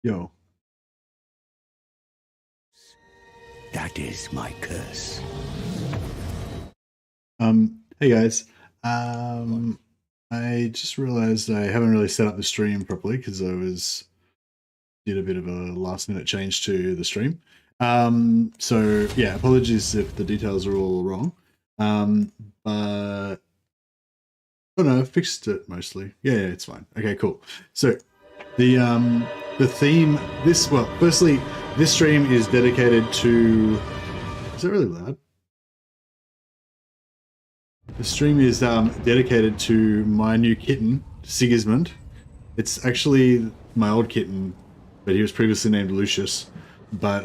Yo. That is my curse. Hey guys. I just realized I haven't really set up the stream properly because I did a bit of a last minute change to the stream. So yeah, apologies if the details are all wrong. But oh no, I fixed it mostly. Yeah, it's fine. Okay, cool. So the theme firstly, this stream is dedicated to, is that really loud? The stream is dedicated to my new kitten, Sigismund. It's actually my old kitten, but he was previously named Lucius. But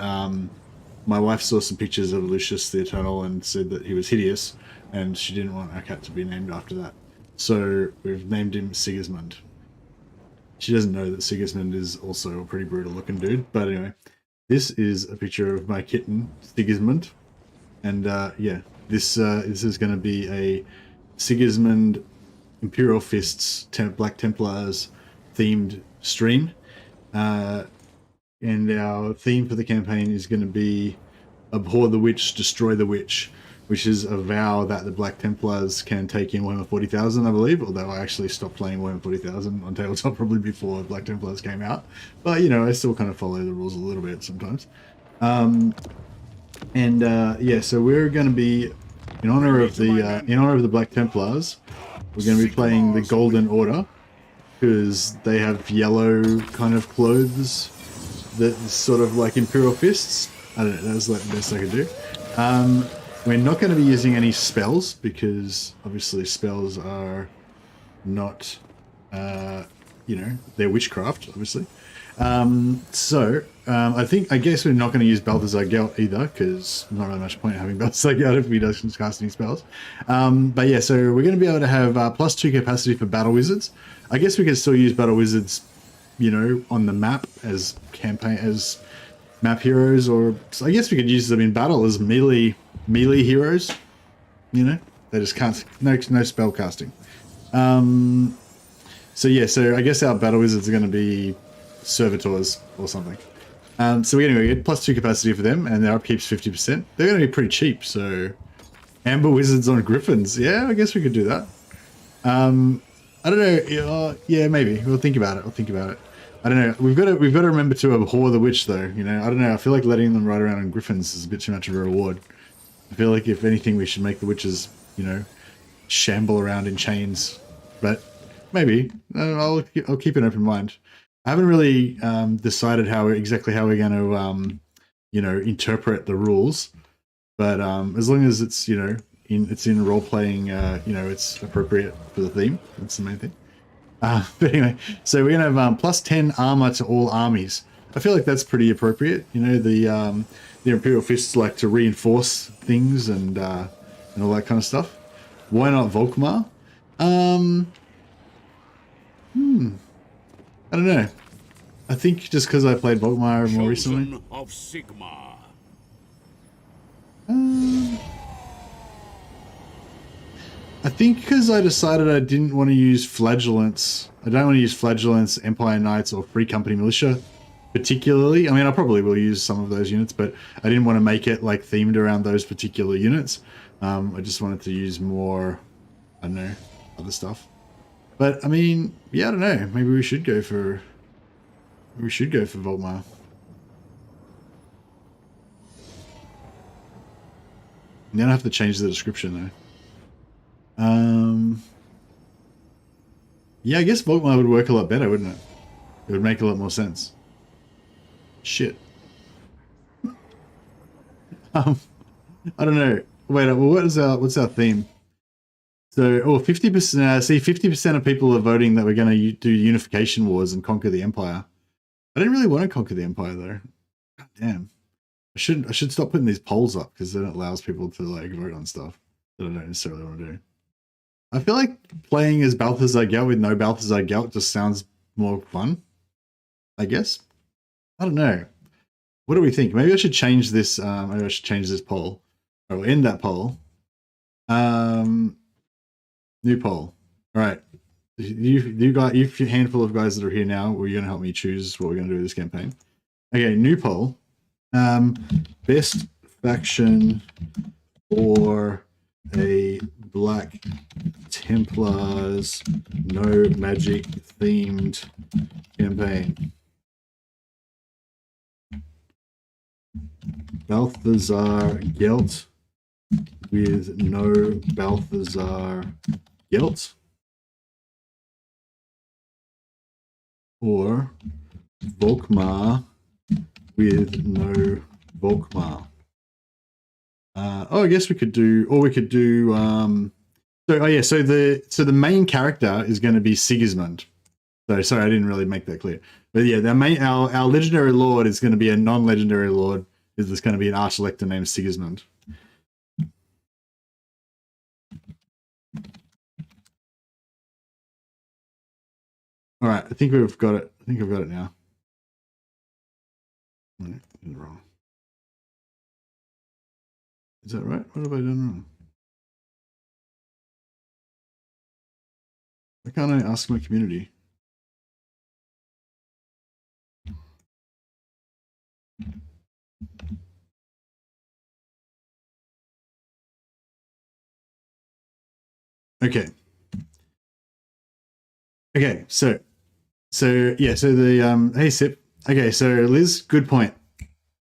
my wife saw some pictures of Lucius the Eternal and said that he was hideous, and she didn't want our cat to be named after that. So we've named him Sigismund. She doesn't know that Sigismund is also a pretty brutal looking dude, but anyway. This is a picture of my kitten, Sigismund. And yeah, this is going to be a Sigismund Imperial Fists Black Templars themed stream. And our theme for the campaign is going to be Abhor the Witch, Destroy the Witch, which is a vow that the Black Templars can take in Warhammer 40,000, I believe, although I actually stopped playing Warhammer 40,000 on tabletop probably before Black Templars came out. But, you know, I still kind of follow the rules a little bit sometimes. Yeah, so we're going to be, in honor of the Black Templars, we're going to be playing the Golden Order, because they have yellow kind of clothes that sort of like Imperial Fists. I don't know, that was like the best I could do. We're not going to be using any spells, because obviously spells are not, you know, they're witchcraft, obviously. I guess we're not going to use Balthazar Gelt either, because not really much point in having Balthazar Gelt if he doesn't cast any spells. But yeah, so we're going to be able to have +2 capacity for Battle Wizards. I guess we can still use Battle Wizards, you know, on the map as map heroes, or so I guess we could use them in battle as melee heroes. You know, they just can't, no spell casting. So yeah, so I guess our Battle Wizards are going to be servitors or something. So we're going to get +2 capacity for them, and their upkeep's 50%. They're going to be pretty cheap, so Amber Wizards on Griffins. Yeah, I guess we could do that. I don't know. Yeah, maybe we'll think about it. I don't know. We've got to remember to abhor the witch, though. You know, I don't know. I feel like letting them ride around on Griffins is a bit too much of a reward. I feel like if anything, we should make the witches, you know, shamble around in chains. But maybe I'll keep an open mind. I haven't really decided exactly how we're going to, you know, interpret the rules. But as long as it's, you know, it's in role playing, you know, it's appropriate for the theme. That's the main thing. But anyway, so we're gonna have +10 armor to all armies. I feel like that's pretty appropriate. You know, the Imperial Fists like to reinforce things and all that kind of stuff. Why not Volkmar? I don't know. I think just because I played Volkmar more recently. Of Sigmar. I think because I decided I didn't want to use Flagellants. I don't want to use Flagellants, Empire Knights, or Free Company Militia, particularly. I mean, I probably will use some of those units, but I didn't want to make it like themed around those particular units. I just wanted to use more, I don't know, other stuff. But I mean, yeah, I don't know. Maybe we should go for Volkmar. Then I have to change the description though. Yeah, I guess Volkmar would work a lot better, wouldn't it? It would make a lot more sense. Shit. I don't know. Wait, well, what's our theme? So, 50%. See, 50% of people are voting that we're going to do unification wars and conquer the Empire. I didn't really want to conquer the Empire though. God damn. I should stop putting these polls up, because then it allows people to like vote on stuff that I don't necessarily want to do. I feel like playing as Balthazar Gelt with no Balthazar Gelt just sounds more fun, I guess. I don't know. What do we think? Maybe I should change this. Maybe I should change this poll. Or we'll end that poll. New poll. All right. you got you handful of guys that are here now. Were you going to help me choose what we're going to do with this campaign? Okay, new poll. Best faction for a Black Templars no magic themed campaign. Balthazar Gelt with no Balthazar Gelt, or Volkmar with no Volkmar. I guess we could do, or we could do. So the main character is going to be Sigismund. So sorry, I didn't really make that clear. But yeah, our legendary lord is going to be a non-legendary lord. Is going to be an arch-elector named Sigismund. All right, I think we've got it. I think I've got it now. No, wrong. Is that right? What have I done wrong? Why can't I ask my community? Okay. Okay, so the hey Sip. Okay, so Liz, good point.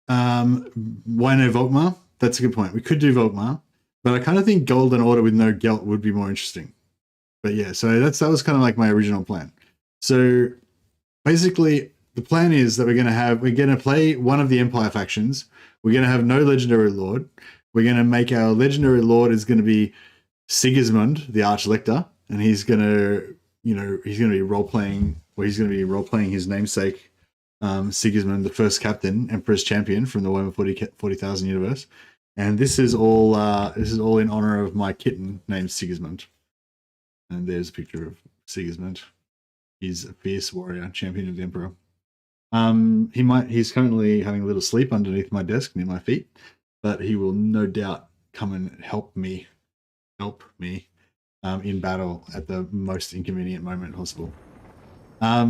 Why no Volkmar? That's a good point. We could do Volkmar, but I kind of think Golden Order with no Gelt would be more interesting. But yeah, so that was kind of like my original plan. So basically, the plan is that we're going to play one of the Empire factions. We're going to have no legendary lord. We're going to make our legendary lord is going to be Sigismund, the Arch-Elector, and he's going to be role-playing, or he's going to be role-playing his namesake, Sigismund, the first captain, Emperor's champion from the Warhammer 40,000 universe. And this is all in honor of my kitten named Sigismund. And there's a picture of Sigismund. He's a fierce warrior, champion of the Emperor. He's currently having a little sleep underneath my desk near my feet, but he will no doubt come and help me in battle at the most inconvenient moment possible.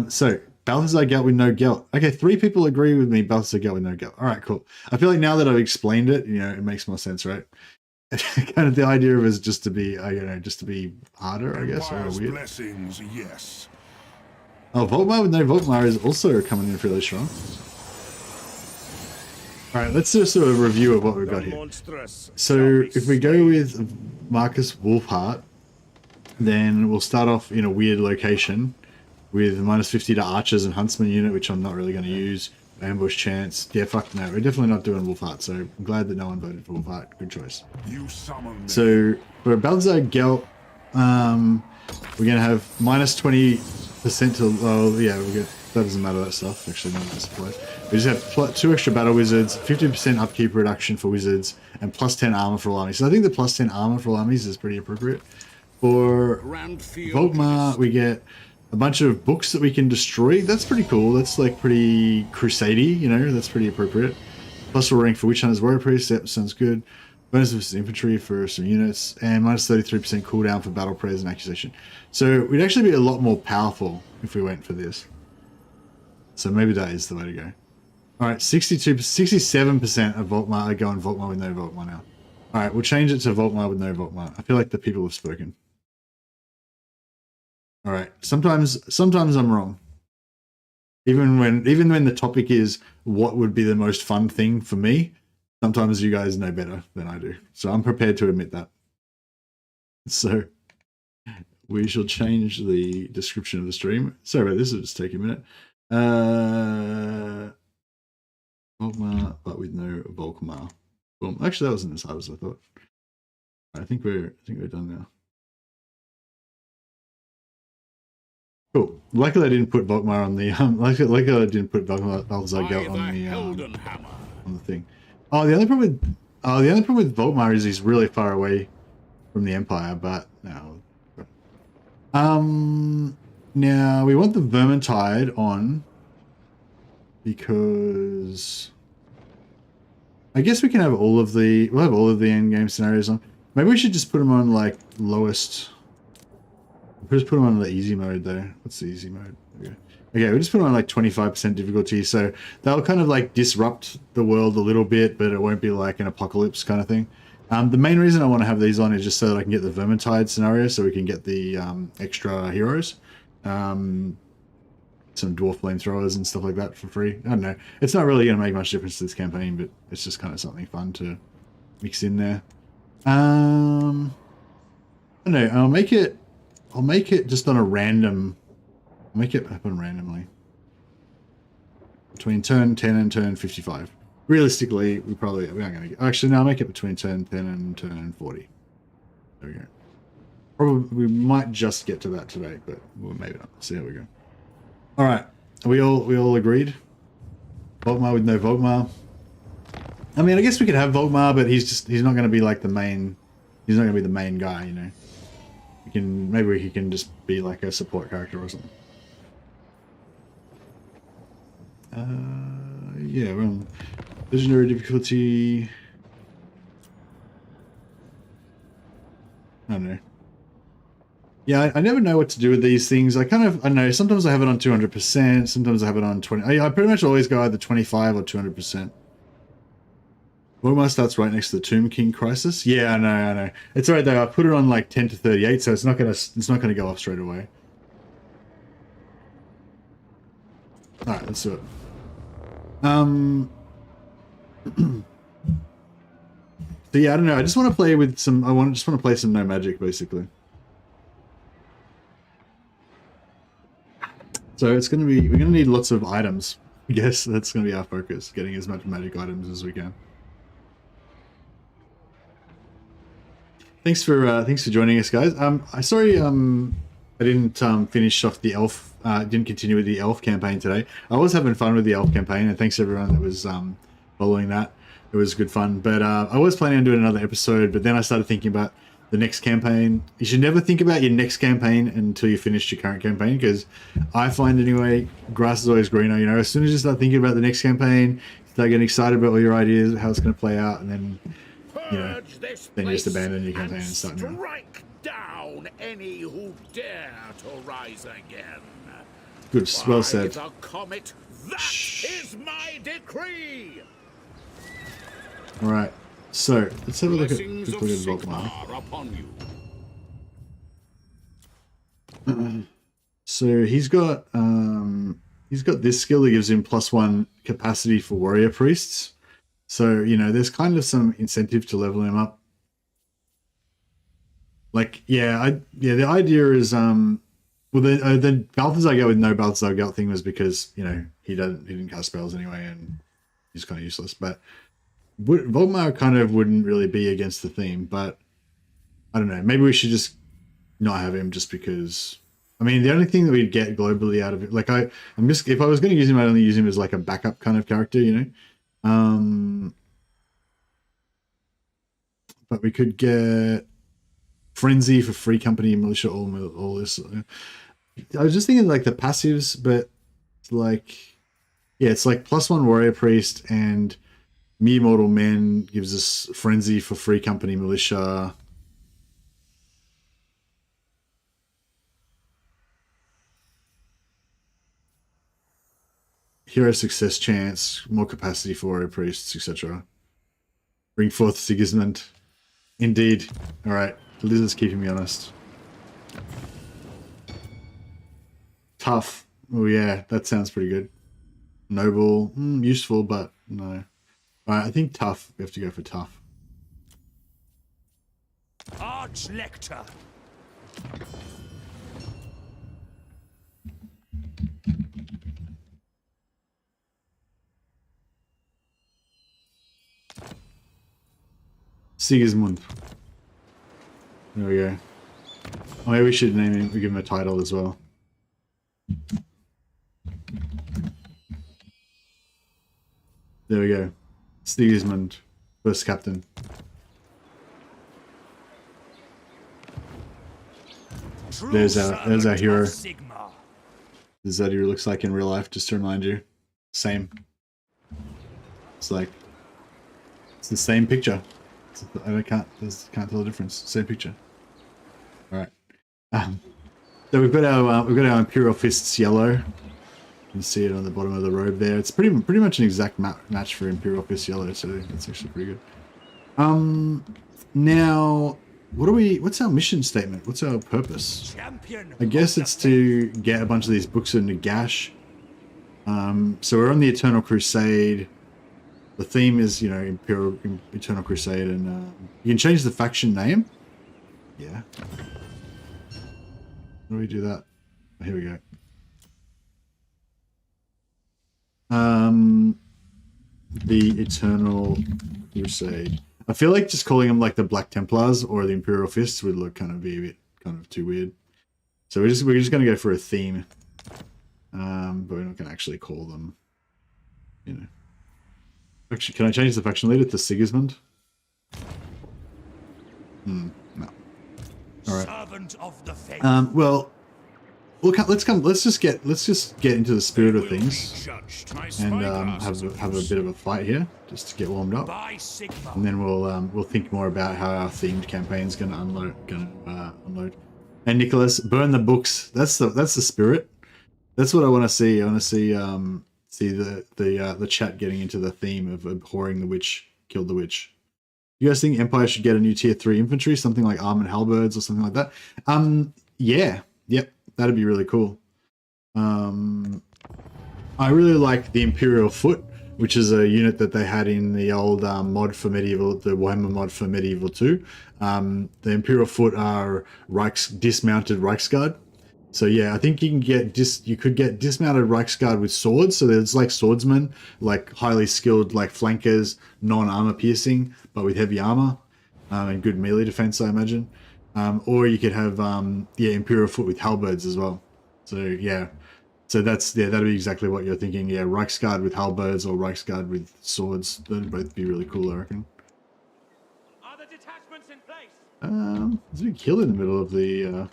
So Balthazar Gelt with no Gelt. Okay, 3 people agree with me. Balthazar Gelt with no Gelt. All right, cool. I feel like now that I've explained it, it makes more sense, right? Kind of the idea of it is just to be, just to be harder, I guess, or weird. Blessings, yes. Oh, Volkmar with no Volkmar is also coming in fairly strong. All right, let's do a sort of review of what we've got here. So if we go with Marcus Wolfhart, then we'll start off in a weird location with -50 to archers and huntsman unit, which I'm not really going to use. Ambush chance. Yeah, fuck no. We're definitely not doing Wolfhart, so I'm glad that no one voted for Wolfhart. Good choice. So for Balthazar Gelt, we're going to have -20% to... Oh, yeah, that doesn't matter, that stuff. Actually, none of that applies. We just have 2 extra battle wizards, 50% upkeep reduction for wizards, and +10 armor for all armies. So I think the +10 armor for all armies is pretty appropriate. For Volkmar, we get a bunch of books that we can destroy. That's pretty cool. That's like pretty crusade-y, that's pretty appropriate. Plus we're rank for Witch Hunter's Warrior Priest. Yep, sounds good. Bonus versus infantry for some units, and -33% cooldown for battle prayers and accusation. So we'd actually be a lot more powerful if we went for this. So maybe that is the way to go. All right, 67% of Volkmar are going Volkmar with no Volkmar now. All right, we'll change it to Volkmar with no Volkmar. I feel like the people have spoken. All right, sometimes I'm wrong. Even when the topic is what would be the most fun thing for me, sometimes you guys know better than I do. So I'm prepared to admit that. So we shall change the description of the stream. Sorry about this, it'll just take a minute. Volkmar, but with no Volkmar. Boom. Actually, that wasn't as hard as I thought. I think we're done now. Cool. Luckily, I didn't put Volkmar on the luckily I didn't put Balthazar Gelt on the thing. Oh, the only problem with Volkmar is he's really far away from the Empire. But no. Now we want the Vermintide on because I guess we can have we'll have all of the end game scenarios on. Maybe we should just put them on like lowest We'll just put him on the easy mode though. What's the easy mode? Okay, we just put him on like 25% difficulty, so that'll kind of like disrupt the world a little bit, but it won't be like an apocalypse kind of thing. The main reason I want to have these on is just so that I can get the Vermintide scenario, so we can get the extra heroes. Some dwarf flamethrowers and stuff like that for free. I don't know. It's not really going to make much difference to this campaign, but it's just kind of something fun to mix in there. I don't know. I'll make it just on a random. I'll make it happen randomly between turn 10 and turn 55. Realistically, we aren't going to get. Actually, no, I'll make it between turn 10 and turn 40. There we go. Probably we might just get to that today, but maybe not. See how we go. All right, we all agreed. Volkmar with no Volkmar. I mean, I guess we could have Volkmar, but he's not going to be like the main. He's not going to be the main guy, you know. Maybe he can just be like a support character or something. Yeah, we're on legendary difficulty. I don't know. Yeah, I never know what to do with these things. I don't know, sometimes I have it on 200%, sometimes I have it on 20. I pretty much always go either 25 or 200%. Volkmar starts right next to the Tomb King Crisis. Yeah, I know. It's alright though, I put it on like 10 to 38, so it's not gonna go off straight away. Alright, let's do it. So yeah, I don't know, I just want to play with some, just want to play some no magic basically. So it's going to be, we're going to need lots of items. I guess that's going to be our focus, getting as much magic items as we can. Thanks for joining us, guys. Sorry I didn't finish off the elf, didn't continue with the elf campaign today. I was having fun with the elf campaign, and thanks to everyone that was following that. It was good fun. But I was planning on doing another episode, but then I started thinking about the next campaign. You should never think about your next campaign until you finish your current campaign, because I find anyway, grass is always greener. You know, as soon as you start thinking about the next campaign, start getting excited about all your ideas, how it's going to play out, and then, you know, then you just abandon your campaign and start new. Strike down any who dare to rise again. Good, well said. The comet, that is my decree. All right. So let's have a look at Volkmar. So he's got this skill that gives him +1 capacity for warrior priests. So, you know, there's kind of some incentive to level him up. Like, yeah, the idea is well, the Balthazar Gelt with no Balthazar Gelt thing was because, you know, he didn't cast spells anyway, and he's kind of useless. But Volkmar kind of wouldn't really be against the theme, but I don't know. Maybe we should just not have him just because. I mean, the only thing that we'd get globally out of it, like if I was going to use him, I'd only use him as like a backup kind of character, you know. But we could get Frenzy for free company, militia, all this. I was just thinking like the passives, but it's like, yeah, it's like +1 warrior priest and Mere Mortal Men gives us Frenzy for free company, militia. Hero success chance, more capacity for warrior priests, etc. Bring forth Sigismund. Indeed. All right, Liz is keeping me honest. Tough. Oh yeah, that sounds pretty good. Noble, useful, but no. All right, I think tough. We have to go for tough. Arch Lector. Sigismund. There we go. Oh, maybe we should name him. We give him a title as well. There we go. Sigismund, first captain. There's our hero. This is what he looks like in real life, just to remind you. Same. It's like, it's the same picture. I can't tell the difference. Same picture. All right. So we've got our Imperial Fists yellow. You can see it on the bottom of the robe there. It's pretty much an exact match for Imperial Fist yellow, so that's actually pretty good. Now, what's our mission statement? What's our purpose? Champion. I guess it's to get a bunch of these books in Nagash. So we're on the Eternal Crusade. The theme is, you know, Eternal Crusade, and you can change the faction name. Yeah. How do we do that? Oh, here we go. The Eternal Crusade. I feel like just calling them like the Black Templars or the Imperial Fists would look kind of be a bit too weird. So we're just gonna go for a theme. But we're not gonna actually call them, you know. Actually, can I change the faction leader to Sigismund? No. All right. Servant of the faith. Well, let's just get into the spirit of things and have a bit of a fight here just to get warmed up, and then we'll think more about how our themed campaign is going to unload. And Nicholas, burn the books. That's the spirit. That's what I want to see. I want to see the chat getting into the theme of abhorring the witch, killed the witch. You guys think Empire should get a new tier 3 infantry, something like armored halberds or something like that? Yeah, yep, that'd be really cool. I really like the Imperial Foot, which is a unit that they had in the old mod for Medieval, the Warhammer mod for Medieval 2. The Imperial Foot are dismounted Reichsguard. So yeah, I think you could get dismounted Reichsguard with swords. So there's like swordsmen, like highly skilled, like flankers, non-armor piercing, but with heavy armor and good melee defense, I imagine. Or you could have Imperial Foot with halberds as well. So yeah, that'd be exactly what you're thinking. Yeah, Reichsguard with halberds or Reichsguard with swords. That'd both be really cool, I reckon. Are the detachments in place? There's a big kill in the middle of the.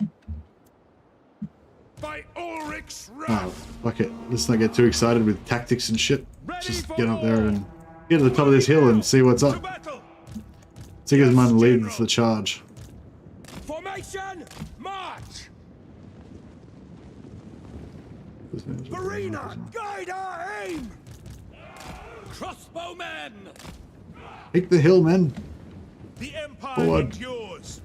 By Ulrich's Oh, wrath. fuck it. Let's not get too excited with tactics and shit. Just get up there and get to the top of this hill and see what's To up. battle. Sigismund leads General. the charge. Formation, march! Verena, guide our aim! Crossbowmen! Take the hill, men. The Empire Forward. endures.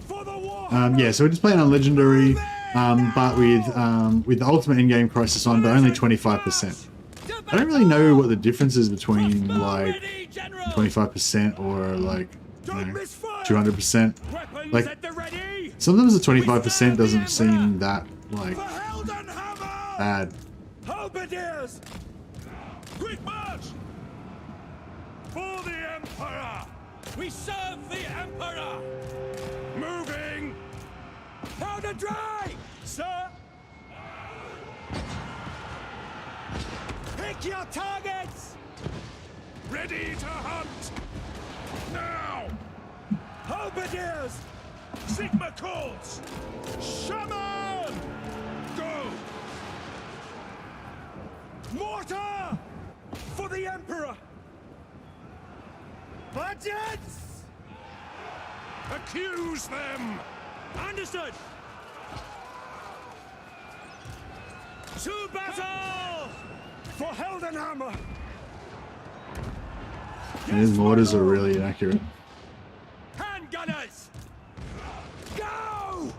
For the war. Yeah, so we're just playing on Legendary, but with the Ultimate In-Game Crisis on, but only 25%. I don't really know what the difference is between like 25% or like 200%. Like sometimes the 25% doesn't seem that like bad. Halberdiers! Quick march! For the Emperor! We serve the Emperor! Moving! Powder dry! Sir! Pick your targets! Ready to hunt! Now! Halberdiers! Sigma calls! Shaman! Go! Mortar! For the Emperor! Budgets! Accuse them! Understood! To battle! For Heldenhammer! And his mortars are really inaccurate. Handgunners! Go!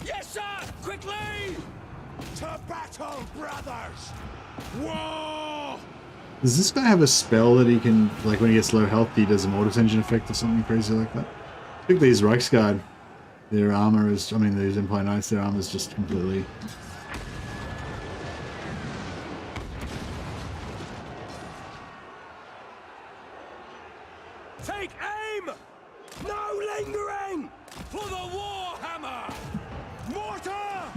Yes, sir! Quickly! To battle, brothers! War! Does this guy have a spell that he can, like when he gets low health, he does a mortar engine effect or something crazy like that? I think these Reichsguard, their armor is, I mean these Empire Knights, their armor is just completely... Take aim! No lingering! For the Warhammer! Mortar!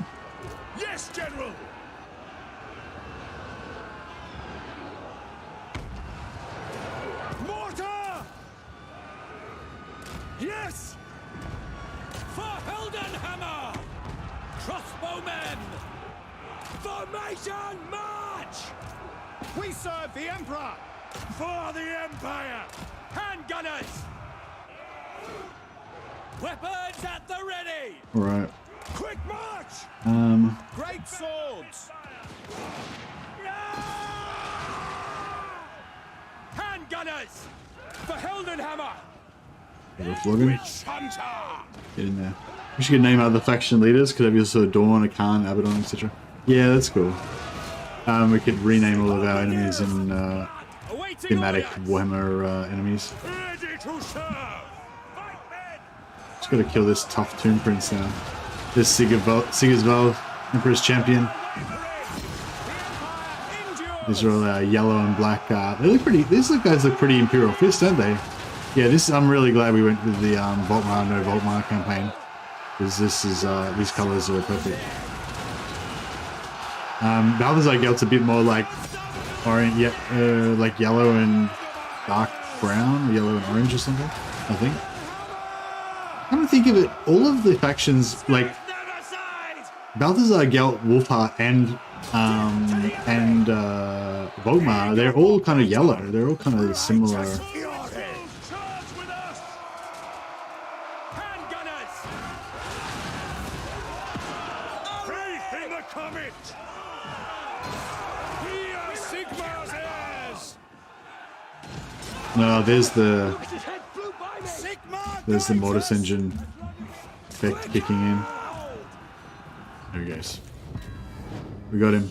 Yes, General! Mortar! Yes! For Heldenhammer! Crossbowmen! Formation march! We serve the Emperor! For the Empire! Handgunners! Weapons at the ready! Alright. Quick march! Great swords. Hand gunners for Heldenhammer. Witch hunter. Get in there. We should name other faction leaders. Could have also Dawn, a Khan, Abaddon, etc. Yeah, that's cool. We could rename all of our enemies in thematic Warhammer enemies. Ready to serve. Just gotta kill this tough Tomb Prince now. This Sigisvald, Emperor's Champion. These are all yellow and black. They look pretty. These guys look pretty Imperial Fist, don't they? Yeah, this. I'm really glad we went with the Volkmar, No Volkmar campaign, because this is these colors are perfect. Balthazar Gelt's a bit more like orange, like yellow and dark brown, or yellow and orange or something. I think. Come to think of it, all of the factions like Balthazar Gelt, Wolfheart, and Volkmar, they're all kind of yellow. They're all kind of similar. No, there's the Mortis engine effect kicking in. There he goes. We got him.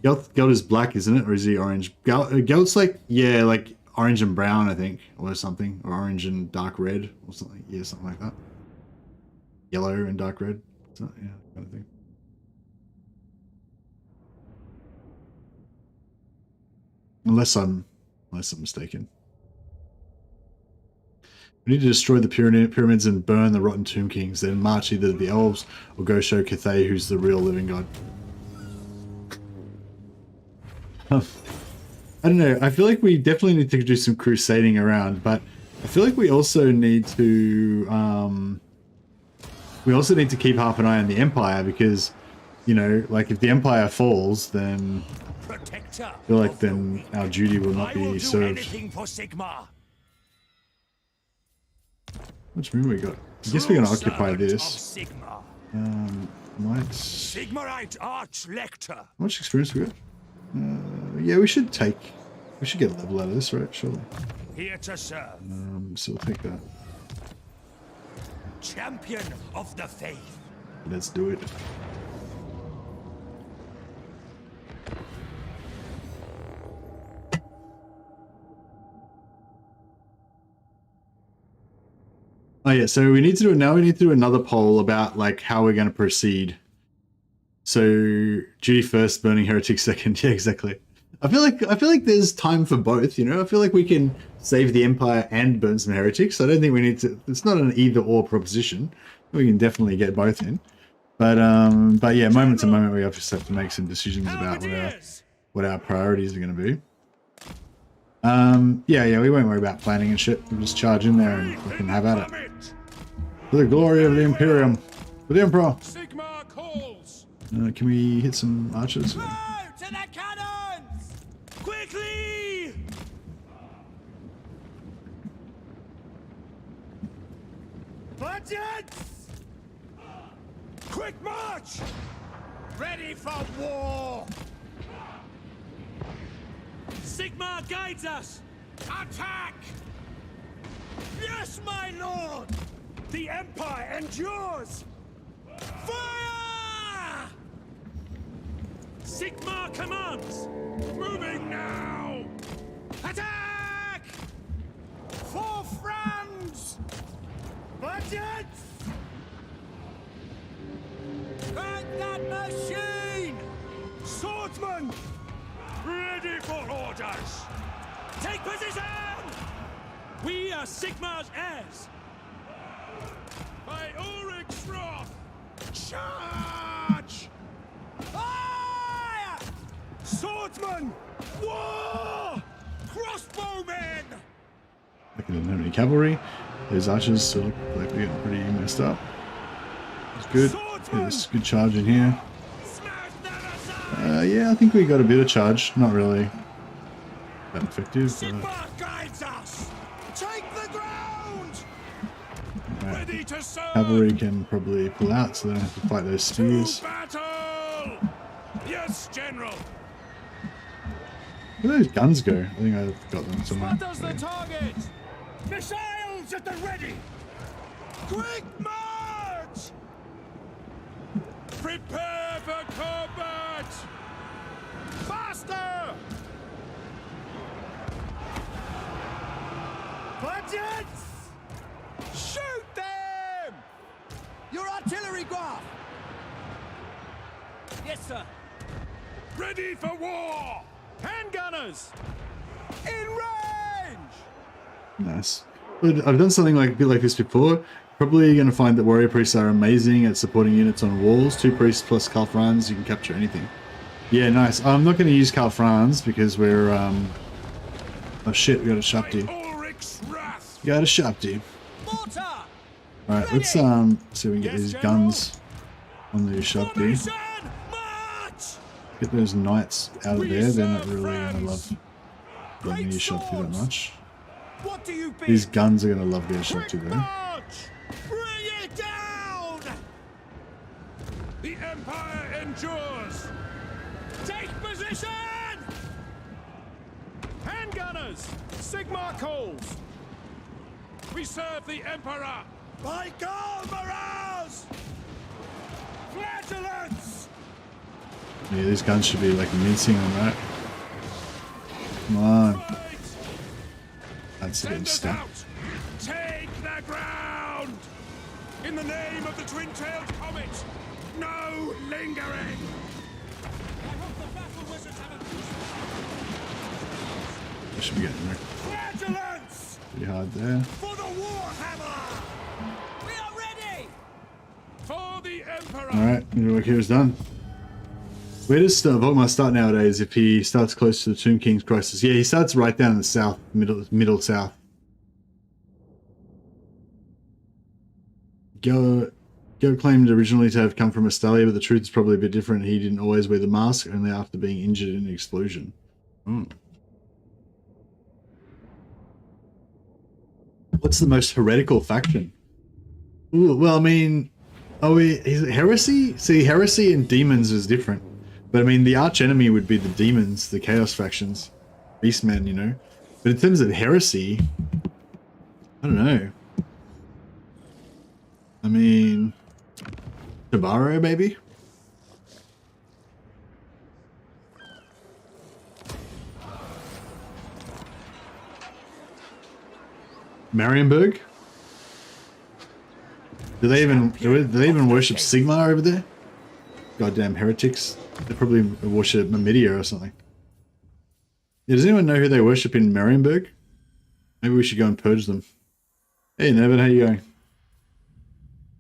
Gelt is black, isn't it? Or is he orange? Gelt's like, yeah, like orange and brown, I think, or something. Or orange and dark red, or something. Yeah, something like that. Yellow and dark red. So, yeah, kind of thing. Unless I'm mistaken. We need to destroy the pyramids and burn the rotten tomb kings, then march either the elves or go show Cathay who's the real living god. I don't know, I feel like we definitely need to do some crusading around, but I feel like we also need to keep half an eye on the Empire, because, you know, like if the Empire falls, then I feel like then our duty will not be served. Which room we got? I guess we're gonna occupy this. Sigmarite Arch-Lector. How much experience we got? Yeah, we should get a level out of this, right? Surely. Here to serve. So we'll take that. Champion of the faith. Let's do it. Oh yeah, so we need to do another poll about like how we're going to proceed. So duty first, burning heretics second. Yeah, exactly. I feel like there's time for both, you know. I feel like we can save the Empire and burn some heretics. I don't think we need to. It's not an either or proposition. We can definitely get both in. But yeah, moment to moment, we just have to make some decisions about what our priorities are going to be. Yeah, we won't worry about planning and shit. We'll just charge in there and we can have at it. For the glory of the Imperium. For the Emperor. Sigmar calls. Can we hit some archers? To the cannons! Quickly! Budgets! Quick march! Ready for war! Sigmar guides us! Attack! Yes, my lord! The Empire endures! Fire! Sigmar commands! Moving now! Attack! For France! Budgets! Hurt that machine! Swordsman! Ready for orders! Take position! We are Sigmar's heirs! By Ulrich's wrath! Charge! Fire! Swordsman! War! Crossbowmen! I didn't have any cavalry. Those archers still look like they're getting pretty messed up. It's good. There's good charge in here. Yeah, I think we got a bit of charge. Not really that effective. Sigmar guides us! Take the ground! Ready to serve. Cavalry can probably pull out so they don't have to fight those spears. To battle. Yes, General. Where do those guns go? I think I've got them somewhere. What does the target? Missiles at the ready. Quick march. Prepare for combat. Faster. Budgets. Shoot them. Your artillery graph. Yes, sir. Ready for war. Handgunners. In range. Nice. But I've done something like a bit like this before. Probably going to find that warrior priests are amazing at supporting units on walls. 2 priests plus Karl Franz, you can capture anything. Yeah, nice. I'm not going to use Karl Franz because we're oh shit, we got a Shapti. Got a Shapti. Alright, let's see if we can get these guns on the Shapti. Get those knights out of there. They're not really going to love getting the Shapti that much. These guns are going to love their Shapti though. Bring it down! The Empire endures! Take position! Handgunners! Sigmar calls! We serve the Emperor! By Galmaraz! Flagellants! Yeah, these guns should be like mincing them, right? Come on. That's getting stuck. Take the ground! In the name of the twin-tailed comet, no lingering! I hope the battle wizards have I should be getting there. Flagellants! Pretty hard there. For the Warhammer! We are ready! For the Emperor! Alright, the work here is done. Where does Volkmar start nowadays if he starts close to the Tomb King's crisis? Yeah, he starts right down in the south, middle south. Go claimed originally to have come from Australia, but the truth is probably a bit different. He didn't always wear the mask, only after being injured in an explosion. What's the most heretical faction? Ooh, well, I mean, is it heresy? See, heresy and demons is different. But I mean, the arch enemy would be the demons, the chaos factions, beastmen, you know. But in terms of heresy, I don't know. I mean, Tabaro, maybe? Marienburg? Do they even worship Sigmar over there? Goddamn heretics. They probably worship Mamidia or something. Yeah, does anyone know who they worship in Marienburg? Maybe we should go and purge them. Hey Nevin, how you going?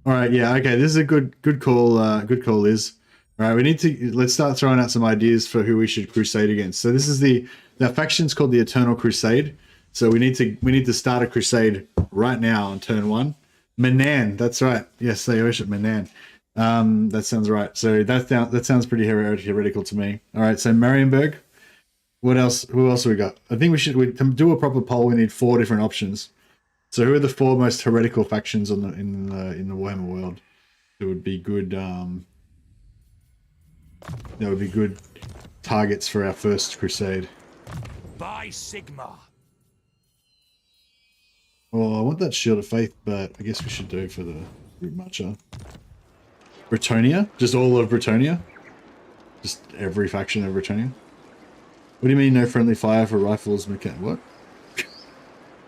Alright, yeah, okay, this is a good call, Liz. Alright, we need to, let's start throwing out some ideas for who we should crusade against. So this is the faction's called the Eternal Crusade. So we need to start a crusade right now on turn 1. Manan, that's right. Yes, they worship Manan. That sounds right. So that sounds pretty heretical to me. All right, so Marienburg. What else? Who else have we got? I think to do a proper poll, we need 4 different options. So who are the 4 most heretical factions in the Warhammer world? That would be good. That would be good targets for our first crusade. By Sigmar. Well, I want that Shield of Faith, but I guess we should do it for the Root Marcher. Bretonia? Just all of Bretonia? Just every faction of Bretonia? What do you mean no friendly fire for rifles? What?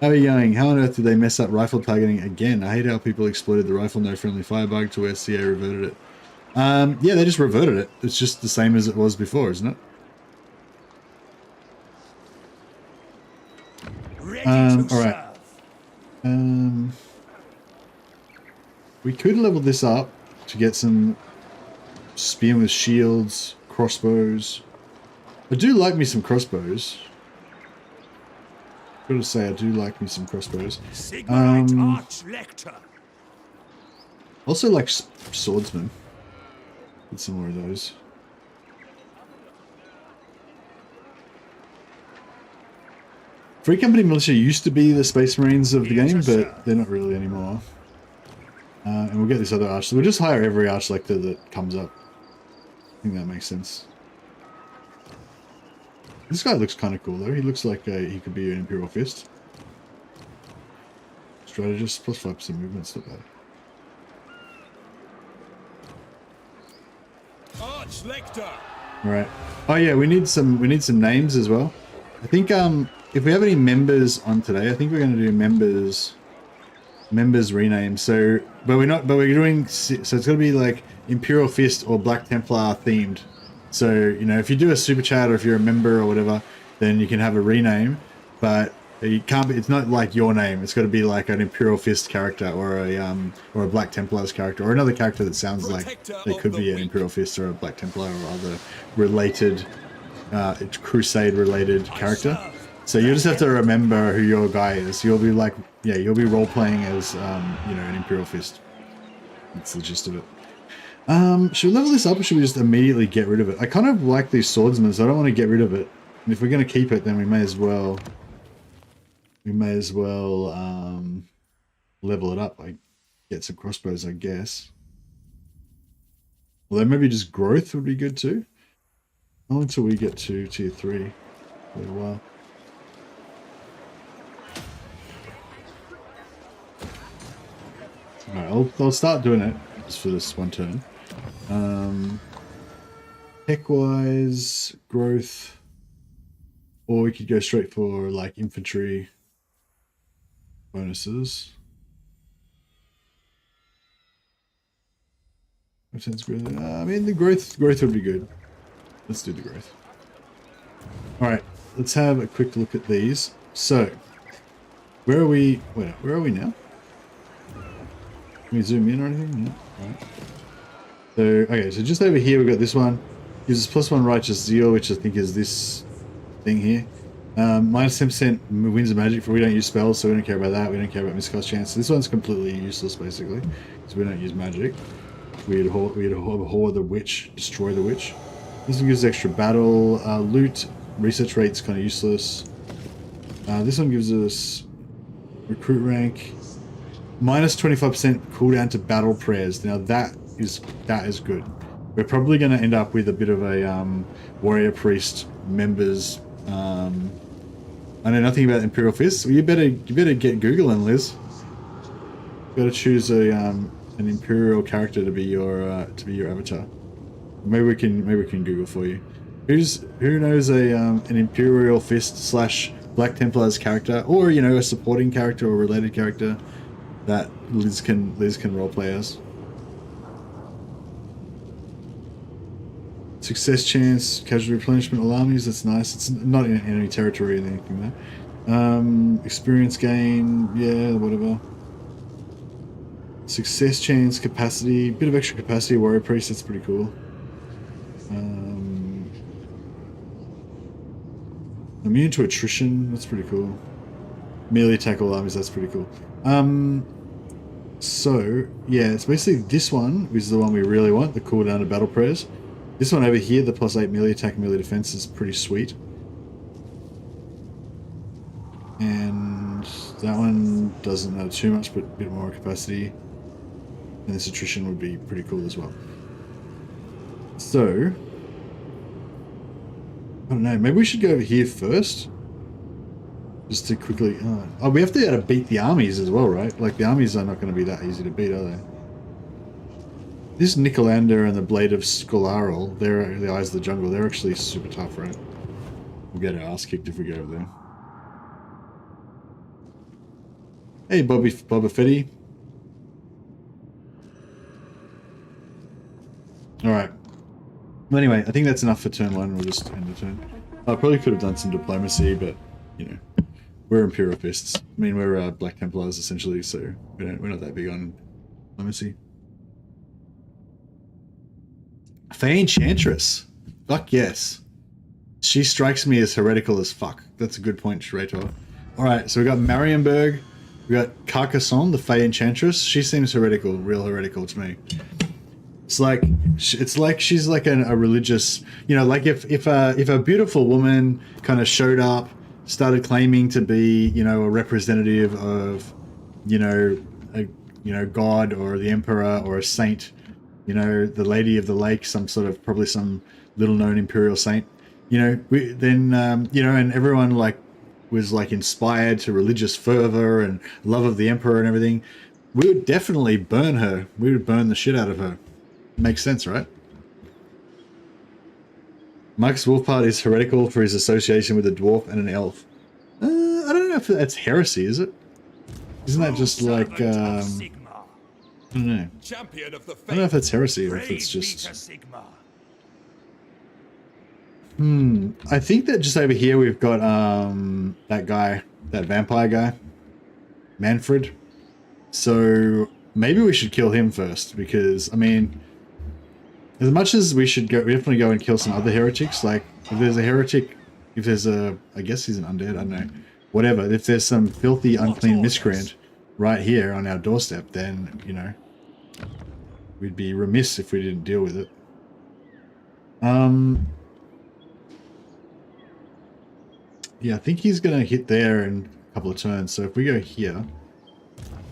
How are you going? How on earth did they mess up rifle targeting again? I hate how people exploited the rifle no friendly fire bug to where CA reverted it. Yeah, they just reverted it. It's just the same as it was before, isn't it? Alright. We could level this up to get some spear with shields, crossbows. I do like me some crossbows. Gotta say, I do like me some crossbows. Also like swordsmen. Get some more of those. Free Company Militia used to be the Space Marines of the game, but they're not really anymore. And we'll get this other arch. So we'll just hire every arch lector that comes up. I think that makes sense. This guy looks kind of cool though. He looks like he could be an Imperial Fist. Strategist, plus 5% movement, not bad. Arch Lector. Right. Oh yeah, we need some names as well. I think if we have any members on today, I think we're going to do members rename. So, but we're doing, so it's going to be like Imperial Fist or Black Templar themed. So, you know, if you do a super chat or if you're a member or whatever, then you can have a rename, but you can't be, it's not like your name. It's got to be like an Imperial Fist character or a Black Templar's character or another character that sounds like they could be an Imperial Fist or a Black Templar or other related, Crusade related character. So you just have to remember who your guy is. You'll be like, yeah, you'll be role playing as, you know, an Imperial Fist. That's the gist of it. Should we level this up or should we just immediately get rid of it? I kind of like these swordsmen, so I don't want to get rid of it. And if we're going to keep it, then we may as well level it up. I get some crossbows, I guess. Although maybe just growth would be good too. Not until we get to tier 3 for a while. Alright, I'll start doing it just for this one turn. Tech-wise, growth, or we could go straight for like infantry bonuses. I mean, the growth would be good. Let's do the growth. All right, let's have a quick look at these. So, where are we? Wait, where are we now? Can we zoom in or anything? No. All right. So, okay, so just over here we've got this one. Gives us +1 Righteous Zeal, which I think is this thing here. Minus 10% Winds of Magic for we don't use spells, so we don't care about that. We don't care about miscast chance. So this one's completely useless, basically, because we don't use magic. We abhor the witch, destroy the witch. This one gives extra battle loot. Research rate's kind of useless. This one gives us recruit rank. Minus 25% cooldown to battle prayers. Now that is good. We're probably going to end up with a bit of a warrior priest members. I know nothing about Imperial Fists. Well, you better get Googling, Liz. You got to choose an Imperial character to be your avatar. Maybe we can Google for you. Who knows an Imperial Fist / Black Templar's character, or you know, a supporting character or related character that Liz can roleplay as. Success chance, casualty replenishment, all armies, that's nice. It's not in enemy territory or anything there. Experience gain, yeah, whatever. Success chance, capacity, bit of extra capacity, warrior priest, that's pretty cool. Immune to attrition, that's pretty cool. Melee attack all armies, that's pretty cool. So, yeah, it's basically this one is the one we really want, the cooldown of battle prayers. This one over here, the +8 melee attack and melee defense, is pretty sweet. And that one doesn't matter too much, but a bit more capacity. And this attrition would be pretty cool as well. So, I don't know, maybe we should go over here first. Just to quickly... Oh, we have to be able to beat the armies as well, right? Like, the armies are not going to be that easy to beat, are they? This Nicolander and the Blade of Skolaral, they're the Eyes of the Jungle, they're actually super tough, right? We'll get our ass kicked if we go over there. Hey, Boba Fetty. Alright. Well, anyway, I think that's enough for turn 1. We'll just end the turn. I probably could have done some diplomacy, but, you know, we're Imperial Fists. I mean, we're Black Templars, essentially, so we're not that big on diplomacy. Fey Enchantress. Fuck yes. She strikes me as heretical as fuck. That's a good point, Shrator. Alright, so we got Marienburg. We got Carcassonne, the Fey Enchantress. She seems heretical, real heretical to me. It's like she's like a religious, you know, like if a beautiful woman kind of showed up, started claiming to be, you know, a representative of, you know, you know, god or the emperor or a saint, you know, the Lady of the Lake, some sort of, probably some little known imperial saint, you know, then you know, and everyone like was like inspired to religious fervor and love of the emperor and everything, we would definitely burn her. We would burn the shit out of her. Makes sense, right? Marcus Wolfhard is heretical for his association with a dwarf and an elf. I don't know if that's heresy, is it? Isn't that just like, I don't know. Champion of the faith. I don't know if that's heresy or if it's just... I think that just over here we've got that guy, that vampire guy, Manfred. So maybe we should kill him first, because I mean, as much as we should go, we definitely go and kill some other heretics. Like if there's a heretic, if there's a, I guess he's an undead, I don't know, whatever. If there's some filthy, unclean miscreant right here on our doorstep, then you know, we'd be remiss if we didn't deal with it. Yeah, I think he's gonna hit there in a couple of turns. So if we go here.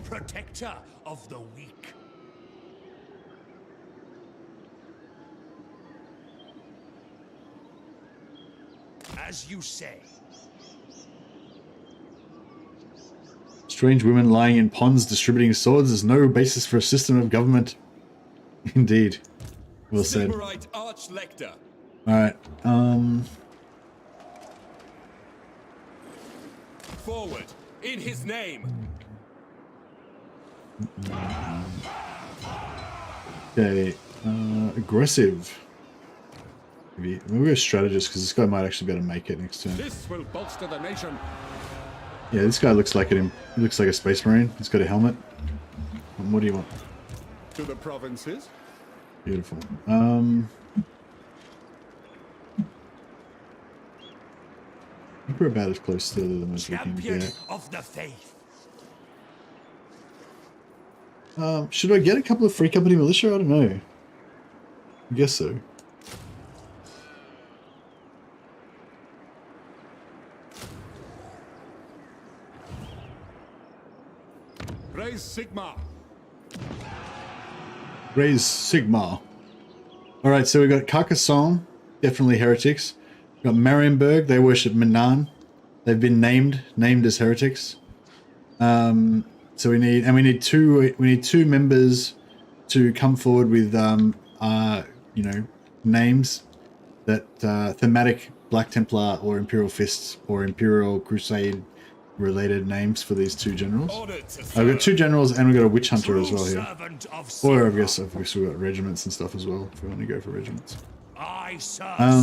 Protector of the weak. As you say. Strange women lying in ponds distributing swords is no basis for a system of government. Indeed. Well said. Alright, Forward, in his name. Okay, aggressive. Maybe we'll go strategist, because this guy might actually be able to make it next turn. This will bolster the nation. Yeah, this guy looks like he looks like a space marine. He's got a helmet. What do you want? To the provinces. Beautiful. I think we're about as close to them as we can get. Of the faith. Should I get a couple of free company militia? I don't know. I guess so. Raise Sigma. Raise Sigma. Alright, so we've got Carcassonne, definitely heretics. We've got Marienburg, they worship Menan. They've been named as heretics. So we need two members to come forward with you know, names that thematic Black Templar or Imperial Fists or Imperial Crusade related names for these two generals. I've got two generals and we've got a witch hunter as well here. Or I guess we've got regiments and stuff as well if we want to go for regiments. Alright. I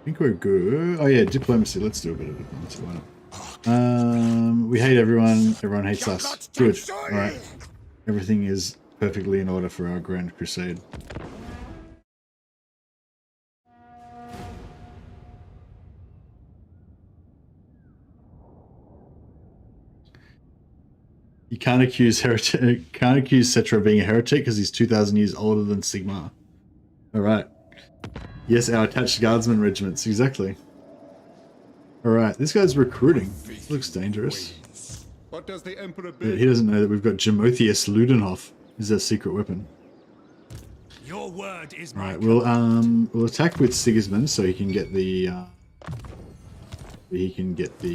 think we're good. Oh yeah, diplomacy. Let's do a bit of diplomacy. Why not? We hate everyone. Everyone hates us. Good. Alright. Everything is perfectly in order for our Grand Crusade. You can't accuse Cetra of being a heretic because he's 2,000 years older than Sigmar. Alright. Yes, our attached guardsman regiments. Exactly. Alright, this guy's recruiting. This looks dangerous. What does the Emperor But he doesn't know that we've got Jamothius Ludenhof. This is our secret weapon. Your word is Alright, we'll attack with Sigismund so he can get the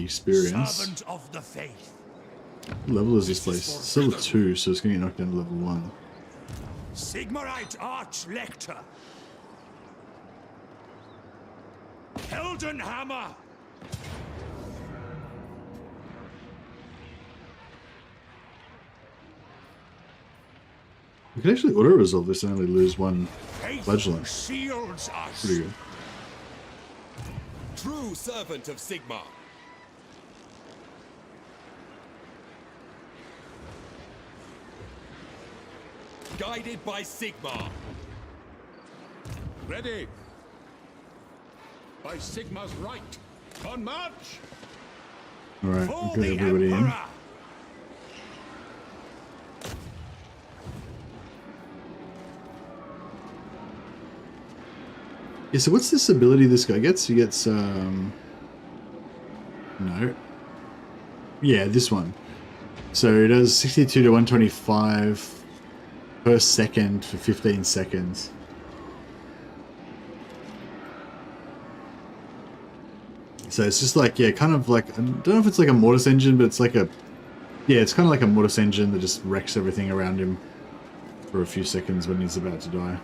experience. Servant of the faith. What level is this place? It's level 2, so it's gonna get knocked down to level 1. Sigmarite Archlector. Heldenhammer. We can actually auto-resolve this and only lose one flagellant. Shields us. Pretty good. True servant of Sigmar. Guided by Sigmar. Ready. By Sigmar's right. On march. Alright, we've got everybody in. Yeah, so what's this ability this guy gets? He gets, no. Yeah, this one. So it does 62 to 125 per second for 15 seconds. So it's just like, yeah, kind of like, I don't know if it's like a mortis engine, but it's like a, yeah, it's kind of like a mortis engine that just wrecks everything around him for a few seconds when he's about to die.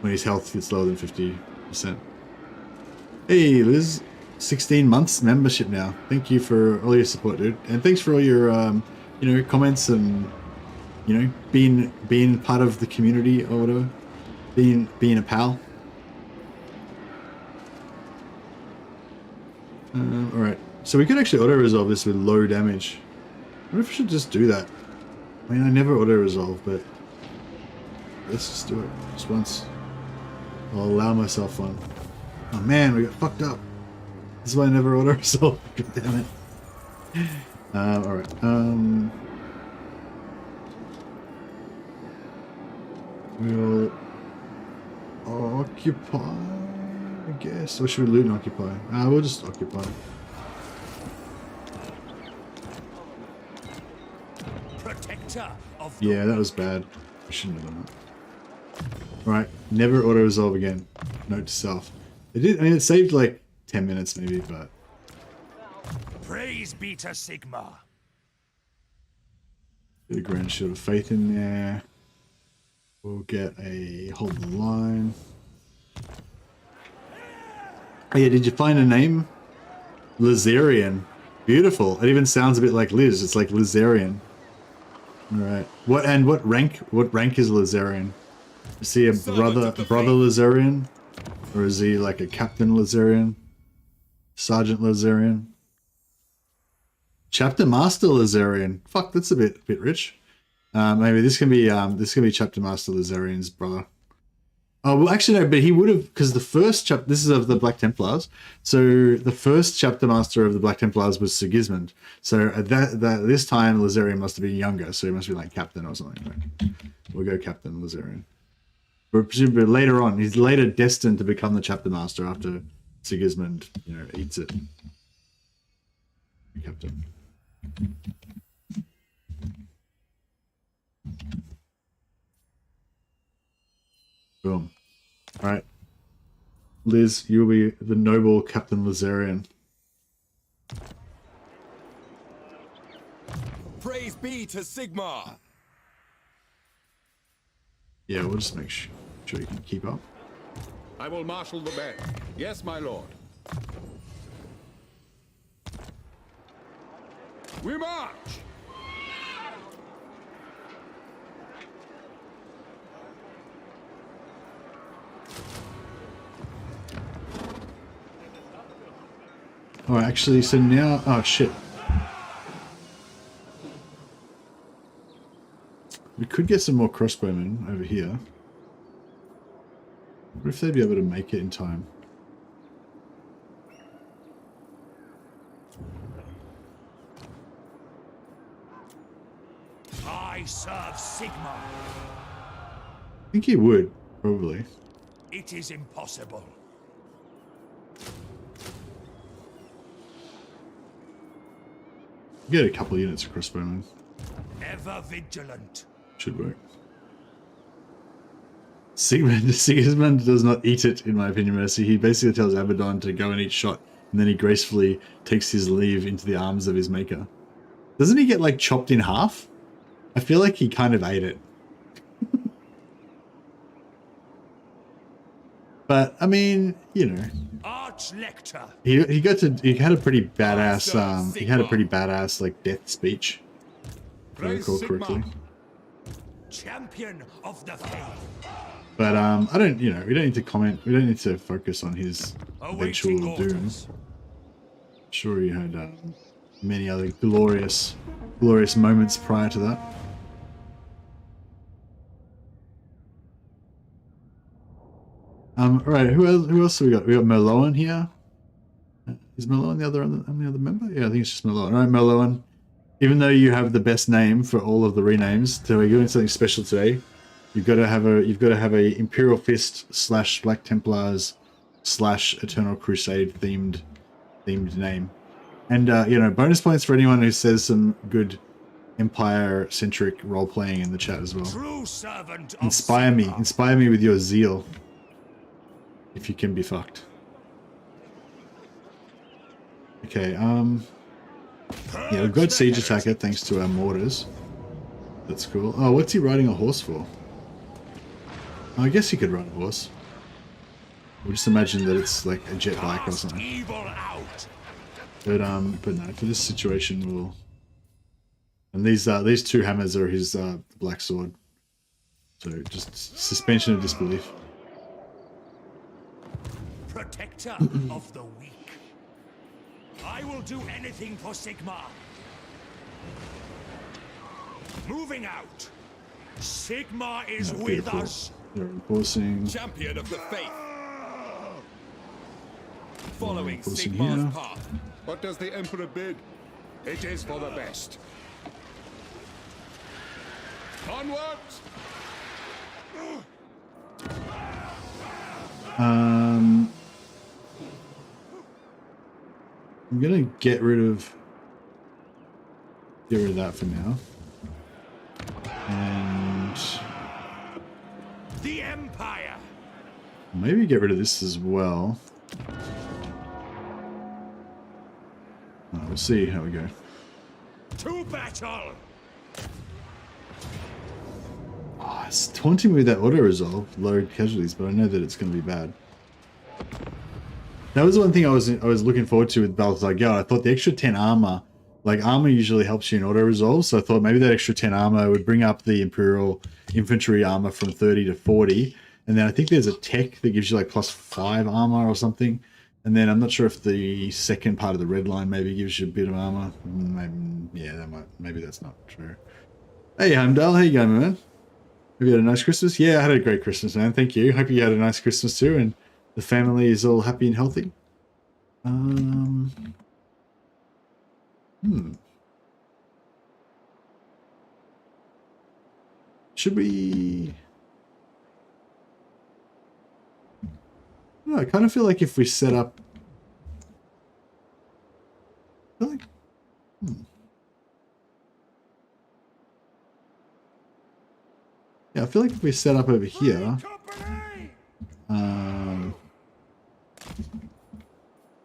When his health gets lower than 50%. Hey, Liz, 16 months membership now. Thank you for all your support, dude. And thanks for all your, you know, comments and, you know, being part of the community or whatever. Being a pal. Alright, so we could actually auto-resolve this with low damage. I wonder if I should just do that. I mean, I never auto-resolve, but let's just do it just once. I'll allow myself one. Oh man, we got fucked up. This is why I never auto-resolve. God damn it. Alright, we'll occupy, I guess. Or should we loot and occupy? We'll just occupy. Protector of Yeah, that was bad. I shouldn't have done that. Right, never auto-resolve again. Note to self. It did, I mean, it saved like 10 minutes maybe, but... praise be to Sigma. Get a Grand Shield of Faith in there. We'll get a hold the line. Oh yeah, did you find a name? Lizarian. Beautiful. It even sounds a bit like Liz. It's like Lizarian. Alright. What rank is Lizarian? Is he a brother Lizarian? Or is he like a Captain Lizarian? Sergeant Lizarian? Chapter Master Lizarian. Fuck, that's a bit rich. Maybe this can be Chapter Master Lizarian's brother. Oh well, actually no, but he would have, because the first chapter. This is of the Black Templars. So the first Chapter Master of the Black Templars was Sigismund. So at this time Lizarian must have been younger. So he must be like Captain or something. Right? We'll go Captain Lizarian. But presumably later on, he's later destined to become the Chapter Master after Sigismund, you know, eats it. Captain. Boom. Alright. Liz, you'll be the noble Captain Lizarian. Praise be to Sigma. Yeah, we'll just make sure you can keep up. I will marshal the band. Yes, my lord. We march! Oh, actually, so now... Oh, shit. We could get some more crossbowmen over here. What if they'd be able to make it in time? I serve Sigma. I think he would, probably. It is impossible. Get a couple of units of crossbowmen. Ever vigilant. Should work. Sigismund does not eat it, in my opinion, Mercy. He basically tells Abaddon to go and eat shot, and then he gracefully takes his leave into the arms of his maker. Doesn't he get, like, chopped in half? I feel like he kind of ate it. But, I mean, you know. Arch-lector. He had a pretty badass, like, death speech. If I recall correctly. Champion of the faith. But I don't, you know, we don't need to comment. We don't need to focus on his eventual doom. I'm sure he had many other glorious moments prior to that. Alright, who else have we got? We got Merloan here. Is Merloan the other member? Yeah, I think it's just Merloan. Alright, Merloan. Even though you have the best name for all of the renames, so we're doing something special today. You've got to have a Imperial Fist / Black Templars / Eternal Crusade themed name. And, you know, bonus points for anyone who says some good Empire-centric role-playing in the chat as well. True servant of Inspire me. Sigmar. Inspire me with your zeal. If you can be fucked. Okay, yeah, we've got Siege Attacker thanks to our mortars. That's cool. Oh, what's he riding a horse for? Oh, I guess he could ride a horse. We'll just imagine that it's like a jet bike or something. Evil out. But no, for this situation we'll... And these two hammers are his black sword. So just suspension of disbelief. Protector of the weak. I will do anything for Sigmar. Moving out. Sigmar is Okay, with cool. us. They're enforcing. Champion of the faith. Following Pushing Sigmar's here. path. What does the Emperor bid? It is for the best. Onwards! I'm gonna get rid of that for now. And The Empire! maybe get rid of this as well. We'll see how we go. To battle! Oh, it's taunting me with that auto resolve, low casualties, but I know that it's going to be bad. That was the one thing I was looking forward to with Balthazar Geld. I thought the extra 10 armor, like armor usually helps you in auto resolve, so I thought maybe that extra 10 armor would bring up the Imperial infantry armor from 30 to 40, and then I think there's a tech that gives you like +5 armor or something. And then I'm not sure if the second part of the red line maybe gives you a bit of armor. Maybe, yeah, maybe that's not true. Hey, Heimdall, how you going, man? Have you had a nice Christmas? Yeah, I had a great Christmas, man. Thank you. Hope you had a nice Christmas too, and the family is all happy and healthy. Should we... No, I kind of feel like if we set up... I feel like... Yeah, I feel like if we set up over here...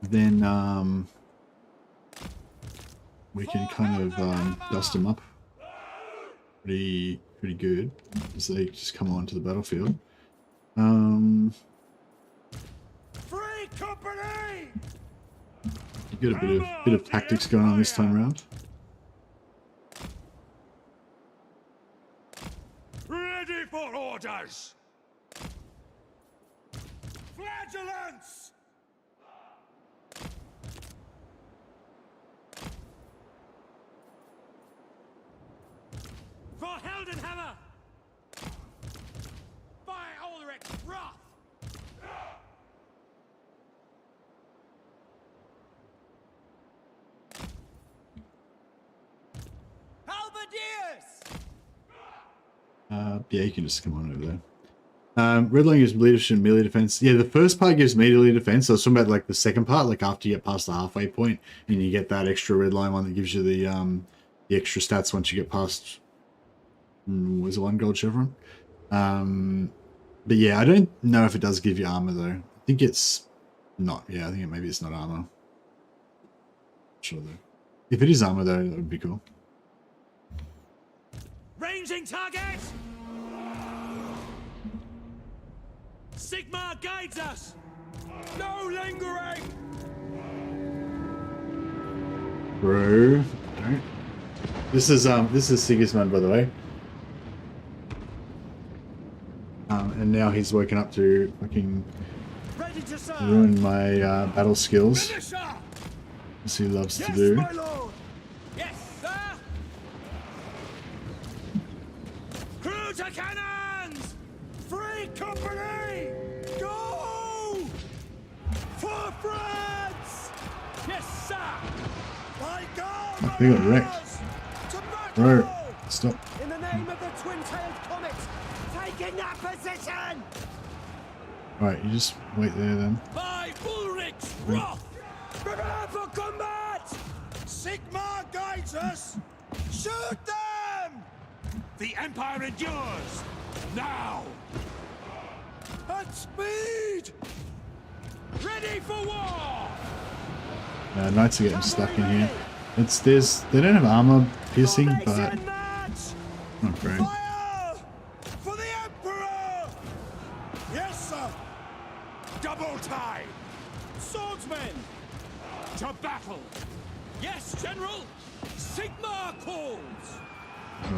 then we can kind of dust them up pretty good as they just come onto the battlefield. Free company! You get a bit of tactics going on this time around. Ready for orders! Flagellants! For Heldenhammer! By Ulrich's wrath! Halberdiers! Yeah, you can just come on over there. Red line gives leadership and melee defense. Yeah, the first part gives melee defense. So I was talking about like the second part, like after you get past the halfway point, and you get that extra red line one that gives you the extra stats once you get past. Was it 1 gold chevron? But yeah, I don't know if it does give you armor though. I think it's not. Yeah, I think maybe it's not armor. Sure though. If it is armor though, that would be cool. Ranging target! Sigmar guides us! No lingering! Bro, don't. This is Sigismund, by the way. And now he's woken up to fucking Ready to serve! ruin my battle skills, Finisher! as he loves to Yes, do. my lord! Yes, sir! Crew to cannons! Free company! Go! For France! Yes, sir! By God! They got wrecked. To battle! Bro, stop. In the name of the twin-tailed comet, taking that position! Alright, you just wait there then. By Ulrich's wrath! Prepare for combat! Sigmar guides us! Shoot them! The Empire endures! Now! At speed! Ready for war! Knights are getting stuck in here. They don't have armor piercing, but not great. Fire! For the Emperor! Yes, sir! Double time! Swordsmen! To battle! Yes, General! Sigmar calls!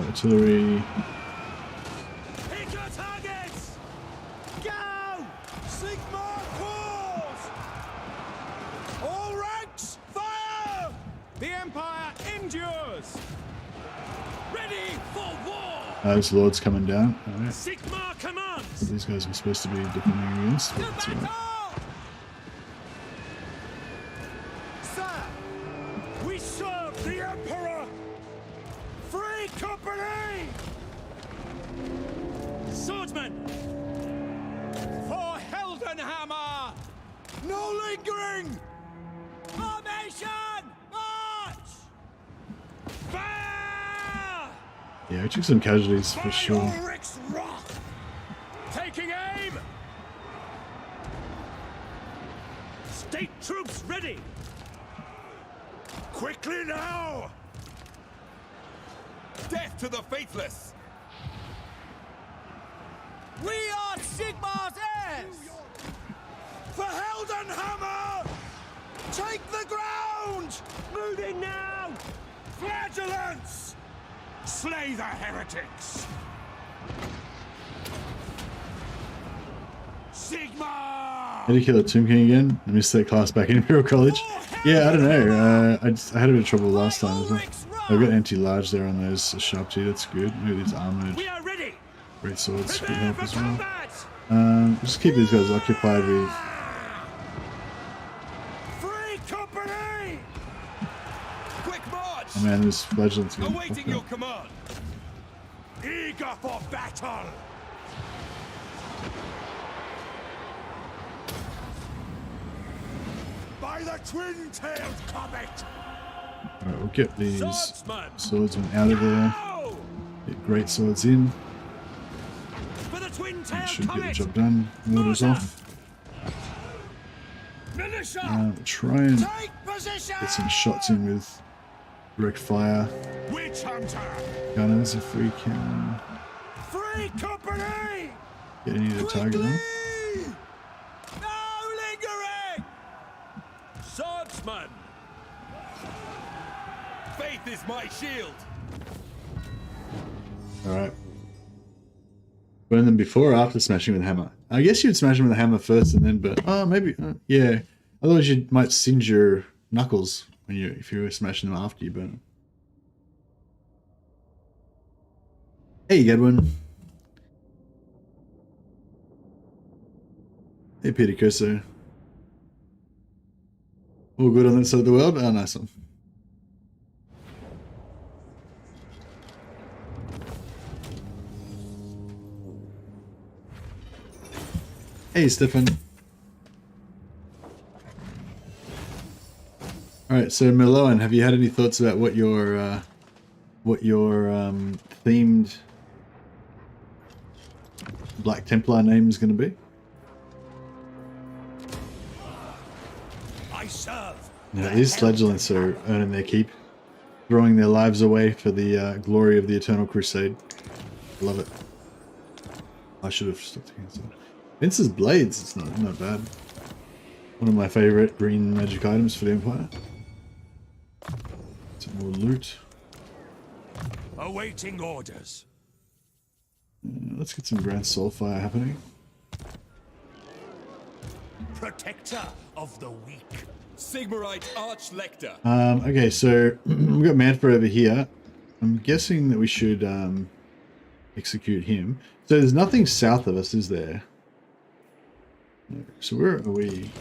Artillery. Pick your targets! Go! Sigmar calls! All ranks, fire! The Empire endures! Ready for war! Those lords coming down. Alright. Sigmar commands! These guys are supposed to be defending against. To But that's alright. battle! Sir, we serve the Emperor! Free company! Swordsman! For Heldenhammer! No lingering! Formation! March! Fire! Yeah, we took some casualties for sure. Ulrich's wrath! Taking aim! State troops ready! Quickly now! Death to the faithless! We are Sigmar's heirs! For Heldenhammer! Take the ground! Moving now! Flagellants! Slay the heretics! Sigmar! How do you kill a Tomb King again? I missed that class back in Imperial College. Yeah, I don't know. I had a bit of trouble last time as well. I've got anti-large there on those sharp teeth. That's good. Maybe these armored We are ready! great swords could Prepare help for as well. combat! Just keep these guys occupied with. Free company! Quick march! Oh man, this flagellant's getting Awaiting fucked your up. command! Eager for battle! By the twin-tailed comet! Alright, we'll get these Swordsman! swordsmen out of there. Go! Get great swords in. For the That twin-tailed should get the comet! job done. Orders off. Militia! We'll try and Take position! get some shots in with direct fire Witch hunter! gunners if we can Free company! get any of the target on. Quickly! No lingering! Swordsman! Faith is my shield! Alright. Burn them before or after smashing with a hammer? I guess you'd smash them with a hammer first and then, but maybe, yeah. Otherwise you might singe your knuckles when if you were smashing them after you burn them. Hey Gedwin. Hey Peter Curso. All good on that side of the world? Oh, nice one. Hey Stefan. Alright, so Meloan, have you had any thoughts about what your themed Black Templar name is going to be? I serve! Yeah, these flagellants are earning their keep, throwing their lives away for the glory of the Eternal Crusade. Love it. I should have stopped against that. Vince's blades, it's not bad. One of my favourite green magic items for the Empire. Some more loot. Awaiting orders. Let's get some Grand Soulfire happening. Protector of the weak. Sigmarite Archlector! Okay, so we've got Manfred over here. I'm guessing that we should execute him. So there's nothing south of us, is there? No. So where are we?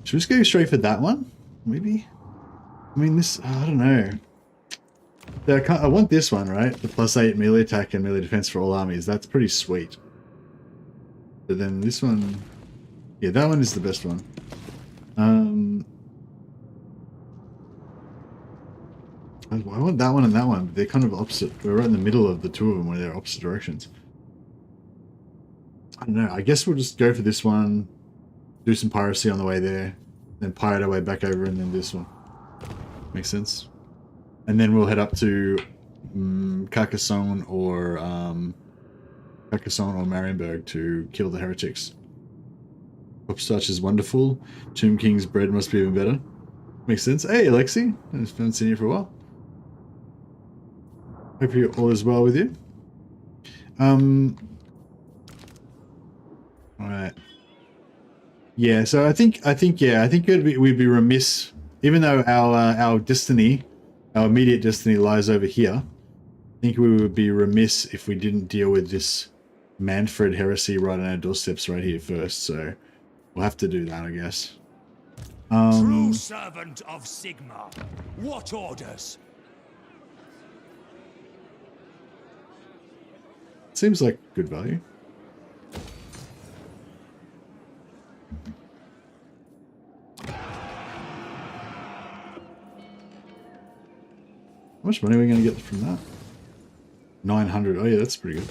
Should we just go straight for that one? Maybe? I mean, this... I don't know. I want this one, right? The +8 melee attack and melee defense for all armies. That's pretty sweet. But then this one... Yeah, that one is the best one. I want that one and that one, but they're kind of opposite. We're right in the middle of the two of them where they're opposite directions. I don't know. I guess we'll just go for this one, do some piracy on the way there, then pirate our way back over, and then this one. Makes sense. And then we'll head up to Carcassonne or Marienburg to kill the heretics. Hopscotch is wonderful. Tomb King's bread must be even better. Makes sense. Hey, Alexi. I haven't seen you for a while. Hope all is well with you. Alright. Yeah, so I think we'd be remiss, even though our destiny, our immediate destiny lies over here. I think we would be remiss if we didn't deal with this Manfred heresy right on our doorsteps right here first, so we'll have to do that, I guess. True servant of Sigmar. What orders? Seems like good value. How much money are we going to get from that? 900. Oh yeah, that's pretty good.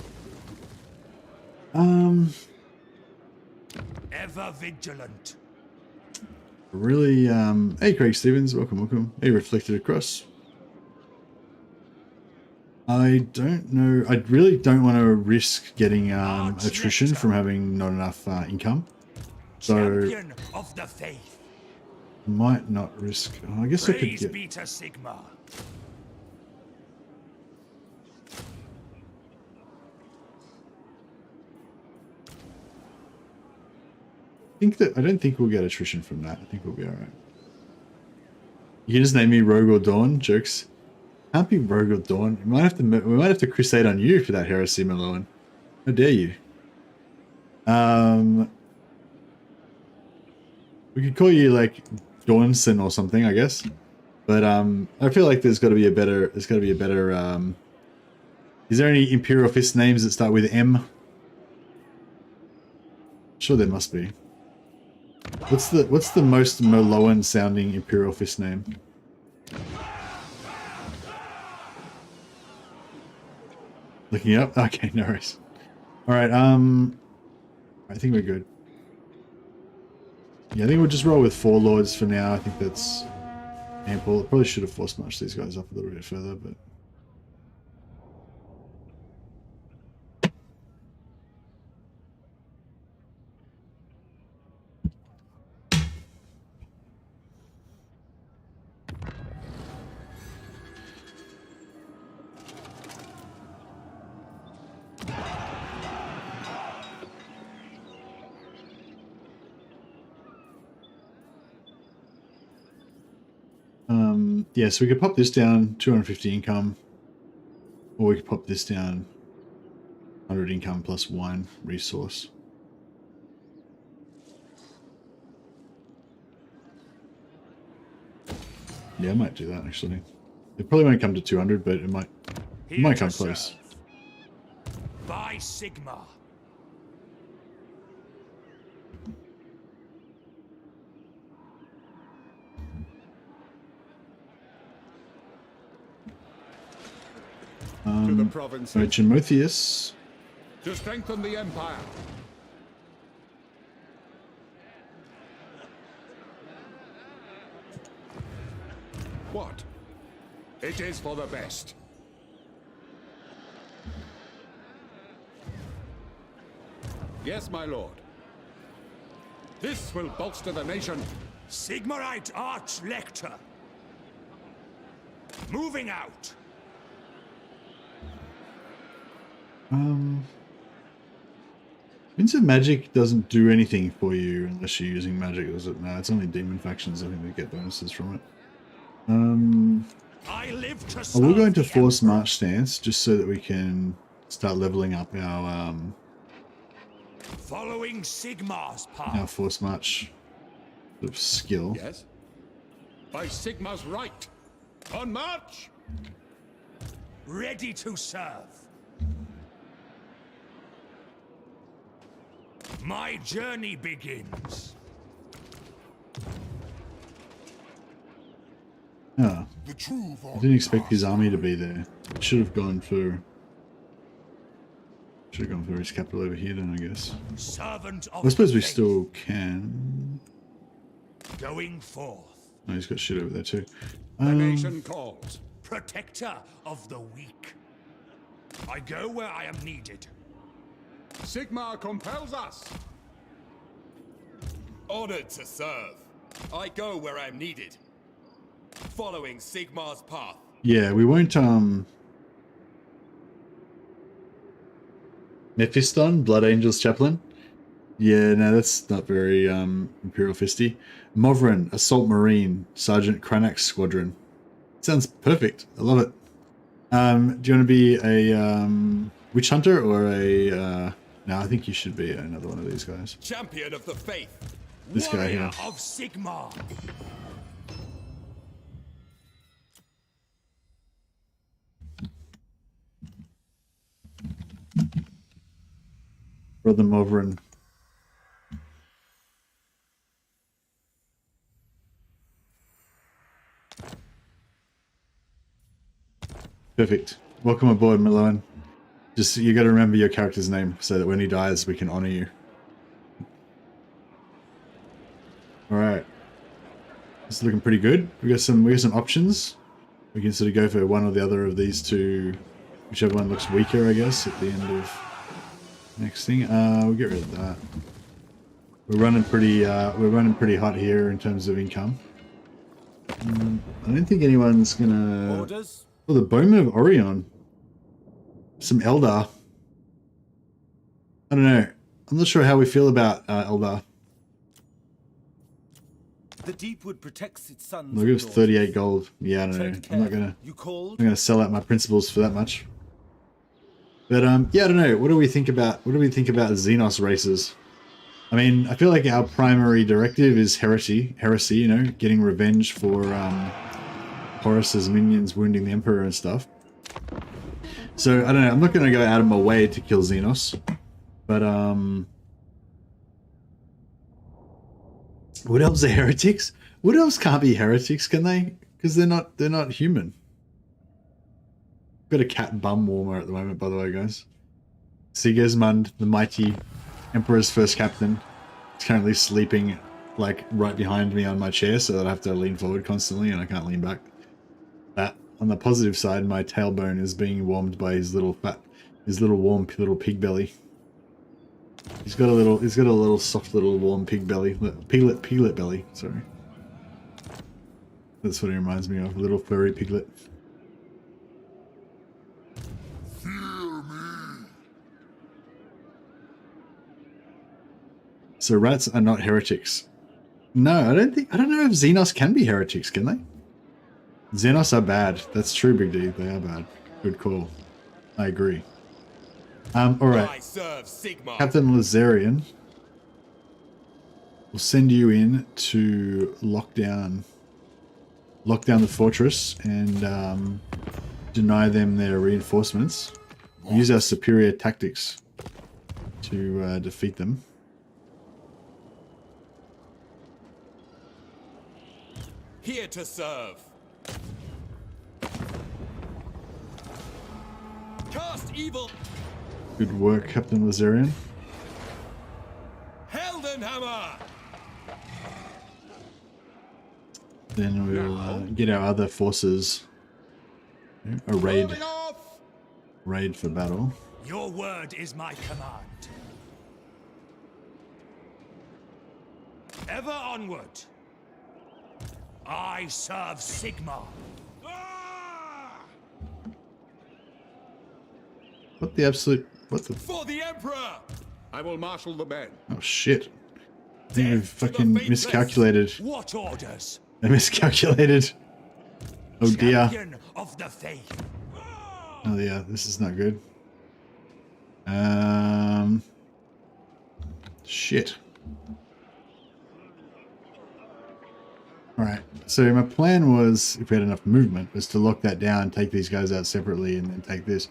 Ever vigilant. Really, hey Craig Stevens, welcome. Hey, Reflected Across. I don't know. I really don't want to risk getting attrition from having not enough income. So Champion of the faith. might not risk. Oh, I guess I could Praise get. be to Sigmar. I don't think we'll get attrition from that. I think we'll be all right. You can just name me Rogue or Dawn. Jokes. Can't be Rogue or Dawn. We might have to crusade on you for that heresy, Meloan. How dare you? We could call you like Dawnson or something, I guess. But I feel like there's got to be a better. Is there any Imperial Fist names that start with M? Sure, there must be. What's the most Meloan sounding Imperial Fist name? Looking up? Okay, no worries. Alright, I think we're good. Yeah, I think we'll just roll with 4 lords for now. I think that's ample. Probably should have force marched these guys up a little bit further, but yeah, so we could pop this down, 250 income, or we could pop this down, 100 income plus 1 resource. Yeah, I might do that actually. It probably won't come to 200, but it might come close. By Sigmar. To the province. Timotheus. To strengthen the empire. What? It is for the best. Yes, my lord. This will bolster the nation. Sigmarite Arch-Lector. Moving out. Winds of Magic doesn't do anything for you unless you're using magic, does it? No, it's only demon factions I think that get bonuses from it. I live to I will go into serve the Force Emperor. March stance just so that we can start leveling up our Following Sigmar's path. Force March sort of skill. Yes? By Sigmar's right. On march! Ready to serve. My journey begins. Oh, The true I didn't expect his army to be there. Should have gone for his capital over here then, I guess. Servant of I suppose we faith, still can. going forth. Oh, he's got shit over there too. The nation calls. Protector of the weak. I go where I am needed. Sigmar compels us. Honored to serve. I go where I am needed. Following Sigmar's path. Yeah, we won't Mephiston, Blood Angels Chaplain. Yeah, no, that's not very Imperial Fisty. Movrin, Assault Marine, Sergeant Cranach's Squadron. Sounds perfect. I love it. Do you want to be a Witch Hunter or a no, I think you should be another one of these guys. Champion of the faith. This guy Warrior here. of Sigmar. Brother Movrin. Perfect. Welcome aboard, Miloan. Just, you got to remember your character's name so that when he dies, we can honor you. All right. This is looking pretty good. We got some options. We can sort of go for one or the other of these two, whichever one looks weaker, I guess, at the end of next thing. We'll get rid of that. We're running pretty hot here in terms of income. I don't think anyone's gonna. Orders. Oh, the Bowman of Orion. Some Eldar. I don't know. I'm not sure how we feel about Eldar. The Deepwood protects its sons. Look, it was 38 gold. Yeah, I don't know. I'm not gonna sell out my principles for that much. But yeah, I don't know. What do we think about Xenos races? I mean, I feel like our primary directive is heresy, you know, getting revenge for Horus's minions wounding the Emperor and stuff. So, I don't know, I'm not going to go out of my way to kill Xenos. But, what else are heretics? What else can't be heretics, can they? Because they're not human. Got a cat bum warmer at the moment, by the way, guys. Sigismund, the mighty Emperor's first captain, is currently sleeping, like, right behind me on my chair, so that I have to lean forward constantly and I can't lean back. On the positive side, my tailbone is being warmed by his little warm little pig belly. He's got a little soft little warm pig belly, piglet belly. Sorry, that's what he reminds me of, a little furry piglet. So rats are not heretics. No, I don't know if Xenos can be heretics, can they? Xenos are bad. That's true, Big D. They are bad. Good call. I agree. Alright. I serve Sigmar. Captain Lazarian will send you in to lock down the fortress and deny them their reinforcements. Use our superior tactics to defeat them. Here to serve. Cast evil. Good work, Captain Lazarian. Heldenhammer. Then we'll get our other forces a raid for battle. Your word is my command. Ever onward. I serve Sigmar. What the? For the Emperor. I will marshal the men. Oh shit. I think we've Death to the fucking faithless. miscalculated. What orders? I miscalculated. Oh dear. Champion of the faith. Oh yeah, this is not good. Shit. Alright, so my plan was, if we had enough movement, was to lock that down, take these guys out separately, and then take this.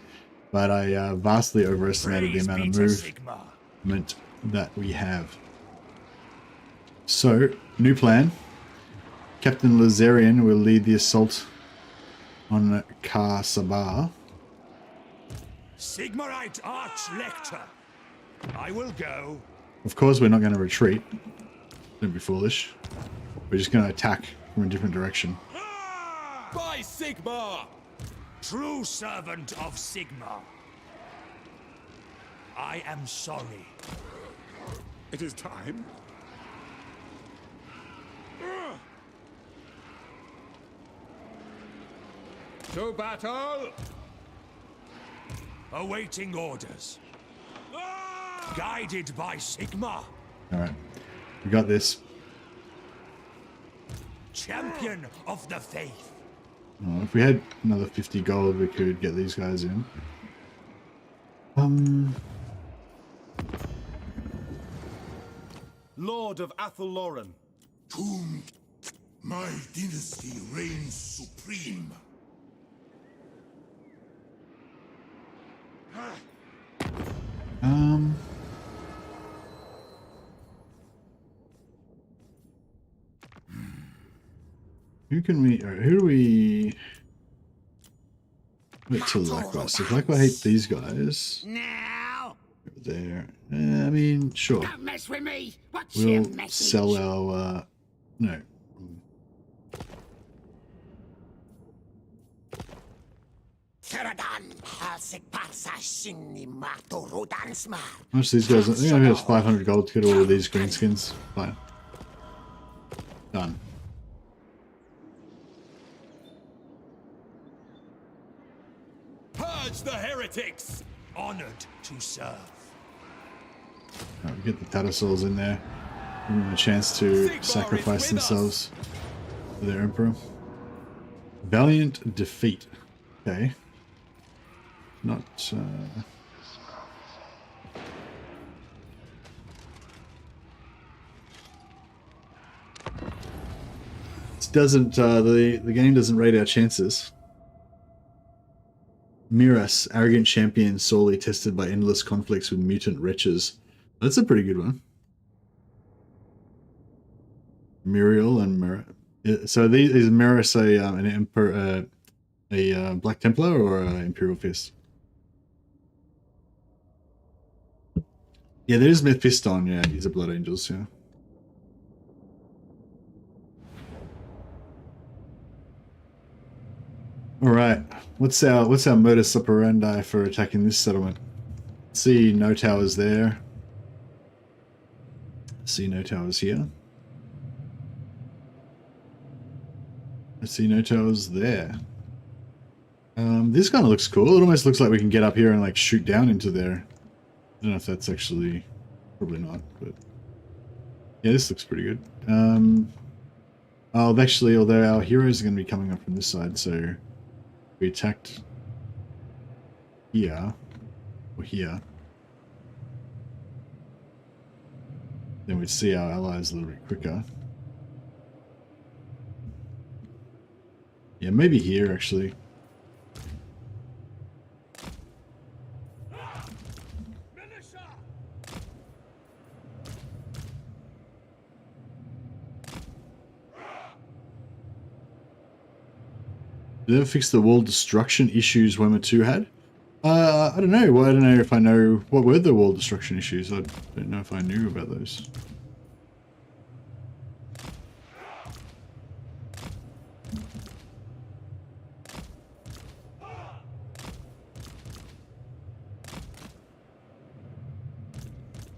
But I vastly overestimated the Praise amount be of to Sigmar. movement that we have. So, new plan. Captain Lazarian will lead the assault on Khar-Sabah. Sigmarite Arch-Lector. I will go. Of course, we're not going to retreat. Don't be foolish. We're just going to attack from a different direction. By Sigmar! True servant of Sigmar. I am sorry. It is time. To battle! Awaiting orders. Guided by Sigmar. Alright. We got this. Champion of the faith. Oh, if we had another 50 gold, we could get these guys in. Lord of Athelloren. Tomb, my dynasty reigns supreme. Who can we, or who do we... Wait till Lakwa. So Lakwa hate these guys. Now, Over there. I mean, sure. don't mess with me. What's your We'll message? sell our, no. How much these guys? I think I have 500 gold to get all of these green skins. Fine. Done. Purge the heretics! Honored to serve. Right, we get the Tattersalls in there. Give them a chance to Sigmar is sacrifice with themselves for their emperor. Valiant defeat. Okay. Not. This doesn't. The game doesn't rate our chances. Miras, arrogant champion, sorely tested by endless conflicts with mutant wretches. That's a pretty good one. Muriel and Mira. So is Miras an emperor, a Black Templar or an Imperial Fist? Yeah, there's Mephiston. Yeah, he's a Blood Angels. Yeah. All right. What's our modus operandi for attacking this settlement? See no towers there. See no towers here. I see no towers there. This kind of looks cool. It almost looks like we can get up here and like shoot down into there. I don't know if that's actually, probably not, but yeah, this looks pretty good. Oh, actually, although our heroes are going to be coming up from this side, so we attacked here or here, then we'd see our allies a little bit quicker. Yeah, maybe here actually. Did they ever fix the wall destruction issues Warhammer 2 had? I don't know. Well, I don't know if I know what were the wall destruction issues. I don't know if I knew about those.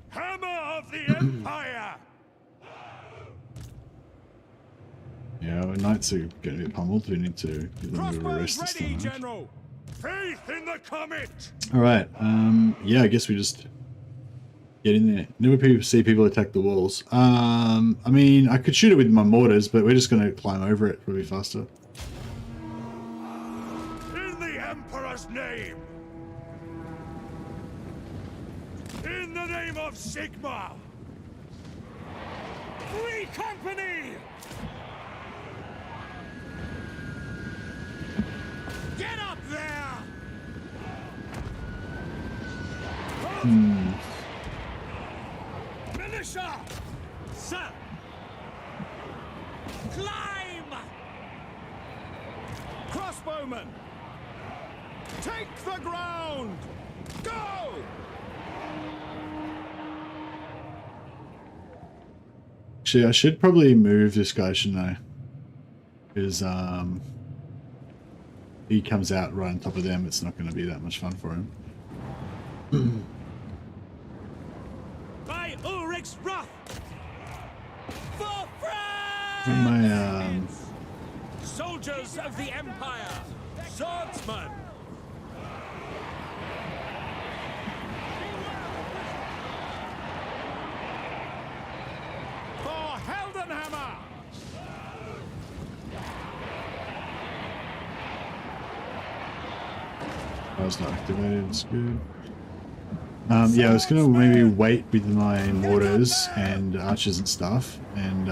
Hammer of the Empire! Yeah, our knights are going to get pummeled. We need to give them a bit of a rest this ready, time. General! Faith in the comet! Alright, yeah, I guess we just get in there. Never see people attack the walls. I mean, I could shoot it with my mortars, but we're just going to climb over it probably faster. In the Emperor's name! In the name of Sigmar! Free company! Get up there! Sir! Climb! Crossbowmen! Take the ground! Go! Actually, I should probably move this guy, shouldn't I? Because he comes out right on top of them. It's not going to be that much fun for him. By Ulrich's wrath! For France! My Soldiers of the Empire! Swordsmen! For Heldenhammer! that was not activated. It's good. Yeah, I was gonna maybe wait with my mortars and archers and stuff, and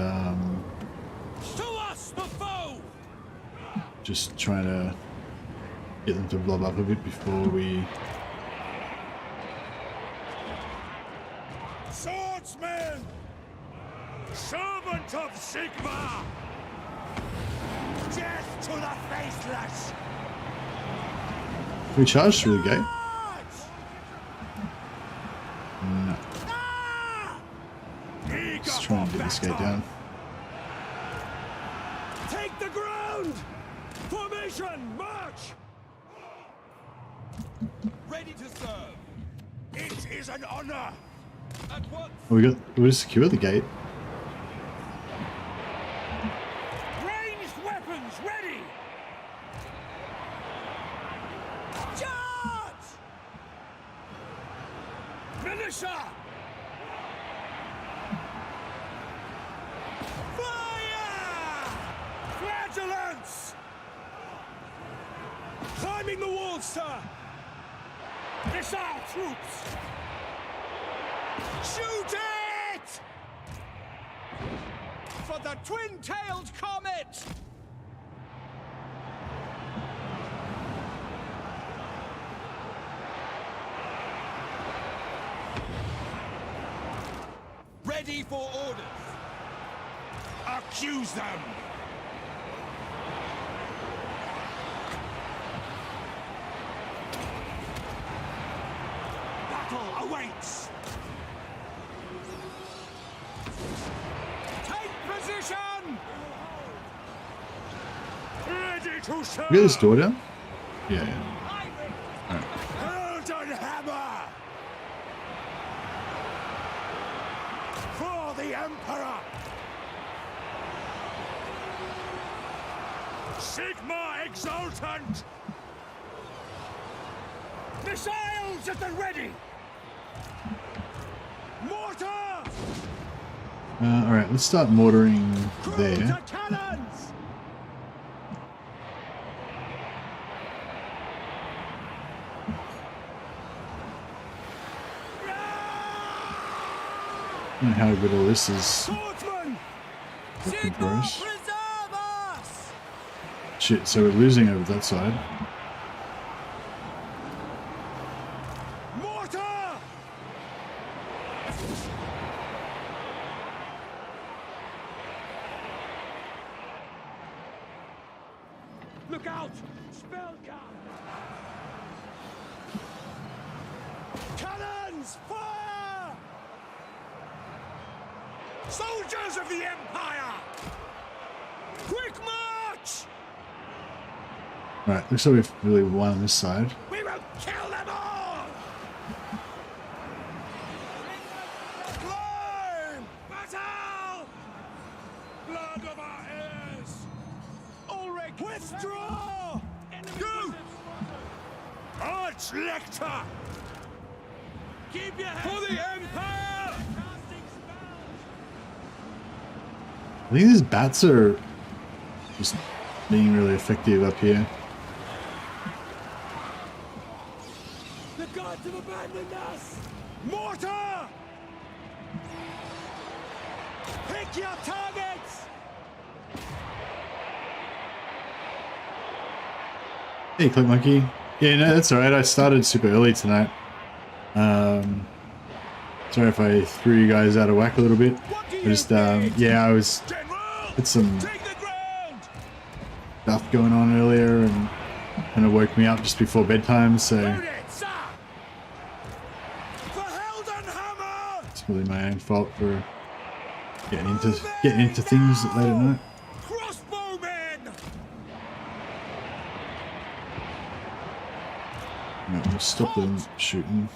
To us, the foe! just trying to get them to blob up a bit before we. Swordsman! Servant of Sigma! Death to the faithless! Can we charge through the gate? No. Let's try and get this gate down. Take the ground! Formation, march! Ready to serve. It is an honor! At once. We secure the gate. Ranged weapons ready! Charge! Militia! Fire! Flagellants! Climbing the walls, sir! Missile troops! Shoot it! For the twin-tailed comet! Ready for orders. Accuse them! Battle awaits! Take position! Ready to serve! We get this door down? Yeah, yeah. Heldenhammer! For the Emperor! Sigma Exultant! Missiles at the ready! Mortar! Alright, let's start mortaring Crew there. to cannons! I don't know how good all this is Swordsman! looking for us. Preserve us! Shit, so we're losing over that side. Mortar! Look out! Spellcast! Cannons! Fire! Soldiers of the Empire! Quick march! Right, looks like we've really won on this side. We will kill them all! Climb! Battle! Blood of our heirs! Ulrich, withdraw! Go! Arch Lecter! Keep your head for the Empire! I think these bats are just being really effective up here. The gods have abandoned us! Mortar! Pick your targets! Hey, Click Monkey. Yeah, no, that's alright. I started super early tonight. Sorry if I threw you guys out of whack a little bit. What do I just, yeah, I was had some stuff going on earlier and kind of woke me up just before bedtime, so it's really my own fault for getting into things late at night. No, we'll stop them shooting.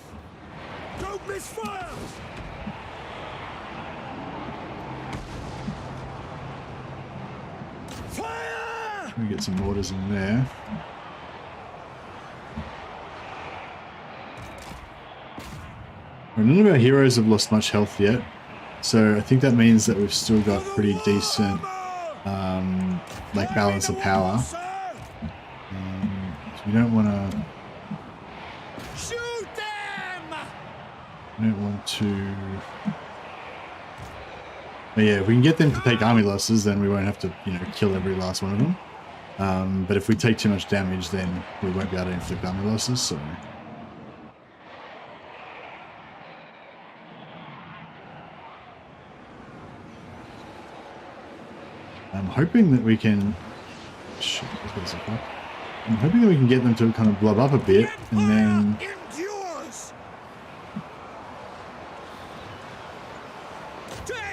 Don't miss fire! Fire! We get some mortars in there. None of our heroes have lost much health yet, so I think that means that we've still got pretty decent like balance of power. So we don't want to. Shoot them! I don't want to. But yeah, if we can get them to take army losses, then we won't have to, you know, kill every last one of them. But if we take too much damage, then we won't be able to inflict army losses. So. I'm hoping that we can. Shit, I'm hoping that we can get them to kind of blow up a bit, and then.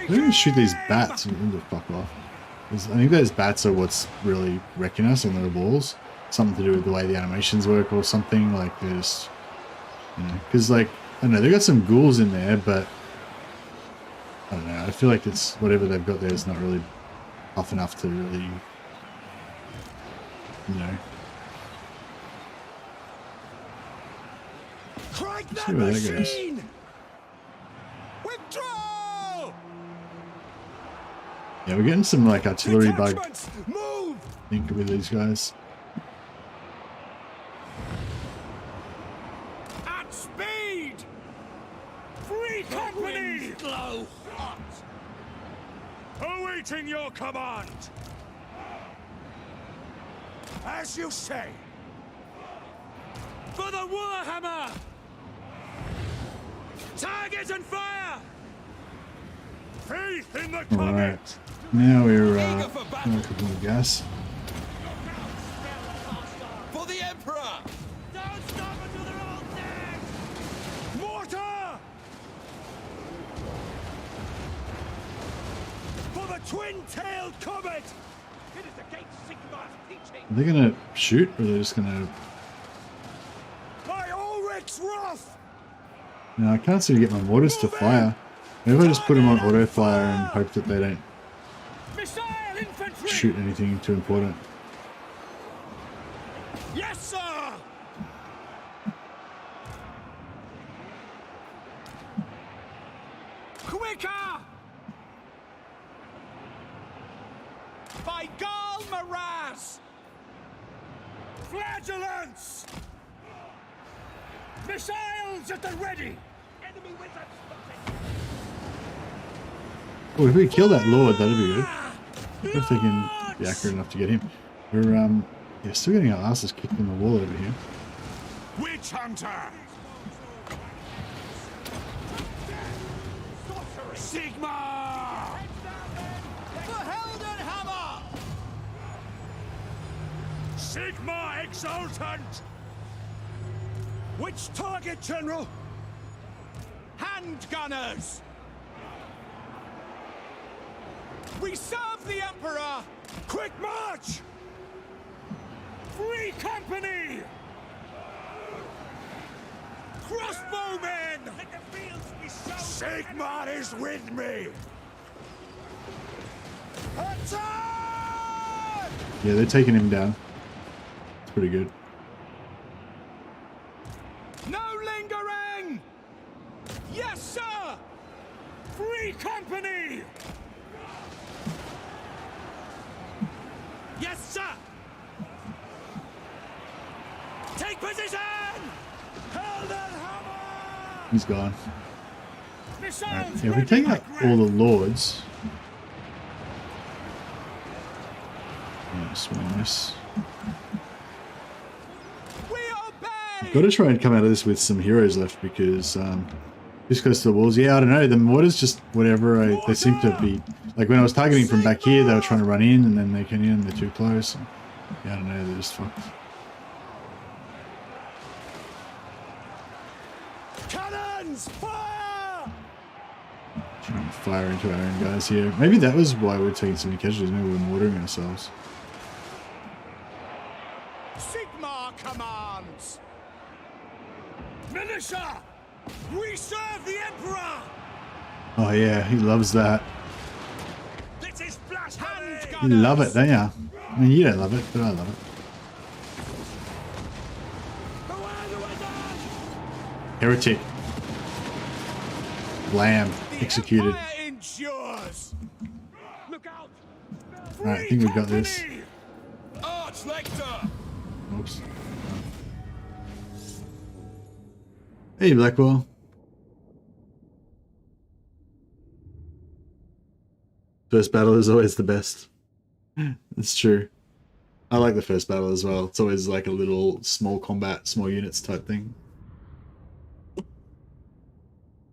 They're going to shoot these bats and them to fuck off. I think those bats are what's really wrecking us on the walls. Something to do with the way the animations work or something. Like, they're just. You know, because, like, I don't know, they got some ghouls in there, but. I don't know, I feel like it's. Whatever they've got there is not really tough enough to really. You know. See where that goes. Yeah, we're getting some like artillery bug. I think with these guys. At speed! Free company! Glow hot! Awaiting your command! As you say! For the Warhammer! Target and fire! Faith in the comet! Alright. Now we're a couple of gas. For the Emperor! Don't stop until they're all dead! Mortar! For the twin-tailed comet! It is against Sigmar's teaching! Are they gonna shoot, or are they just gonna? By Ulrich's wrath! No, I can't seem to get my mortars to fire. Maybe if I just put them on auto fire and hope that they don't shoot anything too important. Yes, sir! Quicker! By Gal Maraz! Flagellants! Missiles at the ready! Enemy wizards spotted! Oh, if we kill that lord, that'd be good. If they can be accurate enough to get him. We're yeah, still getting our asses kicked in the wall over here. Witch Hunter! Sigma! The Heldenhammer! Sigma Exultant! Which target, General? Handgunners! We serve the Emperor! Quick march! Free company! Crossbowmen! Sigmar is with me! Attack! Yeah, they're taking him down. It's pretty good. No lingering! Yes, sir! Free company! Yes, sir! Take position! Heldenhammer! He's gone. Right. Yeah, if we take out all the lords. Yeah, swing this. We obey! I've got to try and come out of this with some heroes left because This close to the walls. Yeah, I don't know. The mortars just whatever. They seem to be like when I was targeting from back here, they were trying to run in, and then they came in and they're too close. Yeah, I don't know. They're just fucked. Cannons, fire! Trying to fire into our own guys here. Maybe that was why we're taking so many casualties. Maybe we're mortaring ourselves. Sigmar commands! Militia! We serve the Emperor! Oh yeah, he loves that. This is blasphemy! You love it, don't you? I mean, you don't love it, but I love it. Heretic. Lamb. Executed. Alright, I think we've got this. Oops. Hey, Blackwell. First battle is always the best. It's true. I like the first battle as well. It's always like a little small combat, small units type thing.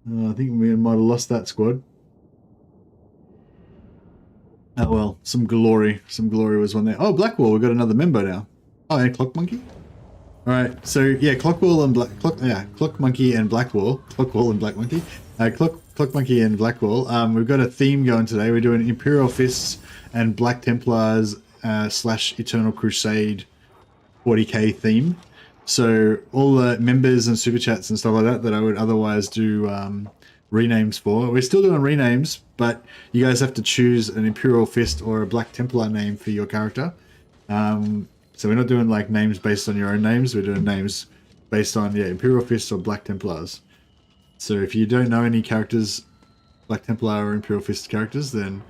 I think we might have lost that squad. Oh well, some glory. Some glory was one there. Oh, Blackwall, we've got another member now. Oh, and Clock Monkey? Alright, so yeah, Clockwall and Clock Monkey and Blackwall. Clockwall and Black Monkey. Clock Monkey and Blackwall. We've got a theme going today. We're doing Imperial Fists and Black Templars / Eternal Crusade 40k theme. So all the members and super chats and stuff like that I would otherwise do renames for. We're still doing renames, but you guys have to choose an Imperial Fist or a Black Templar name for your character. So we're not doing like names based on your own names. We're doing names based on Imperial Fist or Black Templars. So if you don't know any characters, Black Templar or Imperial Fist characters, then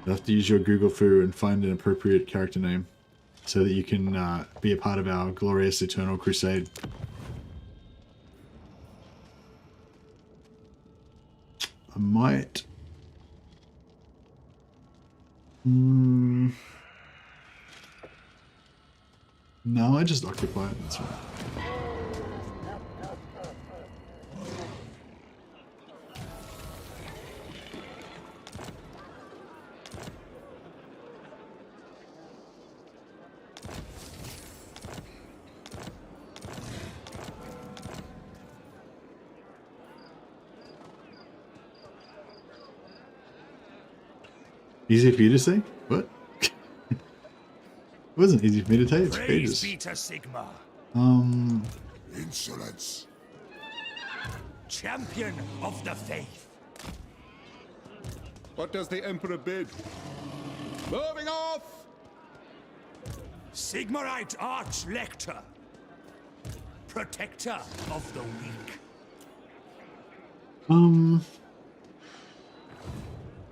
you'll have to use your Google Foo and find an appropriate character name so that you can be a part of our glorious Eternal Crusade. I might... No, I just occupy it, that's right. Easy for you to say? What? It wasn't easy for me to say. It's pages. Insolence. Champion of the faith. What does the Emperor bid? Moving off! Sigmarite Arch-Lector. Protector of the weak.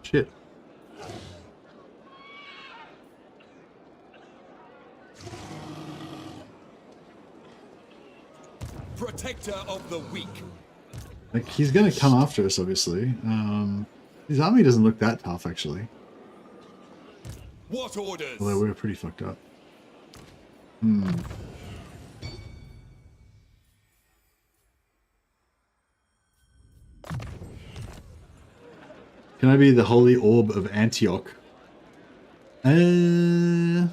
Shit. Protector of the weak. Like, he's gonna come after us, obviously. His army doesn't look that tough, actually. What orders? Although we're pretty fucked up. Can I be the Holy Orb of Antioch? No.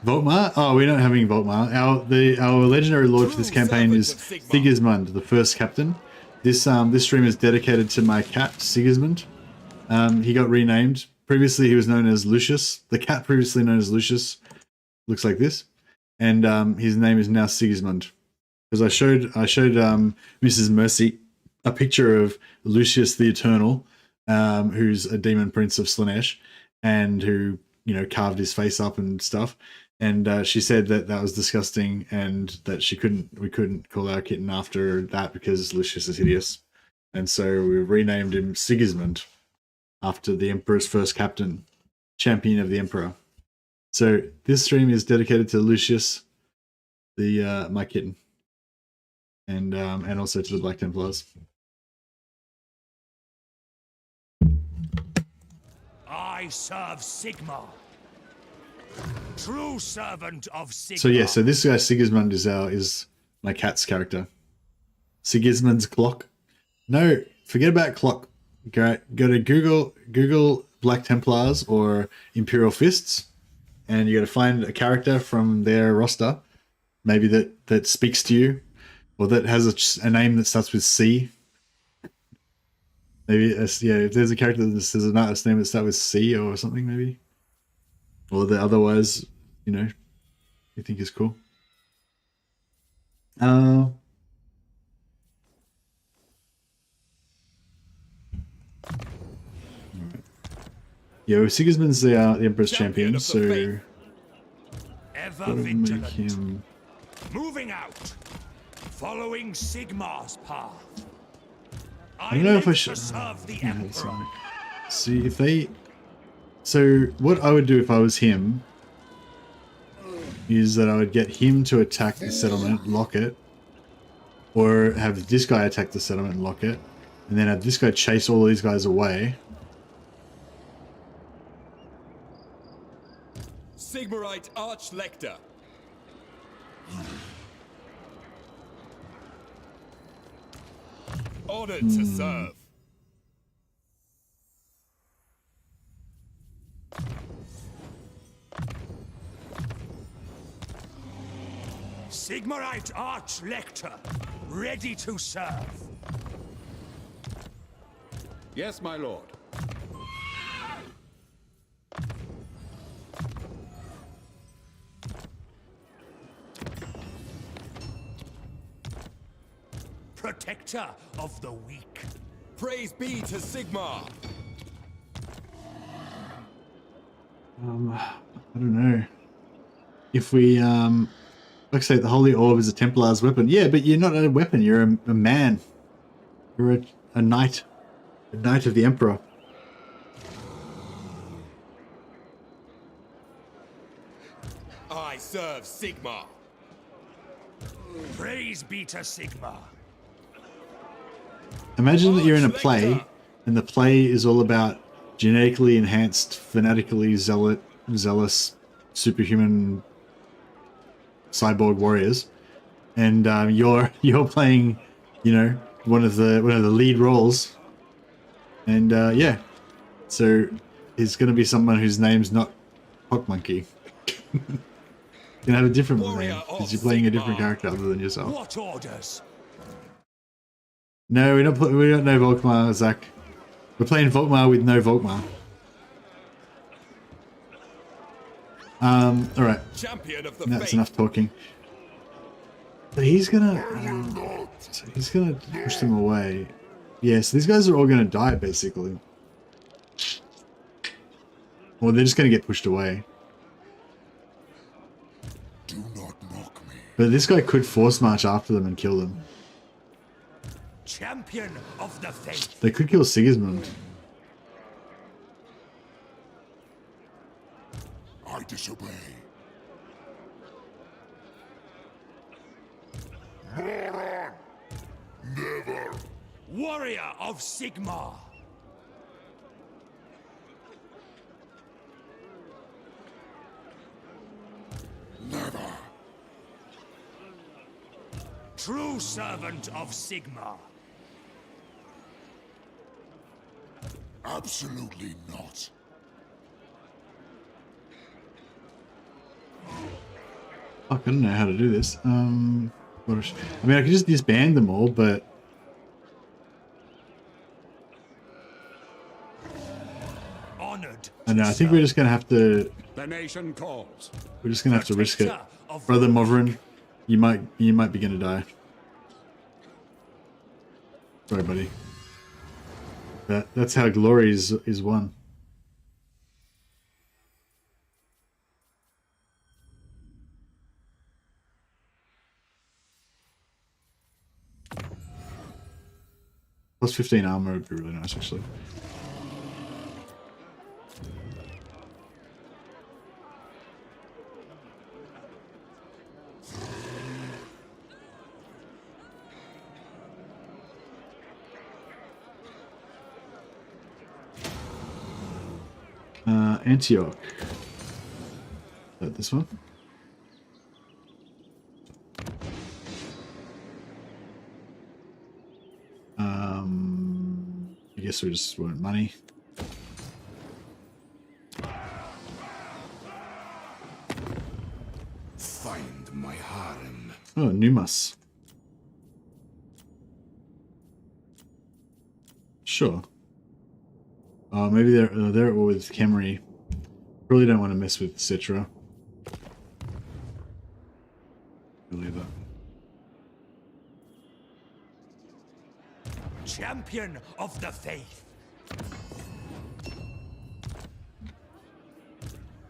Volkmar? Oh, we're not having Volkmar. Our legendary lord for this campaign is Sigismund, the first captain. This stream is dedicated to my cat, Sigismund. He got renamed. Previously, he was known as Lucius. The cat previously known as Lucius looks like this, and his name is now Sigismund. Because I showed Mrs. Mercy a picture of Lucius the Eternal, who's a demon prince of Slaanesh, and who carved his face up and stuff. And she said that was disgusting, and that we couldn't call our kitten after that because Lucius is hideous. And so we renamed him Sigismund after the Emperor's first captain, champion of the Emperor. So this stream is dedicated to Lucius, my kitten, and also to the Black Templars. I serve Sigmar. True servant of Sigmar. So yeah, so this guy Sigismund is my cat's character. Sigismund's clock. No, forget about clock. Go to Google Black Templars or Imperial Fists, and you got to find a character from their roster, maybe that speaks to you, or that has a name that starts with C. Maybe if there's a character that says a name that starts with C or something, maybe, or that otherwise, you think is cool. Yeah, Sigismund's the Emperor's champion, so Ever make vigilant. him. Moving out. Following Sigmar's path. I don't know if I live should to serve the yeah, Emperor. see if they. So what I would do if I was him is that I would get him to attack the settlement, lock it, or have this guy attack the settlement and lock it, and then have this guy chase all these guys away. Sigmarite Archlector. Honored to serve. Sigmarite Archlector, ready to serve. Yes, my lord. Protector of the weak. Praise be to Sigmar. I don't know. If we like I say, the Holy Orb is a Templar's weapon. Yeah, but you're not a weapon. You're a man. You're a knight. A knight of the Emperor. I serve Sigmar. Praise be to Sigmar. Imagine that you're in a play, and the play is all about genetically enhanced, fanatically zealous, superhuman cyborg warriors, and you're playing, one of the lead roles, and yeah, so it's going to be someone whose name's not Hot Monkey. You're gonna have a different name because you're playing a different character other than yourself. What orders? No, we don't know Volkmar, Zach. We're playing Volkmar with no Volkmar. Alright. Champion of the That's faith. enough talking. But he's gonna push them away. Yeah, so these guys are all gonna die basically. Or they're just gonna get pushed away. Do not mock me. But this guy could force march after them and kill them. Champion of the faith. They could kill Sigismund. I disobey. Moron! Never! Warrior of Sigmar. Never! True servant of Sigmar. Absolutely not. Fuck, I don't know how to do this. I mean, I could just disband them all, but Honored. I know. I think we're just gonna have to. The nation calls. We're just gonna have to risk it, Protector of brother the Movrin. You might be gonna die. Sorry, buddy. That's how glory is won. Plus 15 armor would be really nice, actually. Antioch. Is that this one? guess we just want money. Find my harem. Oh, Numas. Sure. Oh, maybe they're at war with Khemri. Really don't want to mess with Citra. Believe that. Champion of the faith.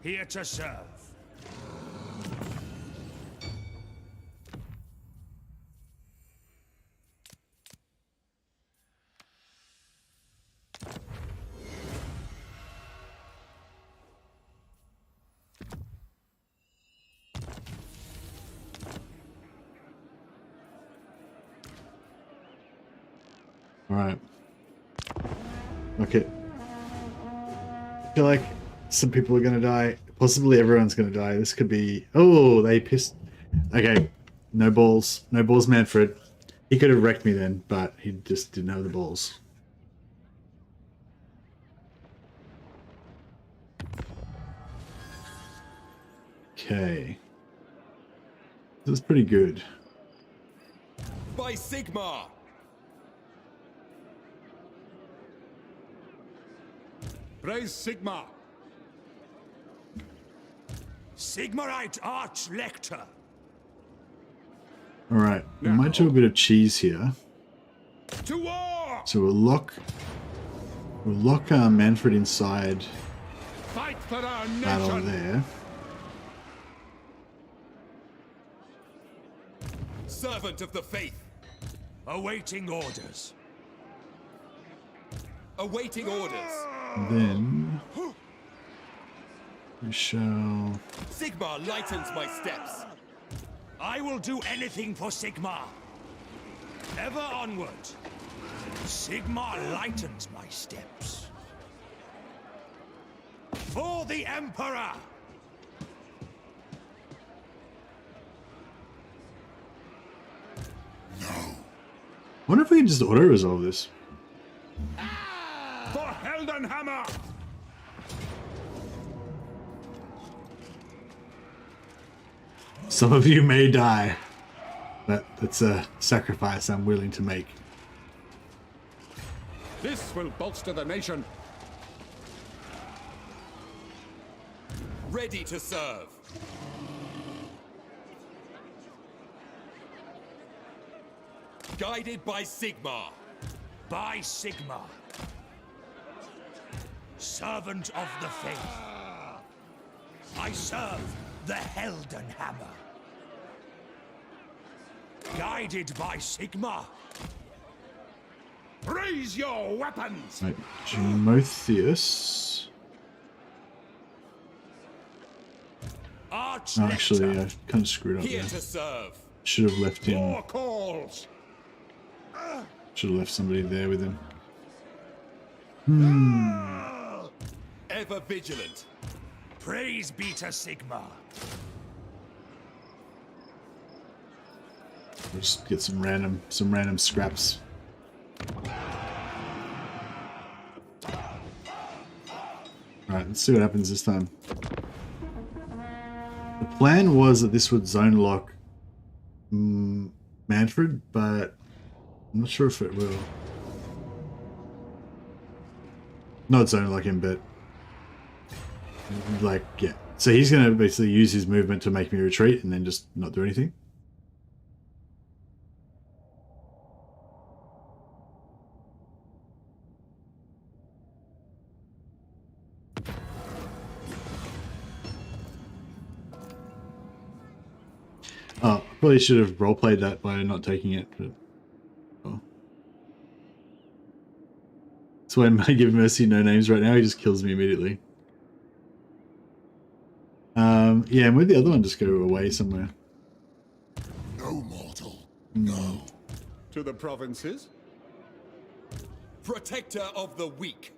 Here to serve. Alright. Okay. I feel like some people are gonna die. Possibly everyone's gonna die. This could be... Oh, they pissed... Okay. No balls. No balls, Manfred. He could have wrecked me then, but he just didn't have the balls. Okay. This is pretty good. By Sigmar! Praise Sigmar. Sigmarite Arch-Lector. Alright, we might do a bit of cheese here. To war! So we'll lock Manfred inside Fight for our battle nation! there. Servant of the faith! Awaiting orders. Awaiting orders! And then we shall... Sigmar lightens my steps! I will do anything for Sigmar. Ever onward. Sigmar lightens my steps. For the Emperor! I wonder if we can just auto-resolve this. For Heldenhammer! Some of you may die, but that's a sacrifice I'm willing to make. This will bolster the nation. Ready to serve! Guided by Sigmar! By Sigmar. Servant of the faith. I serve the Heldenhammer. Guided by Sigmar. Raise your weapons! Right, Timotheus. Oh, actually, I kind of screwed up Here there. to serve! Should have left him. War calls! Should have left somebody there with him. Ever vigilant! Praise be to Sigmar. We'll just get some random scraps. Alright, let's see what happens this time. The plan was that this would zone lock Manfred, but I'm not sure if it will. Not zone lock him, but like, yeah. So he's gonna basically use his movement to make me retreat and then just not do anything. Oh, probably should have roleplayed that by not taking it, but oh. So when I give Mercy no names right now, he just kills me immediately. Yeah, and where'd the other one just go away somewhere? No mortal. No. To the provinces. Protector of the weak!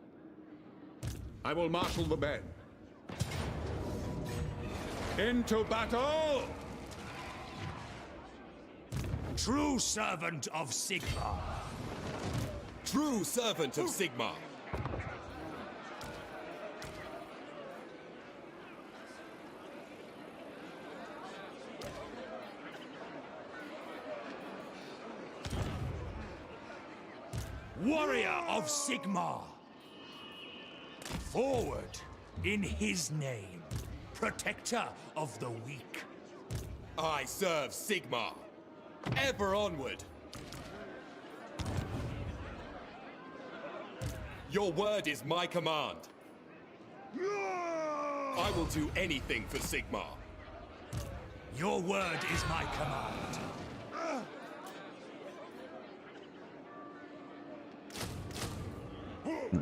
I will marshal the men. Into battle! True servant of Sigmar. True servant of Sigmar. Warrior of Sigmar. Forward in his name. Protector of the weak. I serve Sigmar. Ever onward. Your word is my command. I will do anything for Sigmar. Your word is my command.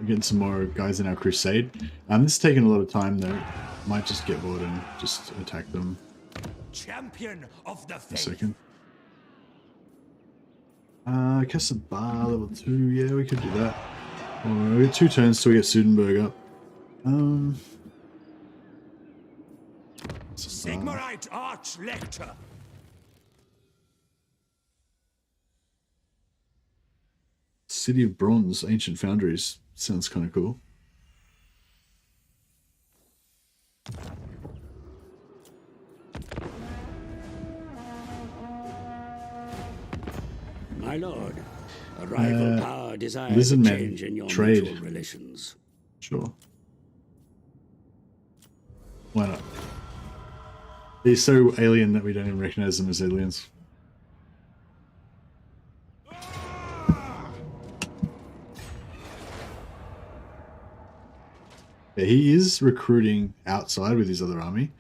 Getting some more guys in our crusade. This is taking a lot of time though. Might just get bored and just attack them. Champion of the A faith. second. Cast a bar level 2. Yeah, we could do that. Alright, we have 2 turns till we get Sudenberg up. Sigmarite Arch-Lector. City of Bronze, Ancient Foundries. Sounds kind of cool. My lord, a rival power desires a Lizardmen, change in your trade. mutual relations. Sure. Why not? They're so alien that we don't even recognize them as aliens. Yeah, he is recruiting outside with his other army.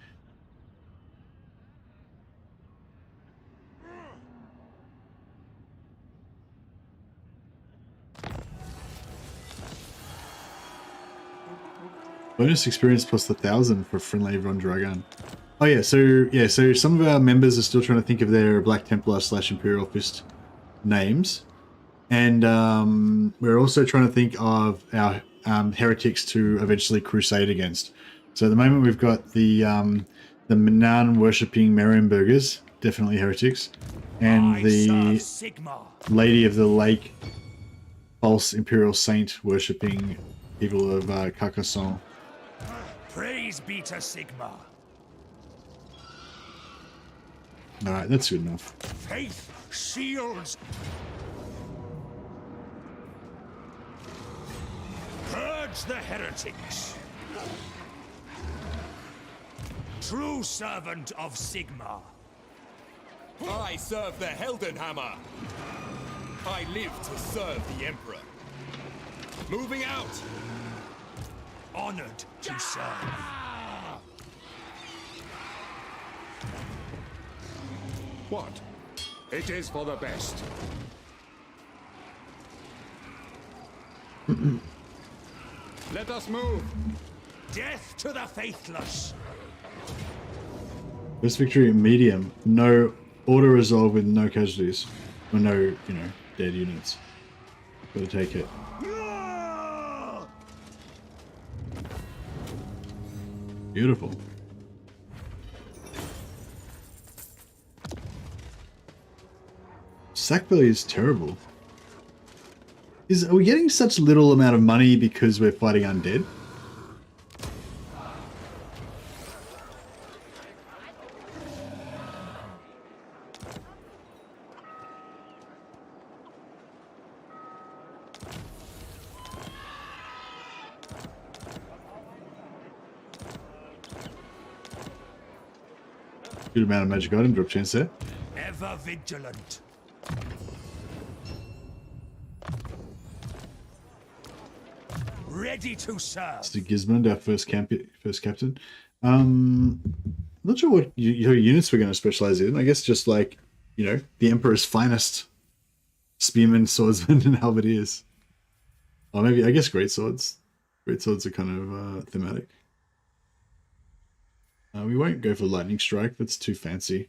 Bonus experience plus 1,000 for friendly Von Dragon. Oh yeah, so some of our members are still trying to think of their Black Templar / Imperial Fist names, and we're also trying to think of our heretics to eventually crusade against. So at the moment we've got the Manan worshipping Marienburgers, definitely heretics, and the Sigmar. Lady of the Lake, false Imperial Saint worshipping people of Carcassonne. Praise be to Sigmar. Alright, that's good enough. Faith shields. Purge the heretics. True servant of Sigmar. I serve the Heldenhammer. I live to serve the Emperor. Moving out. Honored to serve. What? It is for the best. Let us move. Death to the faithless. First victory medium. No auto resolve with no casualties. Or no, you know, dead units. Gotta take it. Beautiful. Sack value is terrible. Are we getting such little amount of money because we're fighting undead? Good amount of magic item drop chance there. Ever vigilant. Ready to serve. Mr. Gismond, our first captain. Not sure what your units we're going to specialize in. I guess just like, you know, the Emperor's finest spearmen, swordsmen, and halberdiers. Or maybe, I guess, great swords. Great swords are kind of thematic. We won't go for lightning strike. That's too fancy.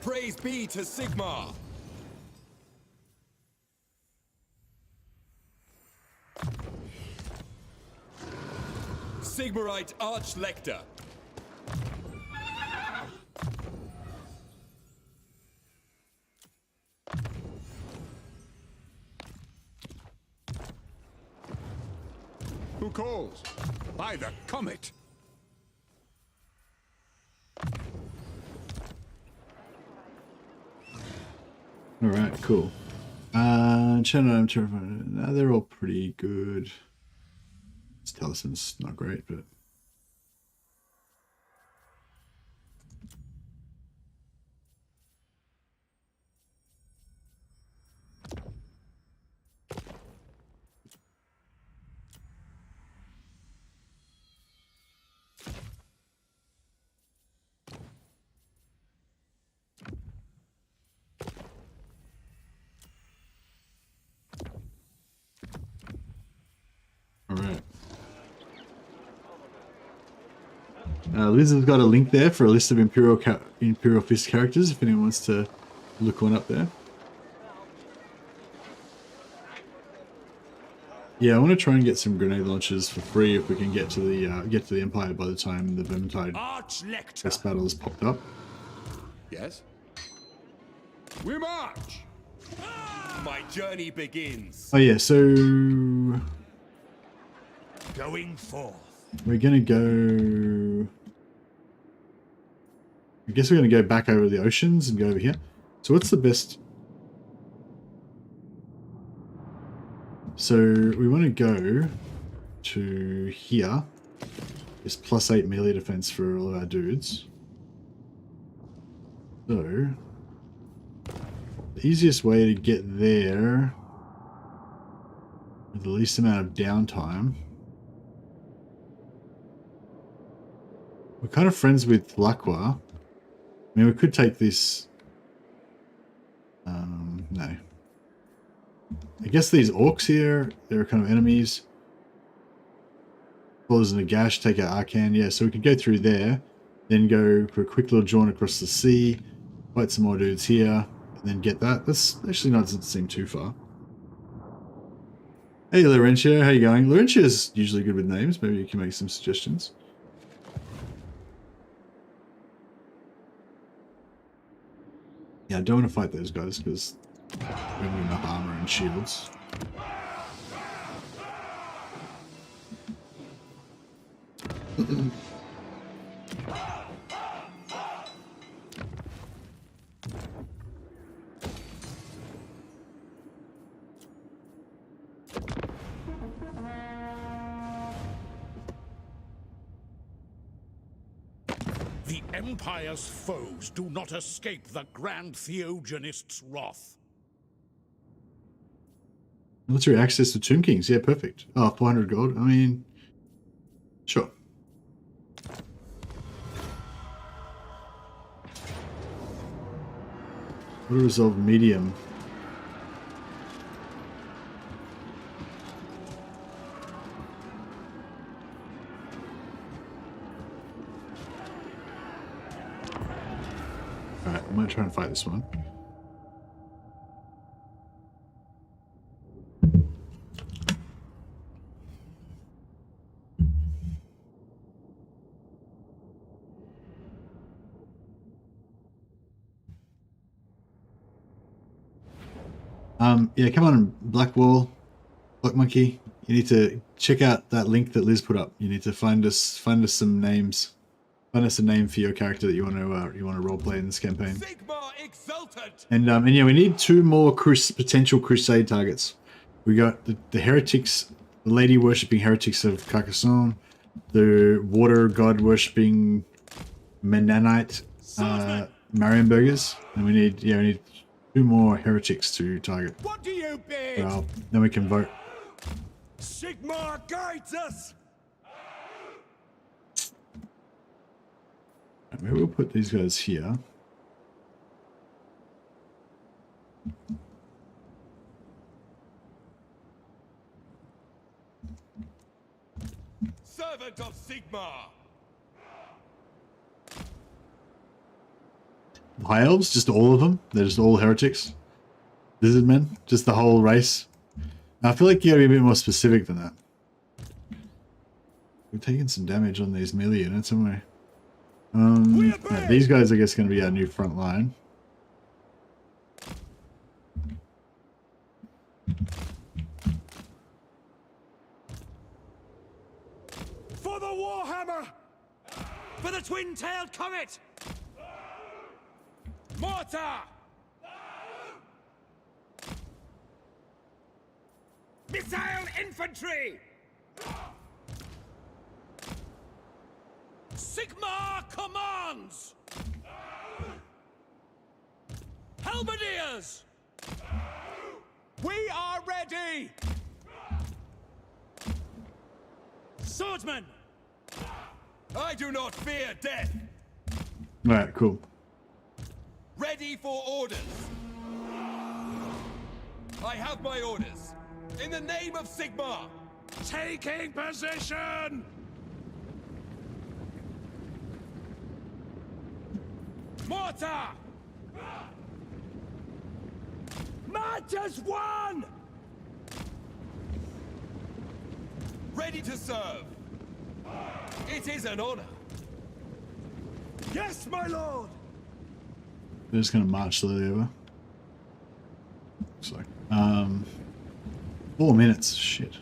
Praise be to Sigmar. Sigmarite Archlector. Who calls? By the comet! Alright, cool. Channel, I'm terrified. Nah, they're all pretty good. Talison's not great, but... Alright. Liz has got a link there for a list of Imperial Fist characters if anyone wants to look one up there. Yeah, I want to try and get some grenade launchers for free if we can get to the Empire by the time the Vermintide Fest battle has popped up. Yes? We march! My journey begins. Oh yeah, so Going forth. we're gonna go. I guess we're gonna go back over the oceans and go over here. So what's the best? So we want to go to here. It's +8 melee defense for all of our dudes. So the easiest way to get there with the least amount of downtime. We're kind of friends with Lacqua. I mean, we could take this. No. I guess these orcs here, they're kind of enemies. Falls in a gash, take out Arcan. Yeah, so we could go through there, then go for a quick little jaunt across the sea, fight some more dudes here, and then get that. That's actually not, doesn't seem too far. Hey, Laurentia, how you going? Laurentia is usually good with names. Maybe you can make some suggestions. Yeah, I don't want to fight those guys because we have enough armor and shields. The Empire's foes do not escape the Grand Theogenist's wrath. Military access to Tomb Kings. Yeah, perfect. Oh, 400 gold. I mean, sure. Auto resolve medium. Alright, I might try and fight this one. Yeah, come on, Black Monkey. You need to check out that link that Liz put up. You need to find us some names. Find us a name for your character that you want to roleplay in this campaign. Sigmar Exultant! And yeah, we need 2 more potential Crusade targets. We got the heretics, the lady worshipping heretics of Carcassonne, the water god worshipping Mennonite Marienburgers, and we need 2 more heretics to target. What do you bid? Well, then we can vote. Sigmar guides us. Maybe we'll put these guys here. Servant of Sigmar! High elves, just all of them. They're just all heretics. Lizard men, just the whole race. I feel like you gotta be a bit more specific than that. We're taking some damage on these melee units, haven't we? Yeah, these guys, I guess, going to be our new front line. For the Warhammer! For the twin-tailed comet! Mortar! Missile infantry! Sigmar commands! Halberdiers! We are ready! Swordsmen! I do not fear death. Alright, cool. Ready for orders. I have my orders. In the name of Sigmar. Taking position! Mortar! March as one! Ready to serve. It is an honor. Yes, my lord! They're just going to march slowly over. Looks like. 4 minutes. Shit.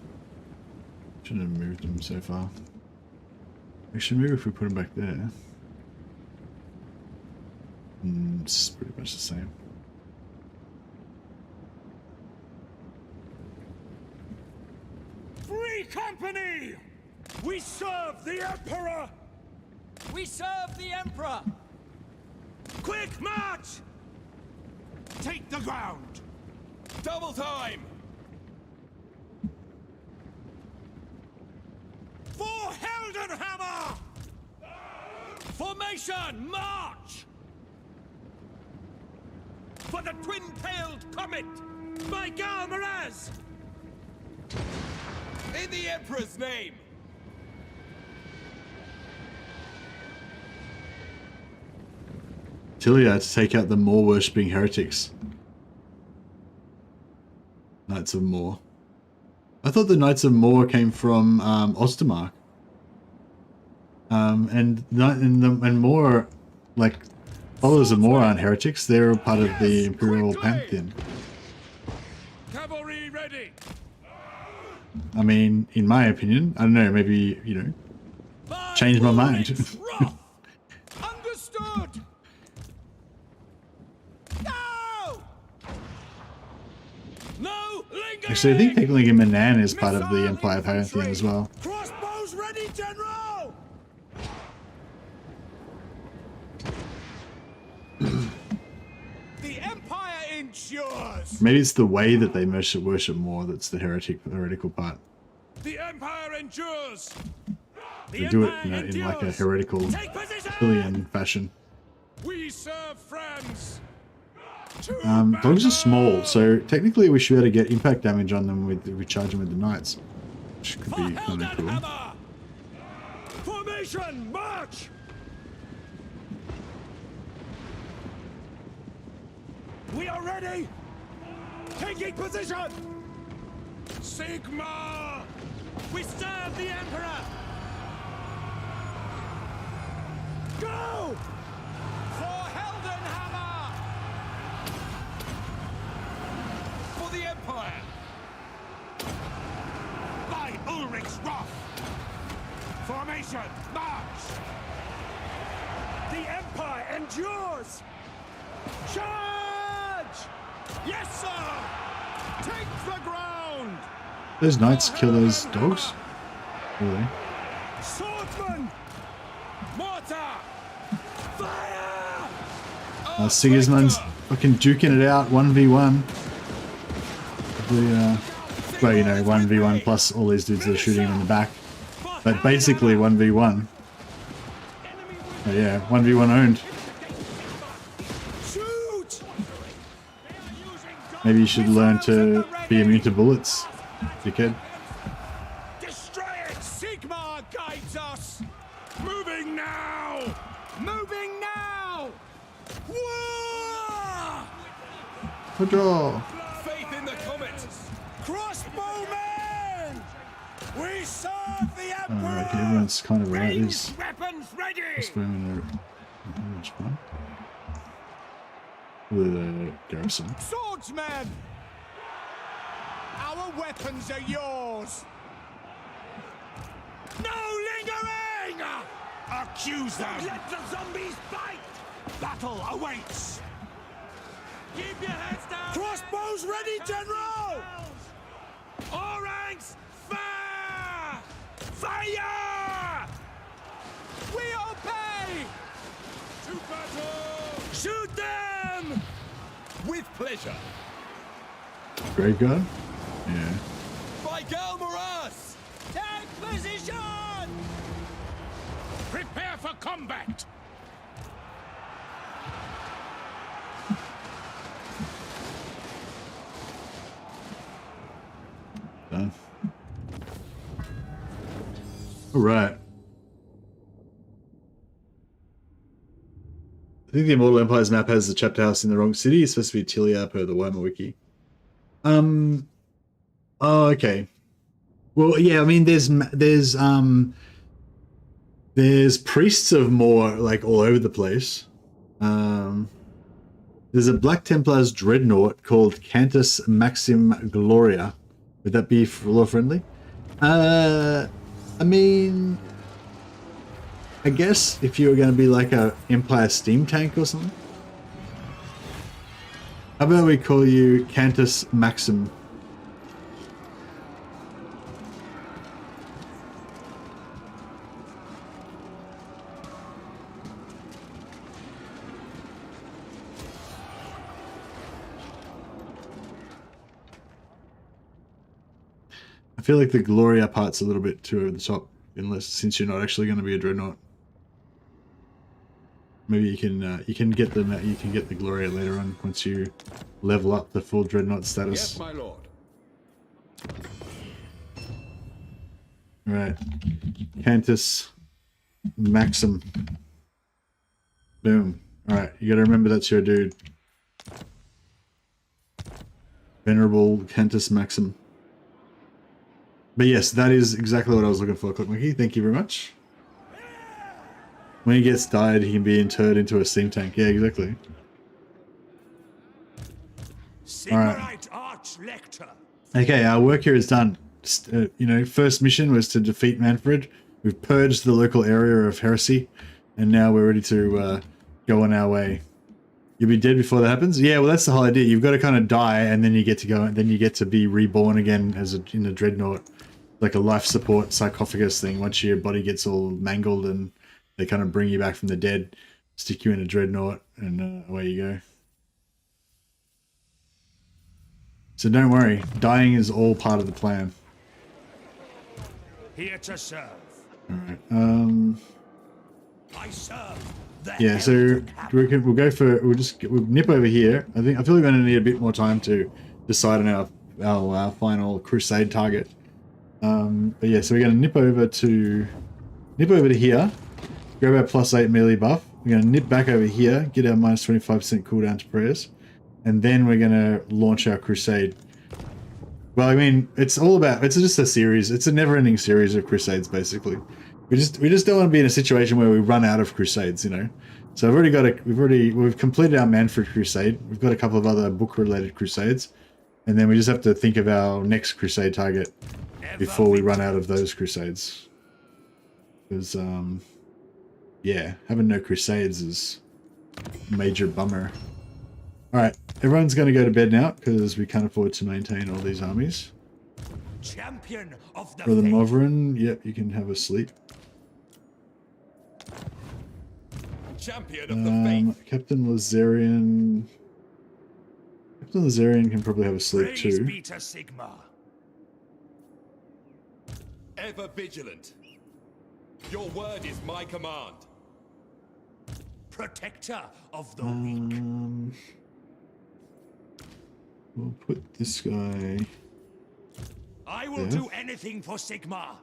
Shouldn't have moved them so far. We should move if we put them back there. It's pretty much the same. Free company! We serve the Emperor! We serve the Emperor! Quick march! Take the ground! Double time! For Heldenhammer! Formation, march! For the twin-tailed comet! By Galmaraz! In the Emperor's name! Tilia to take out the more worshipping heretics. Knights of Moor. I thought the Knights of Moor came from Ostermark. And Moor, like, followers of Moor aren't heretics. They're part of the Imperial Pantheon. Cavalry ready! I mean, in my opinion, I don't know, maybe, you know, change my mind. Understood! No! No lingering! Actually, I think technically Manan is part of the Empire Pantheon as well. Crossbows ready, General! The Empire endures! Maybe it's the way that they worship more that's the heretical part. The Empire endures! They do it, you know, in like a heretical Tilian fashion. We serve friends! Dogs are small, so technically we should be able to get impact damage on them if we charge them with the knights, which could be kind of cool. Formation, march! We are ready! Taking position! Sigmar! We serve the Emperor! Go! For Heldenhammer! For the Empire! By Ulrich's wrath! Formation, march! The Empire endures! Charge! Yes, sir! Take the ground! Those knights kill those dogs? Really? Swordsman! Mortar! Fire! Sigismund's fucking duking it out, 1v1. Well, you know, 1v1 plus all these dudes that are shooting him in the back. But basically 1v1. Oh yeah, 1v1 owned. Shoot! Maybe you should learn to be immune to bullets, dickhead. Destroy it! Sigmar guides us! Moving now! Moving now! Whoa! Patrol! Faith in the comet! Crossbowmen! We We serve the Emperor! Alright, everyone's kind of right. There's Weapons ready! just going in how much fun? The garrison. Swordsmen! Our weapons are yours! No lingering! Accuse them! Let the zombies fight! Battle awaits! Keep your heads down! Crossbows ready, General! All ranks, fire! Fire! We obey! To battle! Shoot them! With pleasure. Great gun? Yeah. By Galmaras! Take position! Prepare for combat! Done. Alright. I think the Immortal Empires map has the chapter house in the wrong city. It's supposed to be Tilia per the Warhammer wiki. Oh, okay. Well, yeah, I mean, there's priests of more, like, all over the place. There's a Black Templar's dreadnought called Cantus Maxim Gloria. Would that be lore friendly? I mean, I guess if you were going to be like a Empire steam tank or something. How about we call you Cantus Maxim? I feel like the Gloria part's a little bit too over the top, since you're not actually going to be a dreadnought. Maybe you can get the Gloria later on once you level up the full dreadnought status. Yes, my lord. Right, Cantus Maxim. Boom. All right, you got to remember that's your dude. Venerable Cantus Maxim. But yes, that is exactly what I was looking for, Clickmonkey. Thank you very much. When he gets died, he can be interred into a steam tank. Yeah, exactly. Sigmarite Arch-Lector. Okay, our work here is done. Just, you know, first mission was to defeat Manfred. We've purged the local area of heresy, and now we're ready to go on our way. You'll be dead before that happens. Yeah, well, that's the whole idea. You've got to kind of die, and then you get to go, and then you get to be reborn again as in a dreadnought, like a life support sarcophagus thing. Once your body gets all mangled, and they kind of bring you back from the dead, stick you in a dreadnought, and away you go. So don't worry, dying is all part of the plan. Here to serve. Alright, I serve the yeah, so we'll nip over here. I feel like we're going to need a bit more time to decide on our final Crusade target. But yeah, so we're going to nip over to here, grab our +8 melee buff. We're going to nip back over here, get our -25% cooldown to prayers, and then we're going to launch our Crusade. Well, I mean, it's just a series. It's a never-ending series of Crusades, basically. We just don't want to be in a situation where we run out of Crusades, you know. So we've completed our Manfred Crusade. We've got a couple of other book-related Crusades, and then we just have to think of our next Crusade target before we run out of those Crusades. Because, yeah, having no Crusades is a major bummer. Alright, everyone's going to go to bed now, because we can't afford to maintain all these armies. champion of the Brother faith. Movrin, yep, you can have a sleep. Champion of the faith. Captain Lazarian can probably have a sleep Praise too. be to Sigmar. Ever vigilant. Your word is my command. Protector of the weak. We'll put this guy. I will do anything for Sigmar.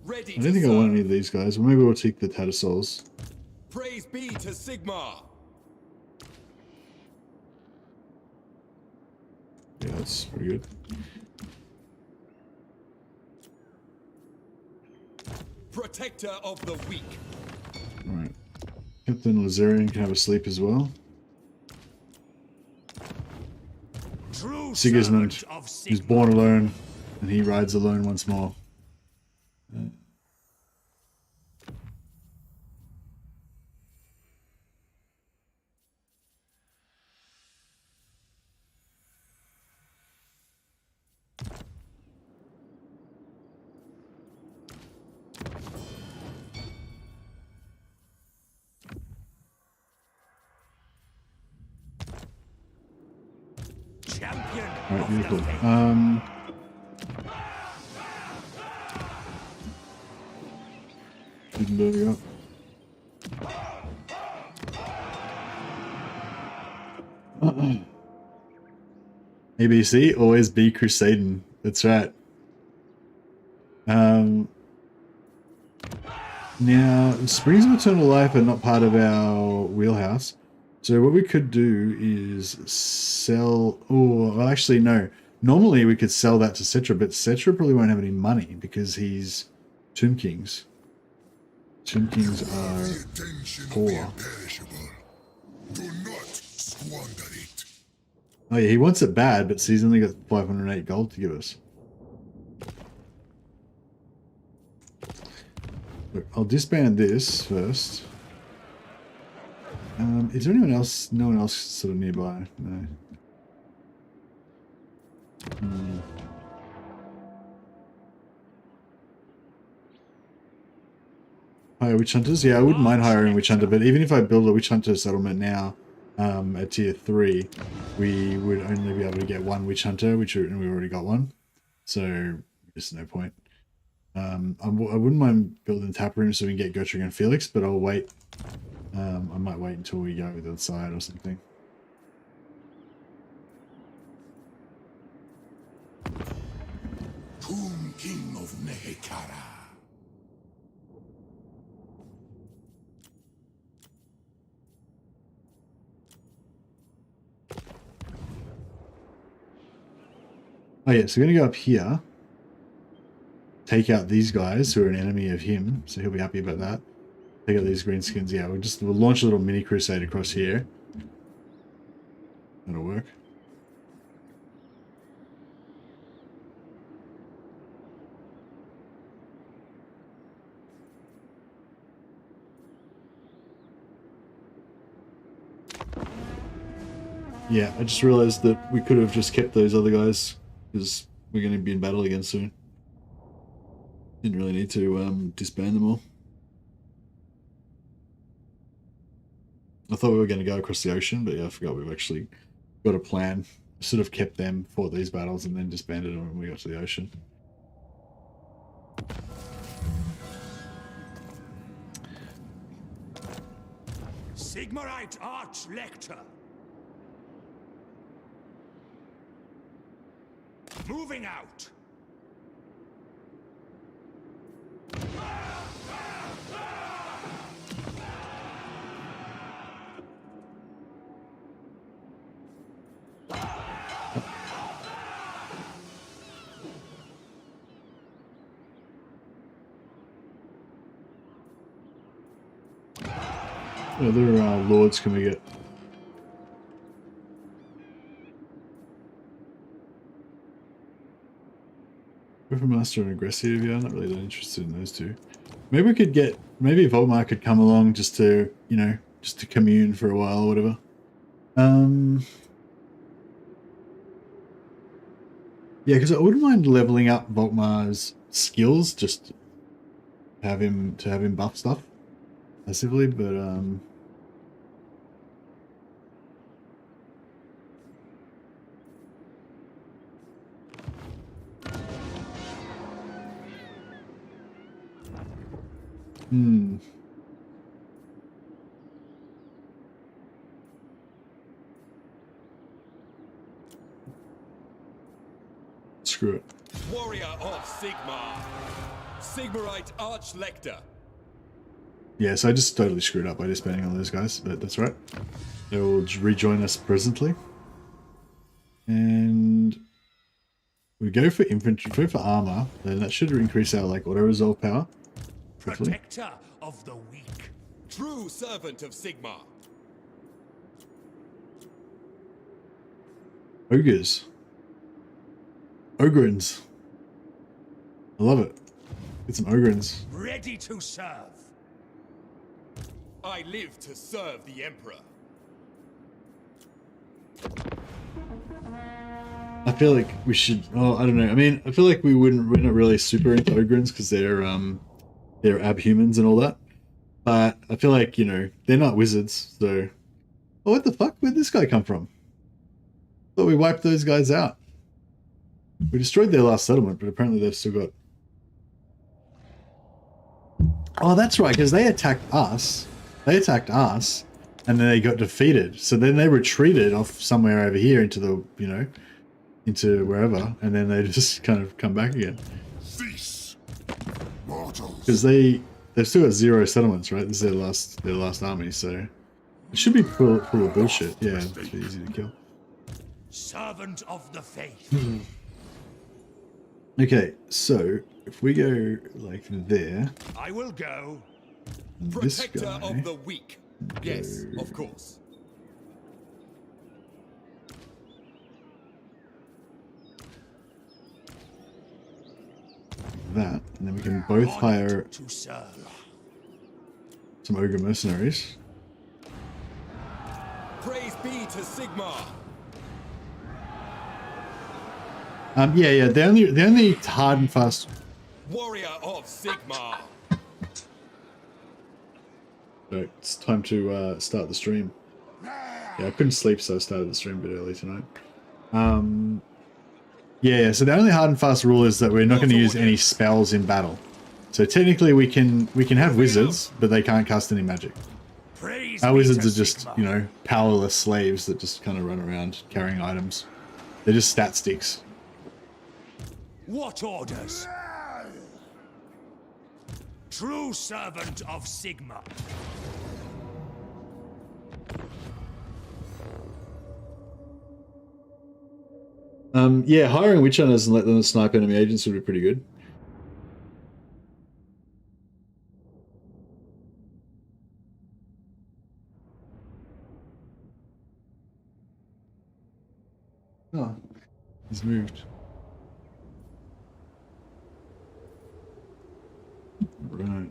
Ready I don't think I want any of these guys. Well, maybe we'll take the Tattersalls. Praise be to Sigmar. Yeah, that's pretty good. protector of the weak. Right. Captain Lazarian can have a sleep as well. True Sigismund servant of is Sigmar. born alone, and he rides alone once more. Champion Alright, of the beautiful. faith. Gutenberg up. ABC, always be Crusading. That's right. Now, Springs of Eternal Life are not part of our wheelhouse. So what we could do is sell... Oh, well, actually, no. Normally, we could sell that to Cetra, but Cetra probably won't have any money because he's Tomb Kings. Tomb Kings are poor. Do not squander it. Oh yeah, he wants it bad, but he's only got 508 gold to give us. Look, I'll disband this first. Is there anyone else? No one else sort of nearby? No. Hire witch hunters? Yeah, I wouldn't mind hiring a witch hunter, but even if I build a witch hunter settlement now at tier 3, we would only be able to get one witch hunter, which we already got one. So there's no point. I wouldn't mind building tap rooms so we can get Gertrude and Felix, but I'll wait. I might wait until we go to the side or something. Tomb King of Nehekara. Oh yeah, so we're gonna go up here. Take out these guys who are an enemy of him, so he'll be happy about that. Take out these greenskins. Yeah, we'll launch a little mini crusade across here. That'll work. Yeah, I just realized that we could have just kept those other guys because we're going to be in battle again soon. Didn't really need to disband them all. I thought we were going to go across the ocean, but yeah, I forgot we've actually got a plan. Sort of kept them, fought these battles, and then disbanded them when we got to the ocean. Sigmarite Arch-Lector. Moving out. What other lords can we get? Master and Aggressive, yeah, I'm not really that interested in those two. Maybe we could get, maybe Volkmar could come along just to, you know, just to commune for a while or whatever. Yeah, because I wouldn't mind leveling up Volkmar's skills, just to have him buff stuff passively, but screw it. Warrior of Sigmar. Sigmarite Arch-Lector. Yeah, so I just totally screwed up by disbanding all those guys, but that's right. They will rejoin us presently. And we go for infantry, go for armor, then that should increase our like auto resolve power. hopefully. Protector of the weak. True servant of Sigmar. Ogres. Ogrins. I love it. Get some ogrins. Ready to serve. I live to serve the Emperor. I feel like we should. Oh, I don't know. I mean, I feel like we're not really super into ogrins because they're abhumans and all that. But I feel like, you know, they're not wizards. So, oh, what the fuck? Where'd this guy come from? Thought we wiped those guys out. We destroyed their last settlement, but apparently they've still got. Oh, that's right, because they attacked us. They attacked us, and then they got defeated. So then they retreated off somewhere over here into the, you know, into wherever, and then they just kind of come back again. Cease, mortals. Because they've still got 0 settlements, right? This is their last army, so it should be full of bullshit. Yeah, it's pretty easy to kill. Servant of the faith. Okay, so if we go like there, I will go. this Protector guy, of the weak. Yes, of course. that, and then we can both hire To serve. some ogre mercenaries. Praise be to Sigmar. Yeah, the only hard and fast. Warrior of Sigmar. Right, it's time to start the stream. Yeah, I couldn't sleep, so I started the stream a bit early tonight. Yeah, so the only hard and fast rule is that we're not going to use any spells in battle. So technically we can have wizards, but they can't cast any magic. Praise Our be wizards to are just, Sigmar. you know, powerless slaves that just kind of run around carrying items. They're just stat sticks. What orders? True servant of Sigmar. Yeah, hiring witch hunters and let them snipe enemy agents would be pretty good. Oh, he's moved. Right.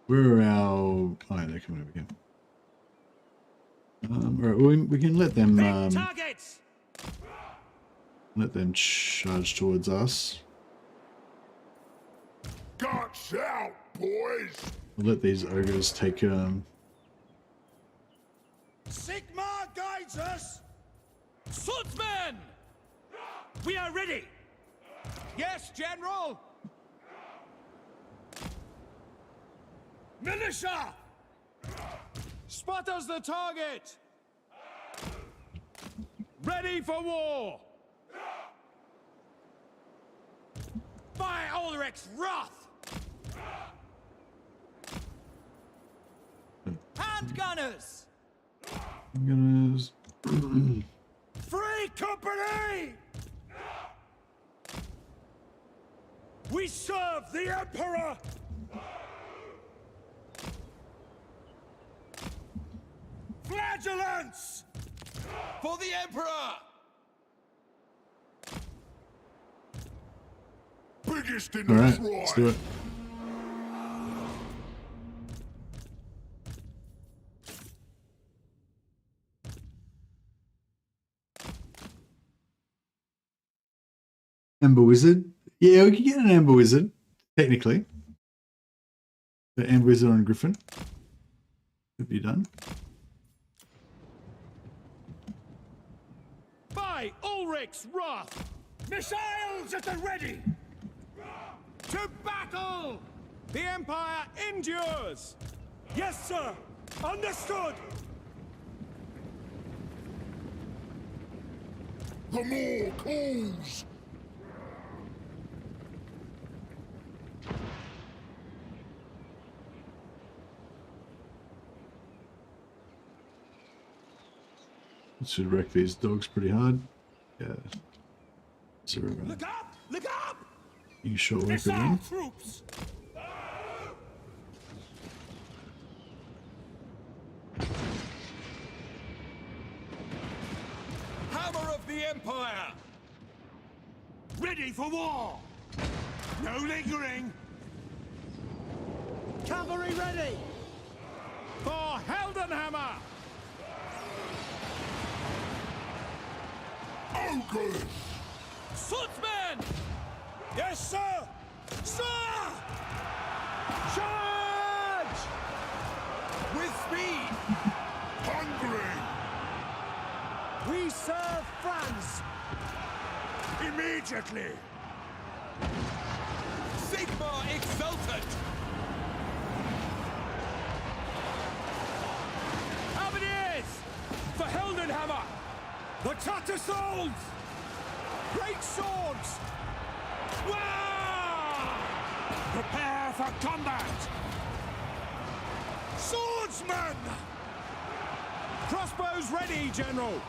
Where are our... Oh, yeah, they're coming over here. Alright, we can let them Targets! charge towards us. Guts out, boys. We'll let these ogres take Sigmar guides us. Swordsmen! We are ready! Yes, General. Militia! Spot us the target! Ready for war! By Ulrich's wrath! Handgunners! I'm gonna... Free company! We serve the Emperor! Flagellants! For the Emperor! Biggest in the Alright, tribe. let's do it. Ember Wizard? Yeah, we could get an Ember Wizard, technically. The Ember Wizard on Griffin. Could be done. By Ulrich's wrath! Missiles at the ready! To battle! The Empire endures! Yes, sir! Understood! The more calls. Should wreck these dogs pretty hard. Yeah. Zero. Look up! Look up! You short work again. Troops! Hammer of the Empire! Ready for war! No lingering! Cavalry ready! For Heldenhammer! Ogres! Swordsman! Yes, sir! Sir! Charge! With speed! Hungry! We serve France! Immediately! Sigma exultant! Cavaliers! For Heldenhammer! The Tatterswords! Great swords! Wah! Prepare for combat! Swordsmen! Crossbows ready, General!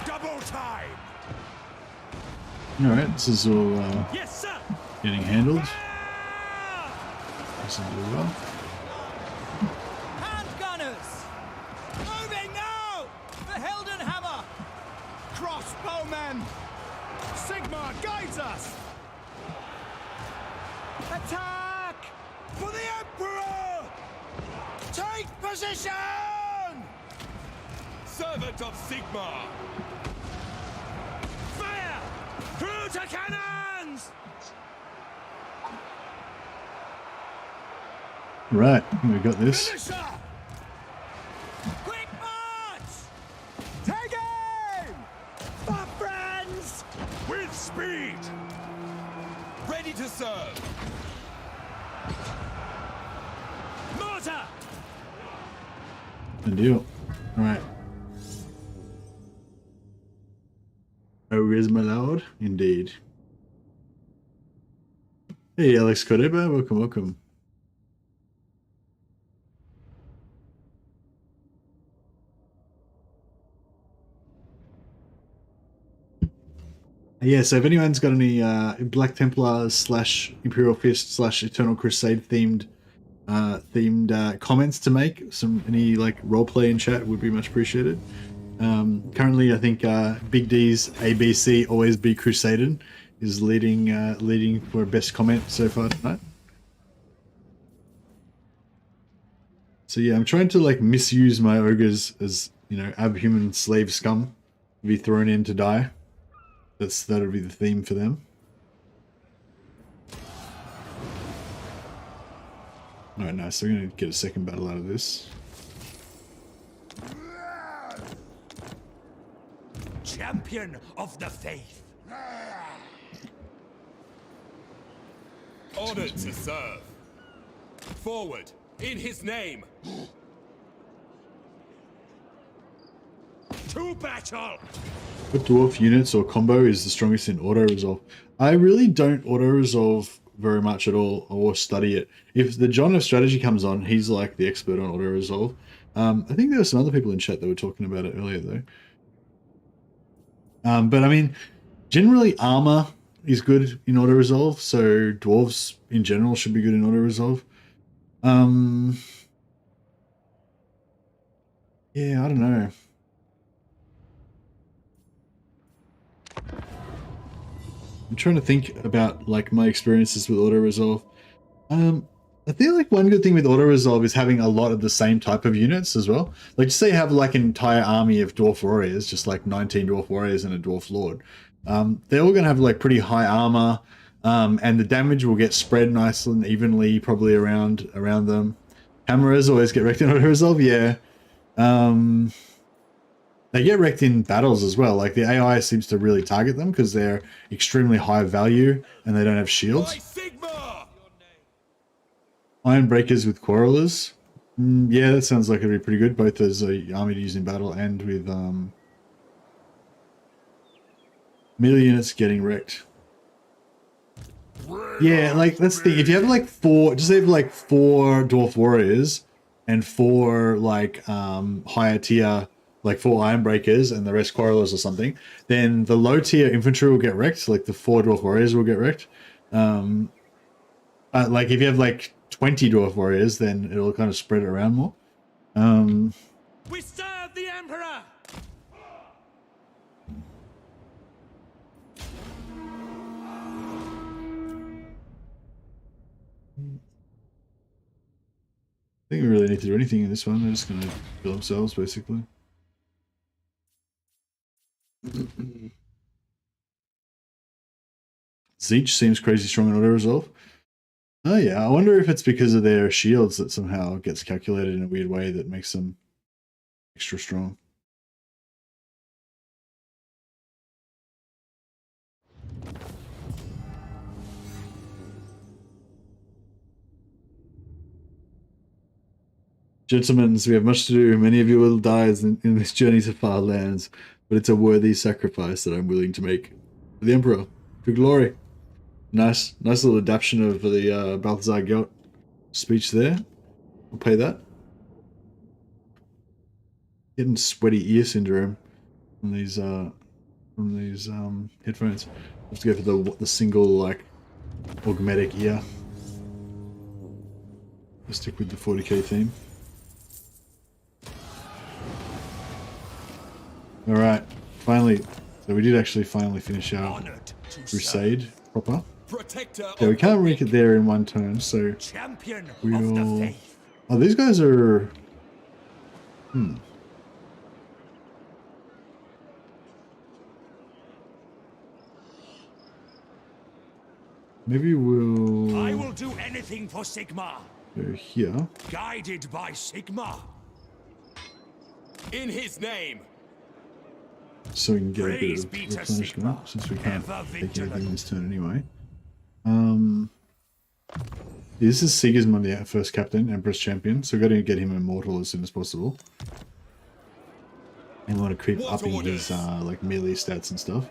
Double time! Alright, this is all Yes, sir! getting handled. Ah! This is doing well. Handgunners! Moving now! The Heldenhammer! Crossbowmen! Sigma guides us! Attack! For the Emperor! Take position! Servant of Sigma! Fire! Through to cannons! Right, we got this. Finisher! Quick march! Take aim! For friends! With speed! Ready to serve! Mortar! Good deal. Alright. Ogres, my lord. Indeed. Hey, Alex Coreba. Welcome, welcome. Yeah, so if anyone's got any Black Templar / Imperial Fist / Eternal Crusade themed comments to make, any like roleplay in chat would be much appreciated. Currently, I think Big D's ABC Always Be Crusaded is leading for best comment so far tonight. So yeah, I'm trying to like misuse my ogres as, you know, abhuman slave scum to be thrown in to die. That'll be the theme for them. Alright, nice. So we're gonna get a second battle out of this. Champion of the faith! Honored to serve! Forward! In his name! To battle! What dwarf units or combo is the strongest in auto resolve? I really don't auto resolve very much at all or study it. If the John of strategy comes on, he's like the expert on auto resolve. I think there were some other people in chat that were talking about it earlier though. But I mean, generally armor is good in auto resolve, so dwarves in general should be good in auto resolve. Yeah, I don't know. I'm trying to think about like my experiences with auto resolve. I feel like one good thing with auto resolve is having a lot of the same type of units as well. Like just say you have like an entire army of dwarf warriors, just like 19 dwarf warriors and a dwarf lord. They're all going to have like pretty high armor, and the damage will get spread nice and evenly probably around them. Hammerers always get wrecked in auto resolve, yeah. They get wrecked in battles as well. Like the AI seems to really target them because they're extremely high value and they don't have shields. By Sigma! Iron breakers with quarrelers. Yeah, that sounds like it'd be pretty good, both as a army to use in battle and with melee units getting wrecked. Yeah, like that's the thing. If you have like four, just have like 4 dwarf warriors and 4 like higher tier like 4 iron breakers and the rest quarrelers or something, then the low tier infantry will get wrecked, like the 4 dwarf warriors will get wrecked. Like if you have like 20 dwarf warriors, then it'll kind of spread it around more. We serve the Emperor! I think we really need to do anything in this one. They're just going to kill themselves, basically. Zeech seems crazy strong in auto-resolve. Oh yeah, I wonder if it's because of their shields that somehow gets calculated in a weird way that makes them extra strong. Gentlemen, we have much to do. Many of you will die in this journey to far lands, but it's a worthy sacrifice that I'm willing to make for the Emperor, to glory. Nice little adaptation of the Balthazar Gelt speech there. I'll pay that. Getting sweaty ear syndrome from these headphones. I have to go for the single like augmetic ear. I'll stick with the 40k theme. All right, finally. So we did actually finally finish our Crusade proper. Yeah, we can't make it there in one turn, so we'll... Oh, these guys are... Maybe we'll... I will do anything for Sigmar. Go here. Guided by Sigmar. In his name. So we can get a bit of replenishment, since we can't take anything this turn anyway. This is Sigismund, the first captain, Empress Champion, so we've got to get him immortal as soon as possible. And we want to keep upping his like melee stats and stuff,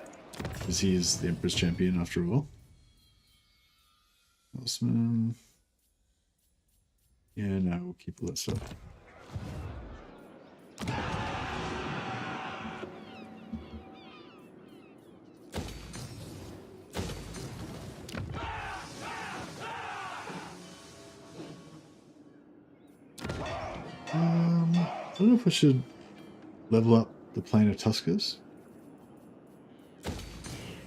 because he is the Empress Champion after all. Osman. Yeah, no, we'll keep all that stuff. I don't know if I should level up the Plain of Tuskers.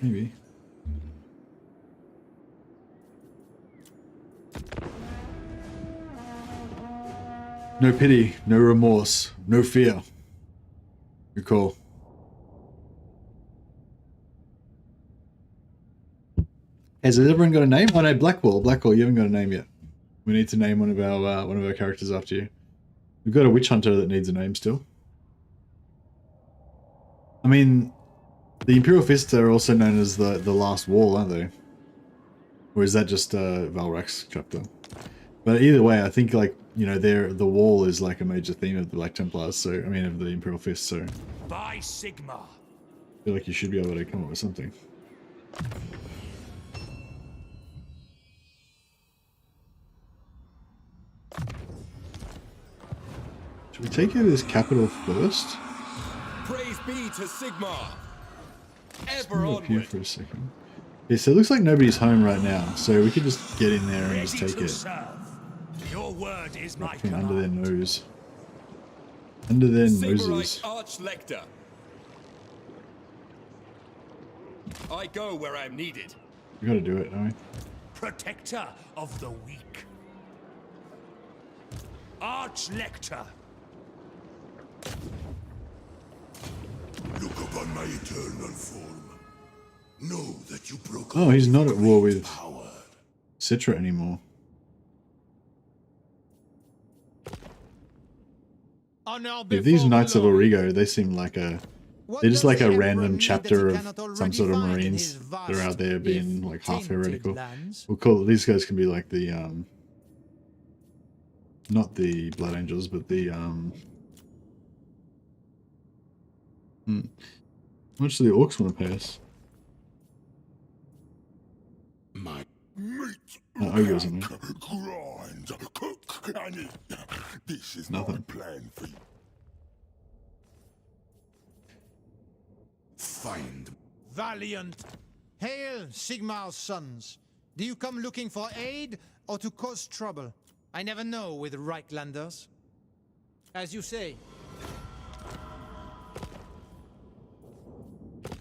Maybe. No pity, no remorse, no fear. Good call. Has everyone got a name? Oh no, Blackwall. Blackwall, you haven't got a name yet. We need to name one of our characters after you. We've got a witch hunter that needs a name still. I mean, the Imperial Fists are also known as the Last Wall, aren't they? Or is that just Valrak's chapter? But either way, I think like, you know, the wall is like a major theme of the Black Templars, so I mean of the Imperial Fists, so By Sigmar. I feel like you should be able to come up with something. Should we take over this capital first? Praise be to Sigmar. Ever Move up here onward. for a second. Yeah, so it looks like nobody's home right now, so we could just get in there and just take it. Serve. Your word is my Right under their command. nose. Under their Sigmarite noses. Archlector. I go where I'm needed. We gotta do it, don't we? Protector of the weak. Archlector. Look upon my eternal form. Know that you broke Oh, he's not at war with power. Citra anymore. Yeah, these Knights of Origo, they seem like a... They're just like a random chapter of some sort of Marines. They're out there being like half heretical. We'll call it, these guys can be like the, not the Blood Angels, but the, How much do the Orcs want to pay us? My meat. Ogres, I mean. Grind. Cook. And this is Nothing. my plan for you. valiant. Hail, Sigmar's sons. Do you come looking for aid or to cause trouble? I never know with Reichlanders. As you say.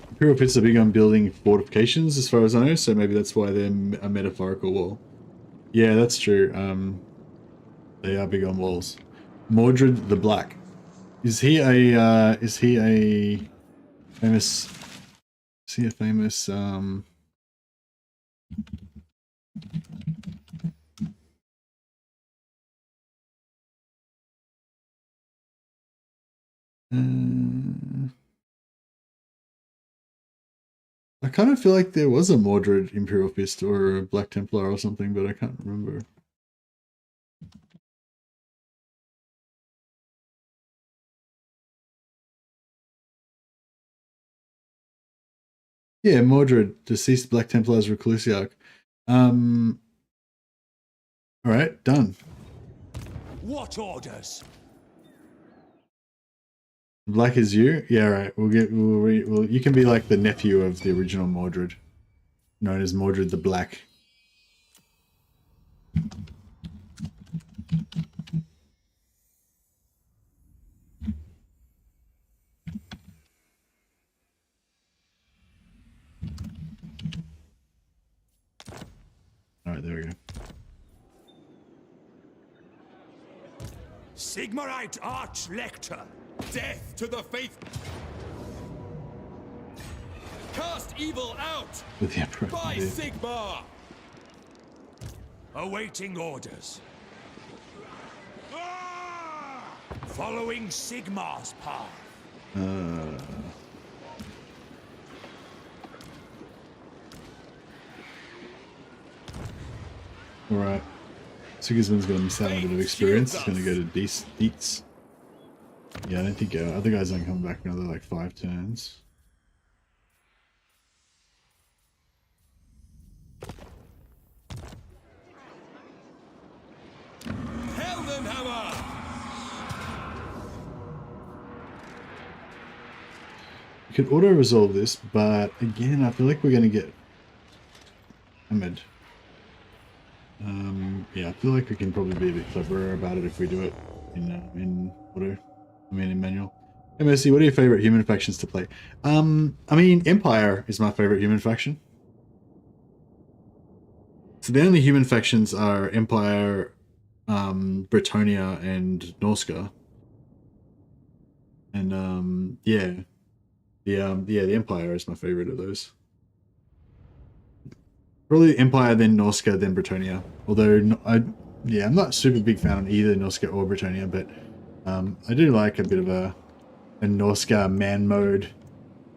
Imperial Pits are big on building fortifications, as far as I know, so maybe that's why they're a metaphorical wall. Yeah, that's true. They are big on walls. Mordred the Black. Is he a famous? Is he a famous? I kind of feel like there was a Mordred Imperial Fist or a Black Templar or something, but I can't remember. Yeah, Mordred, deceased Black Templars Reclusiarch. Alright, done. What orders? Black is you? Yeah, right. We'll you can be like the nephew of the original Mordred, known as Mordred the Black. Alright, there we go. Sigmarite Arch-Lector. Death to the faith. Cast evil out With the Emperor. by Yeah. Sigmar. Awaiting orders. Following Sigmar's path. Alright. Sigismund's gonna miss out on a bit of experience. He's gonna go to Dietz. Yeah, I don't think other guys don't come back for another like 5 turns. Heldenhammer. We could auto-resolve this, but again, I feel like we're gonna get hammered. Yeah, I feel like we can probably be a bit cleverer about it if we do it in auto. I mean, in manual. MSC, what are your favorite human factions to play? I mean, Empire is my favorite human faction. So the only human factions are Empire, Bretonia, and Norsca. And yeah, the Empire is my favorite of those. Probably Empire, then Norsca, then Bretonia. Although I'm not super big fan of either Norsca or Bretonia, but I do like a bit of a Norsca man mode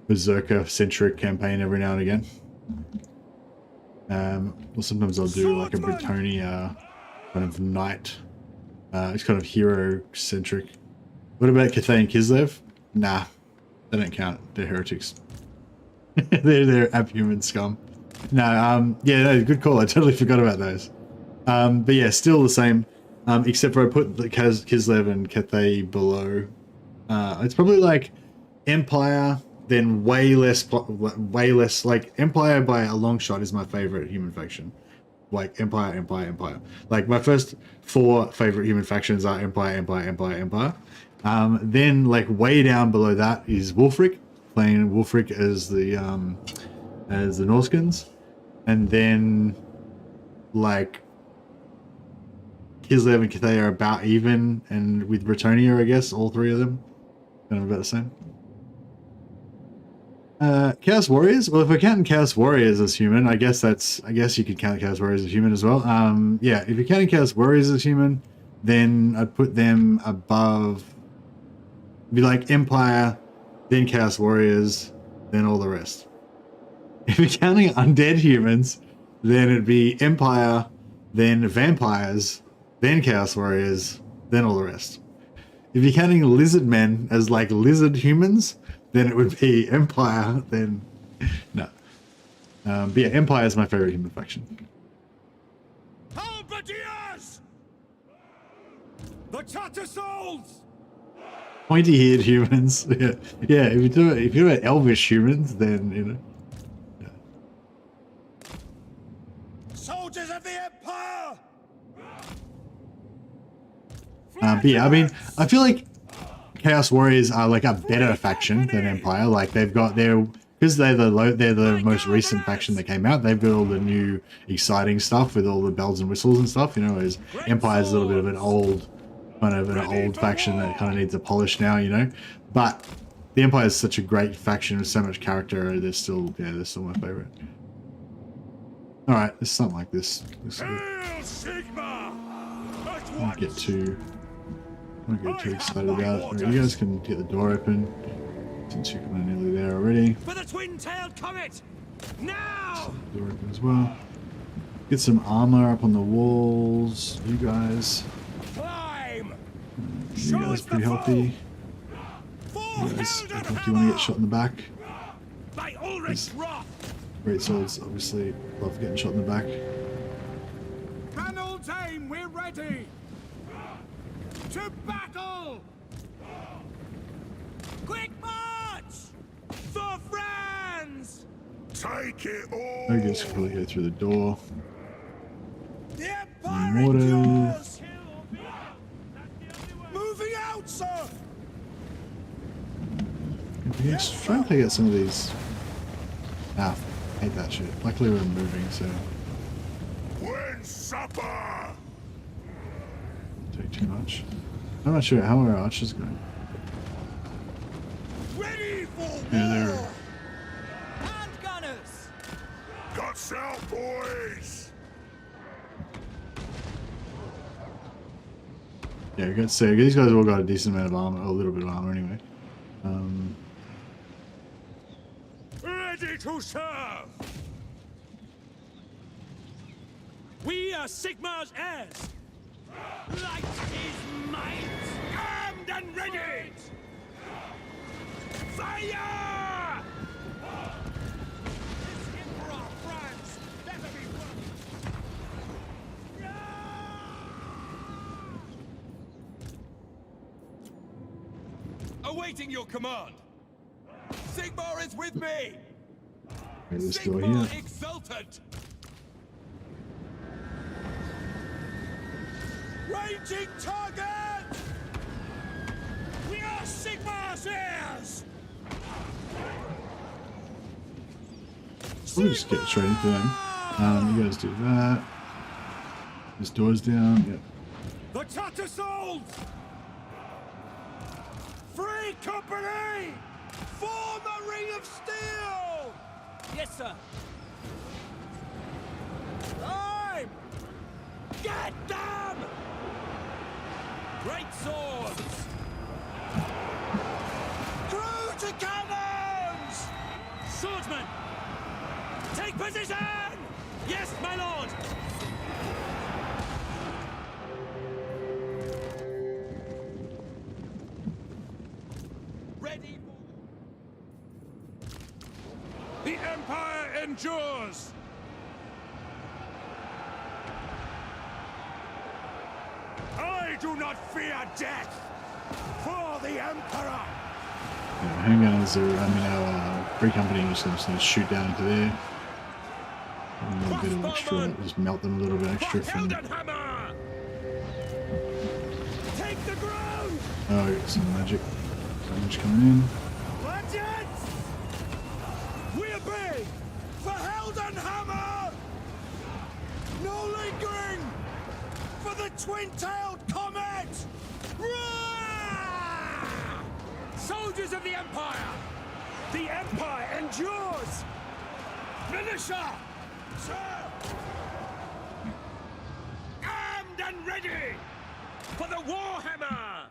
berserker centric campaign every now and again. Well, sometimes I'll do like a Bretonia kind of knight. It's kind of hero centric. What about Cathay and Kislev? Nah, they don't count. They're heretics. they're abhuman scum. No, yeah, no, good call. I totally forgot about those. But yeah, still the same. Except for I put the Kislev and Cathay below. It's probably like Empire, then way less like Empire by a long shot is my favorite human faction. Like Empire. Like my first 4 favorite human factions are Empire. Then like way down below that is Wulfric, playing Wulfric as the Norskins, and then like Kislev and Cathay are about even, and with Bretonia, I guess all 3 of them kind of about the same. Chaos Warriors. Well, if we're counting Chaos Warriors as human, I guess you could count Chaos Warriors as human as well. Yeah, if you're counting Chaos Warriors as human, then I'd put them above. It'd be like Empire, then Chaos Warriors, then all the rest. If you're counting undead humans, then it'd be Empire, then vampires, then Chaos Warriors, then all the rest. If you're counting lizard men as like lizard humans, then it would be Empire, then no. But yeah, Empire is my favorite human faction. Halberdiers! The Tattersouls! Pointy-eared humans. Yeah, if you do it elvish humans, then you know. Soldiers of the Empire! But yeah, I mean, I feel like Chaos Warriors are like a better faction than Empire. Like they've got because they're the most recent faction that came out. They've got all the new exciting stuff with all the bells and whistles and stuff. You know, whereas Empire's a little bit of an old faction that kind of needs a polish now. You know, but the Empire is such a great faction with so much character. They're still my favorite. All right, there's something like this. Hail Sigma! I don't get too excited about it. Right, you guys can get the door open since you're kind of nearly there already. For the twin-tailed comet! Now! Door open as well. Get some armor up on the walls. You guys. Climb! You guys pretty healthy. You guys look like you want to get shot in the back. By Ulrich's wrath! Great swords, obviously, love getting shot in the back. Panel Dame, we're ready! To battle! Quick march! For France! Take it all! I guess probably go through the door. The Empire Mortar. endures! Moving out, sir! Let's try and take out some of these. Ah, hate that shit. Luckily we're moving, so When supper! don't take too much. I'm not sure how our archers going. Ready for Yeah, war! they're Hand gunners! Guts out, boys! yeah. Good. So these guys all got a decent amount of armor, a little bit of armor anyway. Ready to serve! We are Sigmar's heirs! Light is might! Armed and ready! Fire! This Emperor of France never be won! Awaiting your command. Sigmar is with me. Right, this door Sigmar here. exultant. Ranging target! We are Sigmar's heirs! We'll just get straight into them. You guys do that. This door's down. Yep. The Tattersouls! Free company! Form a ring of steel! Yes, sir. Time! Get them! Great swords! Crew to cannons! Swordsmen! Take position! Yes, my lord! Ready for... The Empire endures! I do not fear death! For the Emperor! Yeah, handgunners are, our free company is just going to shoot down into there. A little bit of extra, just melt them a little bit extra from. Heldenhammer! Take the ground! Oh, I got some magic damage coming in. Legends! We obey! For Heldenhammer! No lingering! For the twin-tailed comet! Roar! Soldiers of the Empire! The Empire endures! Militia! Sir! Armed and ready! For the Warhammer!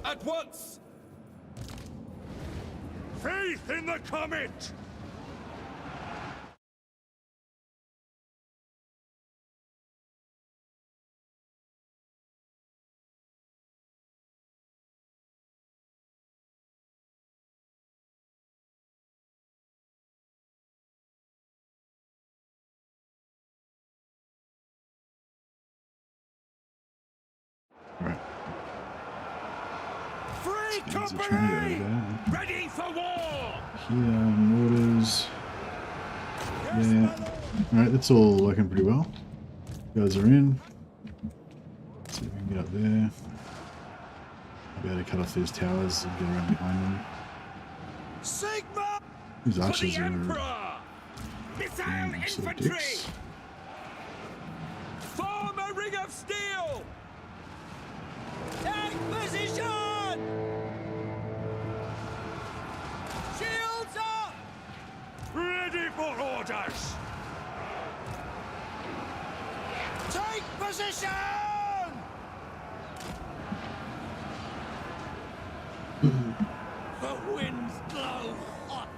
At once! Faith in the comet! Right. Free There's a company! train over there. Ready for war! here, mortars. Yeah. Alright, that's all working pretty well. You guys are in. Let's see if we can get up there. I'll be able to cut off these towers and get around behind them. Sigma! These archers are Missile absolute dicks. Form a ring of steel! Take position! Shields up! Ready for orders! Take position! The winds blow hot!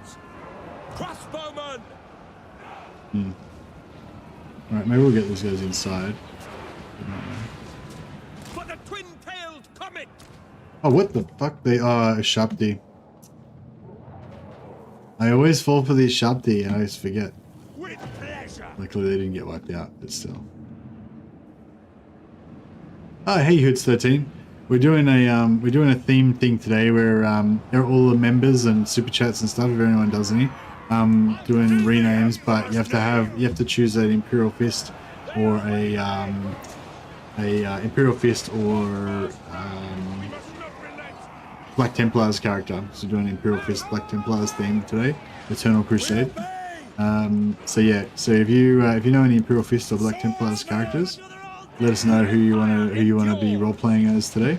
Crossbowmen! Alright, maybe we'll get these guys inside. For the twin-tailed comet! Oh, what the fuck? They are a Sharpty. I always fall for these Sharpty and I always forget. With pleasure! Luckily they didn't get wiped out, but still. Oh, hey Hoots13. We're doing a theme thing today where all the members and super chats and stuff, if anyone does any, doing renames, but you have to choose an Imperial Fist or a Imperial Fist or Black Templars character. So doing Imperial Fist Black Templars theme today, Eternal Crusade. So yeah, so if you know any Imperial Fist or Black Templars characters, let us know who you wanna be role playing as today,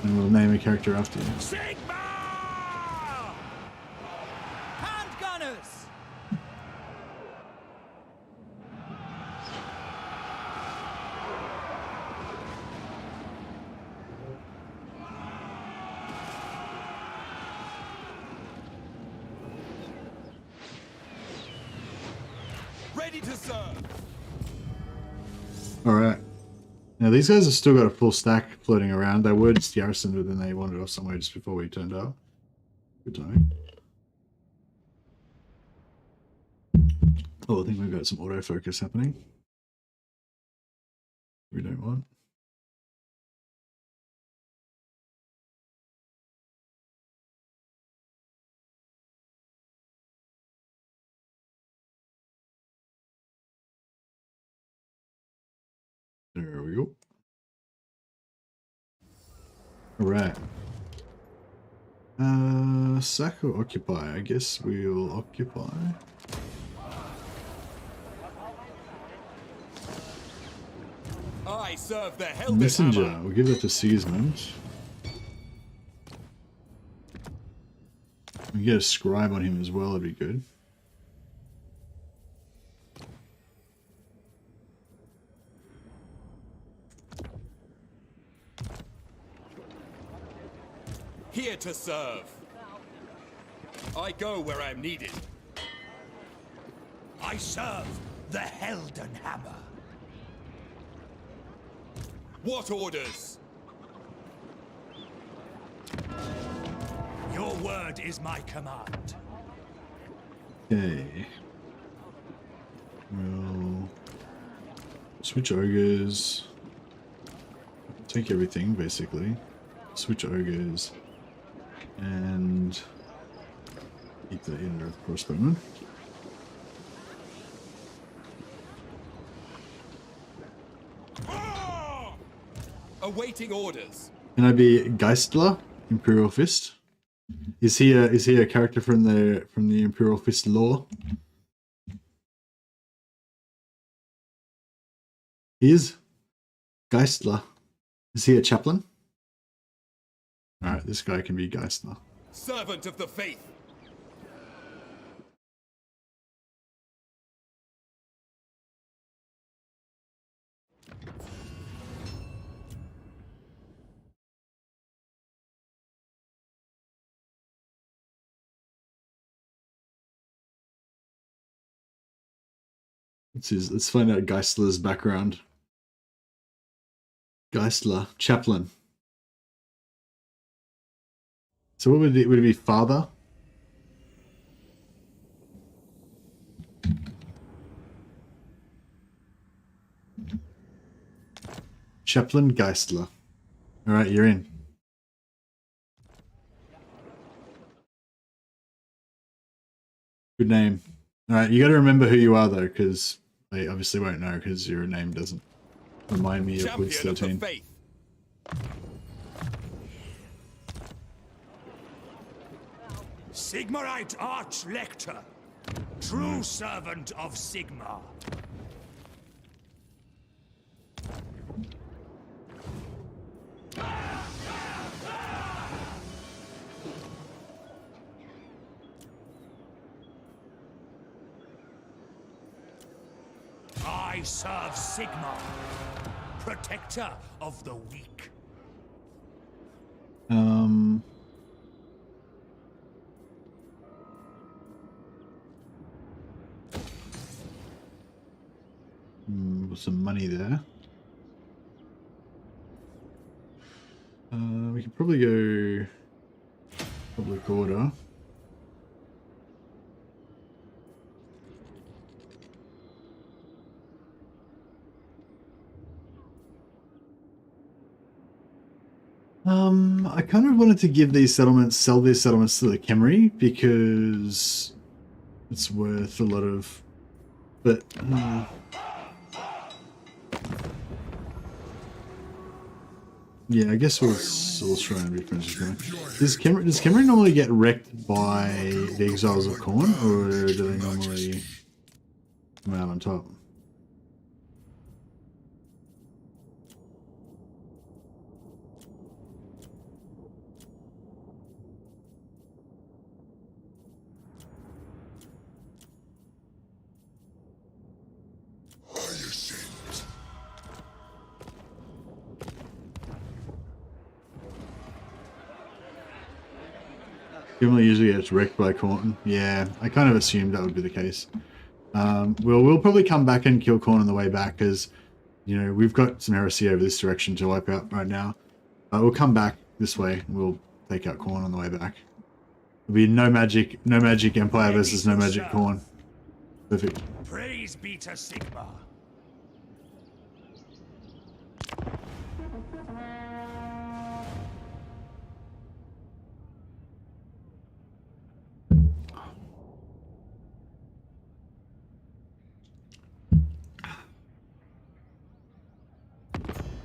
and we'll name a character after you. Sigma! Handgunners! Ready to serve! Alright. Now these guys have still got a full stack floating around. They were just garrisoned, but then they wandered off somewhere just before we turned up. Good timing. Oh, I think we've got some autofocus happening. We don't want. There we go. Alright. Sack or occupy? I guess we'll occupy. I serve the Helden Messenger. Hammer. We'll give that to Sigismund. We can get a scribe on him as well, that'd be good. Here to serve. I go where I'm needed. I serve the Helden Hammer. What orders? Your word is my command. Okay. We'll switch ogres. Take everything, basically. Switch ogres. And keep the inner crossbowman. Awaiting orders. Can I be Geistler, Imperial Fist? Is he a character from the Imperial Fist lore? He is Geistler. Is he a chaplain? Alright, this guy can be Geistler. Servant of the faith. Let's find out Geistler's background. Geistler, chaplain. So what would it be? Father? Chaplain Geistler. Alright, you're in. Good name. All right, you got to remember who you are though, because they obviously won't know because your name doesn't remind me of Woods Champion of the 13. faith. Sigmarite Arch-Lector, true servant of Sigmar. I serve Sigmar, protector of the weak. Some money there. We can probably go public order. I kind of wanted to give these settlements, sell these settlements to the Khemri because it's worth a lot of, but yeah, I guess we'll try and be friends with Khemri. Does Khemri normally get wrecked by the Exiles of Khorne, or do they normally come out on top? Gimli usually gets wrecked by Khorne. Yeah, I kind of assumed that would be the case. We'll probably come back and kill Khorne on the way back because, you know, we've got some heresy over this direction to wipe out right now. We'll come back this way and we'll take out Khorne on the way back. It'll be no magic Empire versus no magic Khorne. Perfect. Praise be to Sigmar.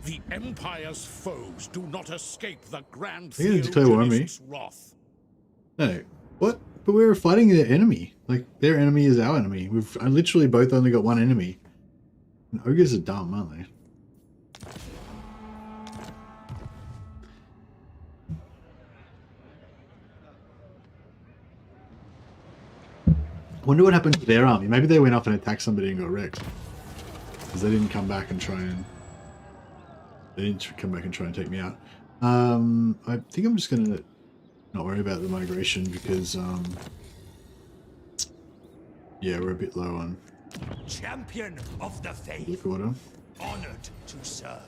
The Empire's foes do not escape the Grand They're gonna declare war on me. Theogenist's wrath. No. What? But we're fighting their enemy. Like, their enemy is our enemy. We've literally both only got one enemy. And ogres are dumb, aren't they? Wonder what happened to their army. Maybe they went up and attacked somebody and got wrecked. Because they didn't come back and try and... They didn't come back and try and take me out. I think I'm just gonna not worry about the migration because yeah, we're a bit low on Champion of the faith, order. honored to serve.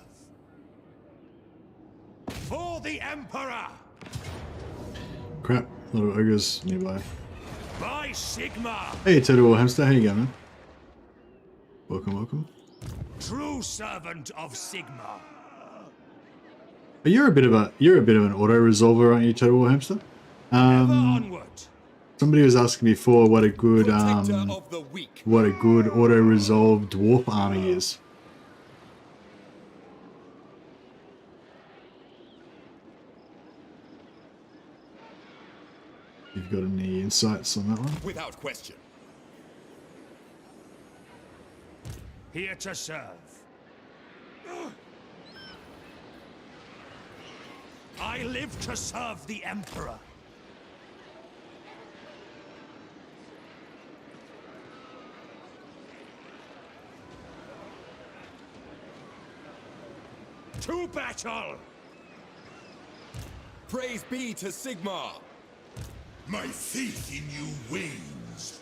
For the Emperor! Crap, a lot of ogres nearby. By Sigmar! Hey Total War Hamster, how you going, man? Welcome, welcome. True servant of Sigmar. But you're a bit of an auto resolver, aren't you, Total War Hamster? Ever onward. Somebody was asking before what a good Protector of the weak. what a good auto resolve dwarf army is. You've got any insights on that one? Without question. Here to serve. I live to serve the Emperor. To battle! Praise be to Sigmar. My faith in you wanes.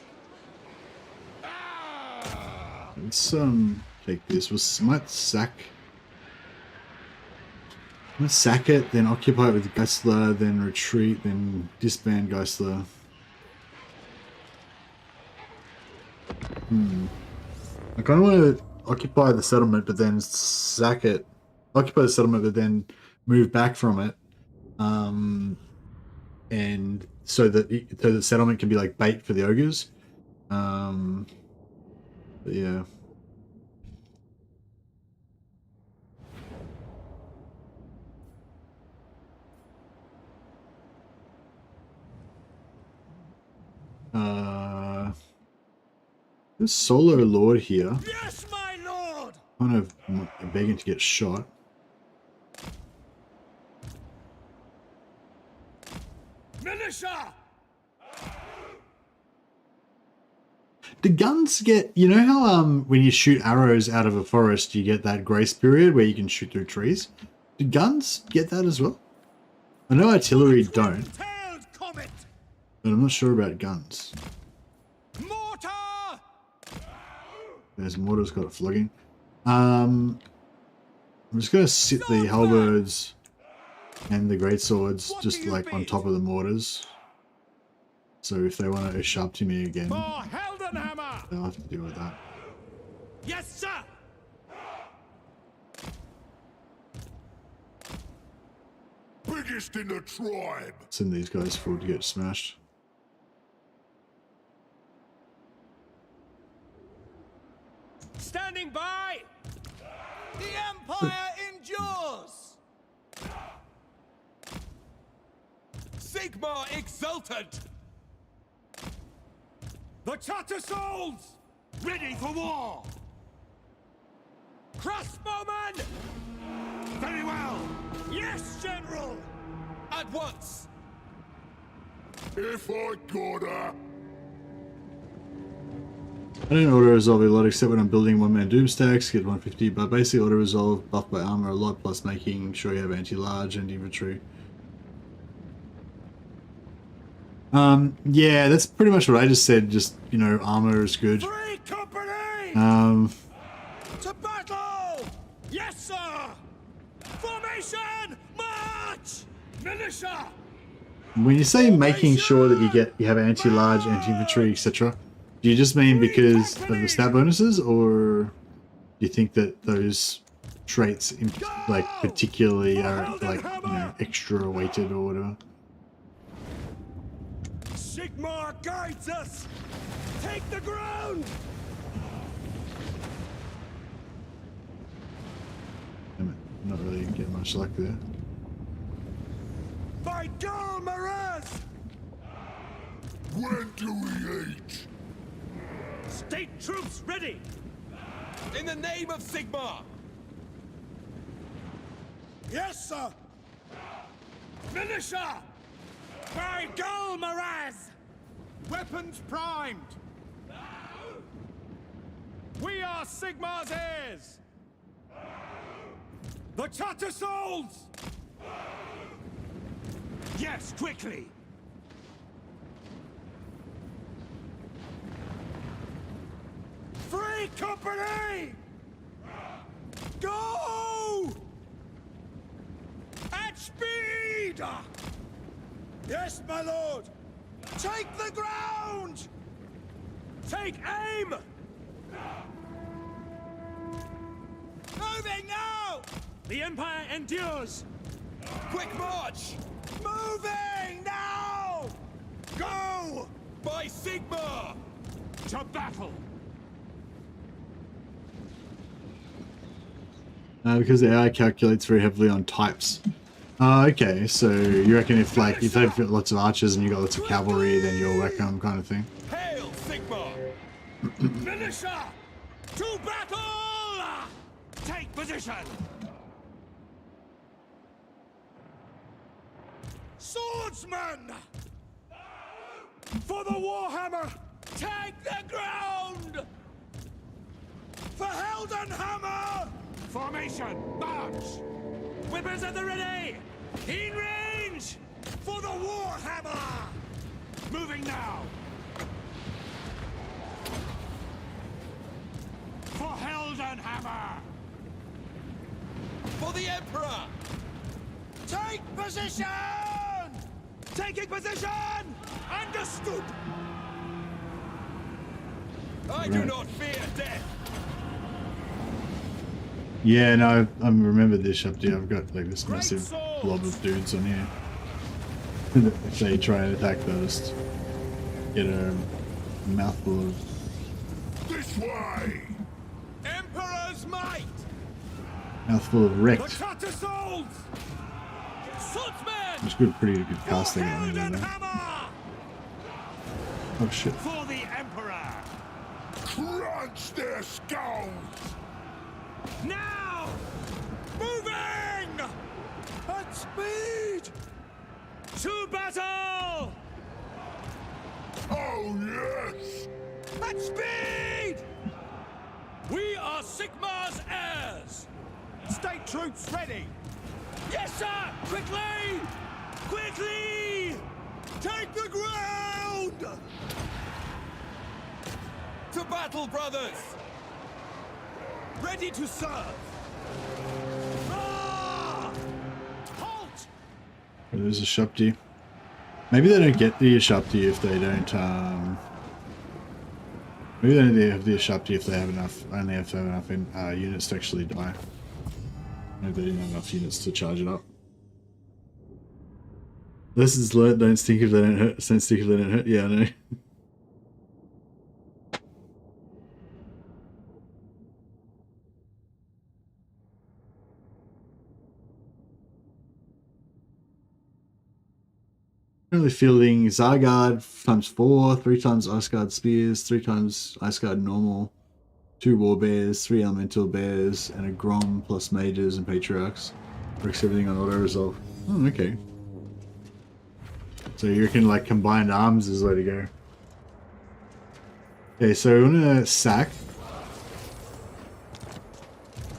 Let's take this. Might sack it, then occupy it with Geistler, then retreat, then disband Geistler. I kind of want to occupy the settlement, but then sack it. Occupy the settlement, but then move back from it, and so that the settlement can be like bait for the ogres. But yeah. This Solo Lord here. Yes, my lord! Kind of begging to get shot. Militia! Do guns get, you know how when you shoot arrows out of a forest you get that grace period where you can shoot through trees? Do guns get that as well? I know artillery don't, Tailed comet! but I'm not sure about guns. Mortar! There's mortar's got a flogging. I'm just gonna sit the halberds and the greatswords just like on top of the mortars. So if they want to sharp to me again, For Heldenhammer! they'll have to deal with that. Yes, sir! Biggest in the tribe. Send these guys forward to get smashed. Standing by! The Empire endures! Sigmar exultant! The Tattersouls! Ready for war! Crossbowmen! Very well! Yes, General! At once! If I gotta. I don't auto-resolve a lot except when I'm building one-man doom stacks, get 150, but basically auto-resolve buffed by armor a lot, plus making sure you have anti-large and infantry. Yeah, that's pretty much what I just said, just, you know, armor is good. Free company! To battle! Yes, sir! Formation! March! Militia! When you say making sure that you have anti-large, anti-infantry, etc., do you just mean because of the stat bonuses, or do you think that those traits, like, particularly are, like, you know, extra weighted or whatever? Sigmar guides us! Take the ground! Damn it, I'm not really getting much luck there. By Gal Maraz! When do we eat? State troops ready! In the name of Sigmar! Yes, sir! Militia! By Gal Maraz! Weapons primed! We are Sigmar's heirs! The Tattersouls! Yes, quickly! Free company! Go! At speed! Yes, my lord! Take the ground! Take aim! Moving now! The Empire endures! Quick march! Moving now! Go! By Sigmar! To battle! Because the AI calculates very heavily on types. Okay, so you reckon if they've got lots of archers and you got lots of cavalry, then you'll wreck them, kind of thing? Hail, Sigmar! Militia! To battle! Take position! Swordsman! For the Warhammer! Take the ground! For Heldenhammer! Formation! March! Whippers at the ready! In range! For the Warhammer! Moving now! For Heldenhammer! For the Emperor! Take position! Taking position! Understood! I do not fear death! Yeah, no, I remember this up there. I've got like this massive blob of dudes on here. If they try and attack those, get Mouthful of This way! Emperor's might! mouthful of wrecked. Tattersalls! Swordsman! It's good, pretty good casting. Helm and That. hammer! Oh shit! For the Emperor! Crunch their skulls! Now! Moving! At speed! To battle! Oh yes! At speed! We are Sigmar's heirs! State troops ready! Yes, sir! Quickly! Quickly! Take the ground! To battle, brothers! Ready to serve! Ah! Halt! There's a Shopti. Maybe they don't get the Shopti if they don't. Maybe they don't have the Shopti if they have enough. Only have to have enough units to actually die. Maybe they didn't have enough units to charge it up. Lessons learned: don't stink if they don't hurt. Don't stink if they don't hurt. Yeah, I know. Currently fielding Zargard ×4, 3 times Ice Guard Spears, 3 times Ice Guard Normal, 2 War Bears, 3 Elemental Bears, and a Grom plus Mages and Patriarchs. Works everything on auto resolve. Oh, okay. So you reckon like combined arms is the way to go. Okay, so we're gonna sack.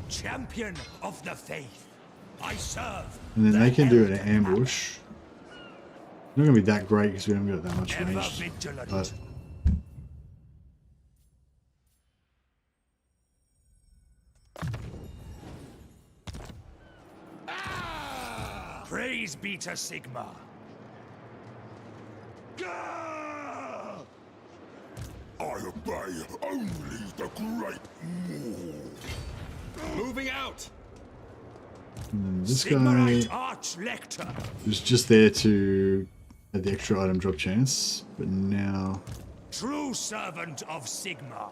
Champion of the faith, I serve. And then the they can do an Elder ambush. Not gonna be that great because we haven't got that much Ever range. vigilant. But Praise be to Sigmar. I obey only the great Maw. Moving out! this guy Sigmarite Archlector. was just there to have the extra item drop chance, but now True servant of Sigmar.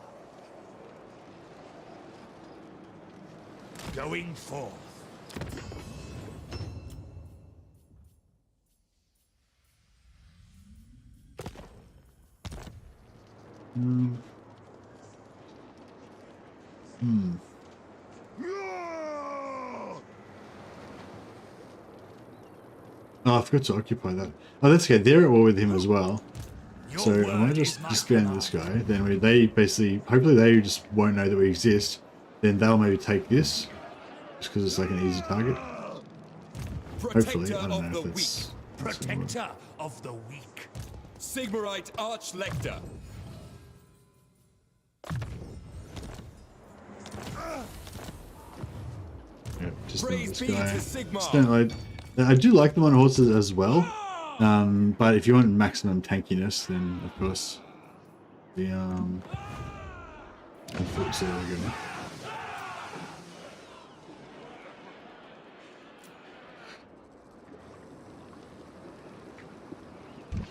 Going forth. oh, I forgot to occupy that. Oh, that's okay. They're at war with him as well. Your So I might word just is my disband this command. guy. Then they basically, hopefully they just won't know that we exist. Then they'll maybe take this, just because it's like an easy target. Hopefully, I don't know if it's. Protector of the weak. Sigmarite Archlector! Yeah, just not Praise this be guy. to Just Sigmar! don't like. I do like them on horses as well, but if you want maximum tankiness, then of course the foot's there we go.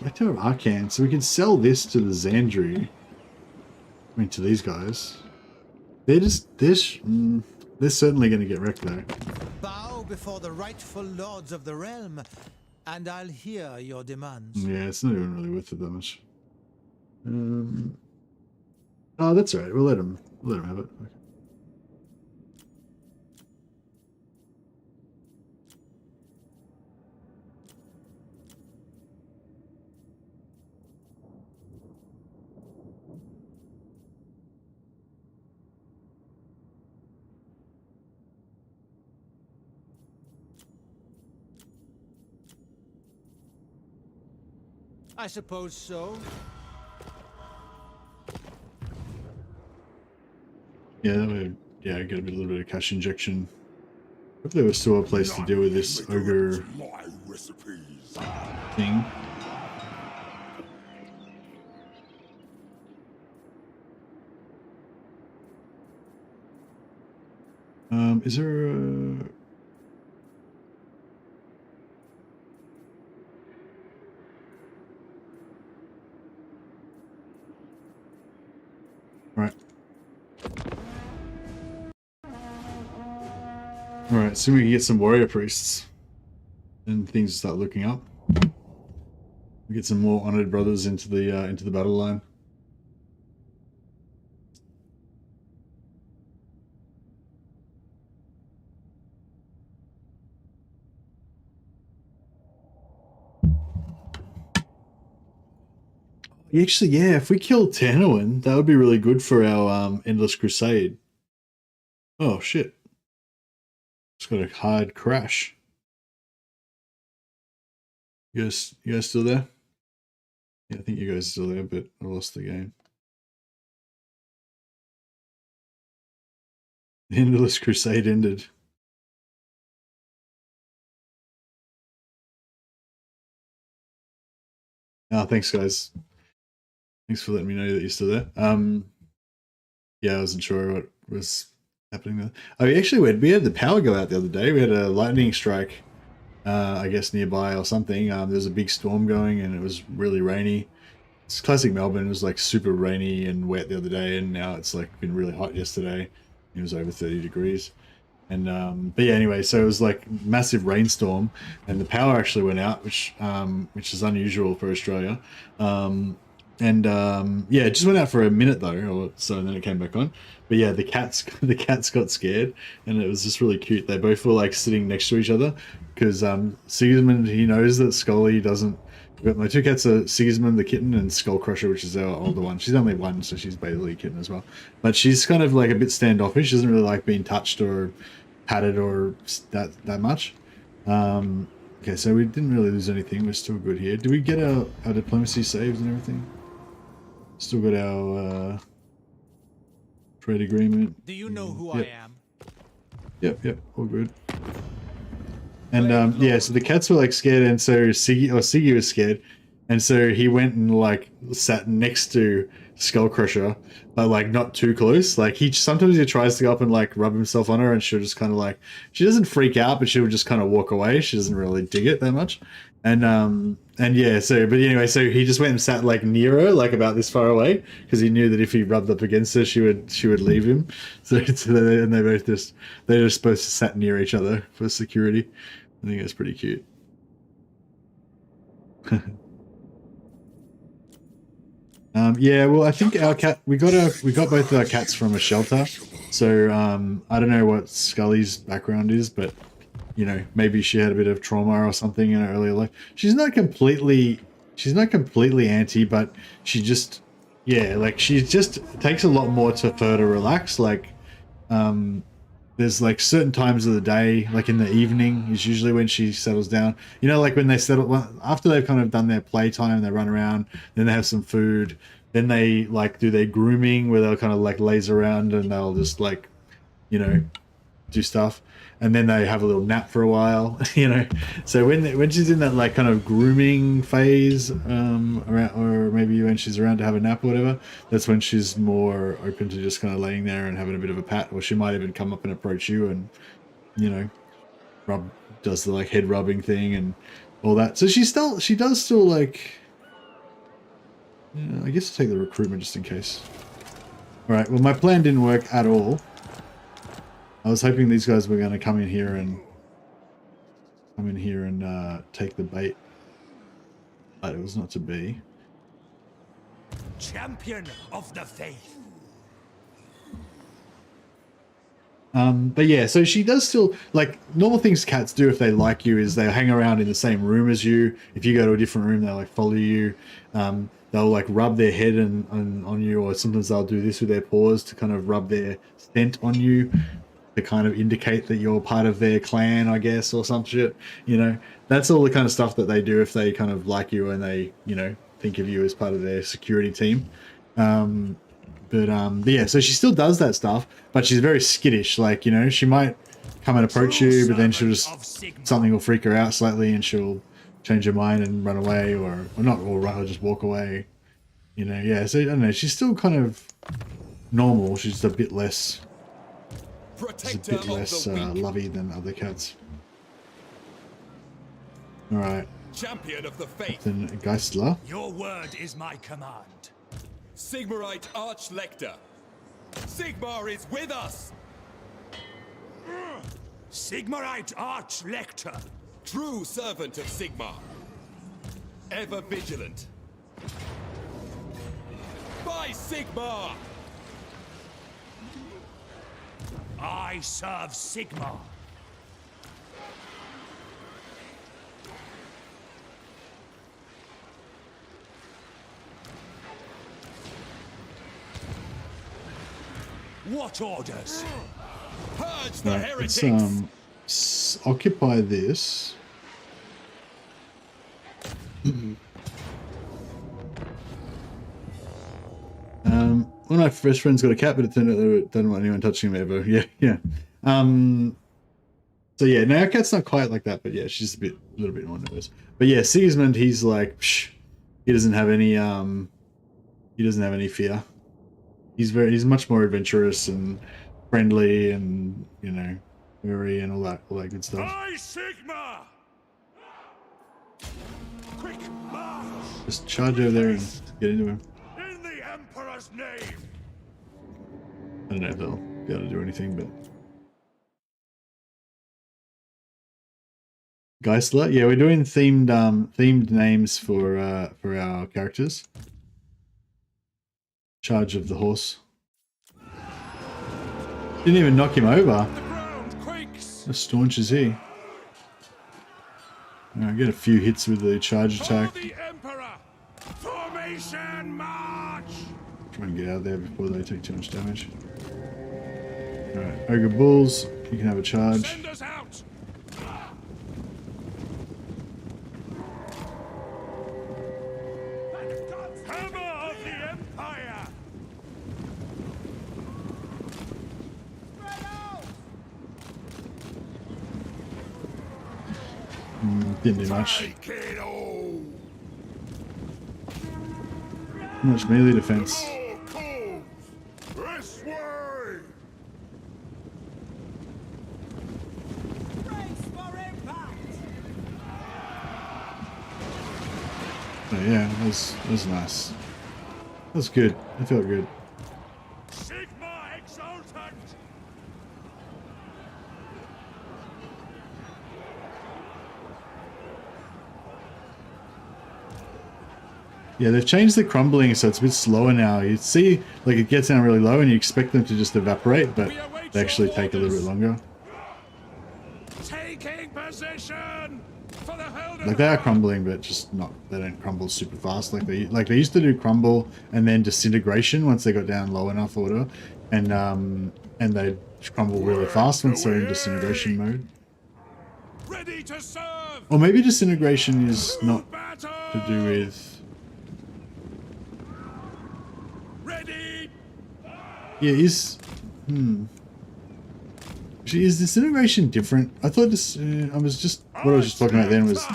I do have Arcan, so we can sell this to the Xandri. I mean, to these guys. They're certainly going to get wrecked though. Bow before the rightful lords of the realm, and I'll hear your demands. Yeah, it's not even really worth it that much. Oh, that's alright. We'll let him have it. Okay. I suppose so. Yeah, that would, yeah, get a little bit of cash injection. Hopefully we're still a place to deal with this ogre My recipes. thing. Is there a... Alright, so we can get some warrior priests. And things start looking up. We get some more honored brothers into the battle line. Actually, yeah, if we kill Tanawin, that would be really good for our Endless Crusade. Oh shit. Just got a hard crash. You guys still there? Yeah, I think you guys are still there, but I lost the game. The Endless Crusade ended. Oh, thanks guys. Thanks for letting me know that you're still there. Yeah, I wasn't sure what was happening there. Oh, actually, we had the power go out the other day. We had a lightning strike, I guess nearby or something. There was a big storm going, and it was really rainy. It's classic Melbourne. It was like super rainy and wet the other day, and now it's like been really hot yesterday. It was over 30 degrees. And but yeah, anyway, so it was like massive rainstorm, and the power actually went out, which is unusual for Australia. Yeah, it just went out for a minute though, or so, and then it came back on. But yeah, the cats got scared, and it was just really cute. They both were like sitting next to each other because Sigismund, he knows that Scully doesn't. My two cats are Sigismund the kitten and Skull Crusher, which is our older one. She's only one, so she's basically a kitten as well. But she's kind of like a bit standoffish. She doesn't really like being touched or patted or that much. Okay, so we didn't really lose anything. We're still good here. Do we get our diplomacy saves and everything? Still got our trade agreement. Do you know who I am? Yep, all good. And yeah, so the cats were like scared, and so Siggy was scared, and so he went and like sat next to Skull Crusher, but like not too close. Like sometimes he tries to go up and like rub himself on her, and she'll just kind of like, she doesn't freak out, but she'll just kind of walk away. She doesn't really dig it that much. And yeah, so but anyway, so he just went and sat like near her, like about this far away, because he knew that if he rubbed up against her, she would leave him. So they're just supposed to sat near each other for security. I think it's pretty cute. Yeah, well, I think our cat, we got both our cats from a shelter. So I don't know what Scully's background is, but you know, maybe she had a bit of trauma or something in her earlier life. She's not completely anti, but she just, yeah, like she just takes a lot more for her to relax. Like, there's like certain times of the day, like in the evening is usually when she settles down. You know, like when they settle, after they've kind of done their playtime, they run around, then they have some food, then they like do their grooming where they'll kind of like laze around and they'll just like, you know, do stuff. And then they have a little nap for a while, you know. So when she's in that like kind of grooming phase, around, or maybe when she's around to have a nap or whatever, that's when she's more open to just kind of laying there and having a bit of a pat. Or she might even come up and approach you and, you know, does the like head rubbing thing and all that. So she does still like, yeah, I guess I'll take the recruitment just in case. All right. Well, my plan didn't work at all. I was hoping these guys were going to come in here and take the bait, but it was not to be. Champion of the faith. But yeah, so she does still, like, normal things cats do if they like you is they'll hang around in the same room as you. If you go to a different room, they'll like follow you. They'll like rub their head on you, or sometimes they'll do this with their paws to kind of rub their scent on you, to kind of indicate that you're part of their clan, I guess, or some shit. You know, that's all the kind of stuff that they do if they kind of like you and they, you know, think of you as part of their security team. But yeah, so she still does that stuff, but she's very skittish. Like, you know, she might come and approach you, but then she'll just, something will freak her out slightly and she'll change her mind and run away, or not, or just walk away. You know, yeah, so I don't know, she's still kind of normal. She's just a bit less, lovey than other cats. All right. Champion of the faith. Then Geistler. Your word is my command. Sigmarite Archlector. Sigmar is with us. Sigmarite Arch-Lector. True servant of Sigmar. Ever vigilant. By Sigmar! I serve Sigmar. What orders? Purge the Right, heretics! let's occupy this. One of my best friends got a cat, but it turned out they didn't want anyone touching him ever. Yeah, yeah. So yeah, now our cat's not quite like that, but yeah, she's a little bit more nervous. But yeah, Sigismund, he's like, psh, he doesn't have any fear. He's much more adventurous and friendly, and you know, furry and all that good stuff. By Sigmar! Quick march! Just charge over there and get into him. In the Emperor's name! I don't know if they'll be able to do anything, but Geistler, yeah, we're doing themed names for our characters. Charge of the horse. Didn't even knock him over. The ground quakes! How staunch is he? Get a few hits with the charge attack. For the Emperor! Formation march! Try and get out of there before they take too much damage. Alright, Ogre Bulls, you can have a charge. Send us out! Hammer of the Empire! Didn't do much. Take it all. Too much melee defense. All comes this way. But yeah, that was nice. That was good. I felt good. Sigmar Exultant! Yeah, they've changed the crumbling so it's a bit slower now. You see, like it gets down really low and you expect them to just evaporate, but they actually take a little bit longer. Taking position for the Helden. Like they are crumbling, but just not. They don't crumble super fast like they used to do. Crumble and then disintegration once they got down low enough or whatever, and they crumble really fast once they're in disintegration mode. Ready to serve. Or maybe disintegration is not Battle. to do with. Ready. Yeah, is disintegration different? I thought this. I was just what I was just talking about then was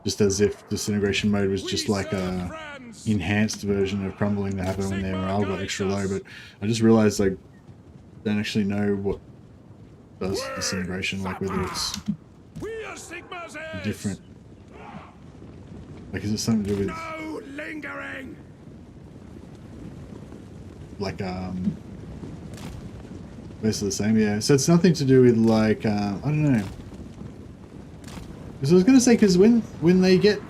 just as if disintegration mode was just like a enhanced version of crumbling that happened when their morale got extra low. But I just realized like I don't actually know what does disintegration, like whether it's We are Sigmar's heirs. different. Like is it something to do with No lingering. like basically the same, yeah. So it's nothing to do with like I don't know. Because I was gonna say, because when they get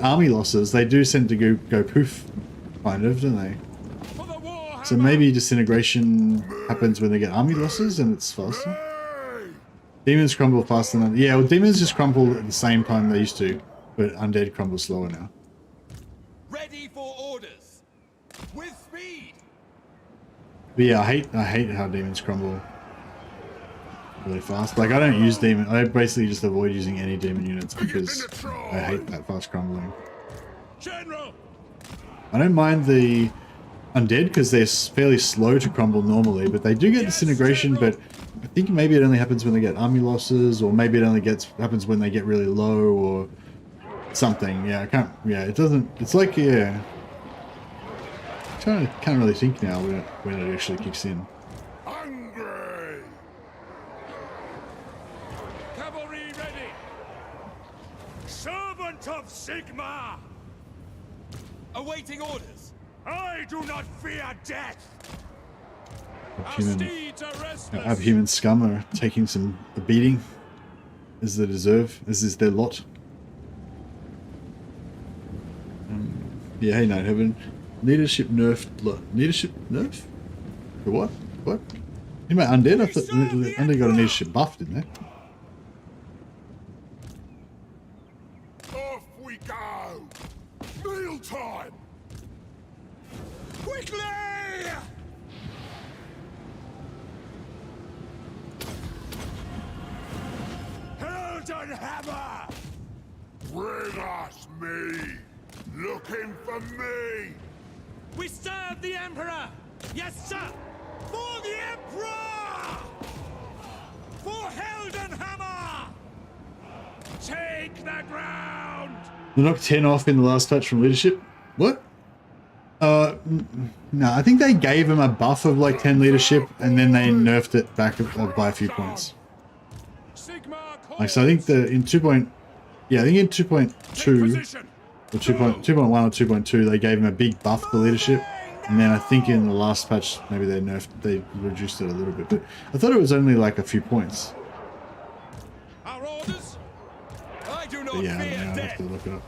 army losses, they do tend to go poof, kind of, don't they? For the Warhammer. So maybe disintegration happens when they get army losses and it's faster. Demons crumble faster than yeah. Well, demons just crumble at the same time they used to, but undead crumble slower now. Ready for orders. With speed. But yeah, I hate how demons crumble really fast. Like I don't use demon. I basically just avoid using any demon units because I hate that fast crumbling. General. I don't mind the undead because they're fairly slow to crumble normally, but they do get disintegration. But I think maybe it only happens when they get army losses, or maybe it only happens when they get really low or something. Yeah, I can't. Yeah, it doesn't. It's like yeah. I can't really think now when it actually kicks in. Hungry. Cavalry ready. Servant of Sigmar. Awaiting orders. I do not fear death. Our Human, steeds are restless. Abhuman scum are taking a beating. as they deserve, as is their lot. Yeah, hey Night Heaven. Leadership nerfed. Leadership nerf? For what? What? You mean undead? I thought undead got a leadership buff, didn't they? Off we go! Meal time! Quickly! Helden Hammer! Bring us me! Looking for me! We serve the Emperor! Yes, sir! For the Emperor! For Helden Hammer! Take the ground! They knocked 10 off in the last patch from leadership. What? No, I think they gave him a buff of like 10 leadership and then they nerfed it back by a few points. Like, so I think in 2. Yeah, I think in 2.2 or 2.1 or 2.2 they gave him a big buff for leadership, and then I think in the last patch maybe they reduced it a little bit, but I thought it was only like a few points. Our orders? I do not But yeah, fear I have death. to look it up.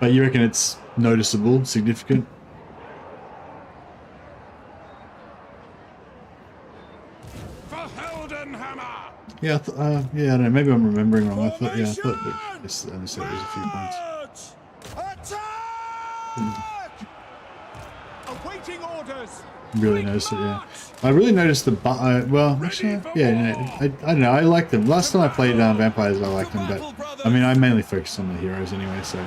But you reckon it's noticeable, significant? For Helden Hammer! Yeah, yeah, I don't know. Maybe I'm remembering wrong. I thought it only said it was a few points. Attack! Awaiting orders! Really noticed it, yeah. I really noticed the well, actually, yeah, no, I don't know. I like them. Last time I played Vampires, I liked them, but I mean, I mainly focused on the heroes anyway. So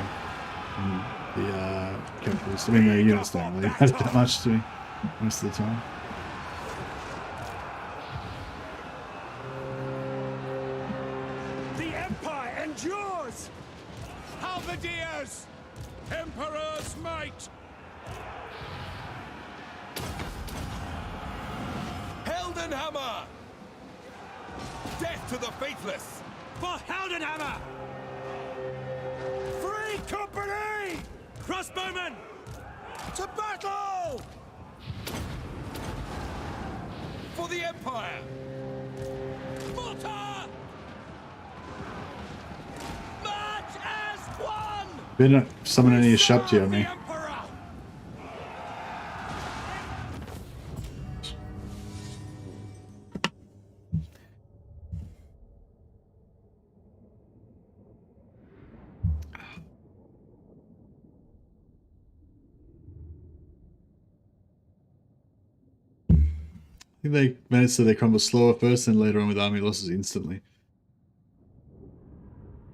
the characters, I mean, the units don't really matter that much to me most of the time. The Empire endures! Halberdiers! Emperor's might! Heldenhammer! Death to the faithless! For Heldenhammer! Free company! Crossbowmen! To battle! For the Empire! Mortar! March as one! Better not summon any Shabti on The me. Emperor! I think they managed so they crumble slower first, and later on with army losses instantly.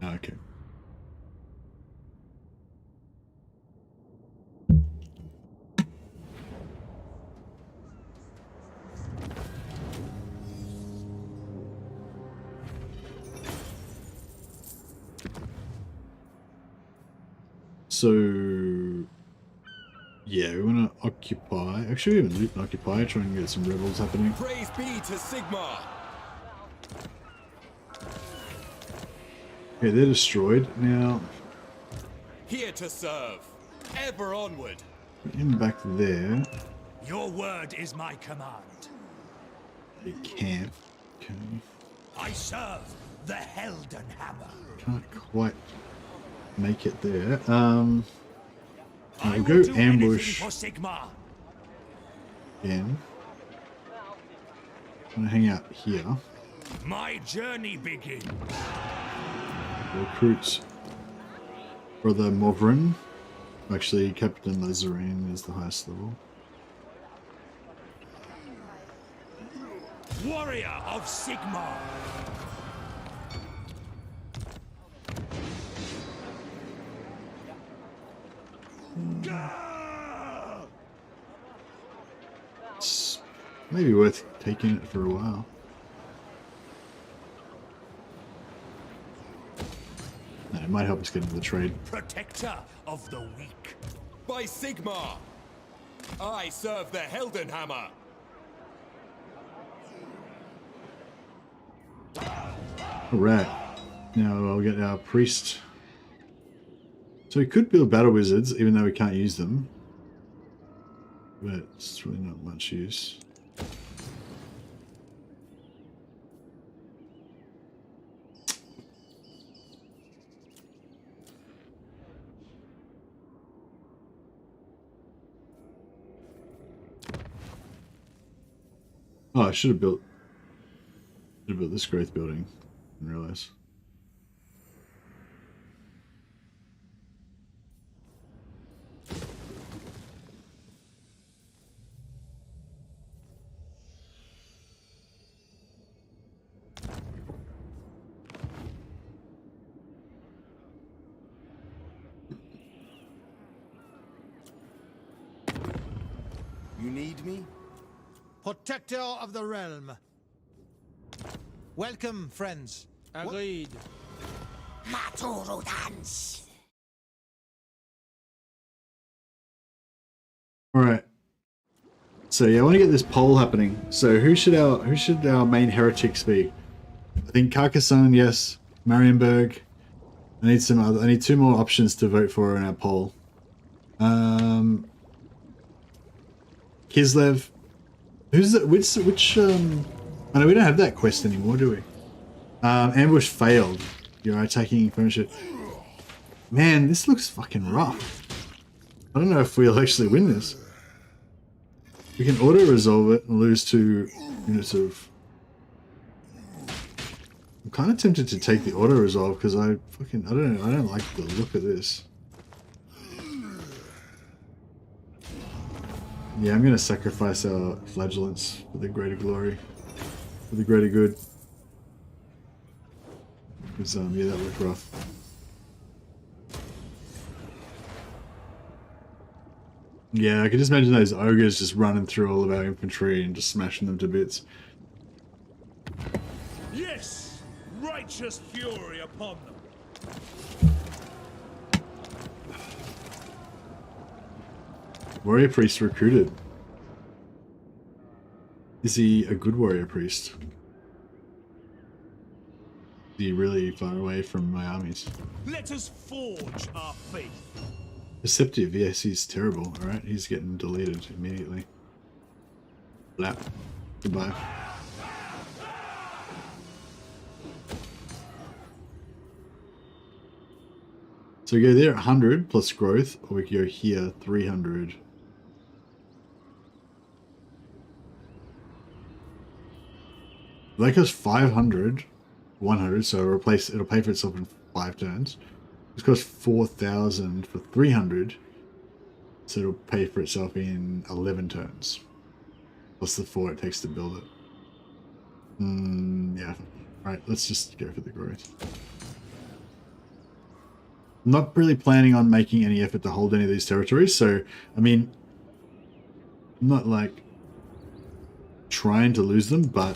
Oh, okay. So yeah, we want to occupy. Actually, we haven't loot and occupy. Try and get some rebels happening. Praise be to Sigmar! Yeah, they're destroyed now. Here to serve, ever onward. Put him back there. Your word is my command. A camp. Okay. I serve the Helden Hammer. Can't quite make it there. I'll go ambush For Sigmar. again. I'm gonna hang out here. My journey begins. Recruit Brother Movrin. Actually, Captain Lazarine is the highest level. Warrior of Sigmar. It's maybe worth taking it for a while. No, it might help us get into the trade. Protector of the weak. By Sigmar! I serve the Heldenhammer! Alright. Now I'll get our priest. So we could build battle wizards, even though we can't use them. But it's really not much use. Oh, I should have built this growth building. Didn't realize. You need me? Protector of the realm. Welcome, friends. Agreed. All right. So yeah, I want to get this poll happening. So who should our main heretics be? I think Carcassonne, yes. Marienburg. I need two more options to vote for in our poll. Kislev. Who's the which I know we don't have that quest anymore, do we? Ambush failed. You're attacking furniture. Man, this looks fucking rough. I don't know if we'll actually win this. We can auto-resolve it and lose 2 units of... I'm kind of tempted to take the auto-resolve because I don't like the look of this. Yeah, I'm going to sacrifice our flagellants for the greater glory. For the greater good. Because, yeah, that looked rough. Yeah, I can just imagine those ogres just running through all of our infantry and just smashing them to bits. Yes! Righteous fury upon them. Warrior priest recruited. Is he a good warrior priest? Is he really far away from my armies? Let us forge our faith. Perceptive, yes, he's terrible. Alright, he's getting deleted immediately. Blap. Goodbye. So we go there at 100 plus growth, or we can go here 300. That goes 500, 100, so it'll pay for itself in 5 turns. This costs 4,000 for 300, so it'll pay for itself in 11 turns. Plus the 4 it takes to build it. Yeah. Alright, let's just go for the growth. I'm not really planning on making any effort to hold any of these territories, so, I mean, I'm not, like, trying to lose them, but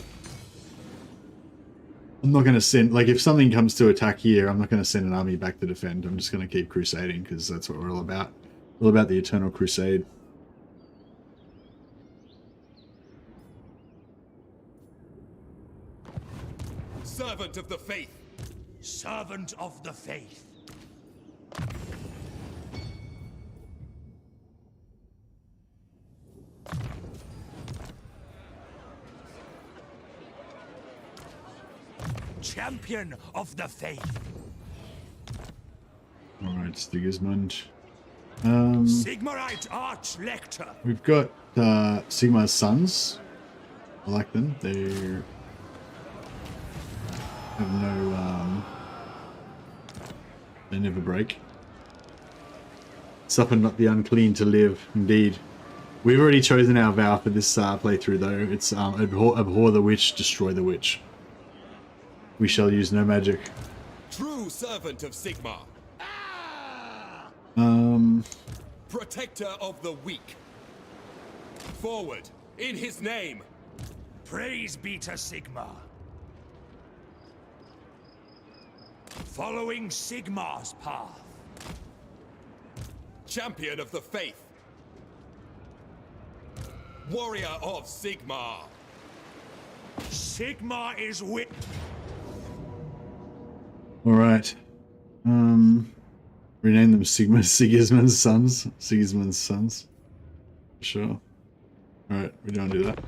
I'm not going to send, like, if something comes to attack here, I'm not going to send an army back to defend. I'm just going to keep crusading, because that's what we're all about. All about the eternal crusade. Servant of the faith. Servant of the faith. Champion of the faith. Alright, Stigismund. Sigmarite Arch-Lector. We've got Sigmar's sons. I like them. They have no they never break. Suffer not the unclean to live, indeed. We've already chosen our vow for this playthrough though. It's abhor the witch, destroy the witch. We shall use no magic. True servant of Sigmar. Protector of the weak. Forward, in his name. Praise be to Sigmar. Following Sigmar's path. Champion of the faith. Warrior of Sigmar. Sigmar is with. Alright. Rename them Sigismund's sons. Sigismund's sons. Sure. Alright, we don't do that.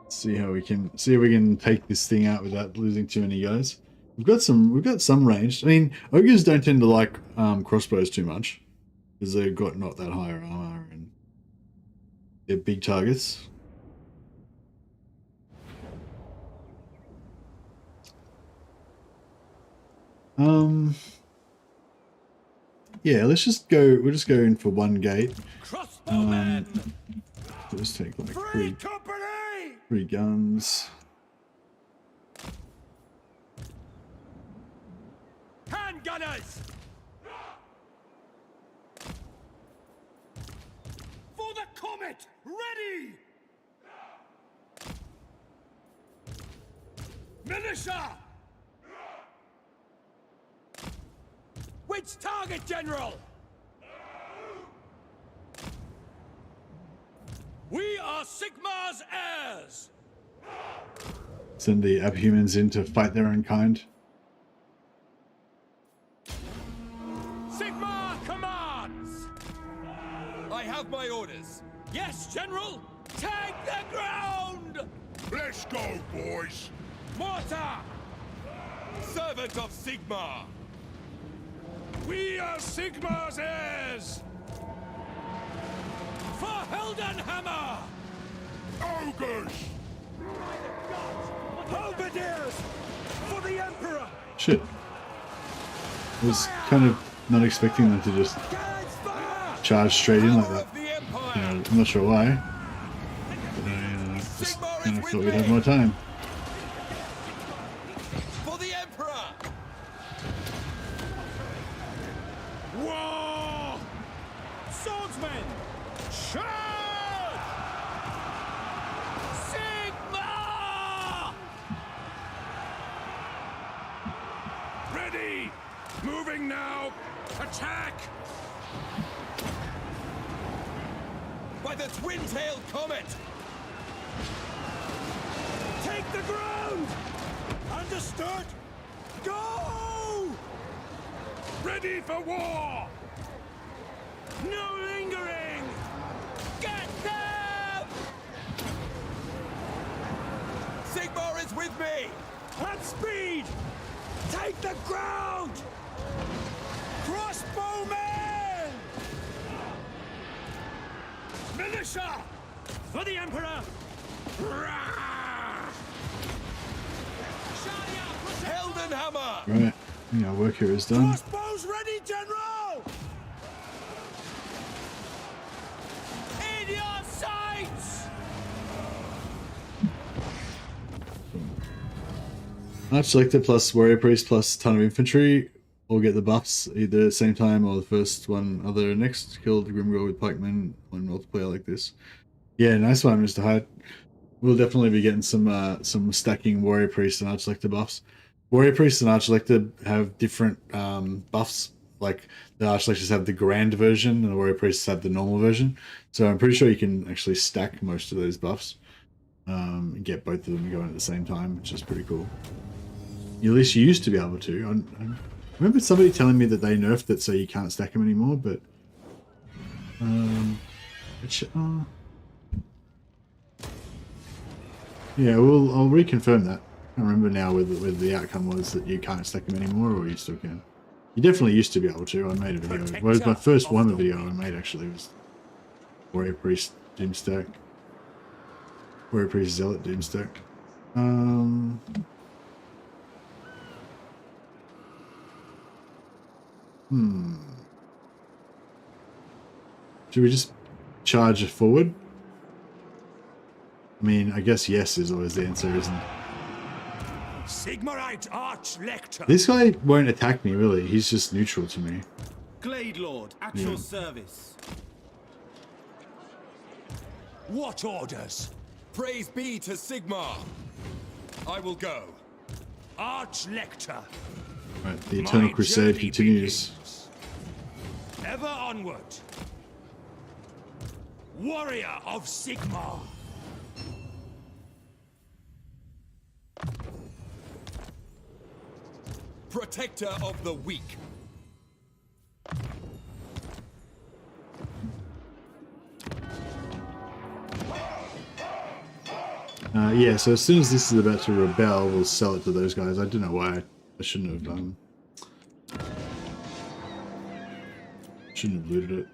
Let's see how we can if we can take this thing out without losing too many guys. We've got some range. I mean, ogres don't tend to like crossbows too much. Because they've got not that high armor and They're big targets. Yeah, let's just go. We'll just go in for one gate. Crossbowmen! We'll just take like Free company! three guns. Handgunners! For the comet! Ready! Militia! Which target, General? We are Sigmar's heirs! Send the abhumans in to fight their own kind. Sigmar commands! I have my orders. Yes, General! Take the ground! Let's go, boys. Mortar! Servant of Sigmar! We are Sigmar's heirs! For Heldenhammer! Ogres! Halberdiers! For the Emperor! Shit. I was kind of not expecting them to just Cannons fire! charge straight in like Power that. of the Empire! You know, I'm not sure why. But I just kind of thought we'd have more time. For the Emperor! War! Swordsmen! Charge! Sigmar! Ready! Moving now! Attack! By the twin-tailed comet! Take the ground! Understood! Go! Ready for war! No lingering! Get them! Sigmar is with me! At speed! Take the ground! Crossbowmen! Militia! For the Emperor! Heldenhammer! Right. Yeah, work here is done. Crossbows ready, General! In your sights! Arch Selector plus Warrior Priest plus ton of infantry all get the buffs either at the same time or the first one other next. Killed Grimgore with pikemen on multiplayer like this. Yeah, nice one, Mr. Hyde. We'll definitely be getting some stacking Warrior Priest and Arch Selector buffs. Warrior Priest and Arch Selector have different buffs. Like the Arch Selectors have the grand version and the Warrior Priests have the normal version. So I'm pretty sure you can actually stack most of those buffs. And get both of them going at the same time, which is pretty cool. At least you used to be able to. I remember somebody telling me that they nerfed it so you can't stack them anymore, but yeah, I'll reconfirm that. I don't remember now whether the outcome was that you can't stack them anymore or you still can. You definitely used to be able to. I made a video. Well, it was my first Warhammer video I made actually. Was Warrior Priest Doomstack. Warrior Priest Zealot Doomstack. Should we just charge it forward? I mean, I guess yes is always the answer, isn't it? Sigmarite Arch-Lector! This guy won't attack me, really. He's just neutral to me. Glade Lord, at your service. What orders? Praise be to Sigmar! I will go. Arch-Lector! Right, the Eternal My Crusade journey continues. begins. Ever onward. Warrior of Sigmar. Protector of the weak. Yeah, so as soon as this is about to rebel, we'll sell it to those guys. I don't know why. I shouldn't have looted it.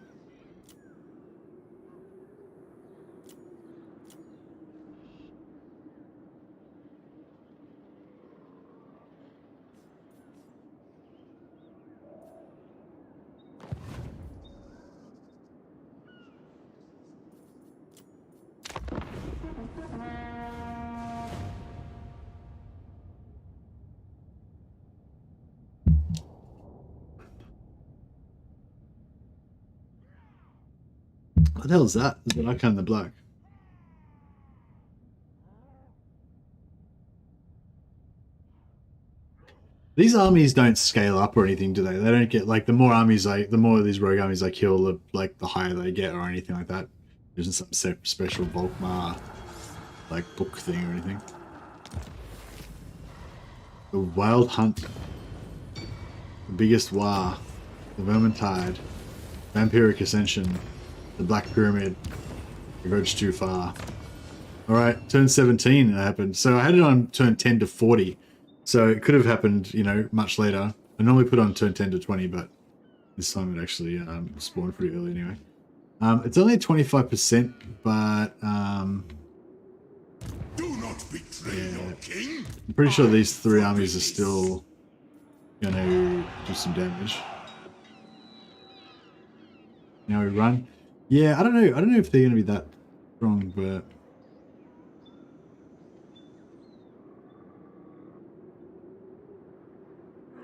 What the hell is that? Is that icon in the black? These armies don't scale up or anything, do they? They don't get, like, the more armies the more of these rogue armies I kill, the higher they get or anything like that. There isn't some special Volkmar, like, book thing or anything. The Wild Hunt. The Biggest War. The Vermintide. Vampiric Ascension. The Black Pyramid. The Roach Too Far. Alright, turn 17 it happened. So I had it on turn 10 to 40. So it could have happened, you know, much later. I normally put on turn 10 to 20, but this time it actually spawned pretty early anyway. It's only 25%, but Do not betray your king. I'm pretty sure these three armies are still gonna do some damage. Now we run. Yeah, I don't know. I don't know if they're gonna be that strong, but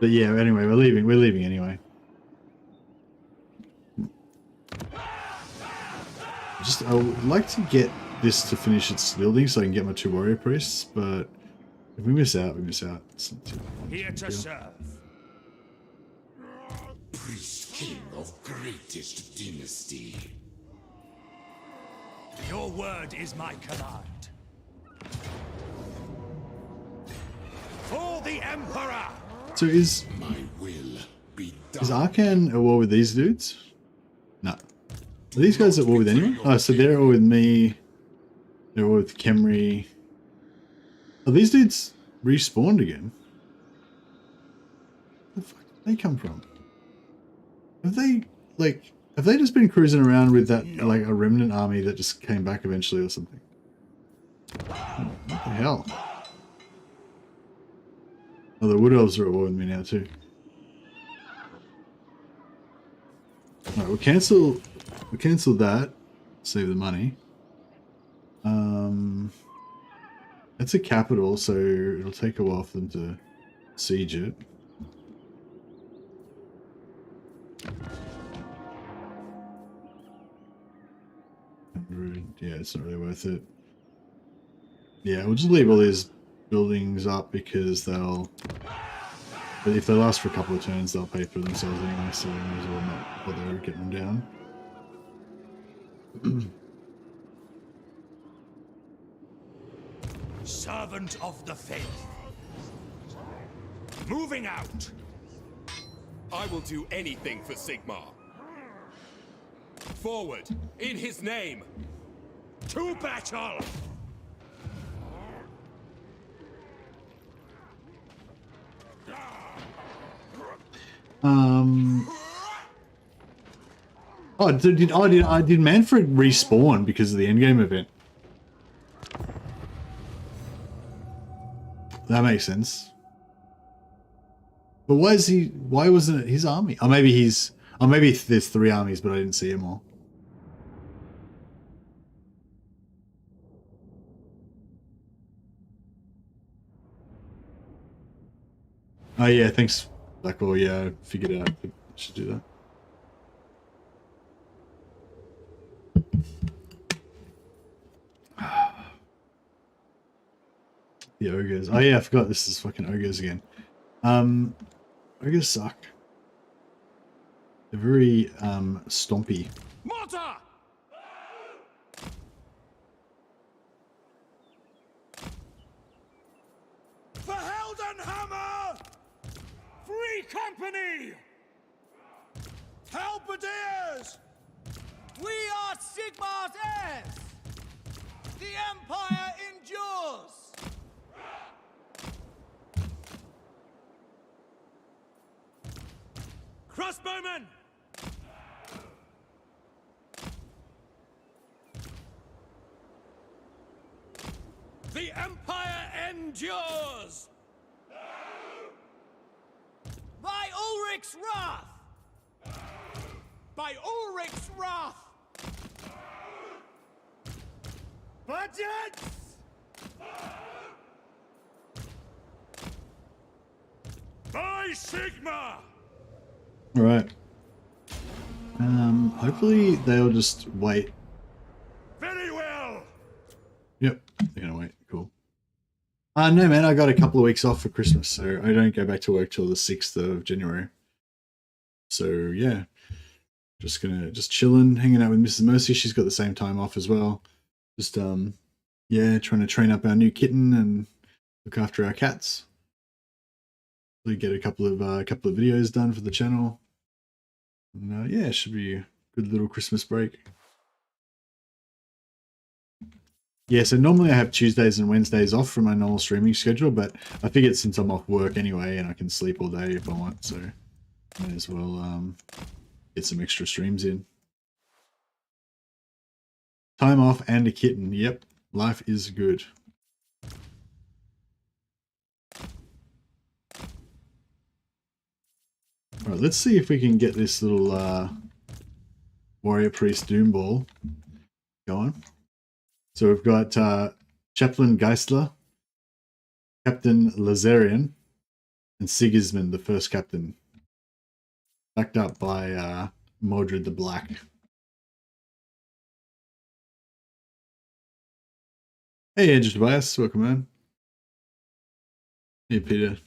yeah. Anyway, we're leaving. We're leaving anyway. I would like to get this to finish its building so I can get my 2 warrior priests, but if we miss out, we miss out. Here to serve. Priest king of greatest dynasty. Your word is my command. For the Emperor! So is My will be done. Is Arkan at war with these dudes? No. Are these guys at war with anyone? Oh, so they're all with me. They're all with Khemri. Oh, these dudes respawned again. Where the fuck did they come from? Have they just been cruising around with that, like, a remnant army that just came back eventually or something? What the hell? Oh, the Wood Elves are at war with me now too. Alright, we'll cancel that. Save the money. It's a capital, so it'll take a while for them to siege it. Yeah, it's not really worth it. Yeah, we'll just leave all these buildings up because they'll... But if they last for a couple of turns, they'll pay for themselves anyway, so we may as well not bother getting them down. Servant of the faith. Moving out. I will do anything for Sigmar. Forward, in his name. To battle. Oh, did Manfred respawn because of the endgame event? That makes sense. But why wasn't it his army? Oh, maybe there's 3 armies, but I didn't see them all. Oh yeah, thanks, Blackwall. Yeah, I figured out I should do that. The ogres. Oh yeah, I forgot this is fucking ogres again. Ogres suck. They're very stompy. Mortar! For Heldenhammer! Free company! Halberdiers! We are Sigmar's heirs! The Empire endures! Crossbowmen! The Empire endures! By Ulrich's wrath! By Ulrich's wrath! Budgets! By Sigmar! Alright. Hopefully they'll just wait they're gonna wait. Cool. No, man, I got a couple of weeks off for Christmas, so I don't go back to work till the 6th of January. So yeah, just chilling, hanging out with Mrs. Mercy. She's got the same time off as well. Just yeah, trying to train up our new kitten and look after our cats. We get a couple of videos done for the channel. And yeah, it should be a good little Christmas break. Yeah, so normally I have Tuesdays and Wednesdays off from my normal streaming schedule, but I figured since I'm off work anyway and I can sleep all day if I want, so may as well get some extra streams in. Time off and a kitten. Yep, life is good. Alright, let's see if we can get this little Warrior Priest Doom Ball going. So we've got Chaplain Geistler, Captain Lazarian, and Sigismund, the first captain. Backed up by Mordred the Black. Hey, Andrew Tobias, welcome, man. Hey, Peter.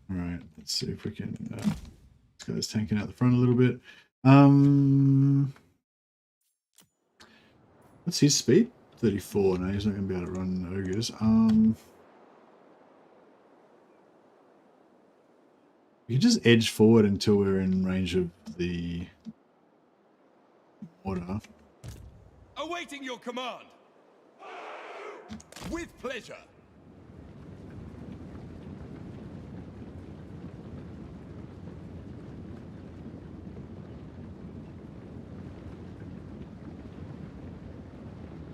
Alright, let's see if we can... this guy's tanking out the front a little bit. What's his speed? 34. No, he's not going to be able to run ogres. We can just edge forward until we're in range of the water. Awaiting your command. With pleasure.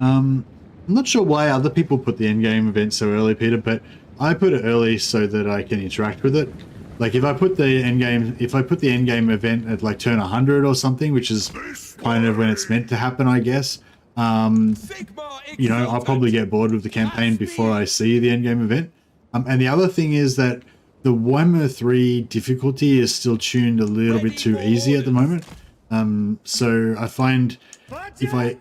I'm not sure why other people put the endgame event so early, Peter, but I put it early so that I can interact with it. Like if I put the endgame event at like turn 100 or something, which is kind of when it's meant to happen, I guess. You know, I'll probably get bored with the campaign before I see the endgame event. And the other thing is that the Warhammer 3 difficulty is still tuned a little bit too easy at the moment. So I find if I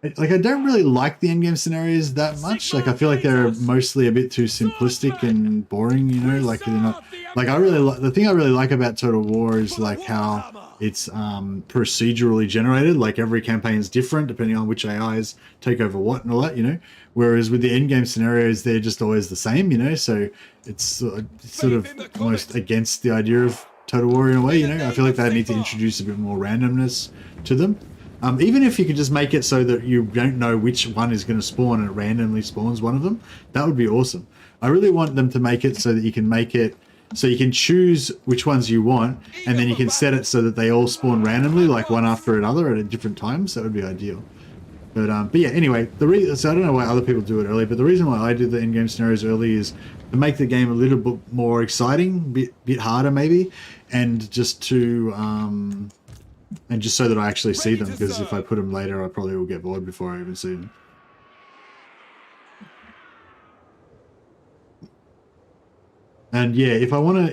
don't really like the endgame scenarios that much. Like I feel like they're mostly a bit too simplistic and boring, you know, like they're not like the thing I really like about Total War is like how it's procedurally generated, like every campaign is different depending on which AIs take over what and all that, you know, whereas with the endgame scenarios they're just always the same, you know, so it's sort of almost against the idea of Total War in a way, you know. I feel like they need to introduce a bit more randomness to them. Even if you could just make it so that you don't know which one is going to spawn and it randomly spawns one of them, that would be awesome. I really want them to make it so that you can make it so you can choose which ones you want and then you can set it so that they all spawn randomly, like one after another at different times. That would be ideal. But yeah, anyway, so I don't know why other people do it early, but the reason why I do the endgame scenarios early is to make the game a little bit more exciting, bit harder maybe, and just to... and just so that I actually see them, because if I put them later, I probably will get bored before I even see them. And yeah, if I want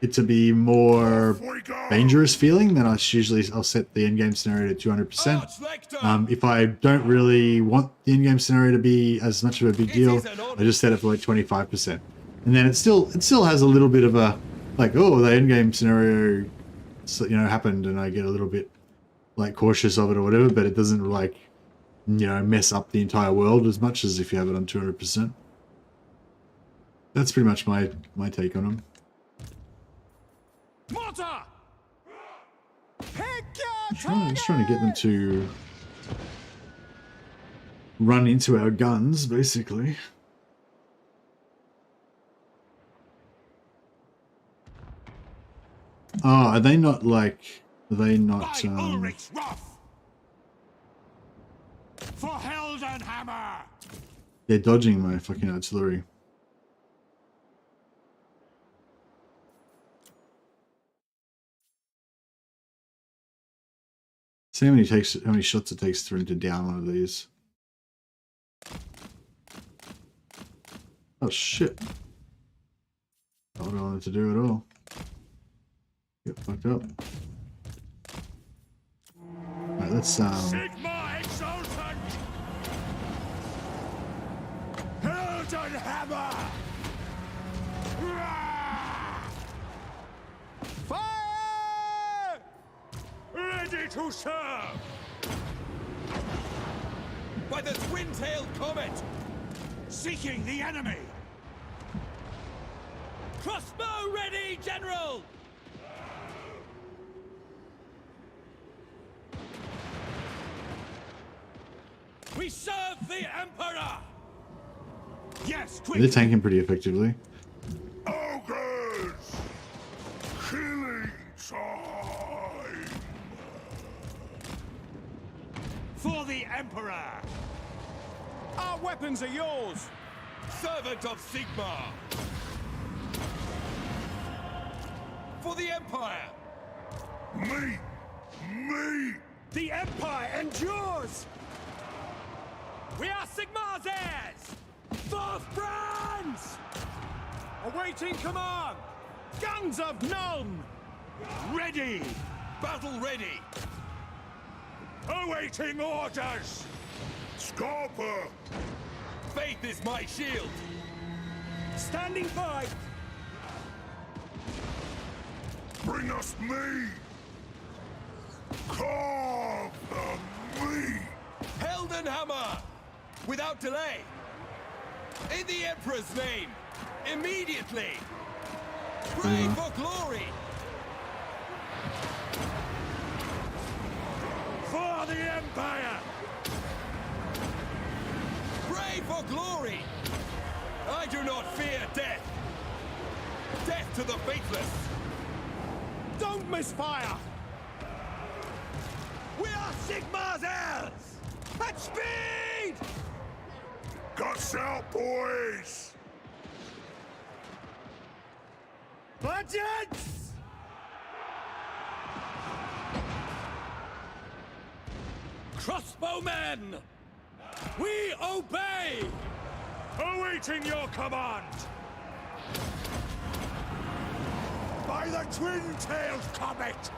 it to be more dangerous feeling, then I'll set the endgame scenario to 200%. If I don't really want the endgame scenario to be as much of a big deal, I just set it for like 25%. And then it still has a little bit of a like, oh, the endgame scenario, you know, happened, and I get a little bit like cautious of it or whatever, but it doesn't like, you know, mess up the entire world as much as if you have it on 200%. That's pretty much my take on them. I'm just trying to get them to run into our guns, basically. Oh, are they not like... Are they not... For Heldenhammer! They're dodging my fucking artillery. See how many shots it takes for him to down one of these. Oh shit. Not what I wanted to do at all. Get fucked up. Alright, let's Golden Hammer! Fire! Ready to serve! By the twin-tailed comet! Seeking the enemy! Crossbow ready, General! We serve the Emperor! Yes, They're quick! tanking pretty effectively. Ogres! Killing time! For the Emperor! Our weapons are yours! Servant of Sigmar! For the Empire! Me! Me! The Empire endures! We are Sigmar's heirs! For France! Awaiting command! Guns of none! Ready! Battle ready! Awaiting orders! Scarper! Faith is my shield! Standing by! Bring us me! Carve the meat! Heldenhammer! Without delay! In the Emperor's name! Immediately! Pray for glory! For the Empire! Pray for glory! I do not fear death! Death to the faithless! Don't misfire! We are Sigmar's heirs! At speed! Guts out, boys! Budgets! Crossbowmen! We obey! Awaiting your command! By the twin-tailed comet!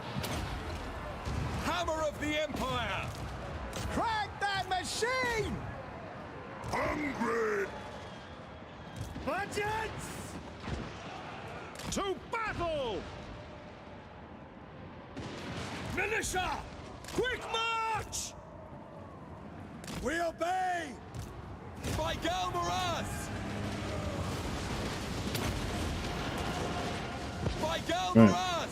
Hammer of the Empire! Crack that machine! Hungry! Budgets! To battle! Militia! Quick march! We obey! By Galmaraz! By Galmaraz!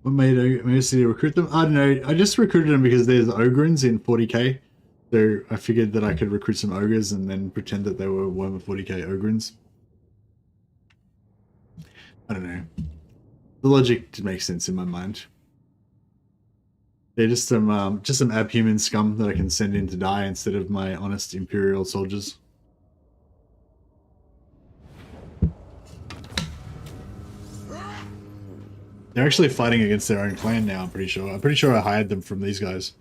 What made me recruit them? I don't know. I just recruited them because there's Ogrins in 40k. So I figured that I could recruit some Ogres and then pretend that they were Warhammer 40k Ogrins. I don't know. The logic makes sense in my mind. They're just some abhuman scum that I can send in to die instead of my honest Imperial soldiers. They're actually fighting against their own clan now, I'm pretty sure. I'm pretty sure I hired them from these guys.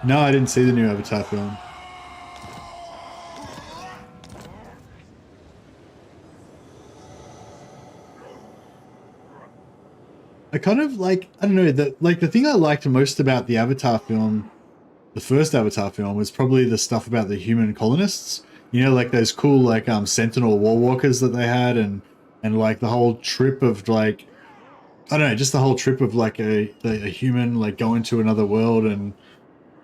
No, I didn't see the new Avatar film. I kind of like, I don't know, the thing I liked most about the Avatar film, the first Avatar film, was probably the stuff about the human colonists. You know, like those cool like Sentinel war walkers that they had, and like the whole trip of like, I don't know, just the whole trip of like a human like going to another world, and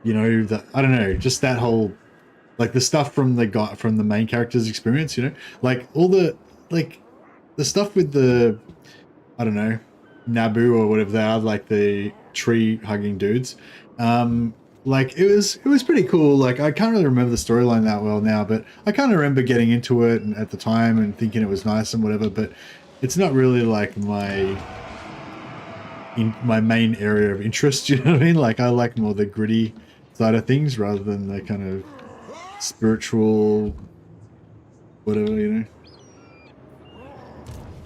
you know, I don't know, just that whole, like the stuff from the main character's experience, you know, like all the, like the stuff with the, I don't know, Naboo or whatever they are, like the tree hugging dudes. Like it was pretty cool. Like I can't really remember the storyline that well now, but I kind of remember getting into it and at the time and thinking it was nice and whatever, but it's not really like my main area of interest, you know what I mean? Like I like more the gritty side of things rather than the kind of spiritual whatever, you know.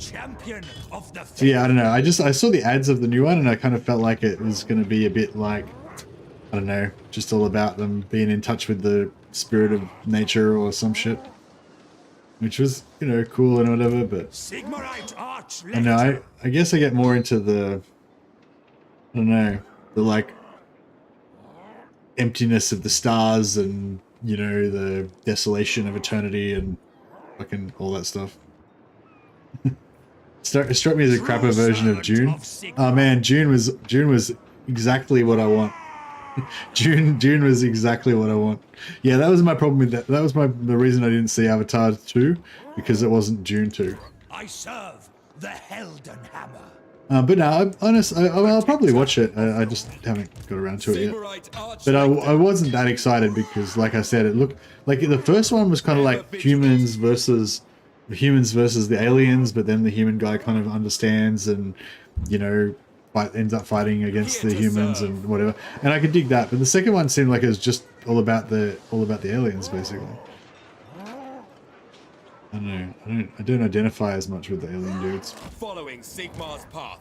champion of the So yeah, I don't know. I saw the ads of the new one and I kind of felt like it was going to be a bit like, I don't know, just all about them being in touch with the spirit of nature or some shit. Which was, you know, cool and whatever, but Sigmarite Arch I know, I guess I get more into the, I don't know, the like emptiness of the stars and, you know, the desolation of eternity and fucking all that stuff. It struck me as a crapper version of June. Oh man, June was exactly what I want. June was exactly what I want. Yeah, that was my problem with that. That was the reason I didn't see Avatar 2, because it wasn't June 2. I serve the Helden Hammer. But no, I'll probably watch it. I just haven't got around to it yet. But I wasn't that excited because, like I said, it looked like the first one was kind of like humans versus the aliens, but then the human guy kind of understands and, you know, ends up fighting against the humans and whatever. And I could dig that. But the second one seemed like it was just all about the aliens, basically. I don't know. I don't identify as much with the alien dudes. Following Sigmar's path,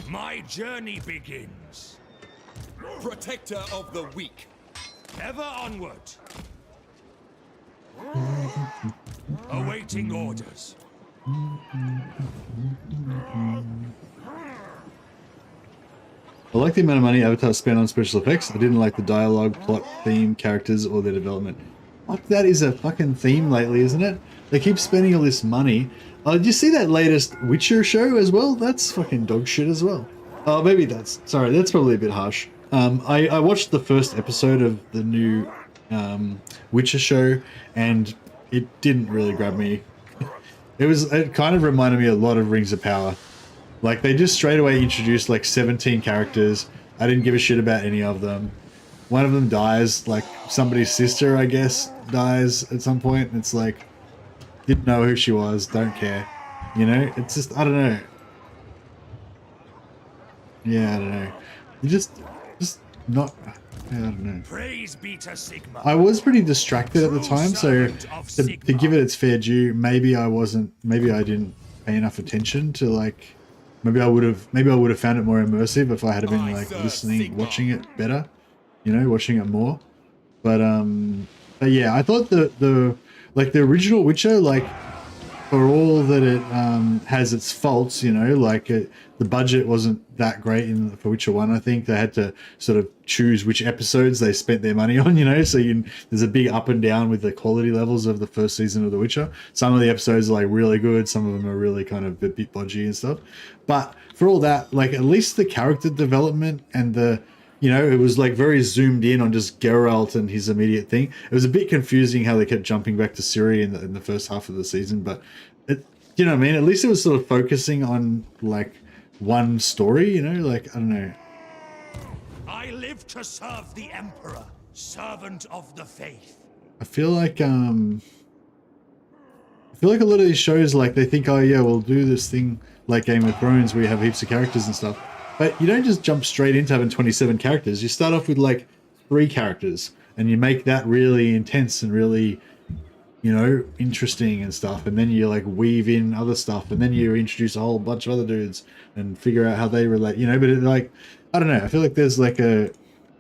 My journey begins. protector of the weak. Ever onward. Awaiting orders. I like the amount of money Avatar spent on special effects. I didn't like the dialogue, plot, theme, characters, or their development. Fuck, that is a fucking theme lately, isn't it? They keep spending all this money. Did you see that latest Witcher show as well? That's fucking dog shit as well. Oh, maybe that's probably a bit harsh. I watched the first episode of the new Witcher show, and it didn't really grab me. It kind of reminded me a lot of Rings of Power. Like, they just straight away introduced like 17 characters. I didn't give a shit about any of them. One of them dies, like somebody's sister, I guess, dies at some point. And it's like, didn't know who she was, don't care. You know, it's just, I don't know. Yeah, I don't know. You just not, yeah, I don't know. Praise be to Sigmar. I was pretty distracted at the time, so to give it its fair due, maybe I didn't pay enough attention to, like, maybe I would have found it more immersive if I had been like listening, watching it better, you know, watching it more. But yeah, I thought the original Witcher, like, for all that it has its faults, you know, like the budget wasn't that great for Witcher 1. I think they had to sort of choose which episodes they spent their money on, you know, so there's a big up and down with the quality levels of the first season of The Witcher. Some of the episodes are like really good, some of them are really kind of a bit bodgy and stuff. But for all that, like, at least the character development and you know, it was like very zoomed in on just Geralt and his immediate thing. It was a bit confusing how they kept jumping back to Ciri in the first half of the season, but you know what I mean? At least it was sort of focusing on like one story, you know, like, I don't know. I live to serve the Emperor, servant of the faith. I feel like a lot of these shows, like, they think, oh yeah, we'll do this thing like Game of Thrones where you have heaps of characters and stuff. But you don't just jump straight into having 27 characters. You start off with like 3 characters and you make that really intense and really, you know, interesting and stuff. And then you like weave in other stuff and then you introduce a whole bunch of other dudes and figure out how they relate, you know. But it, like, I don't know. I feel like there's like yeah,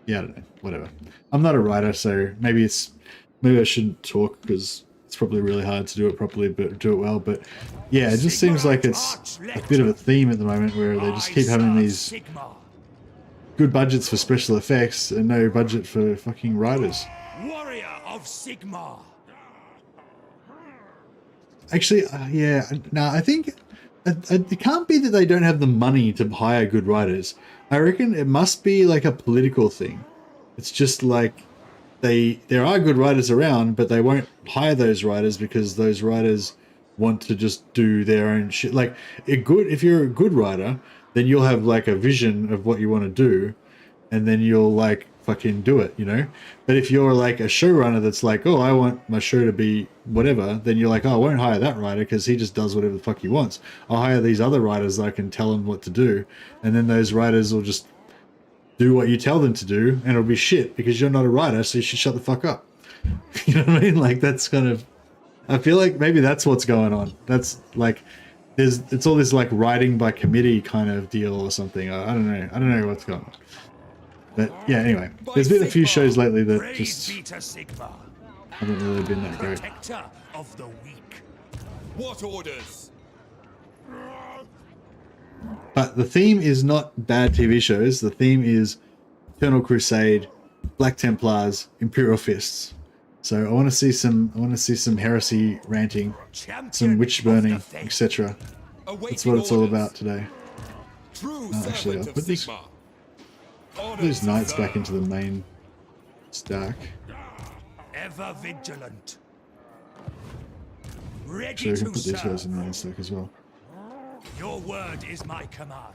I don't know, whatever. I'm not a writer, so maybe I shouldn't talk because it's probably really hard to do it properly, but do it well. But yeah, it just seems like it's a bit of a theme at the moment where they just keep having these good budgets for special effects and no budget for fucking writers. Warrior of Sigmar. Actually, yeah, no, I think it can't be that they don't have the money to hire good writers. I reckon it must be like a political thing. It's just like there are good writers around, but they won't hire those writers because those writers want to just do their own shit. Like, if you're a good writer, then you'll have like a vision of what you want to do, and then you'll like fucking do it, you know. But if you're like a showrunner that's like, oh, I want my show to be whatever, then you're like, oh, I won't hire that writer because he just does whatever the fuck he wants. I'll hire these other writers that I can tell them what to do, and then those writers will just do what you tell them to do, and it'll be shit because you're not a writer, so you should shut the fuck up. You know what I mean? Like, that's kind of, I feel like maybe that's what's going on. That's like, it's all this like writing by committee kind of deal or something. I don't know. I don't know what's going on. But yeah, anyway, there's been a few shows lately that just haven't really been that great. Protector of the weak. What orders? But the theme is not bad TV shows. The theme is Eternal Crusade, Black Templars, Imperial Fists. So I want to see some heresy ranting, some witch burning, etc. That's what it's all about today. Actually, I'll put these knights back into the main stack. Ever vigilant. Ready Actually, I can to put these guys serve. in the main stack as well. Your word is my command.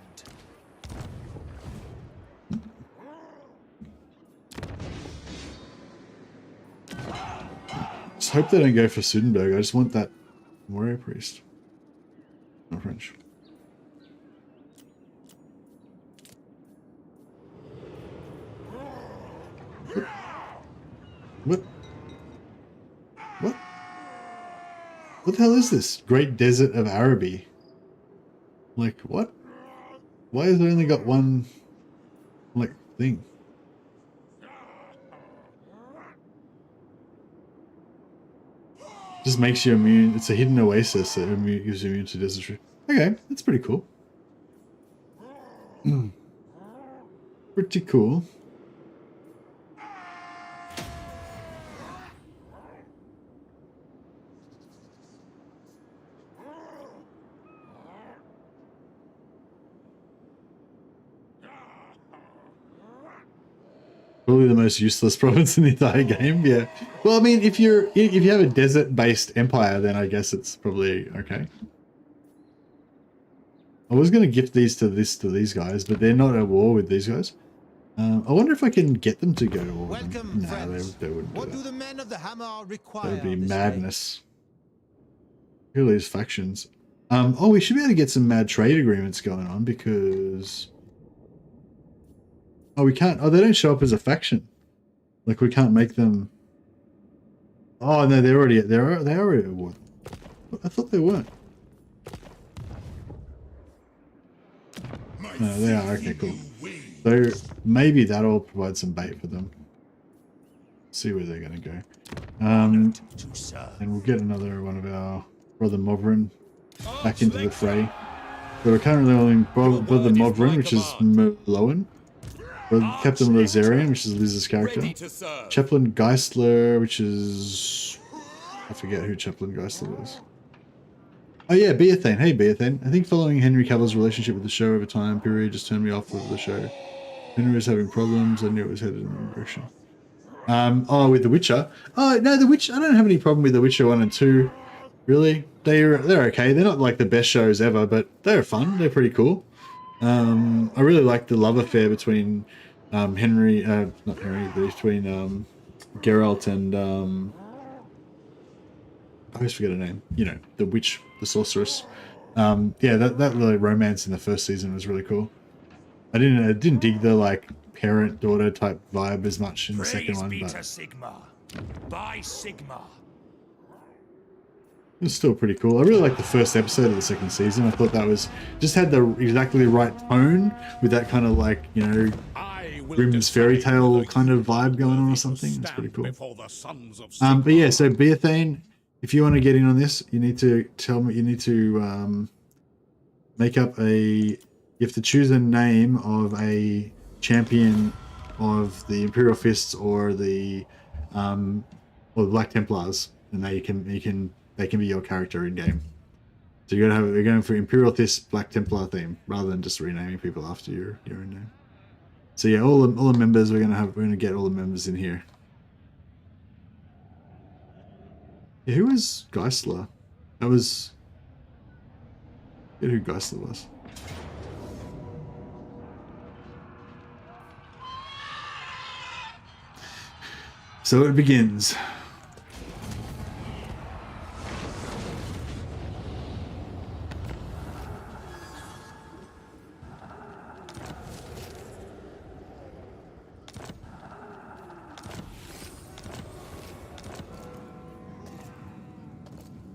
Just hope they don't go for Sudenberg. I just want that warrior priest. Not French. What? What? What the hell is this? Great Desert of Araby. Like, what? Why has it only got one, like, thing? Just makes you immune. It's a hidden oasis that gives you immune to desertry. Okay, that's pretty cool. Pretty cool. Probably the most useless province in the entire game. Yeah. Well, I mean, if you have a desert-based empire, then I guess it's probably okay. I was going to gift these to these guys, but they're not at war with these guys. I wonder if I can get them to go to war. Welcome, No, friends. they wouldn't do What do that. the men of the Hammer require? That would be this madness. Look at these factions. Oh, we should be able to get some mad trade agreements going on because... Oh, we can't. Oh, they don't show up as a faction. Like we can't make them. Oh no, they're already at war. I thought they weren't. No, they are. Okay, cool. So maybe that'll provide some bait for them. See where they're gonna go. And we'll get another one of our brother Movrin back into the fray. So we're currently on brother Movrin, which is Merlowen. Captain Lazarian, which is Liz's character. Chaplain Geistler, which is... I forget who Chaplain Geistler was. Oh yeah, Beathane. Hey Beathane. I think following Henry Cavill's relationship with the show over time period just turned me off of the show. Henry was having problems. I knew it was headed in the direction. Oh, with The Witcher. Oh no, The Witcher. I don't have any problem with The Witcher 1 and 2. Really, they're okay. They're not like the best shows ever, but they're fun. They're pretty cool. I really like the love affair between between Geralt and I always forget her name. You know, the witch, the sorceress. Yeah, that really romance in the first season was really cool. I didn't dig the like parent-daughter type vibe as much in the second one, but Sigma. By Sigma. it was still pretty cool. I really liked the first episode of the second season. I thought that was just had the exactly right tone with that kind of like, you know, Grimm's fairy tale kind of vibe going on or something. It's pretty cool. But yeah, so Beathane, if you want to get in on this, you need to tell me. You need to make up a. You have to choose a name of a champion of the Imperial Fists or the Black Templars, and they can be your character in game. So you're going for Imperial Fist Black Templar theme rather than just renaming people after your own name. So yeah, all the members we're gonna get all the members in here. Yeah, who was Geistler? That was. I forget who Geistler was. So it begins.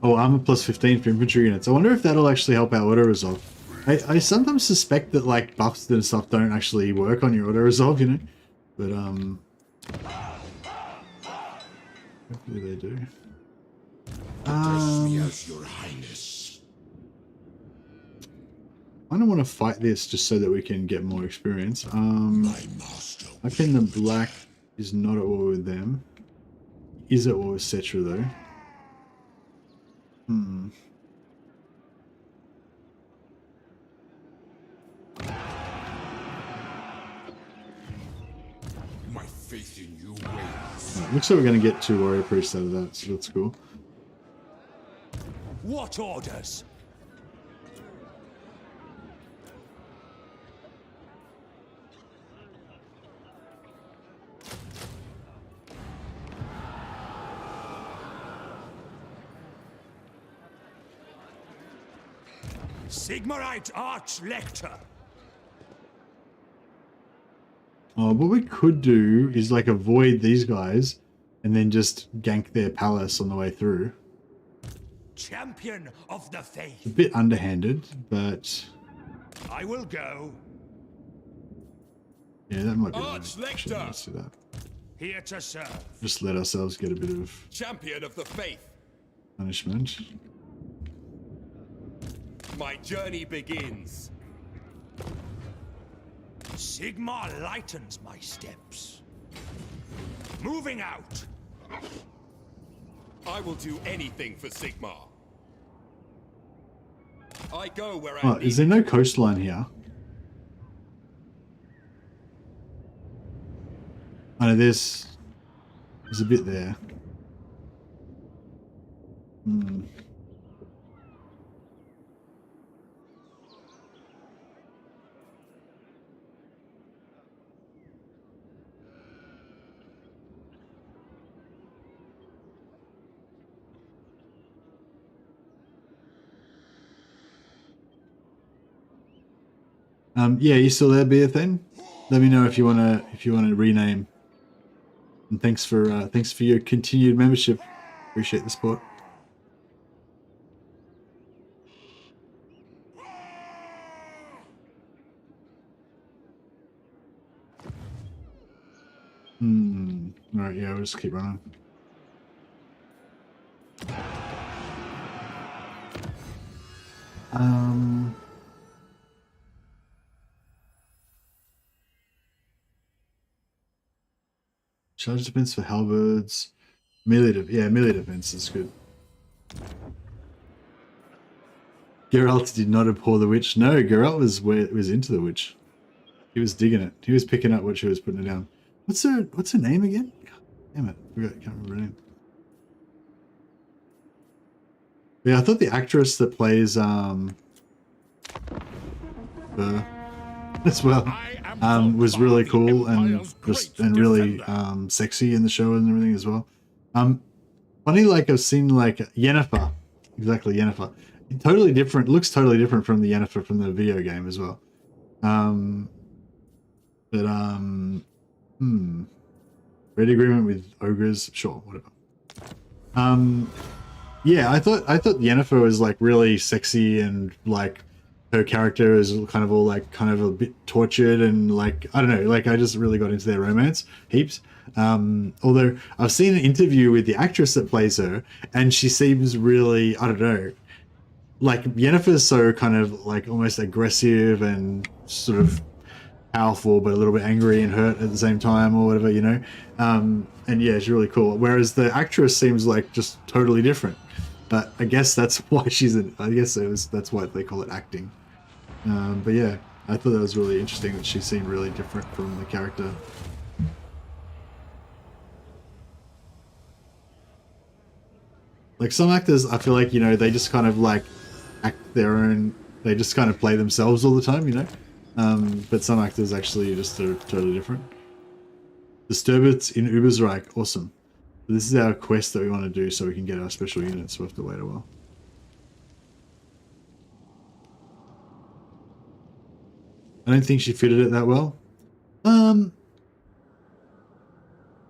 Oh, armor plus 15 for infantry units. I wonder if that'll actually help our auto-resolve. I sometimes suspect that, like, buffs and stuff don't actually work on your auto-resolve, you know? But, hopefully they do. Address me as your highness. I don't want to fight this just so that we can get more experience. My master. I think the black is not at war with them. Is at war with Cetra, though. My faith in you wanes. Right, looks like we're going to get 2 warrior priests out of that, so that's cool. What orders? Sigmarite Arch-Lector. Oh, what we could do is like avoid these guys and then just gank their palace on the way through. Champion of the faith. A bit underhanded, but I will go. yeah, that might be right. Arch-Lector. Actually, let's do that. Here to serve. Just let ourselves get a bit of Champion of the faith. punishment. My journey begins. Sigmar lightens my steps. Moving out. I will do anything for Sigmar. I go where I Oh, is there no coastline here? I know there's a bit there. Yeah, you still there, Beathen? Let me know if you wanna rename. And thanks for your continued membership. Appreciate the support. Alright, yeah, we'll just keep running. Charge defense for halberds. Melee defense is good. Geralt did not abhor the witch. No, Geralt was into the witch. He was digging it. He was picking up what she was putting it down. What's her name again? God damn it. Can't remember her name. Yeah, I thought the actress that plays her as well was really cool and really sexy in the show and everything as well. Funny, like I've seen like Yennefer, exactly Yennefer. Totally different, looks totally different from the Yennefer from the video game as well. Ready agreement with ogres, sure, whatever. Yeah, I thought Yennefer was like really sexy and like her character is kind of all like kind of a bit tortured and like I don't know, like I just really got into their romance heaps. Although I've seen an interview with the actress that plays her and she seems really, I don't know, like Yennefer's so kind of like almost aggressive and sort of powerful but a little bit angry and hurt at the same time or whatever, you know. And yeah, it's really cool. Whereas the actress seems like just totally different. But I guess that's why that's why they call it acting. But yeah, I thought that was really interesting that she seemed really different from the character. Like some actors, I feel like, you know, they just kind of like act their own, they just kind of play themselves all the time, you know? But some actors actually just are totally different. Disturbance in Ubersreich, awesome. This is our quest that we want to do so we can get our special units, so we have to wait a while. I don't think she fitted it that well.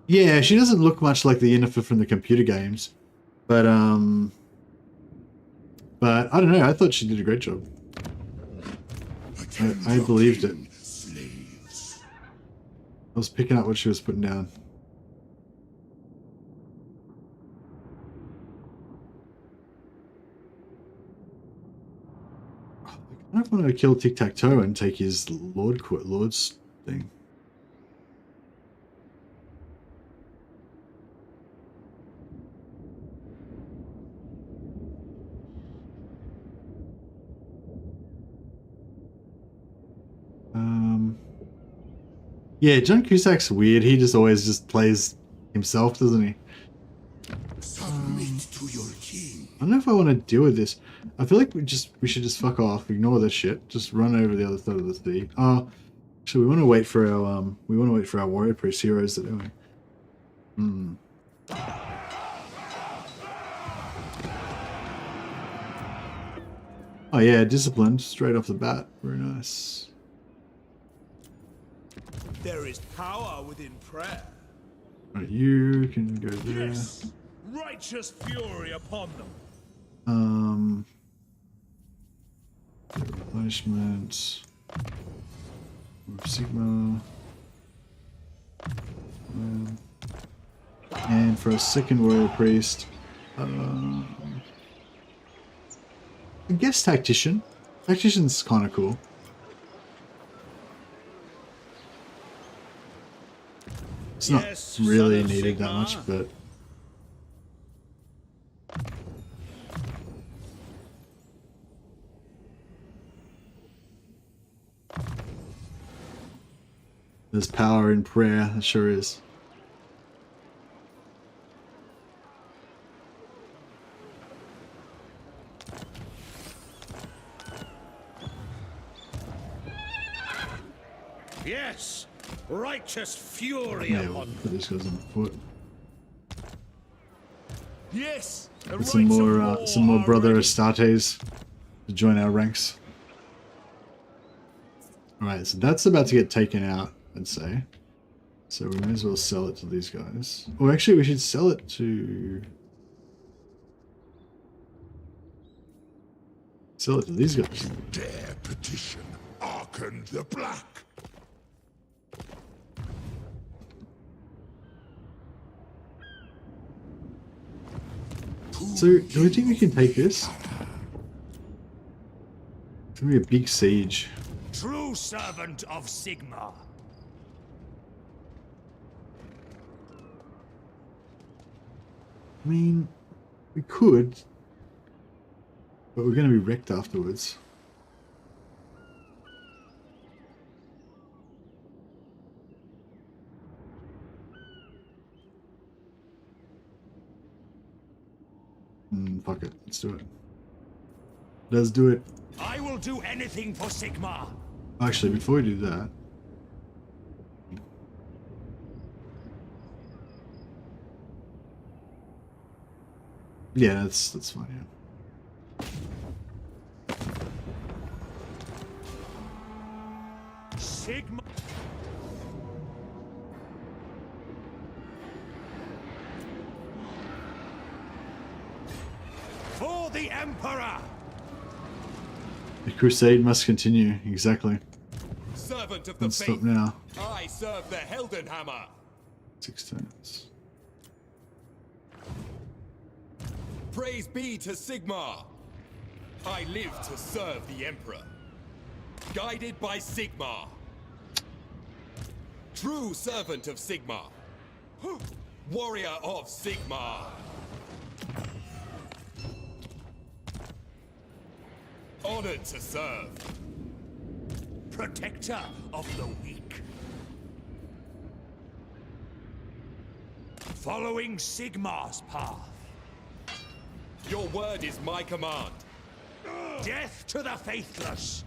Yeah, she doesn't look much like the Yennefer from the computer games. But But I don't know. I thought she did a great job. I believed it. Slaves. I was picking up what she was putting down. I don't want to kill Tic-Tac-Toe and take his Lord's thing. Yeah, John Cusack's weird. He just always just plays himself, doesn't he? Submit to your king. I don't know if I want to deal with this. I feel like we should just fuck off, ignore this shit, just run over the other side of the sea. Actually, we want to wait for our warrior priest heroes, don't we? Oh yeah, disciplined straight off the bat. Very nice. There is power within prayer. Right, you can go there. Yes, righteous fury upon them. Punishment. Sigma. And for a second warrior priest, I guess tactician. Tactician's kind of cool. It's not really needed that much, but there's power in prayer, there sure is. Yes, righteous fury Yeah, upon we'll them. put these guys on foot. Yes, the And some rights of more war brother are ready. Astartes to join our ranks. Alright, so that's about to get taken out, I'd say. So we may as well sell it to these guys. Or actually, we should sell it to... Sell it to these guys. Dare petition Archon the Black. So, do we think we can take this? It's gonna be a big siege. True servant of Sigmar. I mean, we could, but we're gonna be wrecked afterwards. Fuck it, let's do it. Let's do it. I will do anything for Sigmar. Actually, before we do that, yeah, that's fine. Yeah. Sigmar. For the Emperor. The crusade must continue. Exactly. Servant of the Let's stop faith, now. I serve the Heldenhammer. 6 turns. Praise be to Sigmar. I live to serve the Emperor. Guided by Sigmar. True servant of Sigmar. Warrior of Sigmar. Honored to serve. Protector of the weak. Following Sigmar's path. Your word is my command. Death to the faithless.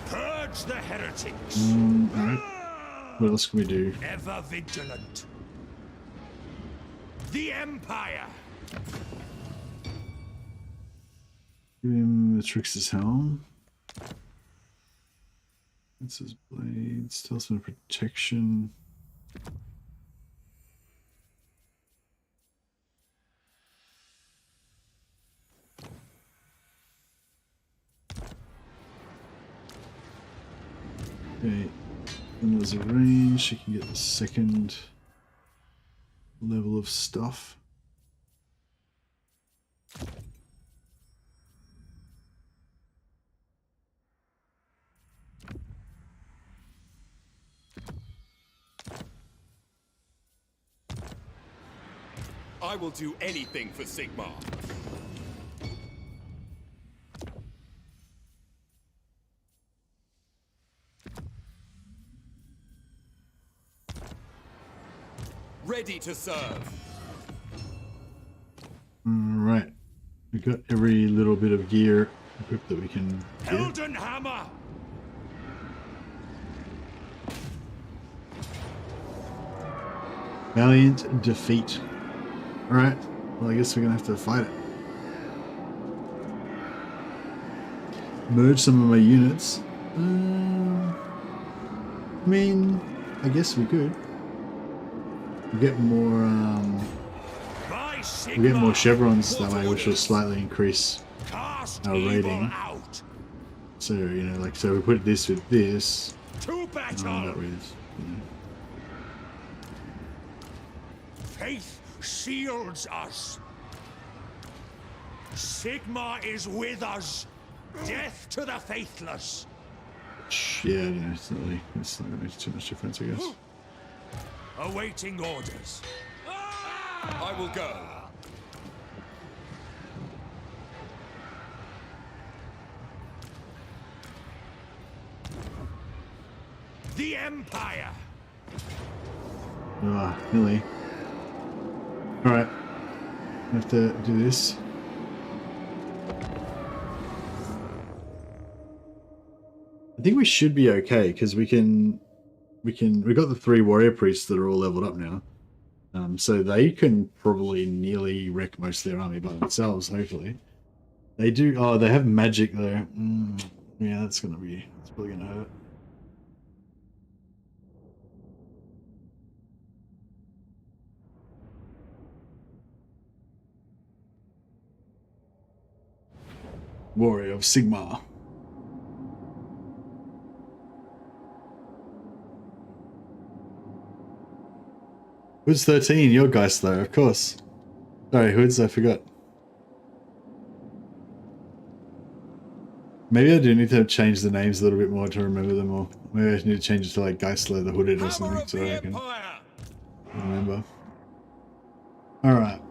Purge the heretics. Alright. What else can we do? Ever vigilant. The Empire. Give him the Trickster's Helm. This is blades, talisman of protection. Okay, and there's a range. She can get the second level of stuff. I will do anything for Sigmar. Ready to serve. Alright. We've got every little bit of gear equipped that we can get. Elden Hammer! Valiant defeat. Alright. Well, I guess we're gonna have to fight it. Merge some of my units. I mean, I guess we could. We'll get more, we'll get more chevrons that way, which will slightly increase our rating. So, you know, like, so we put this with this. That with, you know. Faith shields us. Sigmar is with us. Death to the faithless. Yeah, no, it's not really make too much difference, I guess. Awaiting orders. I will go. The Empire. Ah, nearly. Alright. I have to do this. I think we should be okay, because we got the 3 warrior priests that are all leveled up now. So they can probably nearly wreck most of their army by themselves, hopefully. They do, oh, they have magic though. Yeah, that's probably gonna hurt. Warrior of Sigmar. Hood's 13, your Geist though, of course. Sorry, Hoods, I forgot. Maybe I do need to change the names a little bit more to remember them all. Maybe I need to change it to like Geistler the Hooded or something so I can remember. Alright.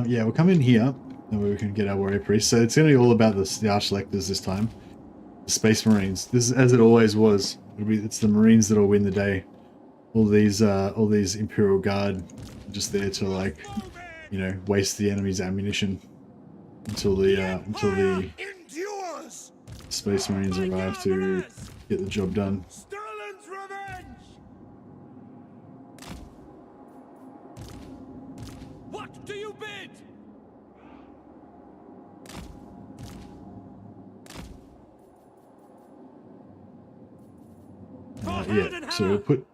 Yeah, we'll come in here and we can get our warrior priest. So it's going to be all about the Archlectors this time. The Space Marines. This is as it always was. It's the Marines that'll win the day. All these Imperial Guard are just there to, like, you know, waste the enemy's ammunition until the Space Marines arrive to get the job done. Sterling's revenge. What do you bid? Yeah, so we'll put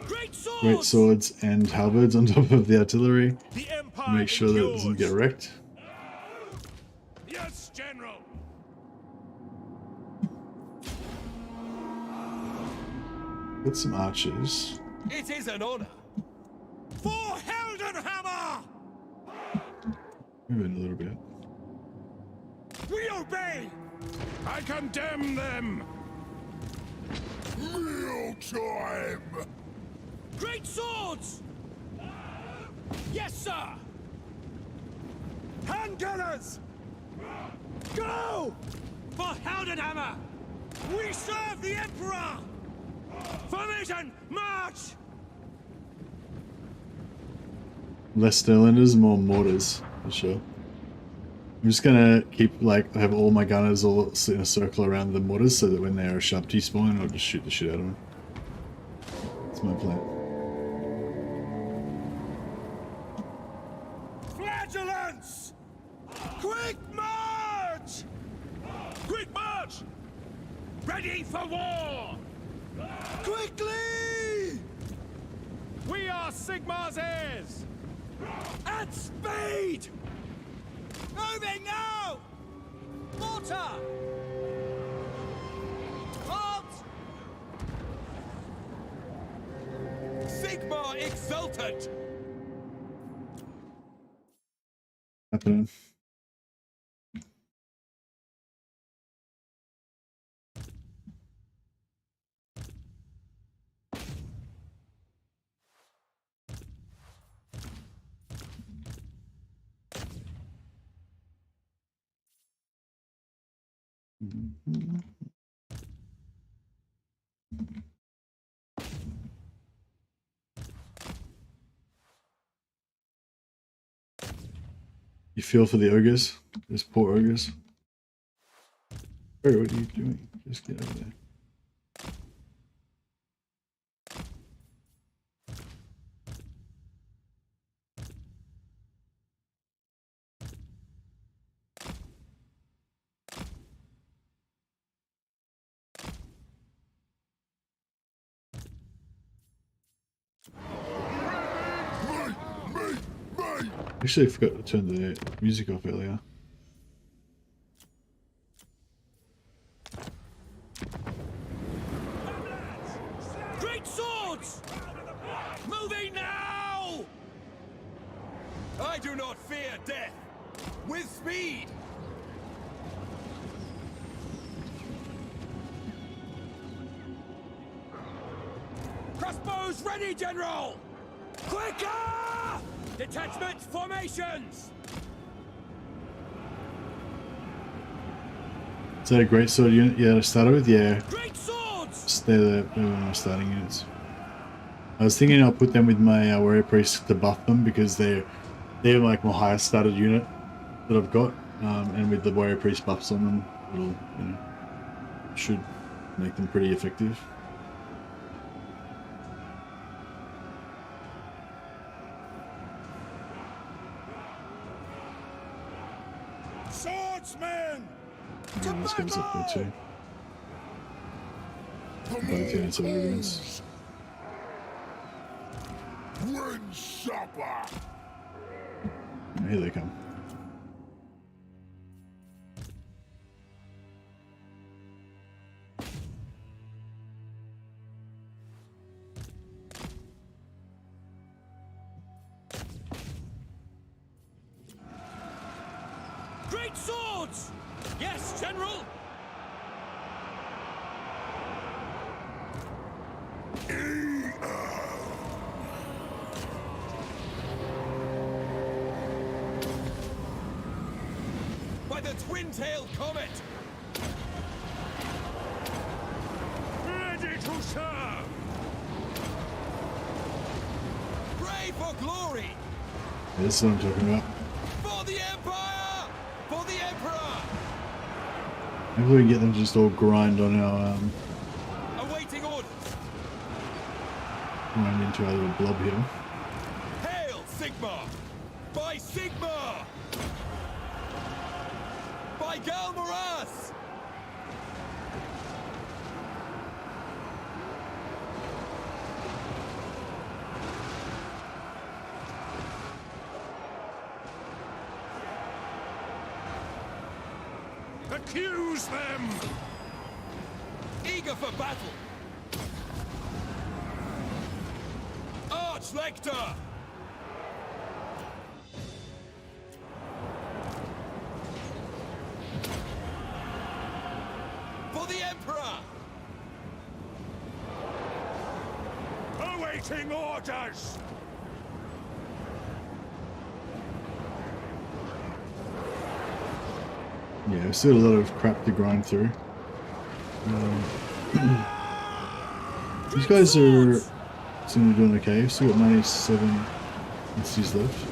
great swords and halberds on top of the artillery to make sure that it doesn't get wrecked. Yes, General. Got some archers. It is an honor. For Heldenhammer! Move in a little bit. We obey! I condemn them! Meal time! Great swords! Yes, sir! Handgunners! Go! For Heldenhammer! We serve the Emperor! Formation, march! Less Sterlanders, more mortars, for sure. I'm just gonna keep, like, have all my gunners all in a circle around the mortars so that when they're a sharp T-spawn, I'll just shoot the shit out of them. That's my plan. Flagellants! Quick march! Quick march! Ready for war! Quickly! We are Sigmar's heirs! At speed! Moving now! Mortar! Halt! Sigmar exultant! Happening. You feel for the ogres? Those poor ogres. Bro, what are you doing? Just get over there. Actually, I forgot to turn the music off earlier. Great swords! Moving now! I do not fear death! With speed! Crossbows ready, General! Quicker! Detachment formations! Is that a great sword unit? Yeah, to start with? Yeah. Great swords! They're one of my starting units. I was thinking I'll put them with my warrior priest to buff them because they're like my highest started unit that I've got, and with the warrior priest buffs on them, it'll should make them pretty effective. Swordsmen! And this goes up there too. Both units of evidence. Wind Supper! Here they come. Great swords! Yes, General! By the twin-tailed comet! Ready to serve! Pray for glory! Yeah, this is what I'm talking about. For the Empire! For the Emperor! Maybe we can get them to just all grind on our Awaiting orders! grind into our little blob here. Hail, Sigmar! By Sigmar! By Galmaras! Accuse them! Eager for battle! Archlector! For the Emperor! Awaiting orders! Yeah, we've still got a lot of crap to grind through. These guys are seem to be doing okay. We've still got 97 instances left.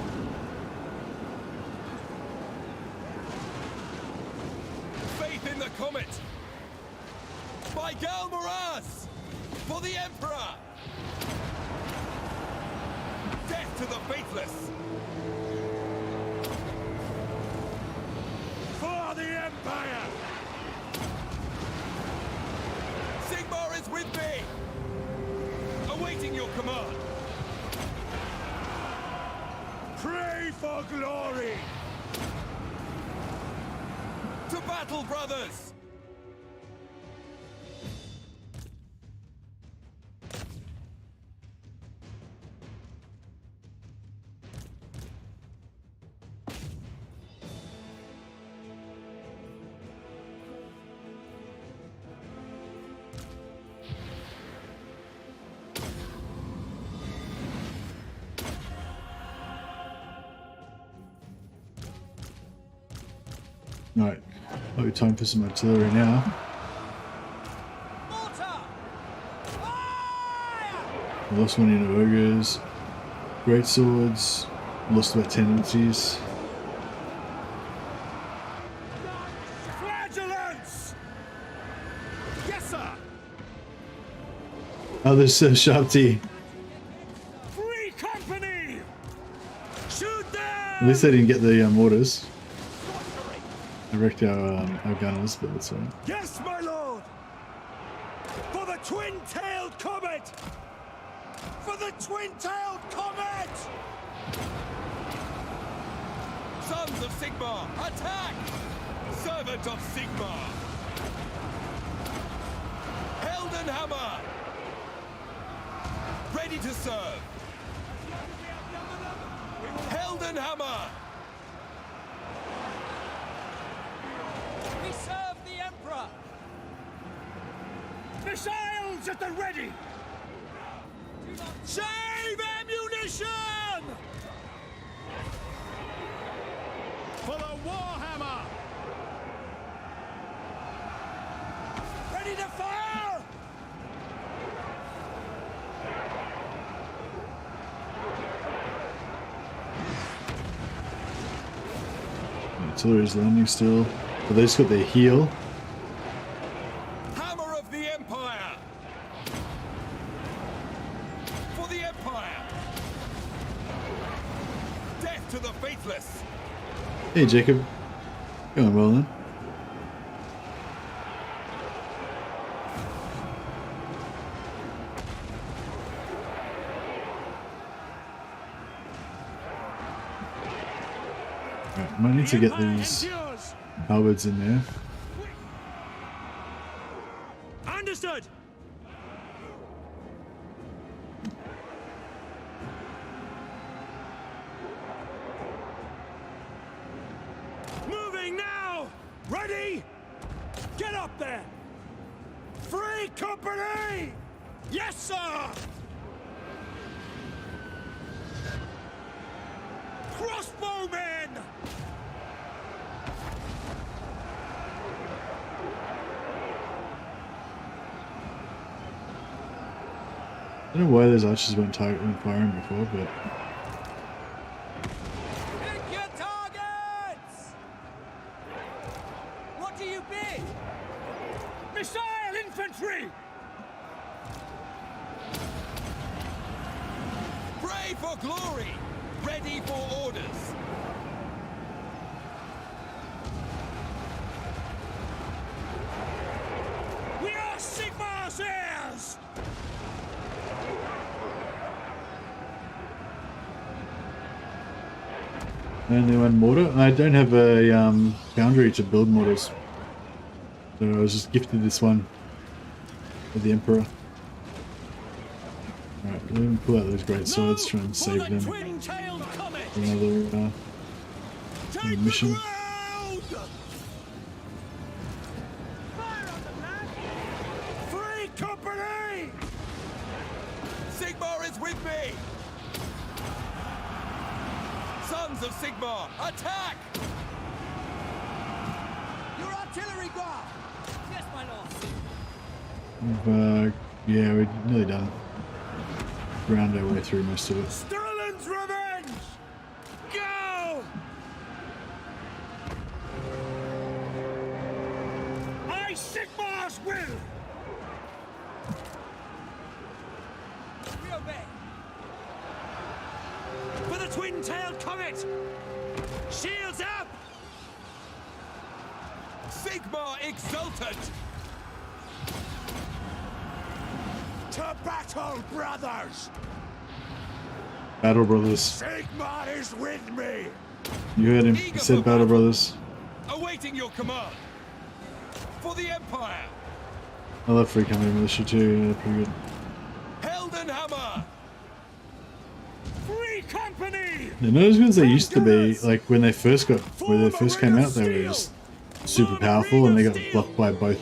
Faith in the comet! By Galmaras! For the Emperor! Death to the faithless! For the Empire! command. Pray for glory! To battle, brothers! Right, might be time for some artillery now. I lost one unit of ogres. Great swords. Lost about 10 entities. Flagellants! Yes, sir! Oh, there's Sharp T. Free company! Shoot them! At least they didn't get the mortars. I wrecked our gunners, but that's alright. Yes, my lord! For the twin-tailed comet! For the twin-tailed comet! Sons of Sigmar, attack! Servant of Sigmar! Heldenhammer! Ready to serve! Heldenhammer! We serve the Emperor! Missiles at the ready! Save ammunition! For the Warhammer! Ready to fire! Artillery's landing still. But they just got their heal. Hammer of the Empire! For the Empire! Death to the faithless! Hey Jacob. Going well then. Right, might need to get these halberds in there. Understood! Moving now! Ready? Get up there! Free company! Yes, sir! Crossbowmen! I don't know why those archers weren't firing before, but Pick your targets! What do you bid? Missile infantry! Pray for glory! Ready for orders! We are Sigmar's heirs! only one mortar. I don't have a foundry to build mortars, so I was just gifted this one for the Emperor. Alright, let me pull out those great swords, try and save them for another mission. Free company! Sigmar is with me! Sons of Sigmar, attack! Your artillery guard! Yes, my lord. Yeah, we're nearly done. Round our way through most of it. Sterling's revenge! Go! I Sigmar's will! We obey. For the twin-tailed comet! Shields up! Sigmar exultant! To battle, brothers! Battle Brothers. Sigmar is with me! You heard him. He said Battle Brothers. Awaiting your command. For the Empire. I love Free Company Militia too. Yeah, pretty good. Heldenhammer. Free company! Yeah, not as good as they used to be. Like when they first came out, they were just super powerful, and they got blocked by both.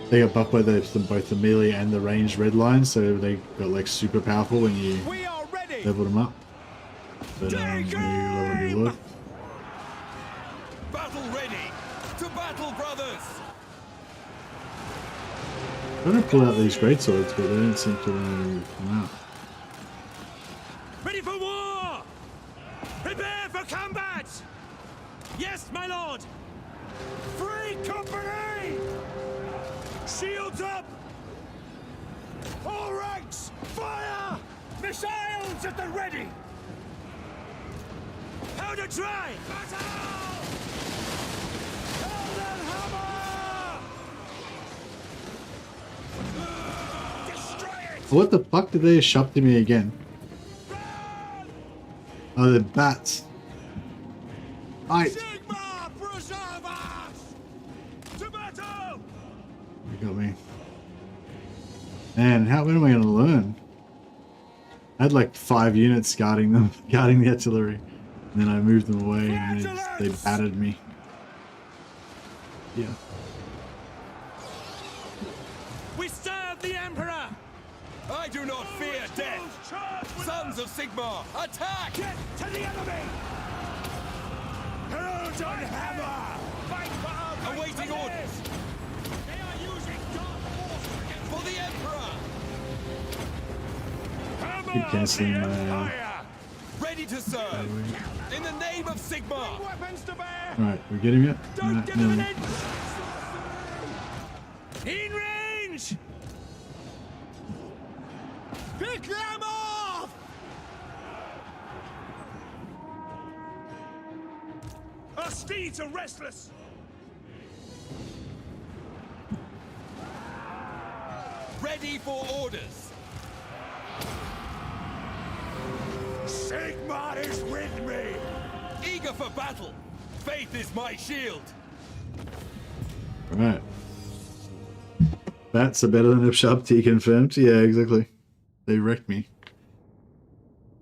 They got buffed by both the melee and the ranged red lines, so they got like super powerful when you leveled them up. But you level your lord. Battle ready. To battle, brothers. I'm trying to pull out these greatswords, but they don't seem to come out. Ready for war! Prepare for combat! Yes, my lord! Free company! Shields up! All ranks, fire! Missiles at the ready! Powder dry! Battle! Heldenhammer! Destroy it! What the fuck did they shove to me again? Oh, the bats. Fight! Sigmar, preserve us! To battle! They got me. Man, when am I gonna learn? I had like 5 units guarding them, guarding the artillery. And then I moved them away and they battered me. Yeah. We serve the Emperor! I do not fear death. Sons of Sigmar, attack! Get to the enemy! Heldenhammer! Fight for our Awaiting orders. They are using dark force against For the Emperor. Keep canceling my fire! Ready to serve. In the name of Sigmar. Weapons to bear! Alright, we get him yet? Don't Nah, give no. him an inch! In range! Pick them off! Our steeds are restless! Ready for orders. Sigmar is with me! Eager for battle. Faith is my shield. Alright. Bats are better than a sharp T confirmed. Yeah, exactly. They wrecked me.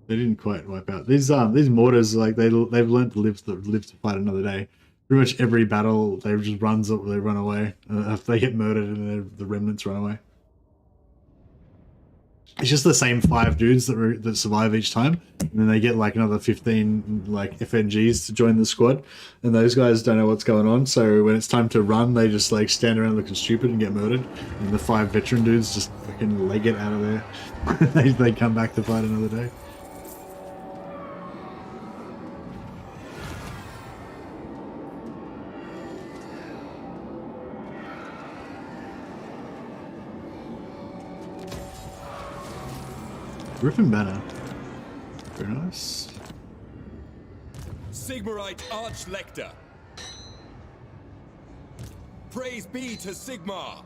They didn't quite wipe out. These mortars, like they've learned to live to fight another day. Pretty much every battle, they just they run away. If they get murdered, and the remnants run away. It's just the same 5 dudes that survive each time, and then they get like another 15 like FNGs to join the squad, and those guys don't know what's going on. So when it's time to run, they just like stand around looking stupid and get murdered, and the 5 veteran dudes just fucking leg it out of there. they come back to fight another day. Griffin banner. Very nice. Sigmarite Archlector. Praise be to Sigmar.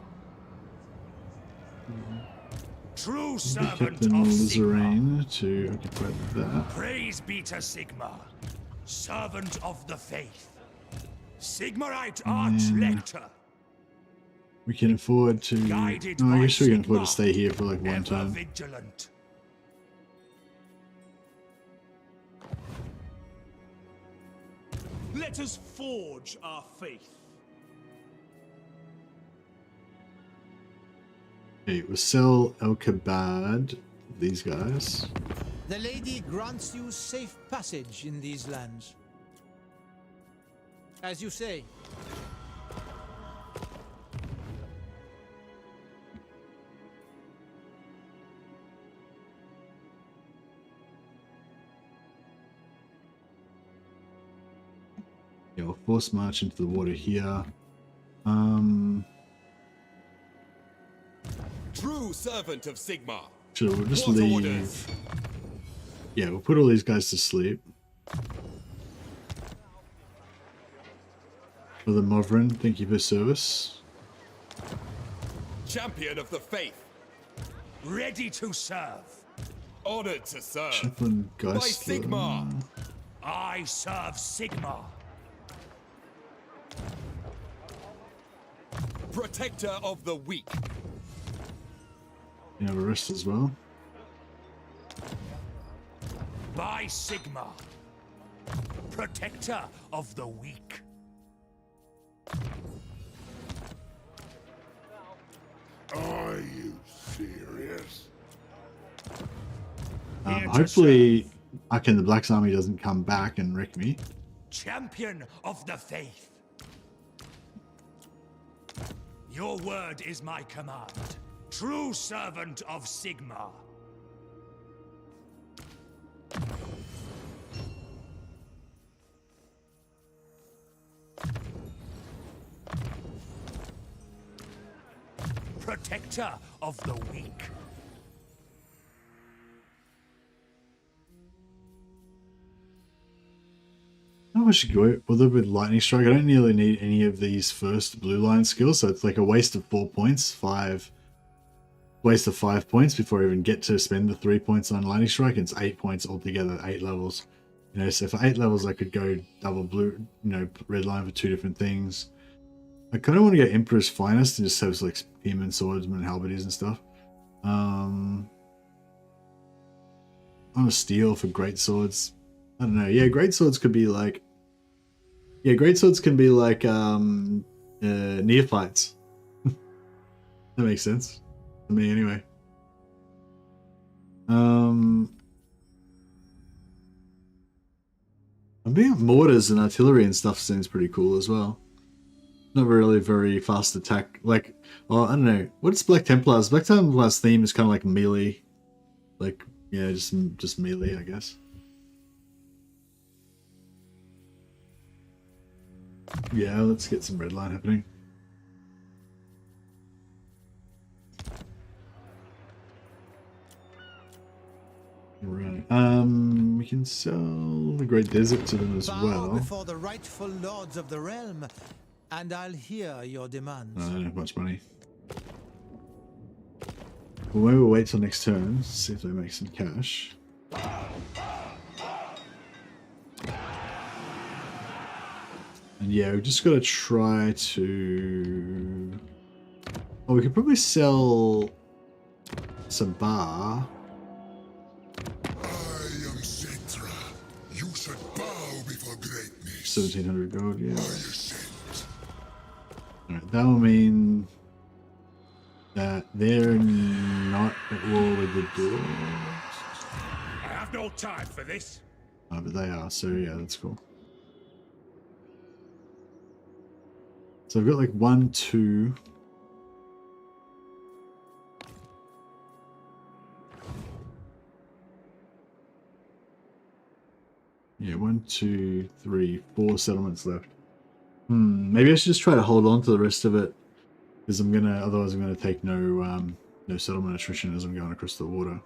True servant Captain of Sigmar. Lizarane to occupy that. Praise be to Sigmar, servant of the faith. Sigmarite Archlector. We can afford to. Guided No, I by guess we can afford to Sigmar, stay here for like one ever time. vigilant. Let us forge our faith. Okay, we'll sell El Kabad. These guys. The lady grants you safe passage in these lands. As you say. Yeah, we'll force march into the water here. True servant of Sigmar. Sure, we'll just What leave. orders? Yeah, we'll put all these guys to sleep. For the Movrin, thank you for service. Champion of the faith. Ready to serve. Honored to serve. Chaplain By Geist. Sigmar. I serve Sigmar. Protector of the weak. You have a rest as well. By Sigmar. Protector of the weak. Are you serious? Hopefully, Akin the Black's army doesn't come back and wreck me. Champion of the faith. Your word is my command. True servant of Sigmar. Protector of the weak. I should go with it with Lightning Strike. I don't really need any of these first blue line skills, so it's like a waste of 4 points, waste of 5 points before I even get to spend the 3 points on Lightning Strike. It's 8 points altogether, 8 levels. You know, so for 8 levels I could go double blue, you know, red line for 2 different things. I kind of want to get Emperor's Finest and just have like Spearmen, Swordsmen, Halberdiers and stuff. On a Steel for Great Swords. I don't know. Yeah, Great Swords could be like... Yeah, Great Swords can be like Neophytes. That makes sense. To me, anyway. I think mortars and artillery and stuff seems pretty cool as well. Not really very fast attack. Like, oh, I don't know. What's Black Templars? Black Templars theme is kind of like melee. Like, yeah, just melee, I guess. Yeah, let's get some red line happening. Right. We can sell the Great Desert to them as well. Before the rightful lords of the realm, and I'll hear your demands. I don't have much money. Well, maybe we'll wait till next turn, see if they make some cash. And yeah, we've just got to try to... Oh, we could probably sell Sabar. I am Cetra. You should bow before greatness. 1700 gold, yeah. By your sins. Alright, that will mean that they're not at war with the dwarves. I have no time for this. Oh, but they are, so yeah, that's cool. So I've got like 1, 2. Yeah, 1, 2, 3, 4 settlements left. Maybe I should just try to hold on to the rest of it, because otherwise I'm gonna take no settlement attrition as I'm going across the water.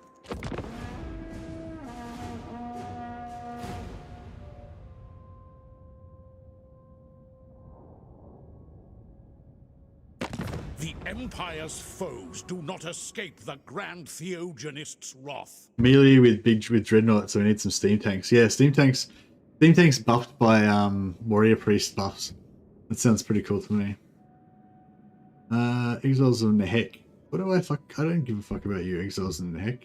The Empire's foes do not escape the Grand Theogenist's wrath. Melee with Dreadnought, so we need some steam tanks. Yeah, steam tanks buffed by warrior priest buffs. That sounds pretty cool to me. Exiles of Nehek. What do I don't give a fuck about you, Exiles of Nehek.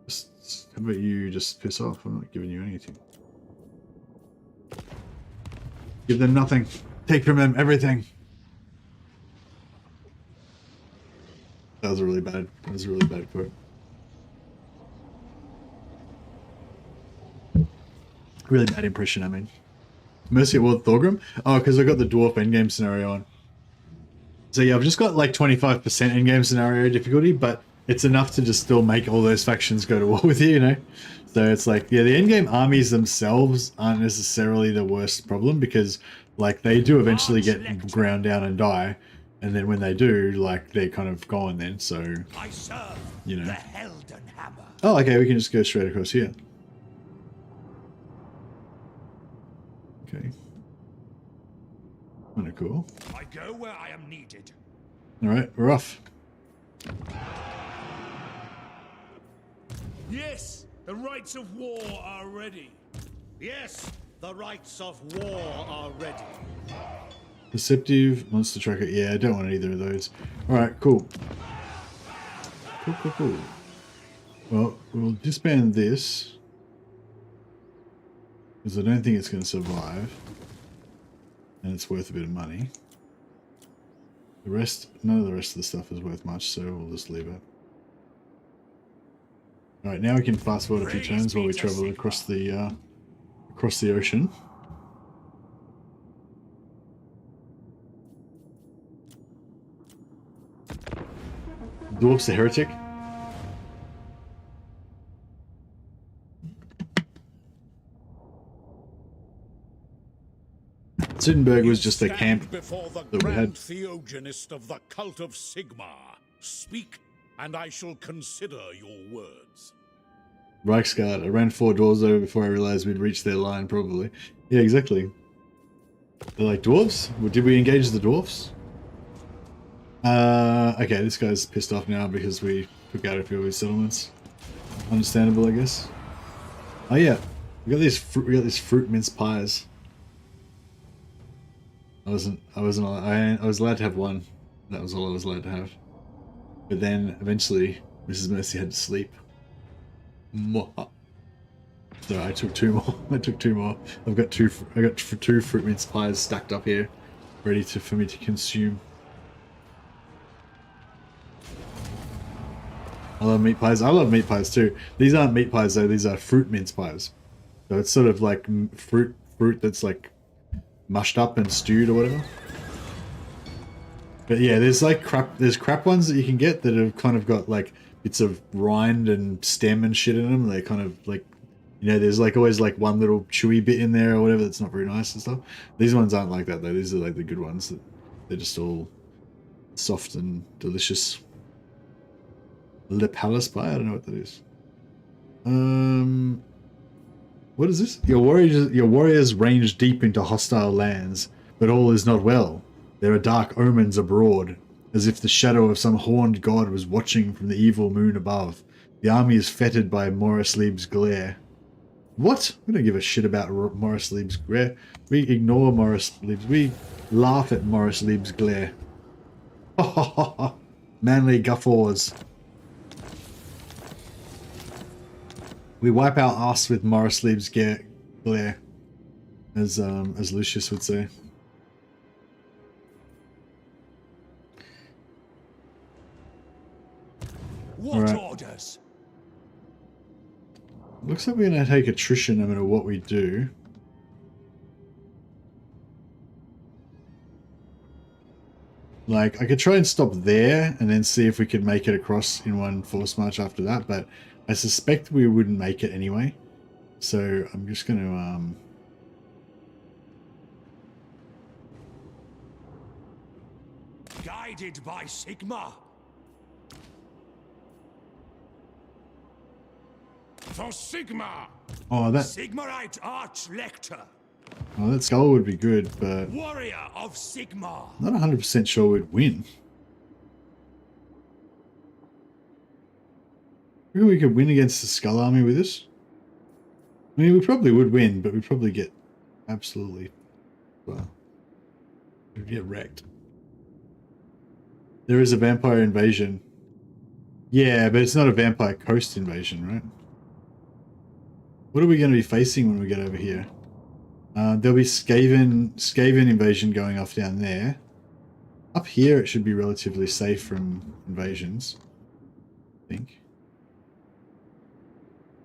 How about you just piss off? I'm not giving you anything. Give them nothing. Take from them everything. That was a really bad quote. Really bad impression, I mean. Mercy at World Thorgrim? Oh, because I got the dwarf endgame scenario on. So yeah, I've just got like 25% endgame scenario difficulty, but it's enough to just still make all those factions go to war with you, you know? So it's like, yeah, the endgame armies themselves aren't necessarily the worst problem, because like they do eventually get ground down and die. And then when they do, like, they're kind of gone then, so, you know. Oh, okay, we can just go straight across here. Okay. Kind of cool. I go where I am needed. Alright, we're off. Yes, the rites of war are ready. Yes, the rites of war are ready. Perceptive, monster tracker. Yeah, I don't want either of those. Alright, cool. Cool. Well, we'll disband this. Because I don't think it's going to survive. And it's worth a bit of money. The rest, none of the rest of the stuff is worth much, so we'll just leave it. Alright, now we can fast forward a few turns while we travel across the ocean. Dwarf's a heretic. Sittenberg was just a camp before the that we had. Grand Theogenist of the cult of Sigmar. Speak, and I shall consider your words. Reichsguard. I ran 4 dwarves over before I realized we'd reached their line, probably. Yeah, exactly. They're like, dwarves? Well, did we engage the dwarves? Okay, this guy's pissed off now because we took out a few of his settlements. Understandable, I guess. Oh yeah, we got these fruit mince pies. I was allowed to have one. That was all I was allowed to have. But then eventually, Mrs. Mercy had to sleep. So I took 2 more. I got two fruit mince pies stacked up here, ready for me to consume. I love meat pies. I love meat pies too. These aren't meat pies though. These are fruit mince pies. So it's sort of like fruit that's like mushed up and stewed or whatever. But yeah, there's like crap ones that you can get that have kind of got like bits of rind and stem and shit in them. They kind of like, you know, there's like always like one little chewy bit in there or whatever that's not very nice and stuff. These ones aren't like that though. These are like the good ones. That they're just all soft and delicious. Le Palace pie? I don't know what that is. What is this? Your warriors range deep into hostile lands, but all is not well. There are dark omens abroad, as if the shadow of some horned god was watching from the evil moon above. The army is fettered by Morris Lieb's glare. What? We don't give a shit about Morris Lieb's glare. We ignore Morris Lieb's. We laugh at Morris Lieb's glare. Ha ha ha ha. Manly guffaws. We wipe our ass with Morris Lieb's glare, as Lucius would say. What orders? Looks like we're going to take attrition no matter what we do. Like, I could try and stop there and then see if we could make it across in one force march after that, but I suspect we wouldn't make it anyway. So I'm just going to... Guided by Sigmar. For Sigmar. Oh, that... Sigmarite Arch-Lector. Oh, that skull would be good, but... Warrior of Sigmar. Not 100% sure we'd win. Maybe we could win against the Skull Army with this. I mean, we probably would win, but we'd probably get absolutely... well... we'd get wrecked. There is a vampire invasion. Yeah, but it's not a vampire coast invasion, right? What are we going to be facing when we get over here? There'll be Skaven invasion going off down there. Up here it should be relatively safe from invasions, I think.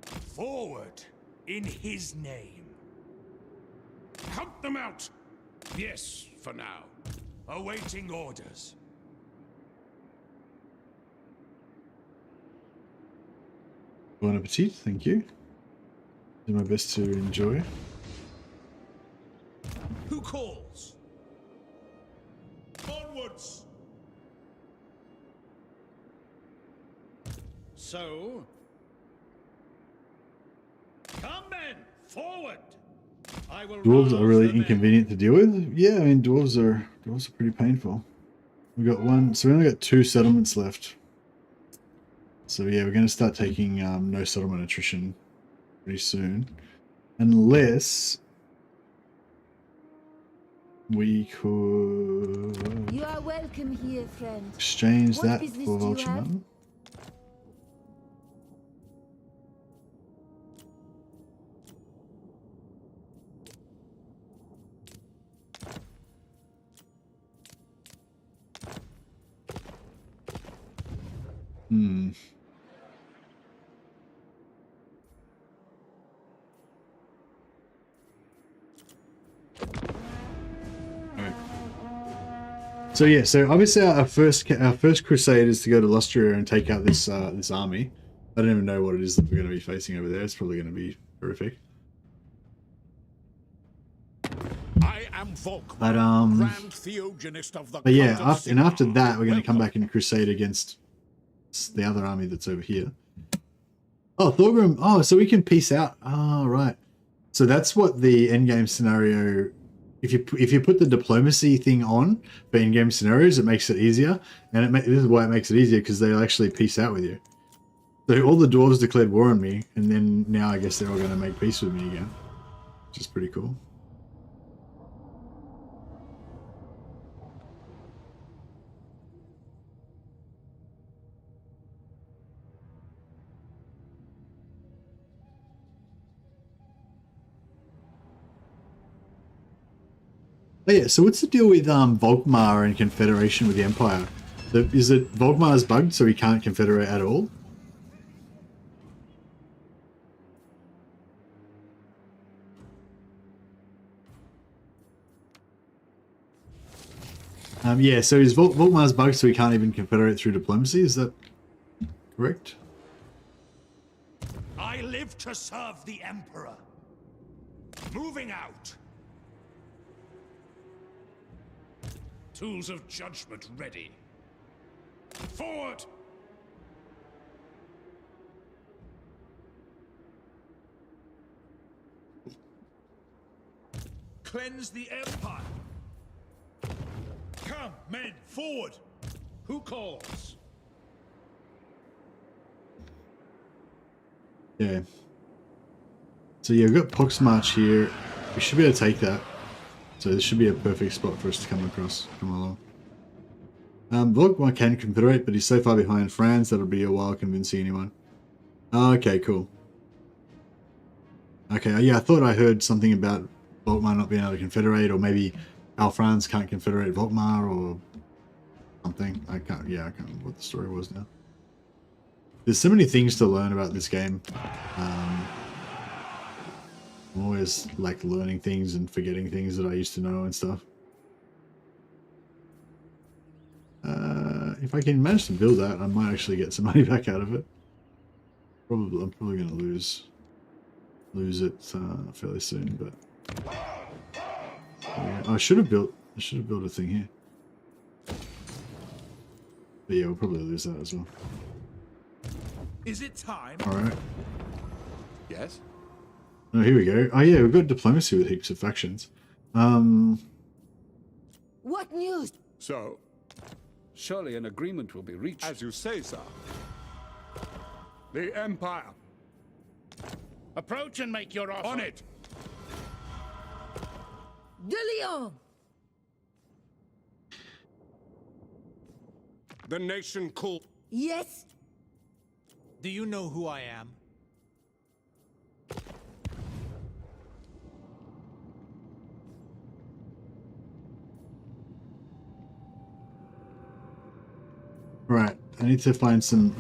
Forward in his name. Hunt them out! Yes, for now. Awaiting orders. Bon appetit, thank you. Do my best to enjoy. Who calls? Onwards! So... come then! Forward! I will Dwarves are really rouse the men. inconvenient to deal with. Yeah, I mean dwarves are pretty painful. We got one, so we only got 2 settlements left. So yeah, we're going to start taking no settlement attrition pretty soon. Unless we could You are welcome here, friend. exchange What that business for do you vulture have? mutton. Hmm. Alright. So yeah, so obviously our first crusade is to go to Lustria and take out this this army. I don't even know what it is that we're going to be facing over there. It's probably going to be horrific. I am Volkmar, But Grand Theogenist of the but yeah, Cult of after, and after Sigmar. that, we're going to come Welcome. back and crusade against the other army that's over here. Oh, Thorgrim. Oh, so we can peace out. Oh, right. So that's what the endgame scenario. If you put the diplomacy thing on for in-game scenarios, it makes it easier. And this is why it makes it easier, because they'll actually peace out with you. So all the dwarves declared war on me, and then now I guess they're all going to make peace with me again, which is pretty cool. Oh yeah, so what's the deal with Volkmar and Confederation with the Empire? Is it Volkmar's bugged so he can't confederate at all? Yeah, so is Volkmar's bugged so he can't even confederate through diplomacy? Is that correct? I live to serve the Emperor. Moving out. Tools of judgment ready. Forward! Cleanse the Empire. Come, men, forward! Who calls? Yeah. So yeah, we've got Pox March here. We should be able to take that. So this should be a perfect spot for us to come along. Volkmar can confederate, but he's so far behind France that'll be a while convincing anyone. Okay, cool. Okay, yeah, I thought I heard something about Volkmar not being able to confederate, or maybe Al France can't confederate Volkmar, or something. I can't remember what the story was now. There's so many things to learn about this game. I'm always like learning things and forgetting things that I used to know and stuff. If I can manage to build that, I might actually get some money back out of it. I'm probably going to lose it fairly soon, but yeah, I should have built a thing here. But yeah, we'll probably lose that as well. Is it time? All right. Yes? Oh, here we go. Oh yeah, we've got diplomacy with heaps of factions. What news? So, surely an agreement will be reached. As you say, sir. The Empire. Approach and make your offer. On it! De Leon! The nation call. Yes? Do you know who I am? Right. We need to find some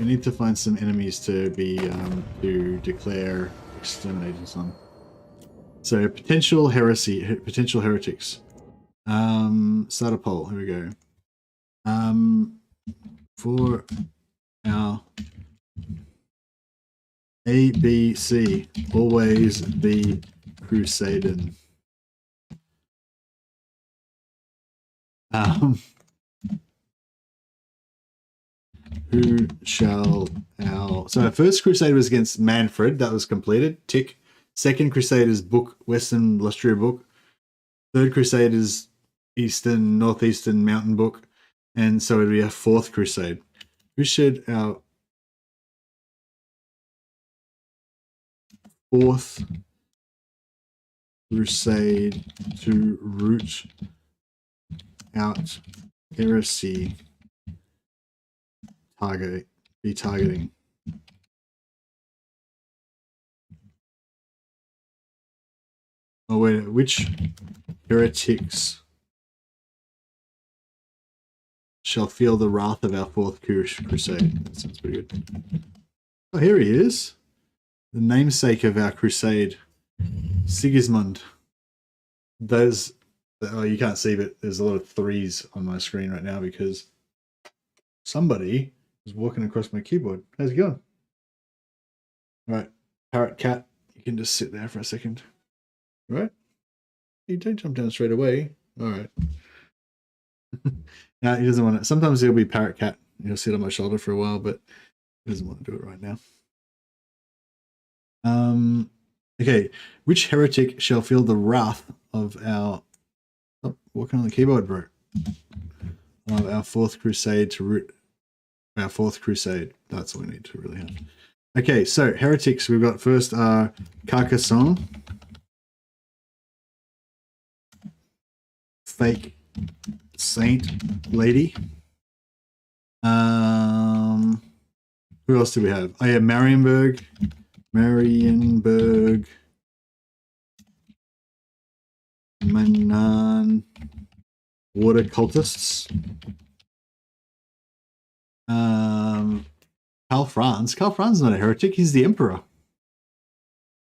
enemies to be to declare exterminators on. So potential heretics. Start a poll. Here we go. For our A, B, C, always be crusading. Who shall our... So our first crusade was against Manfred. That was completed. Tick. Second crusade is Western Lustria book. Third crusade is Northeastern Mountain book. And so it'll be a fourth crusade. Who should our Fourth Crusade to root out heresy targeting. Oh wait, which heretics shall feel the wrath of our fourth crusade? That sounds pretty good. Oh, here he is. The namesake of our crusade. Sigismund. Those, oh, you can't see, but there's a lot of 3s on my screen right now because somebody is walking across my keyboard. How's it going? All right, parrot cat, you can just sit there for a second. All right, you don't jump down straight away. All right. No, he doesn't want to. Sometimes he'll be parrot cat. He'll sit on my shoulder for a while, but he doesn't want to do it right now. Okay, which heretic shall feel the wrath of our... Oh, walking on the keyboard, bro. Of our fourth crusade to root... Our fourth crusade. That's all we need to really have. Okay, so heretics we've got first are Carcassonne. Fake Saint Lady. Who else do we have? Oh yeah, Marienburg, Manan, water cultists. Karl Franz is not a heretic, he's the emperor.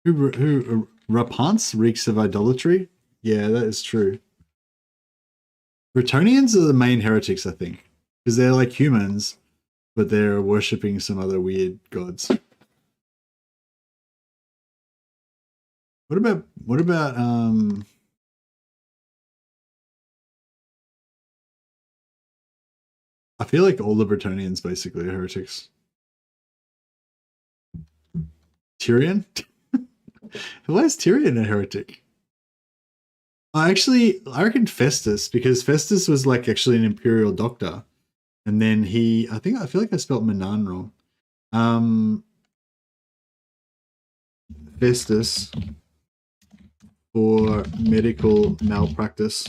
Who Rapance reeks of idolatry? Yeah, that is true. Bretonians are the main heretics, I think, because they're like humans, but they're worshipping some other weird gods. What about I feel like all the Bretonians basically are heretics. Tyrion? Why is Tyrion a heretic? I reckon Festus, because Festus was like actually an imperial doctor. And then I feel like I spelled Manan wrong. Festus for medical malpractice.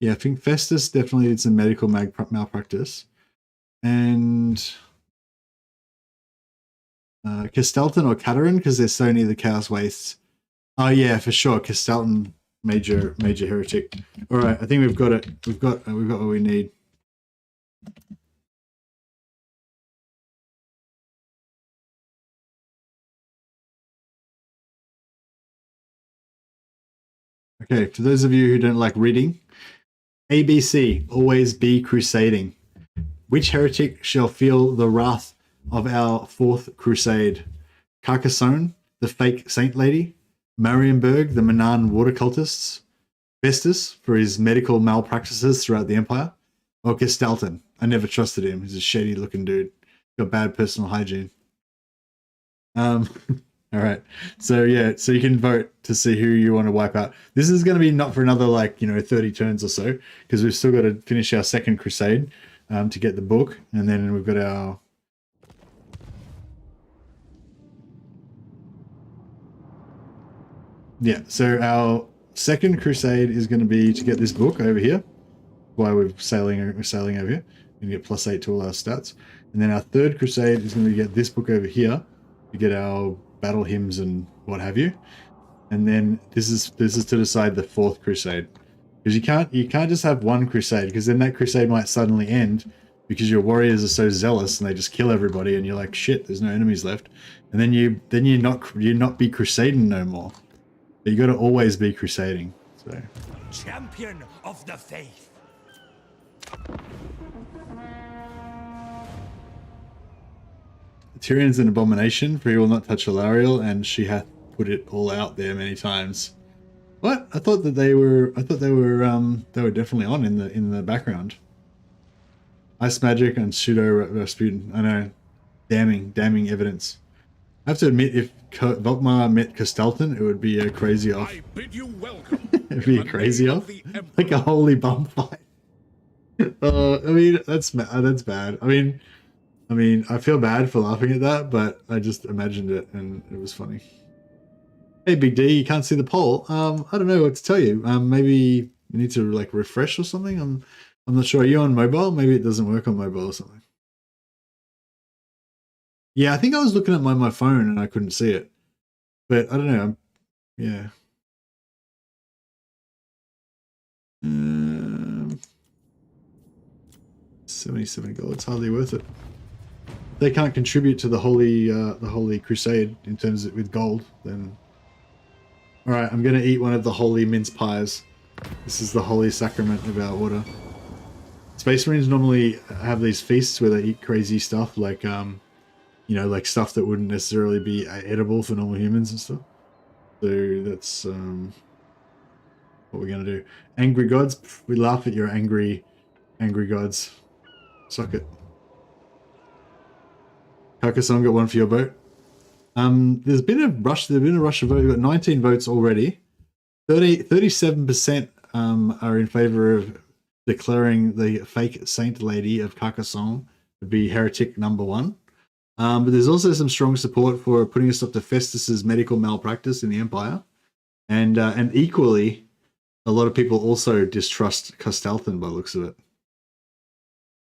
Yeah, I think Festus definitely did some medical malpractice. And Castelton or Catarin, because they're so near the Chaos Wastes. Oh yeah, for sure. Castelton, major heretic. All right, I think we've got it. We've got what we need. Okay, for those of you who don't like reading, ABC, always be crusading. Which heretic shall feel the wrath of our fourth crusade? Carcassonne, the fake saint lady. Marienburg, the Manan water cultists. Festus, for his medical malpractices throughout the empire. Or Castelton. I never trusted him. He's a shady looking dude. Got bad personal hygiene. All right. So yeah, so you can vote to see who you want to wipe out. This is going to be not for another 30 turns or so, because we've still got to finish our second crusade to get the book, and then we've got our... Yeah, so our second crusade is going to be to get this book over here. Why we're sailing over here. We get +8 to all our stats. And then our third crusade is going to get this book over here to get our battle hymns and what have you. And then this is to decide the fourth crusade. Because you can't just have one crusade, because then that crusade might suddenly end because your warriors are so zealous and they just kill everybody and you're like, shit, there's no enemies left. And then you're not be crusading no more. But you got to always be crusading. So Champion of the faith. Tyrion's an abomination, for he will not touch Alariel, and she hath put it all out there many times. What? I thought they were definitely on in the background. Ice magic and pseudo Rasputin. I know. Damning evidence. I have to admit, if Volkmar met Castelton, it would be a crazy off. I bid you welcome. It'd be a crazy off. Like a holy bum fight. I mean, that's bad. I mean, I mean, I feel bad for laughing at that, but I just imagined it and it was funny. Hey, Big D, you can't see the poll. I don't know what to tell you. Maybe you need to like refresh or something. I'm not sure. Are you on mobile? Maybe it doesn't work on mobile or something. Yeah, I think I was looking at my phone and I couldn't see it. But I don't know. Yeah. 77 gold. It's hardly worth it. They can't contribute to the holy crusade in terms of with gold. Then, all right, I'm gonna eat one of the holy mince pies. This is the holy sacrament of our order. Space Marines normally have these feasts where they eat crazy stuff, like you know, like stuff that wouldn't necessarily be edible for normal humans and stuff. So that's what we're gonna do. Angry gods, we laugh at your angry gods. Suck it. Carcassonne got one for your vote. There's been a rush. There's been a rush of votes. We've got 19 votes already. 37% are in favor of declaring the fake saint lady of Carcassonne to be heretic #1. But there's also some strong support for putting a stop to Festus's medical malpractice in the Empire, and equally, a lot of people also distrust Castalthan by the looks of it.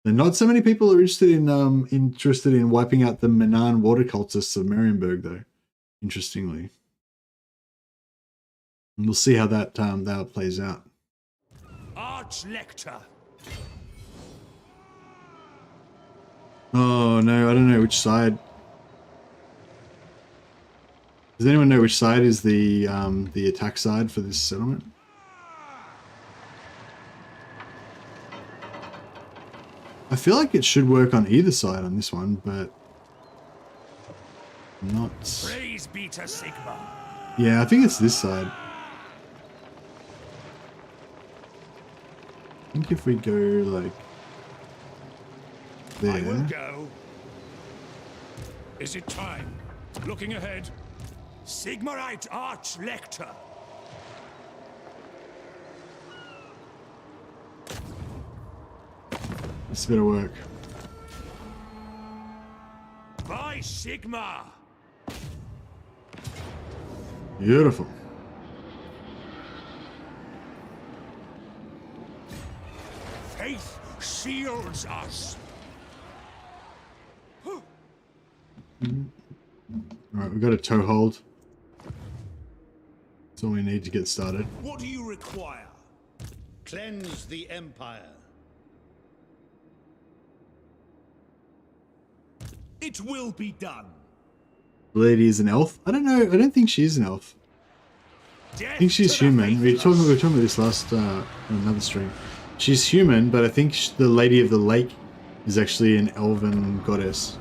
And not so many people are interested in wiping out the Manan water cultists of Marienburg, though. Interestingly, and we'll see how that plays out. Archlector. Oh no, I don't know which side. Does anyone know which side is the attack side for this settlement? I feel like it should work on either side on this one, but not. Praise be to Sigmar. Yeah, I think it's this side. I think if we go like there. I will go. Is it time? Looking ahead. Sigmarite Archlector. This better work. By Sigmar. Beautiful. Faith shields us. Alright, we've got a toe hold. That's all we need to get started. What do you require? Cleanse the Empire. It will be done. The lady is an elf? I don't know. I don't think she's an elf. I think she's human. We were talking about this last on another stream. She's human, but I think the Lady of the Lake is actually an elven goddess.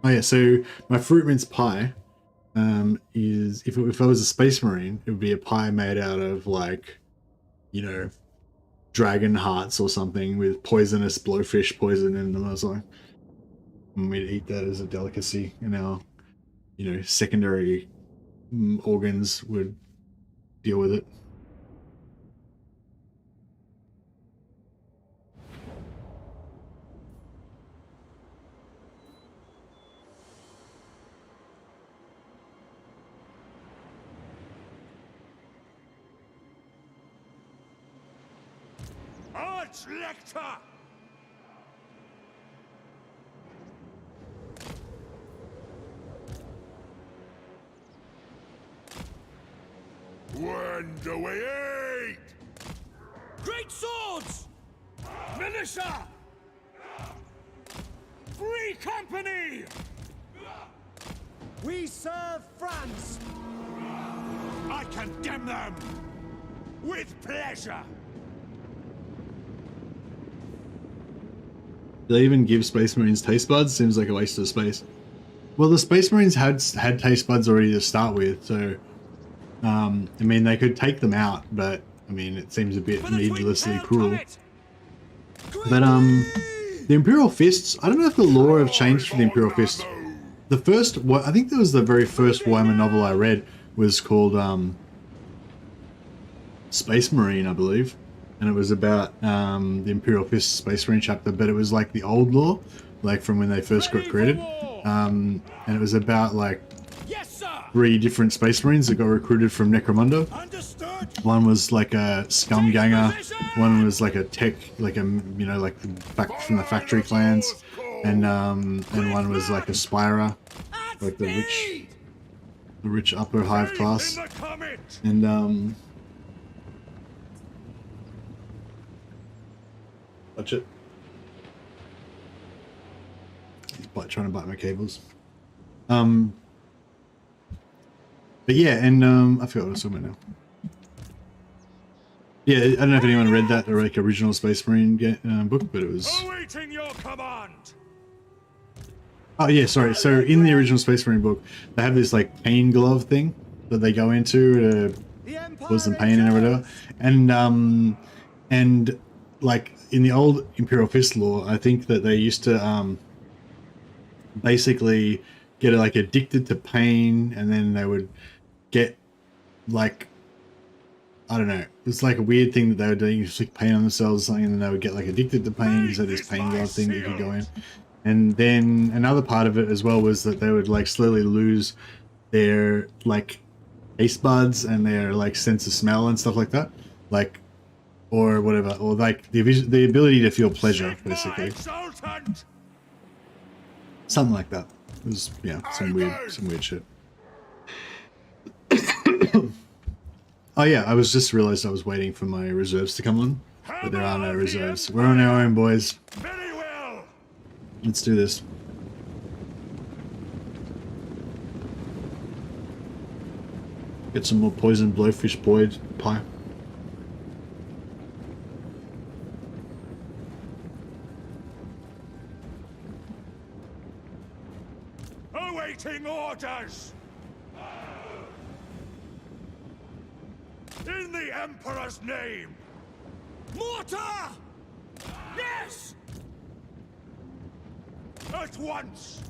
Oh yeah, so my fruit mince pie is if I was a space marine, it would be a pie made out of like, you know, dragon hearts or something with poisonous blowfish poison in them or something. And we'd eat that as a delicacy, and our, you know, secondary organs would deal with it. Archlector! When do we eat? Great swords! Militia! Free company! We serve France! I condemn them! With pleasure! Do they even give Space Marines taste buds? Seems like a waste of space. Well, the Space Marines had taste buds already to start with, so I mean, they could take them out, but I mean, it seems a bit needlessly cruel. But the Imperial Fists, I don't know if the lore have changed for the Imperial Fists. The first, I think that was the very first Warhammer novel I read was called Space Marine, I believe. and it was about the Imperial Fist Space Marine chapter, but it was like the old lore, like from when they first got created, and it was about like 3 different Space Marines that got recruited from Necromunda. One was like a scum ganger, one was like a tech, like a, you know, like back from the factory clans, and one was like a Spira, like the rich upper hive class, and watch it. Trying to bite my cables. But yeah, and I forgot what I was talking about now. Yeah, I don't know if anyone read that or like original Space Marine book, but it was. Awaiting your command. Oh yeah, sorry. So in the original Space Marine book, they have this like pain glove thing that they go into to cause them pain and whatever, and like in the old Imperial Fist lore, I think that they used to basically get like addicted to pain, and then they would get like, I don't know, it's like a weird thing that they were doing, inflict pain on themselves or something, and then they would get like addicted to pain because of this pain glove thing that you could go in. And then another part of it as well was that they would like slowly lose their like taste buds and their like sense of smell and stuff like that, like, or whatever, or like the ability to feel pleasure, basically. Something like that. It was, yeah, some weird shit. Oh yeah, I was just realized I was waiting for my reserves to come on, but there are no reserves. We're on our own, boys. Let's do this. Get some more poison blowfish boyd pie. Awaiting orders. In the Emperor's name! Mortar! Yes! At once!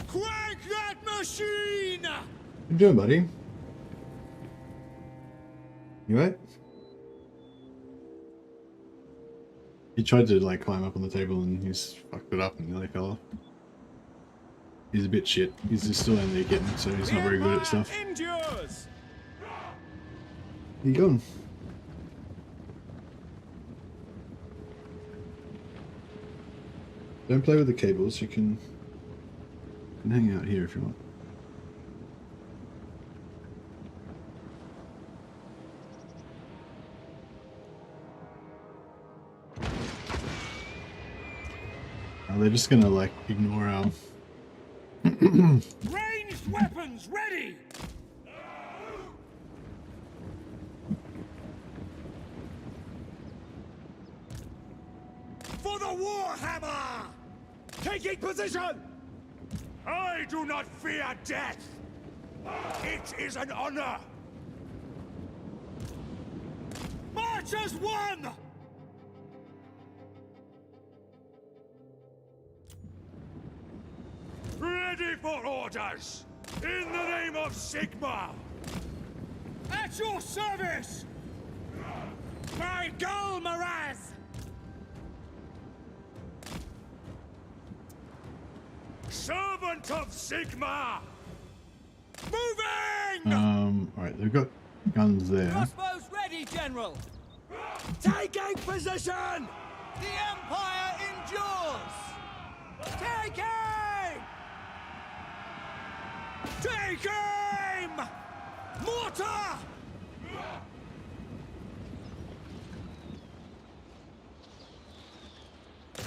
Crank that machine! What you doing, buddy? You right? He tried to like climb up on the table and he's fucked it up and nearly fell off. He's a bit shit. He's just still in there getting, so he's not very good at stuff. Endures. Where you going? Don't play with the cables. You can hang out here if you want. They're just gonna like ignore our Ranged weapons ready! For the Warhammer! Taking position! I do not fear death! It is an honor! March as one! Ready for orders! In the name of Sigmar! At your service! My goal, Miraz! Servant of Sigmar! Moving! Alright, they've got guns there. Crossbows ready, General! Taking position! The Empire endures! Take aim! Take aim! Mortar!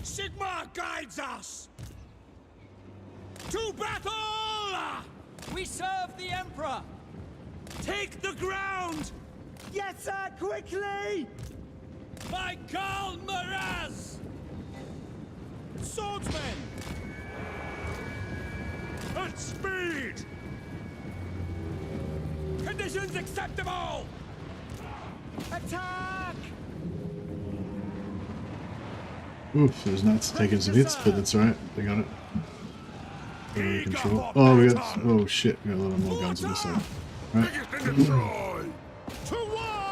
Sigmar guides us! To battle! We serve the Emperor! Take the ground! Yes, sir, quickly! By Karl Miraz! Swordsmen! At speed! Conditions acceptable! Attack! Oof, those knights taking some hits, but that's alright. They got it. Under control. Oh, we got. Oh shit, we got a lot more guns on this side. Right. To war!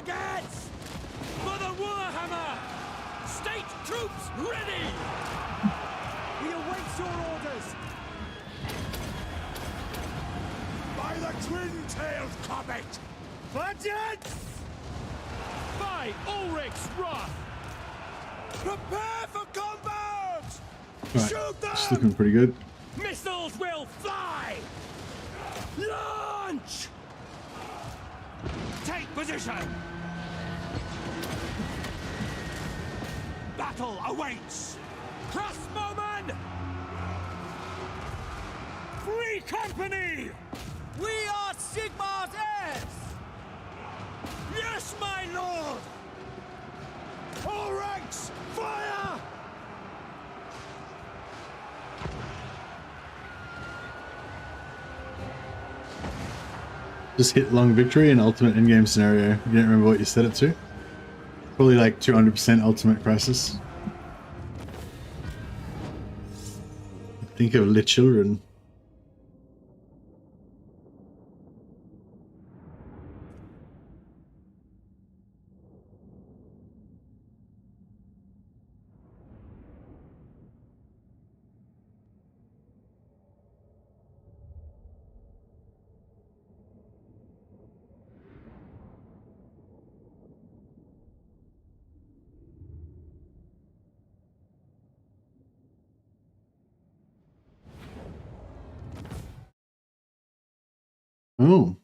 targets! For the Warhammer! State troops ready! We await your orders! By the twin-tailed comet! Budget! By Ulrich's wrath! Prepare for combat! Right, Shoot them! it's looking pretty good. Missiles will fly! Launch! Take position! Battle awaits! Crossbowman! Free company! We are Sigmar's heirs! Yes, my lord! All ranks, fire! Just hit long victory and ultimate endgame scenario. You don't remember what you set it to? Probably like 200% ultimate crisis. Think of the children. Oh,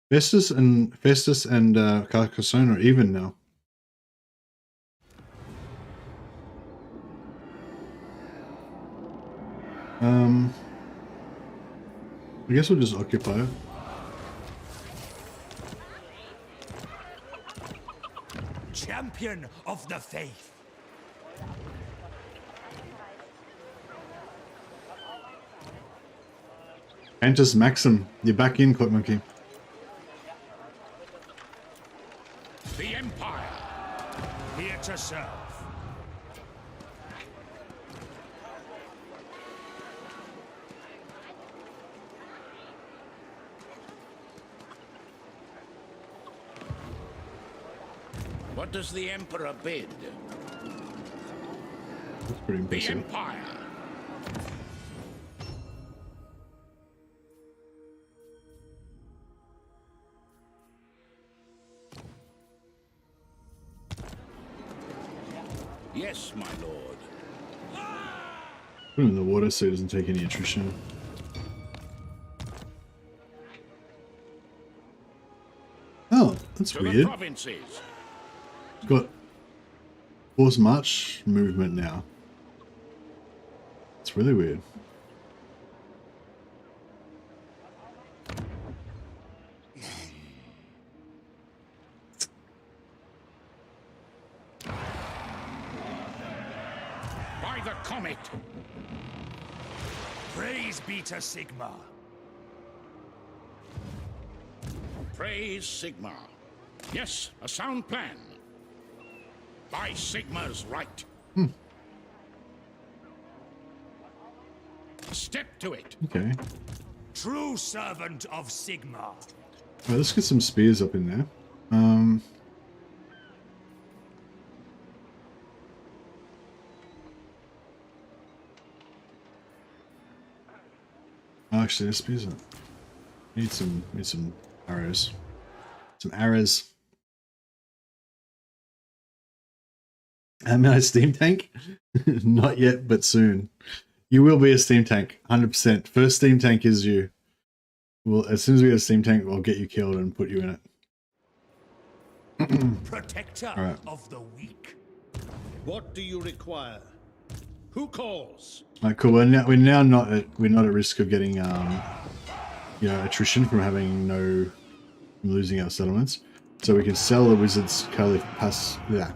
Festus and Carcassonne are even now. I guess we'll just occupy it. Champion of the faith. Antus Maxim, you're back in, Cloak Monkey. The Empire, here to serve. What does the Emperor bid? That's pretty The impressive. Empire. Yes, my lord. Put him in the water so he doesn't take any attrition. Oh, that's To the weird. provinces. It's got force march movement now. It's really weird. By the comet. Praise be to Sigmar. Praise Sigmar. Yes, a sound plan. By Sigmar's right. Step to it. Okay. True servant of Sigmar. Alright, let's get some spears up in there. Actually, this spears up. Need some arrows. Some arrows. Am I a steam tank? Not yet, but soon. You will be a steam tank, 100%. First steam tank is you. Well, as soon as we get a steam tank, I'll get you killed and put you in it. Protector Right. of the weak. What do you require? Who calls? Alright, cool. We're now not at risk of getting you know, attrition from having from losing our settlements. So we can sell the wizard's palace. Yeah,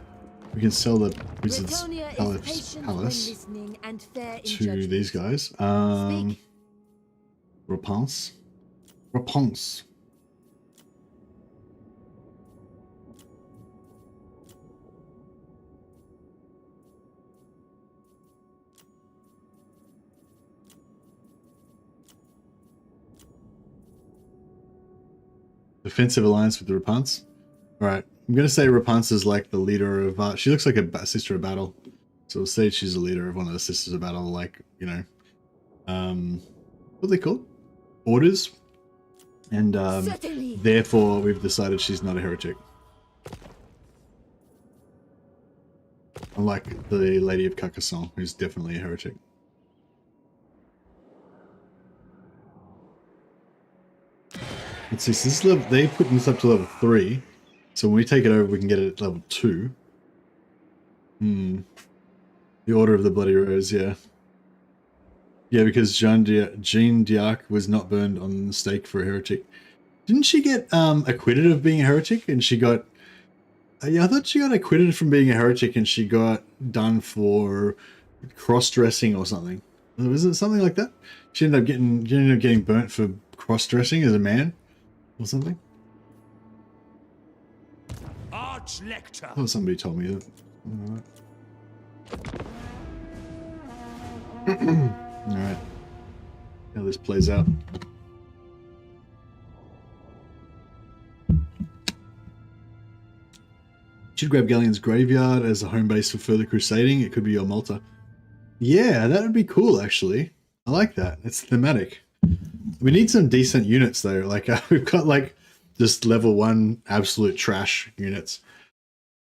we can sell the wizard's Bretonia is palace patient when listening and fair in to judgment. these guys. Speak. Repense. Defensive alliance with the Repense. Alright, I'm gonna say Rapunzel's like the leader of. She looks like a sister of battle, so we'll say she's a leader of one of the sisters of battle. Like, you know, what are they called? Orders, and therefore we've decided she's not a heretic. Unlike the Lady of Carcassonne, who's definitely a heretic. Let's see, so this level, they put this up to level 3. So when we take it over, we can get it at level 2. The Order of the Bloody Rose, yeah. Yeah, because Jeanne d'Arc was not burned on the stake for a heretic. Didn't she get acquitted of being a heretic? And she got... yeah, I thought she got acquitted from being a heretic and she got done for cross-dressing or something. Was it something like that? She ended up getting burnt for cross-dressing as a man or something. Arch-Lector. Oh, somebody told me that. Alright. How this plays out. Should grab Galleon's Graveyard as a home base for further crusading. It could be your Malta. Yeah, that would be cool, actually. I like that. It's thematic. We need some decent units, though. Like, we've got, like, just level 1 absolute trash units.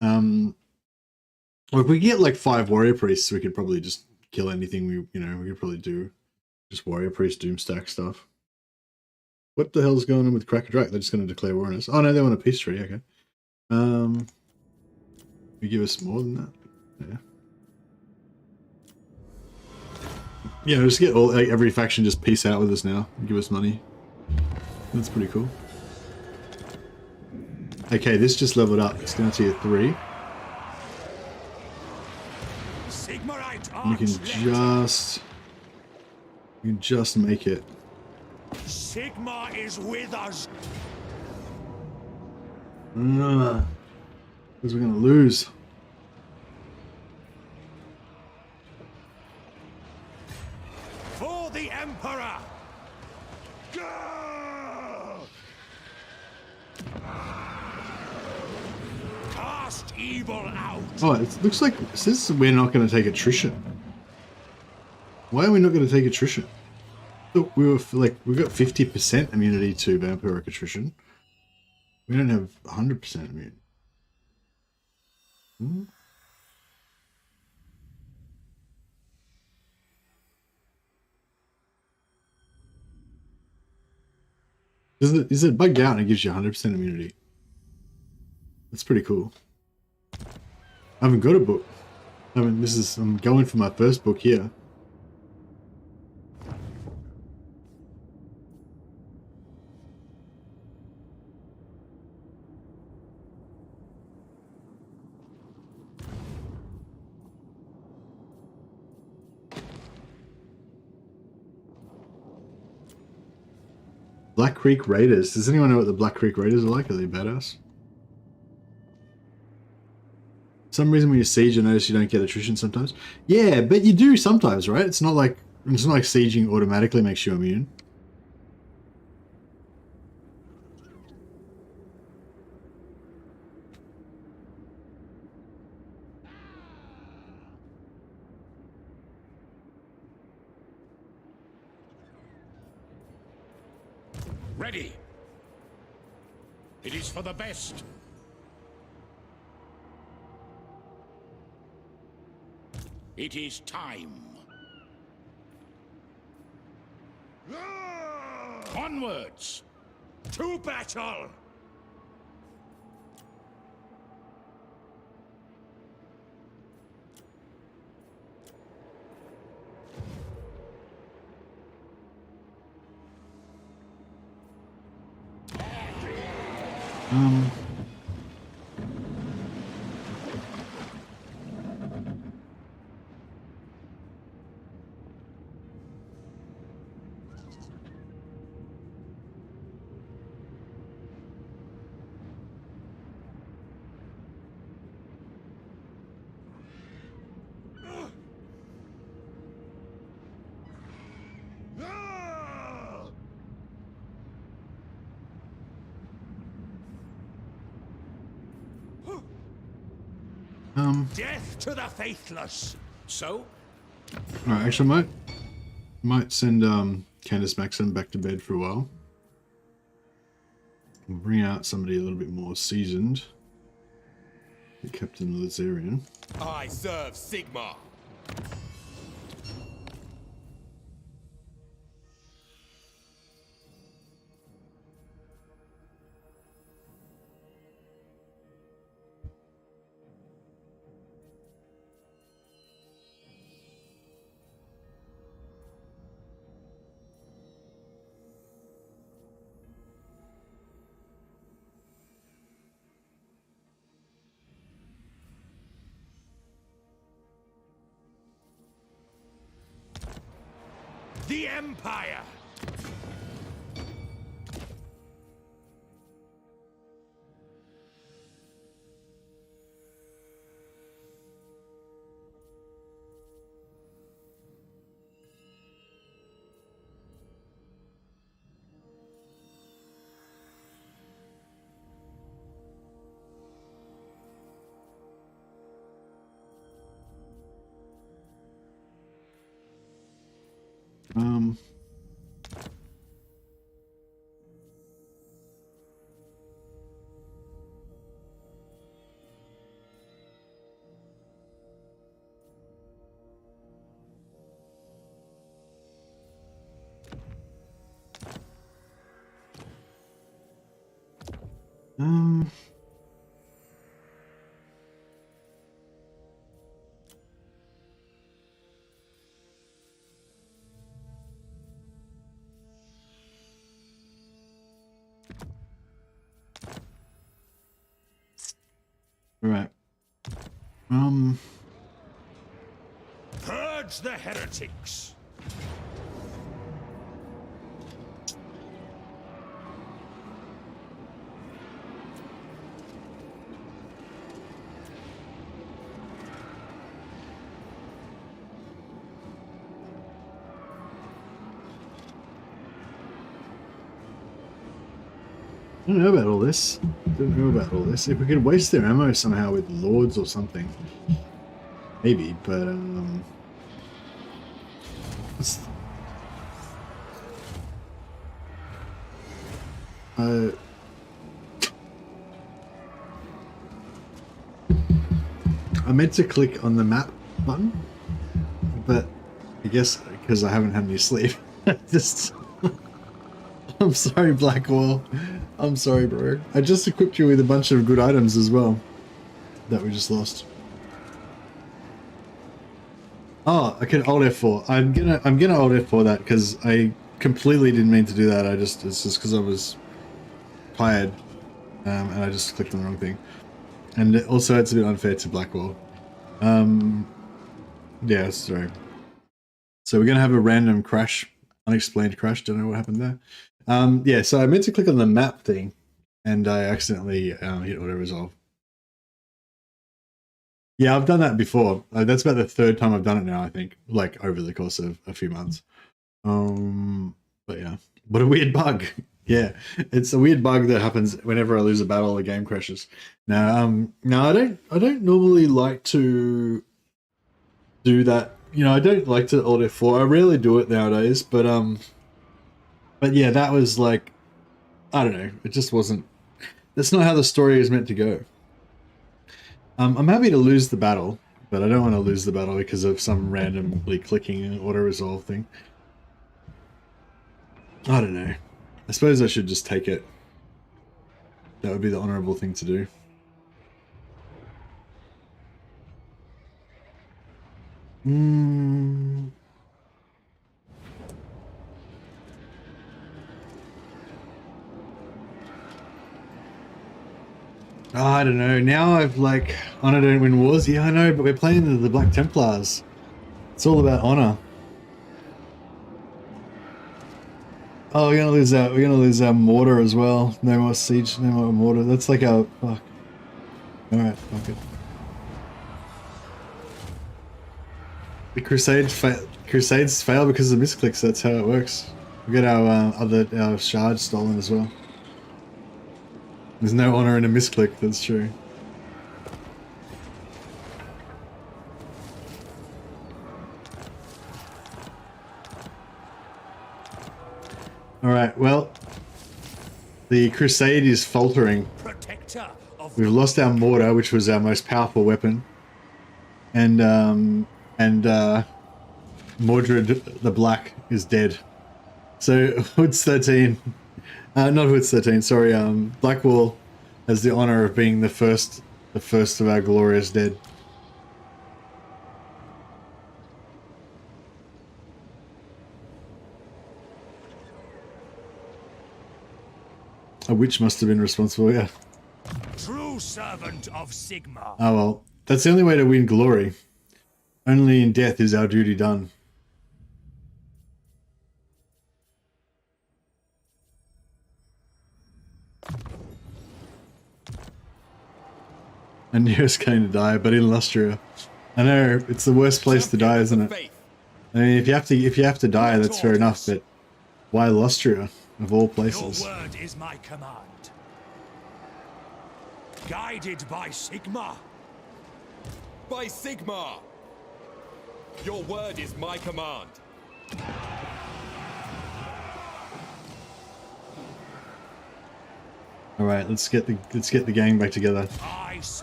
Or if we get, like, 5 warrior priests, we could probably just kill anything we could probably do. Just warrior priest doomstack stuff. What the hell's going on with Cracker Drake? They're just going to declare war on us. Oh, no, they want a peace treaty. Okay. You give us more than that? Yeah. Yeah, just get all every faction just peace out with us now and give us money. That's pretty cool. Okay, this just leveled up. It's down to tier 3. And you can just make it. Sigmar is with us. Because we're gonna lose. For the Emperor! Go! Cast evil out! Oh, it looks like it says we're not going to take attrition. Why are we not going to take attrition? Look, we were like, we got 50% immunity to vampiric attrition. We don't have 100% immunity. Is it bugged out and it gives you 100% immunity? That's pretty cool. I haven't got a book. I'm going for my first book here. Black Creek Raiders. Does anyone know what the Black Creek Raiders are like? Are they badass? For some reason when you siege, you notice you don't get attrition sometimes. Yeah, but you do sometimes, right? It's not like sieging automatically makes you immune. Ready. It is for the best. It is time. Onwards. To battle! Death to the faithless. So, Alright, actually I might send Candace Maxim back to bed for a while. We'll bring out somebody a little bit more seasoned. Captain Lazarian. I serve Sigmar. the Empire! Right. Purge the heretics! I don't know about all this. Don't know about all this. If we could waste their ammo somehow with lords or something, maybe. But I meant to click on the map button, but I guess because I haven't had any sleep, just. I'm sorry, Blackwall. I'm sorry, bro. I just equipped you with a bunch of good items as well that we just lost. Oh, I can Alt F4. I'm gonna Alt F4 that because I completely didn't mean to do that. It's just because I was tired, and I just clicked on the wrong thing. And also, it's a bit unfair to Blackwall. Yeah, sorry. So we're gonna have a random crash, unexplained crash. Don't know what happened there. Yeah, so I meant to click on the map thing, and I accidentally hit auto resolve. Yeah, I've done that before. That's about the third time I've done it now, I think, like over the course of a few months. But yeah, what a weird bug. Yeah, it's a weird bug that happens whenever I lose a battle, the game crashes. Now, no, I don't normally like to do that. You know, I don't like to Alt F4. I rarely do it nowadays, but yeah, that was like, I don't know, it just wasn't, that's not how the story is meant to go. I'm happy to lose the battle, but I don't want to lose the battle because of some randomly clicking auto-resolve thing. I don't know. I suppose I should just take it. That would be the honorable thing to do. Oh, I don't know. Now I've like, honor don't win wars. Yeah, I know, but we're playing the Black Templars. It's all about honor. Oh, we're gonna lose our mortar as well. No more siege, no more mortar. That's like our fuck. Alright, fuck it. The Crusades fail because of misclicks, that's how it works. We get our shards stolen as well. There's no honor in a misclick, that's true. Alright, well, the Crusade is faltering. Protector of We've lost our mortar, which was our most powerful weapon. And Mordred the Black is dead. So Hoods 13, not Hoods 13, sorry, Blackwall has the honor of being the first of our glorious dead. A witch must have been responsible, yeah. true servant of Sigmar. Oh well, that's the only way to win glory. Only in death is our duty done. I knew I was going to die, but in Lustria. I know, it's the worst place to die, isn't it? I mean, if you have to die, that's fair enough, but why Lustria, of all places? Your word is my command. Guided by Sigmar. By Sigmar! Your word is my command. All right, let's get the gang back together.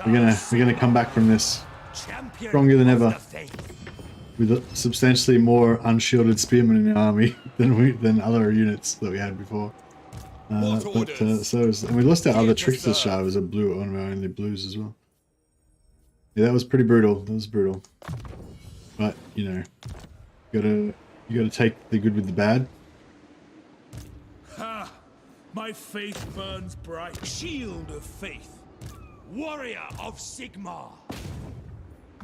We're gonna come back from this stronger than ever, with substantially more unshielded spearmen in our army than other units that we had before. And we lost our other Trickster Shah, was a blue, one of our only blues as well. Yeah, that was pretty brutal. That was brutal. But you know, you gotta take the good with the bad. Ha! My faith burns bright. Shield of faith. Warrior of Sigmar.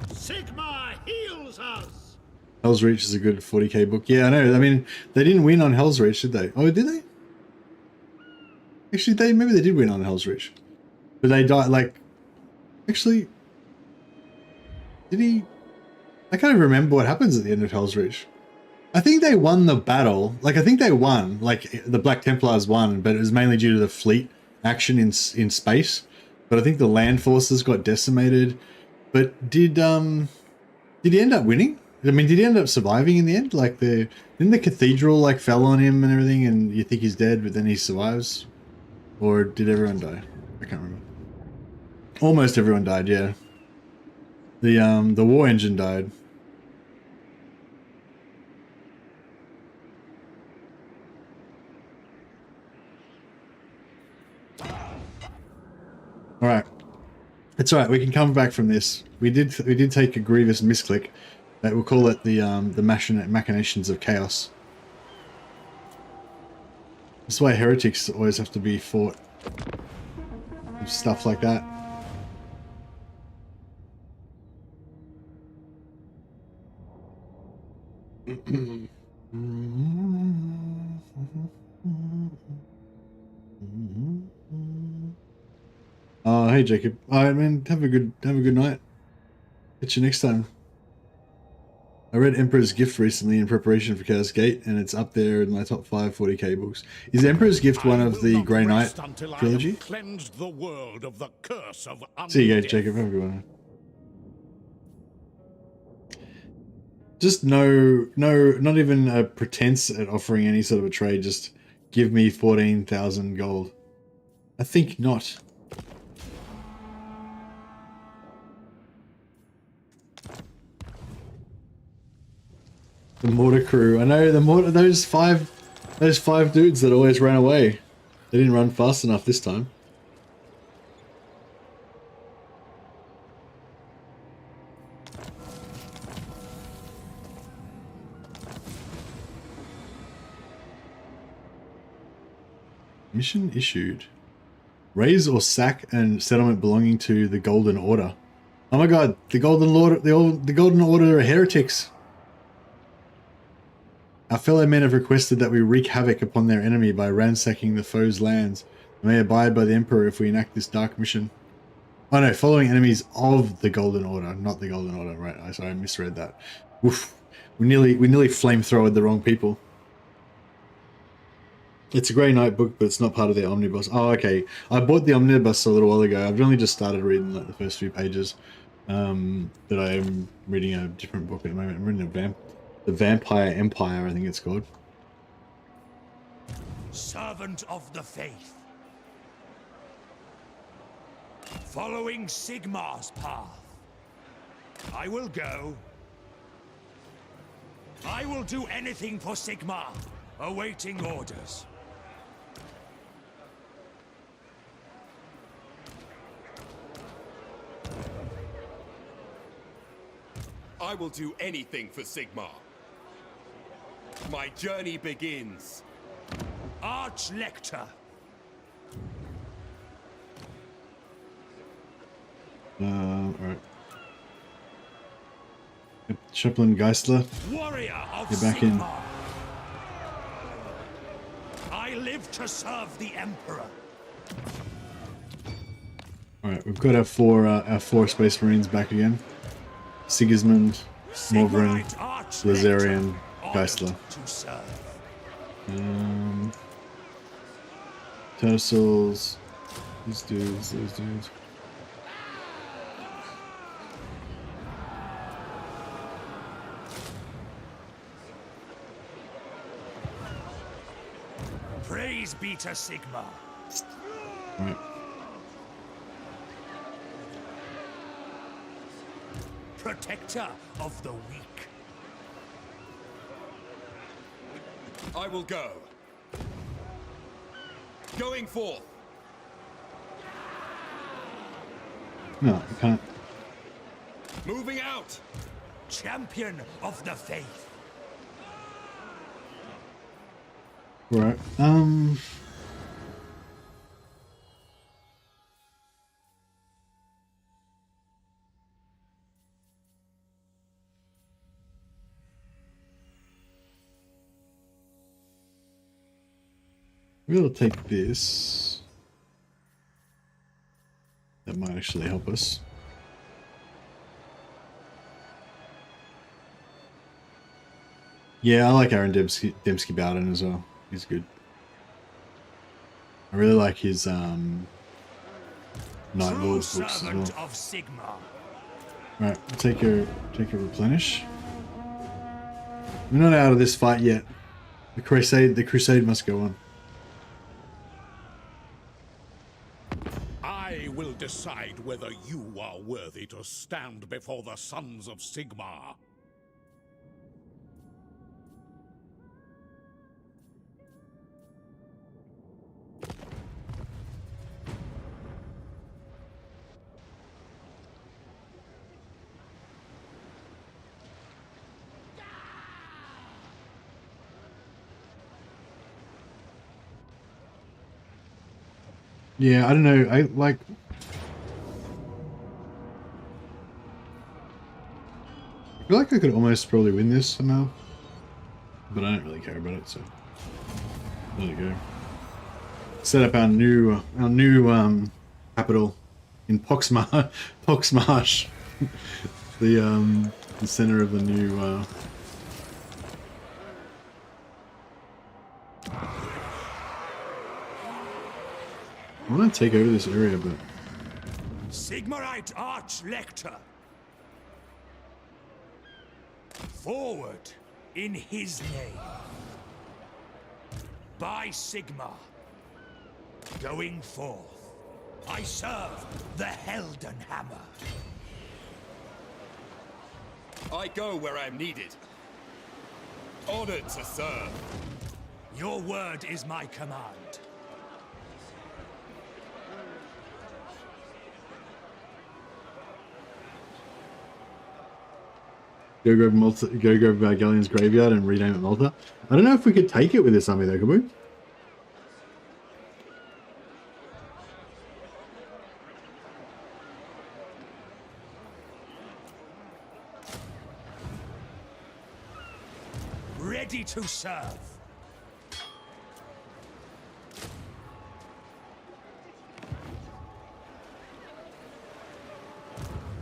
Sigmar heals us. Hell's Reach is a good 40k book. Yeah, I know. I mean, they didn't win on Hell's Reach, did they? Oh, did they? Actually, maybe they did win on Hell's Reach, but they died. Like, actually, did he? I can't even remember what happens at the end of Hell's Reach. I think they won the battle. Like, I think they won. Like, the Black Templars won, but it was mainly due to the fleet action in space. But I think the land forces got decimated. But did he end up winning? I mean, did he end up surviving in the end? Like, didn't the cathedral like fell on him and everything, and you think he's dead, but then he survives? Or did everyone die? I can't remember. Almost everyone died, yeah. The war engine died. All right, it's all right. We can come back from this. We did take a grievous misclick. We'll call it the machinations of chaos. That's why heretics always have to be fought. Stuff like that. Oh, hey Jacob. Alright, man. Have a good night. Catch you next time. I read Emperor's Gift recently in preparation for Chaos Gate, and it's up there in my top 5 40k books. Is Emperor's Gift one of the Grey Knight trilogy? Cleansed the world of the curse of See you guys, Jacob. Have a good one. Just no, not even a pretense at offering any sort of a trade. Just give me 14,000 gold. I think not. The mortar crew. I know the mortar. Those five dudes that always ran away. They didn't run fast enough this time. Mission issued. Raise or sack a settlement belonging to the Golden Order. Oh my God! The Golden Order. The Golden Order are heretics. Our fellow men have requested that we wreak havoc upon their enemy by ransacking the foe's lands. We may abide by the Emperor if we enact this dark mission. Oh no, following enemies of the Golden Order, not the Golden Order. Right, sorry, I misread that. Oof, we nearly flamethrowered the wrong people. It's a Grey Knight book, but it's not part of the omnibus. Oh, okay. I bought the omnibus a little while ago. I've only just started reading like the first few pages. But I am reading a different book at the moment. I'm reading the Vampire Empire, I think it's called. servant of the faith. Following Sigmar's path. I will go. I will do anything for Sigmar, awaiting orders. I will do anything for Sigmar. My journey begins. Archlector. Alright. Yep, Chaplain Geistler. Warrior of Get back in. Sigmar. I live to serve the Emperor. Alright, we've got our four Space Marines back again. Sigismund, Morgren, Lazarian, Geistler. Tercels, these dudes, those dudes. Praise be to Sigmar. Right. Protector of the weak. I will go. Going forth. No, I can't. Moving out. Champion of the faith. Right. We'll take this. That might actually help us. Yeah, I like Aaron Dembski Bowden as well. He's good. I really like his Night Lord books as well. Of Sigmar. Right, take your replenish. We're not out of this fight yet. The crusade must go on. I will decide whether you are worthy to stand before the sons of Sigmar. Yeah, I don't know. I feel like I could almost probably win this somehow, but I don't really care about it. So there you go. Set up our new capital in Poxmarsh, the center of the new. I want to take over this area, but Sigmarite Archlector. Forward in his name. By Sigmar. Going forth. I serve the Helden Hammer. I go where I'm needed. Honored to serve. Your word is my command. go grab Galleon's graveyard and rename it Malta. I don't know if we could take it with this army though, could we? Ready to serve.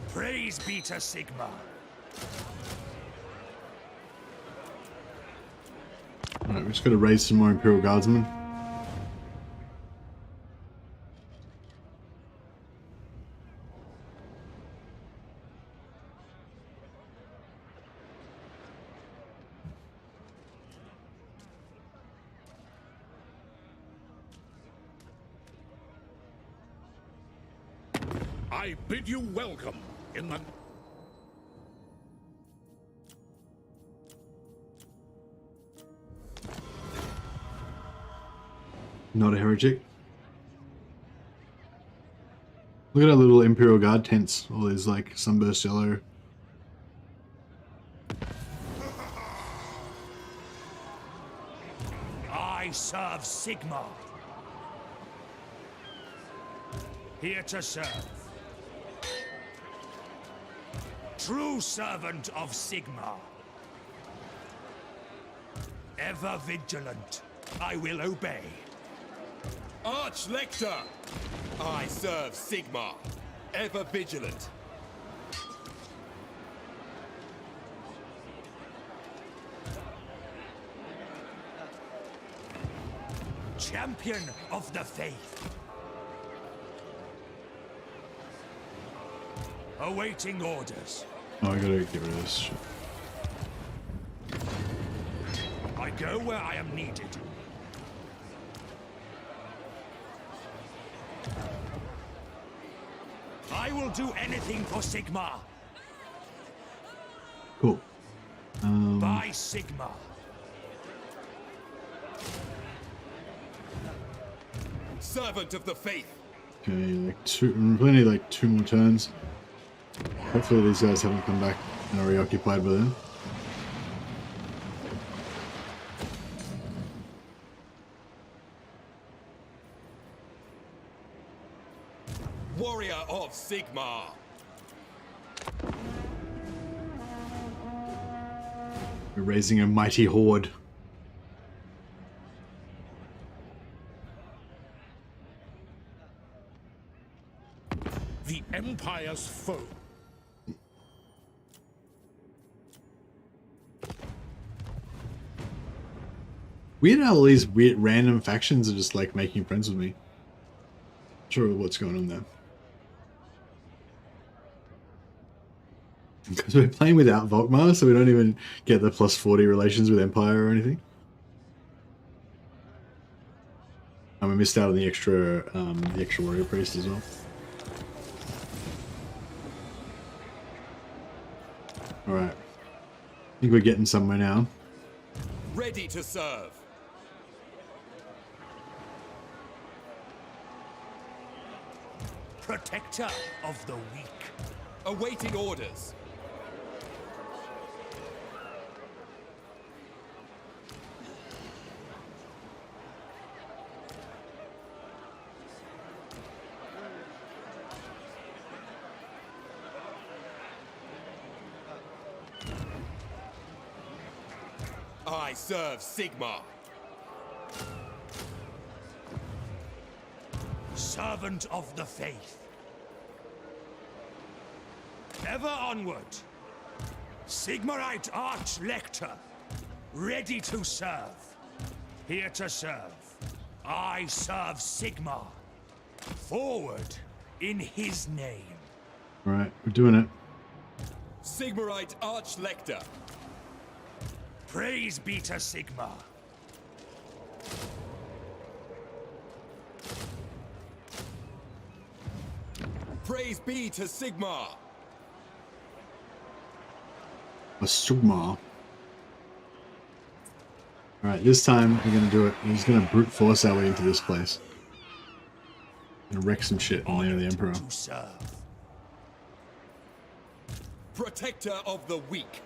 Praise be to Sigmar. Alright, we're just gonna raise some more Imperial Guardsmen. I bid you welcome in the... Not a heretic. Look at our little Imperial Guard tents. All these like sunburst yellow. I serve Sigmar. Here to serve. True servant of Sigmar. Ever vigilant, I will obey. Archlector! I serve Sigmar, ever vigilant. Champion of the faith. Awaiting orders. Oh, I gotta get rid of this shit. I go where I am needed. I will do anything for Sigmar. Cool. By Sigmar. Servant of the faith. Okay, like plenty, like 2 more turns. Hopefully these guys haven't come back and are reoccupied by then. Warrior of Sigmar. We're raising a mighty horde. The Empire's foe. Weird how all these weird random factions are just like making friends with me. Not sure what's going on there. Because we're playing without Volkmar, so we don't even get the plus 40 relations with Empire or anything. And we missed out on the extra warrior priest as well. Alright. I think we're getting somewhere now. Ready to serve. Protector of the weak. Awaiting orders. I serve Sigmar. Servant of the faith. Ever onward. Sigmarite Archlector. Ready to serve. Here to serve. I serve Sigmar. Forward in his name. Alright, we're doing it. Sigmarite Archlector. Praise be to Sigmar. Praise be to Sigmar. A Sigmar. Alright, this time we're gonna do it. We're just gonna brute force our way into this place. And wreck some shit in the name of the Emperor. To serve. Protector of the weak.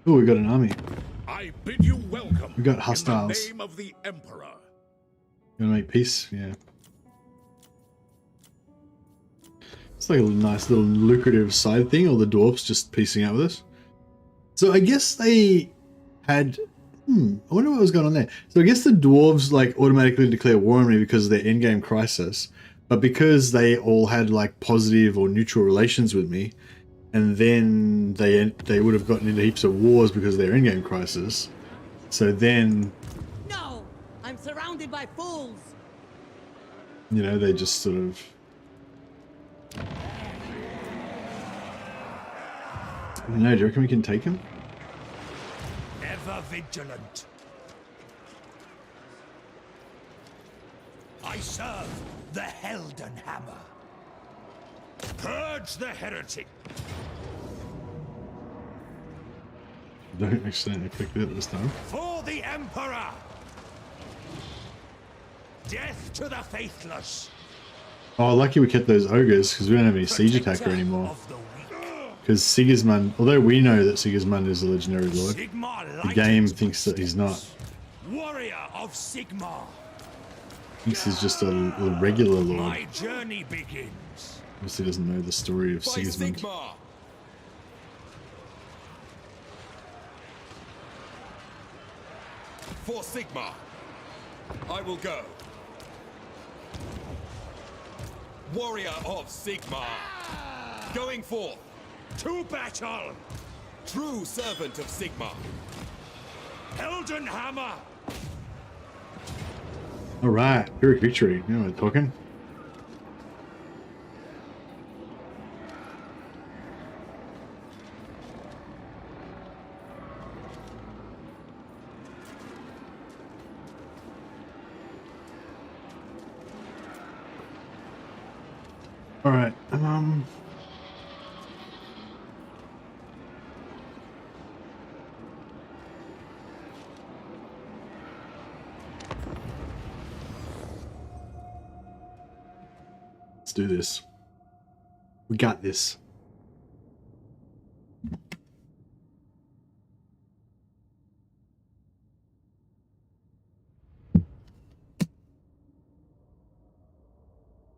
Oh, we got an army. I bid you welcome. We got hostiles. In the name of the Emperor. Gonna make peace? Yeah. It's like a nice little lucrative side thing, all the dwarfs just piecing out with us. So I guess they had... I wonder what was going on there. So I guess the dwarves like automatically declare war on me because of their endgame crisis. But because they all had like positive or neutral relations with me, and then they would have gotten into heaps of wars because of their endgame crisis. So then... No! I'm surrounded by fools! You know, they just sort of... I don't know, do you reckon we can take him? Ever vigilant. I serve the Helden Hammer. Purge the heretic. Don't accidentally pick it this time. For the Emperor. Death to the faithless. Oh, lucky we kept those ogres, because we don't have any siege attacker anymore. Because Sigismund, although we know that Sigismund is a legendary lord, the game thinks that he's not. Warrior of Sigmar. Thinks he's just a regular lord. My journey begins. Obviously doesn't know the story of By Sigismund. Sigmar. For Sigmar, I will go. Warrior of Sigmar, going forth. To battle. True servant of Sigmar. Helden Hammer. Alright, Pyrrhic victory. You know what we're talking? Alright, let's do this. We got this.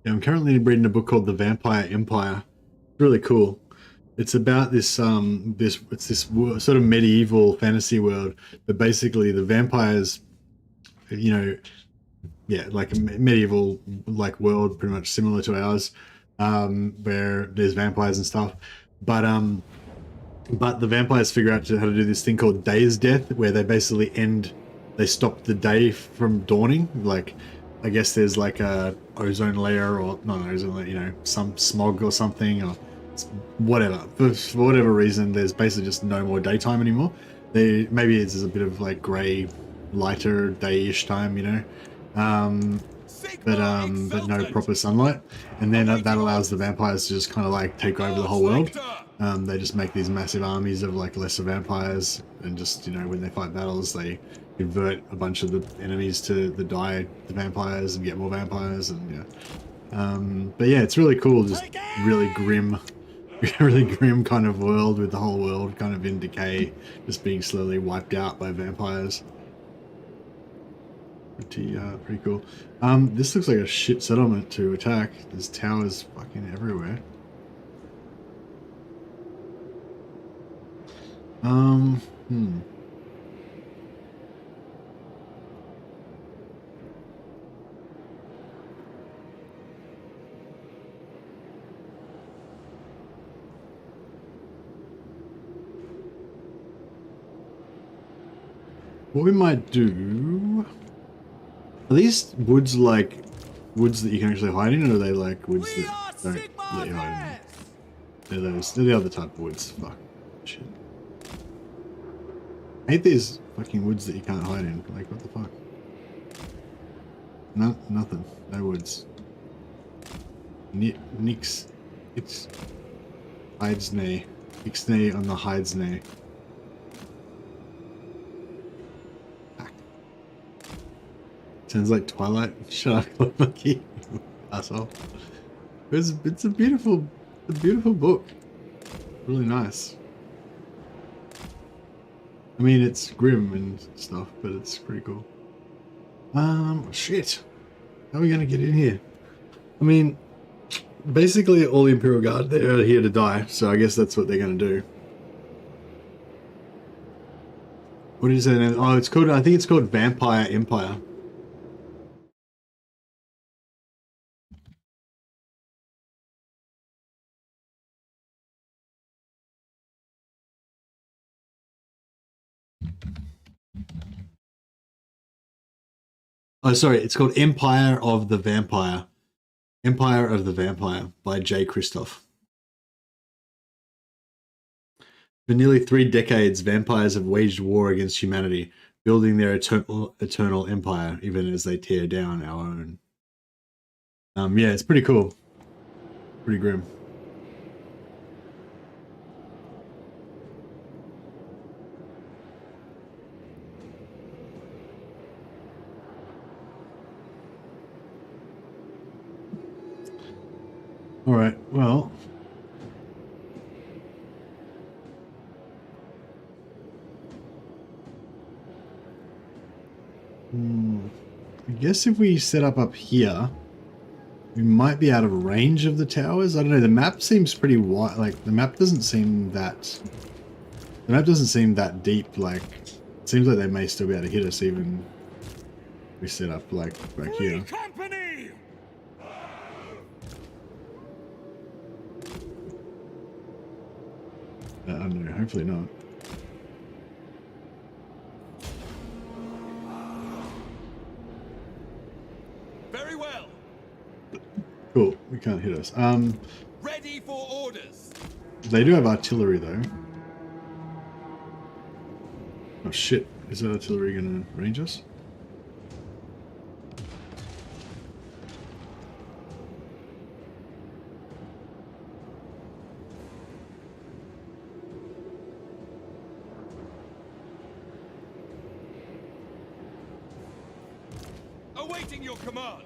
Yeah, I'm currently reading a book called The Vampire Empire. It's really cool. It's about this sort of medieval fantasy world, but basically the vampires, you know, yeah, like a medieval like world, pretty much similar to ours, where there's vampires and stuff. But the vampires figure out how to do this thing called day's death, where they basically they stop the day from dawning. Like, I guess there's like a ozone layer, or not an ozone layer, you know, some smog or something, or whatever. For whatever reason, there's basically just no more daytime anymore. Maybe it's a bit of like grey, lighter day-ish time, you know. But no proper sunlight, and then that allows the vampires to just kind of like take over the whole world. They just make these massive armies of like lesser vampires, and just, you know, when they fight battles, they convert a bunch of the enemies to the vampires and get more vampires, and yeah. But yeah, it's really cool, just really grim kind of world, with the whole world kind of in decay, just being slowly wiped out by vampires. Pretty cool. This looks like a shit settlement to attack. There's towers fucking everywhere. What we might do... Are these woods like woods that you can actually hide in, or are they like woods that don't let you hide in? They're the other type of woods. Fuck. Shit. I hate these fucking woods that you can't hide in. Like, what the fuck? No, nothing. No woods. Nix. It's Hidesnay. Ixnay on the Hidesnay. Sounds like Twilight. Shut up, monkey. Asshole. It's a beautiful book. Really nice. I mean, it's grim and stuff, but it's pretty cool. Shit. How are we gonna get in here? I mean, basically all the Imperial Guard, they're here to die, so I guess that's what they're gonna do. What did you say now? Oh, I think it's called Vampire Empire. Oh, sorry, it's called Empire of the Vampire. Empire of the Vampire by J. Christoph. For nearly 3 decades, vampires have waged war against humanity, building their eternal empire, even as they tear down our own. Yeah, it's pretty cool. Pretty grim. All right, well. I guess if we set up here, we might be out of range of the towers. I don't know, the map seems pretty wide. Like, the map doesn't seem that... The map doesn't seem that deep. Like, it seems like they may still be able to hit us even if we set up, like, back here. Company! I don't know, hopefully not. Very well. Cool, we can't hit us. Ready for orders. They do have artillery though. Oh shit, is that artillery gonna range us? Awaiting your command.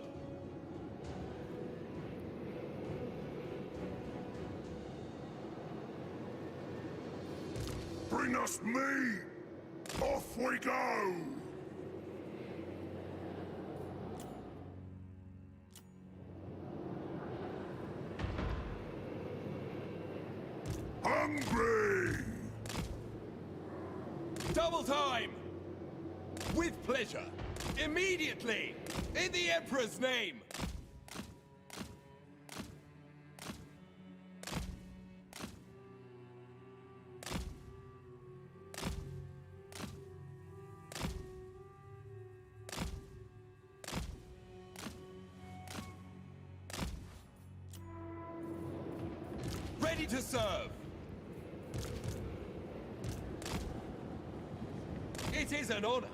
Bring us meat! Off we go! Hungry! Double time! With pleasure. Immediately! In the Emperor's name! Ready to serve! It is an honor.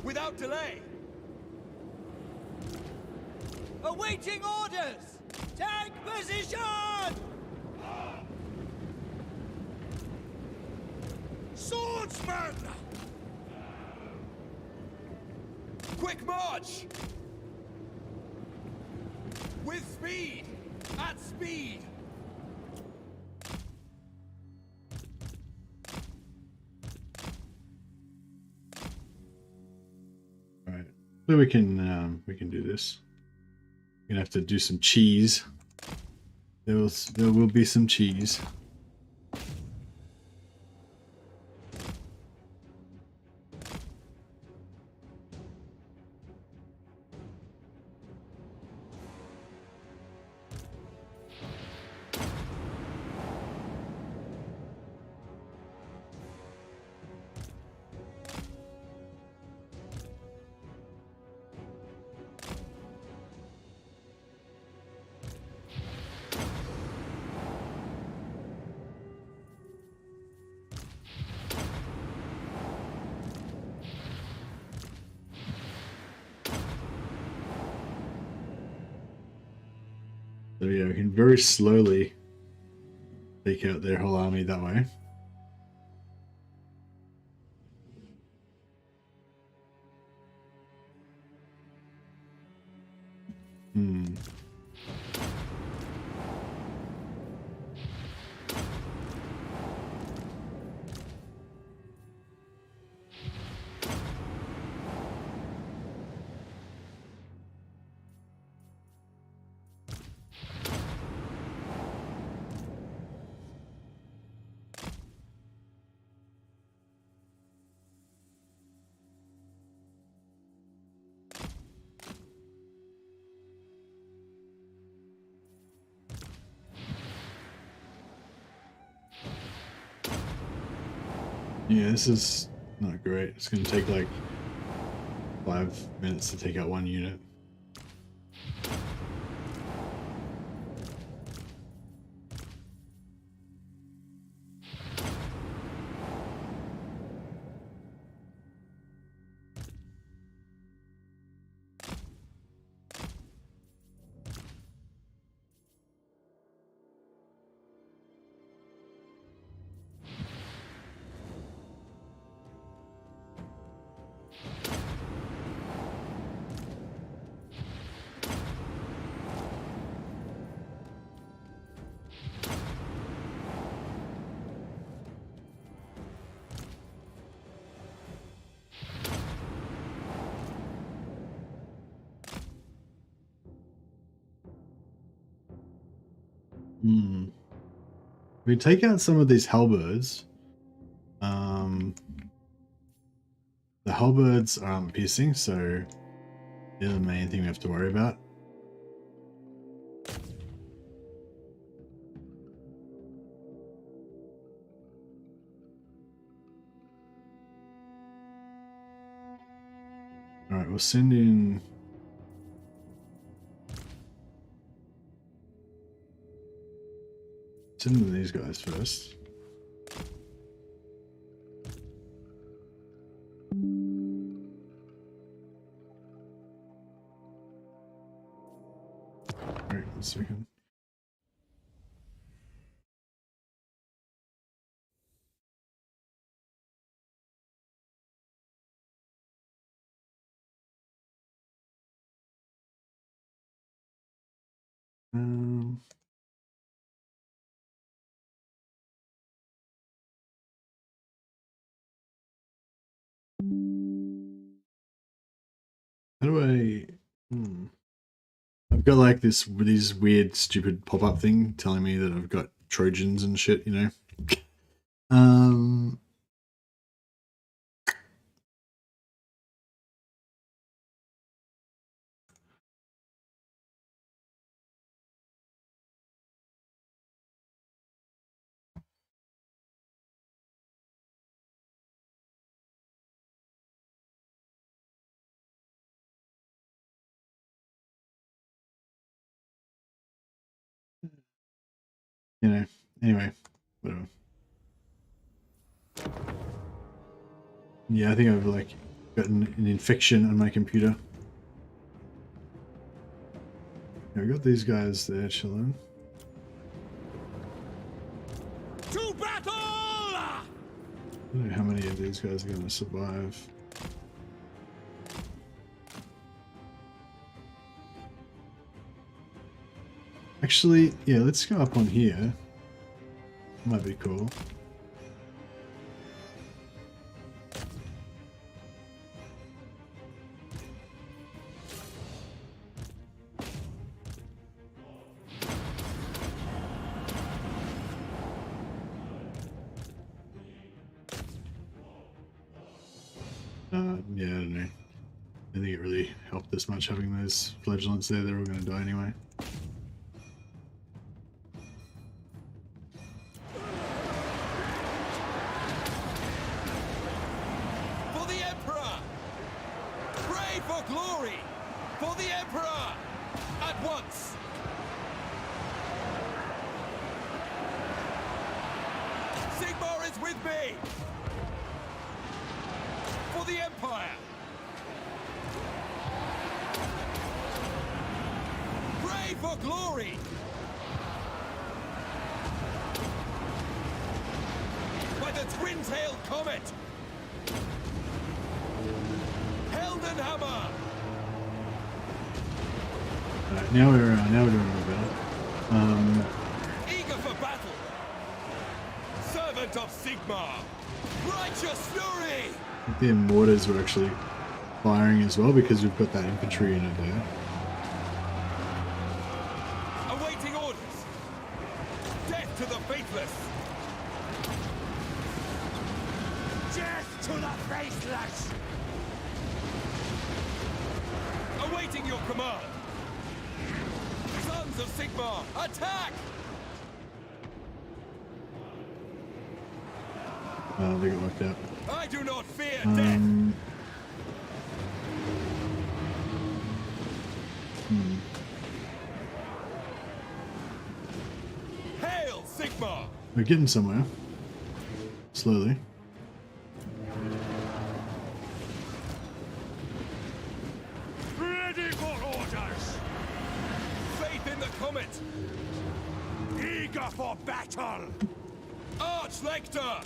Without delay. Awaiting orders! Take position! Swordsman! Quick march! With speed! At speed! Alright. So we can do this. We're gonna have to do some cheese. There will be some cheese. So yeah, we can very slowly take out their whole army that way. Yeah, this is not great. It's going to take like 5 minutes to take out one unit. We take out some of these halberds. The halberds are armor piercing, so they're the main thing we have to worry about. Alright, we'll send in... Send in these guys first. Alright, 1 second. How do I... I've got like these weird stupid pop-up thing telling me that I've got Trojans and shit, you know? You know, anyway, whatever. Yeah, I think I've like gotten an infection on my computer. Yeah, we got these guys there chilling. To battle! I don't know how many of these guys are going to survive. Actually, yeah, let's go up on here. Might be cool. Yeah, I don't know. I don't think it really helped this much having those flagellants there. They're all going to die anyway. For the Emperor! Pray for glory! For the Emperor! At once! Sigmar is with me! For the Empire! Pray for glory! By the twin-tailed comet! Heldenhammer! Alright, now we're doing a little better. Eager for battle! Servant of Sigmar! Righteous fury! I think the mortars were actually firing as well because we've got that infantry in it there. Awaiting orders! Death to the faithless! Death to the faithless! Awaiting your command! Sons of Sigmar, attack! They got wiped out. I do not fear death! Hail, Sigmar! We're getting somewhere. Slowly. Ready for orders! Faith in the comet! Eager for battle! Arch-Lector!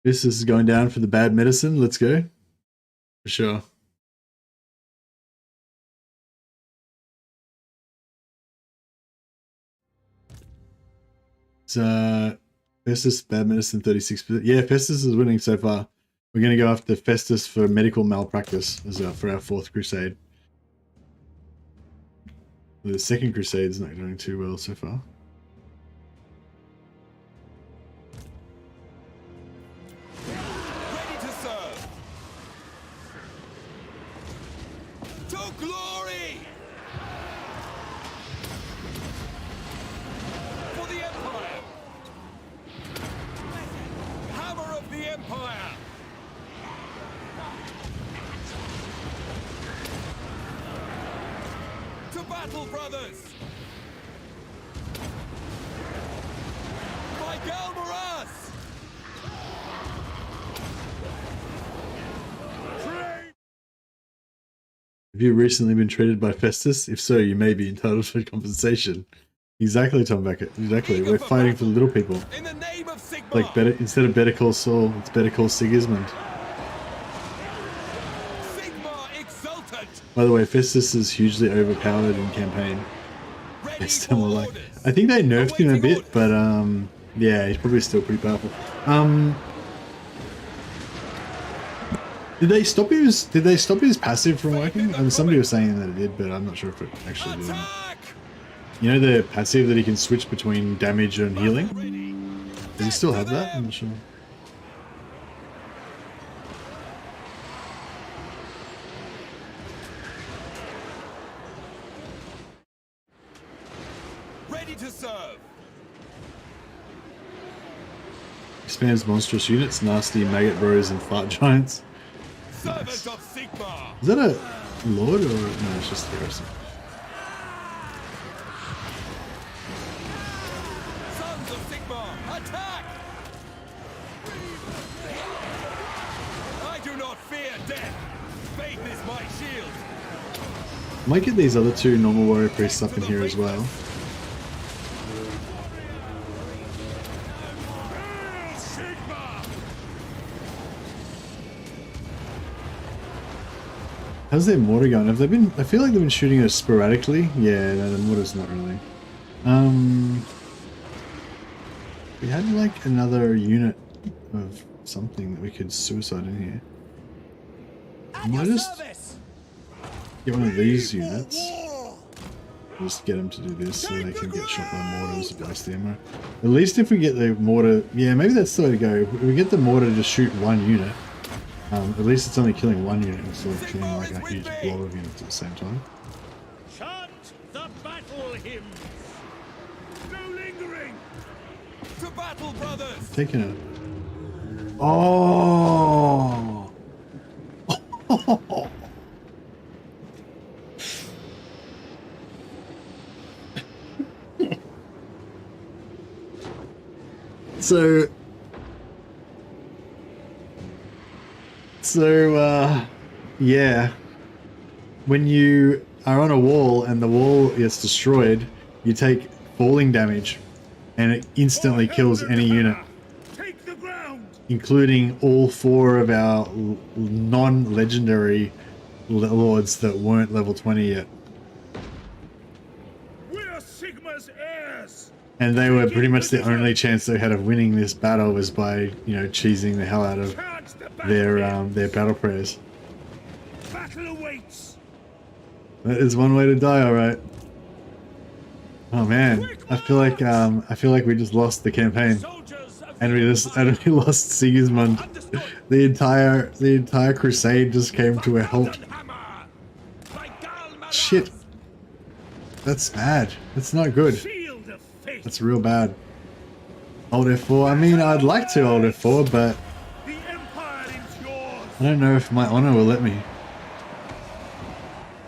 This is going down for the bad medicine. Let's go. For sure. So Festus, bad medicine, 36%. Yeah, Festus is winning so far. We're going to go after Festus for medical malpractice as for our 4th crusade. The 2nd crusade is not doing too well so far. Ready to serve. To glory. For the Empire. Hammer of the Empire. To battle, brothers. By Galmaras. Have you recently been treated by Festus? If so, you may be entitled to compensation. Exactly, Tom Beckett. Exactly. We're fighting for the little people. In the name of Sigmar. Like better instead of Better Call Saul, it's Better Call Sigismund. Sigmar exultant. By the way, Festus is hugely overpowered in campaign. It's still like I think they nerfed him a bit, but yeah, he's probably still pretty powerful. Did they stop his passive from working? I mean, somebody was saying that it did, but I'm not sure if it actually did. You know the passive that he can switch between damage and healing? Does he still have that? I'm not sure. Ready to serve. Expands monstrous units, nasty maggot bros and fart giants. Servant of Sigmar. Is that a lord or no? It's just garrison. Sons of Sigmar, attack! I do not fear death. Faith is my shield. Might get these other 2 normal warrior priests up in here as well. How's their mortar going? Have they been? I feel like they've been shooting us sporadically. Yeah, no, the mortar's not really. We had like another unit of something that we could suicide in here. I might just get one of these units. Just get them to do this so they can get shot by mortars to waste the ammo. At least if we get the mortar, yeah, maybe that's the way to go. If we get the mortar to just shoot 1 unit. At least it's only killing 1 unit instead of killing like a huge blob of units at the same time. Chant the battle hymns. No lingering. To battle, brothers. Taking it. Oh. So, yeah, when you are on a wall and the wall gets destroyed, you take falling damage and it instantly kills any unit, including all 4 of our non-legendary lords that weren't level 20 yet. We're Sigma's heirs. And they were pretty much the only chance they had of winning this battle was by, you know, cheesing the hell out of their battle prayers. Battle awaits. That is one way to die, all right. Oh man, I feel like we just lost the campaign, and we lost Sigismund. The entire crusade just came to a halt. Shit, that's bad. That's not good. That's real bad. Alt F4. I mean, I'd like to Alt F4, but I don't know if my honor will let me.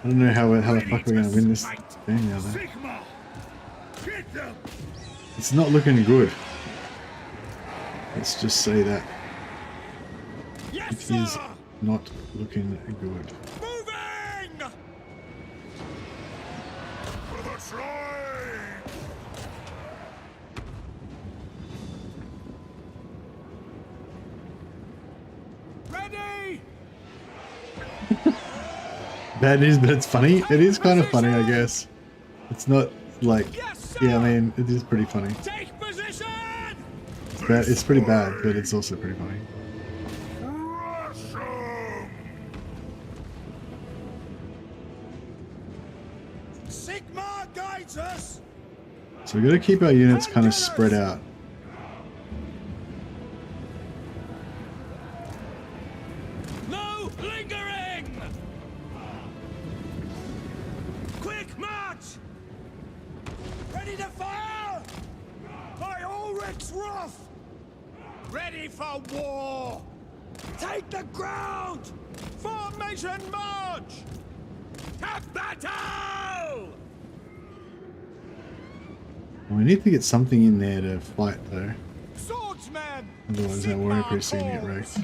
I don't know how the fuck we're gonna win this game now though. It's not looking good. Let's just say that. It is not looking good. Moving! For the shrine! Ready! Bad news, but it's funny. It is kind of funny, I guess. It's not like, yeah, I mean, it is pretty funny. Take position! it's pretty bad, but it's also pretty funny. Sigmar guides us. So we got to keep our units kind of spread out. No lingering. Quick march. Ready to fire. By Ulrich's wrath. Ready for war. Take the ground. Formation march. To battle. We need to get something in there to fight though. Swordsman. Otherwise our warrior priest is gonna get wrecked.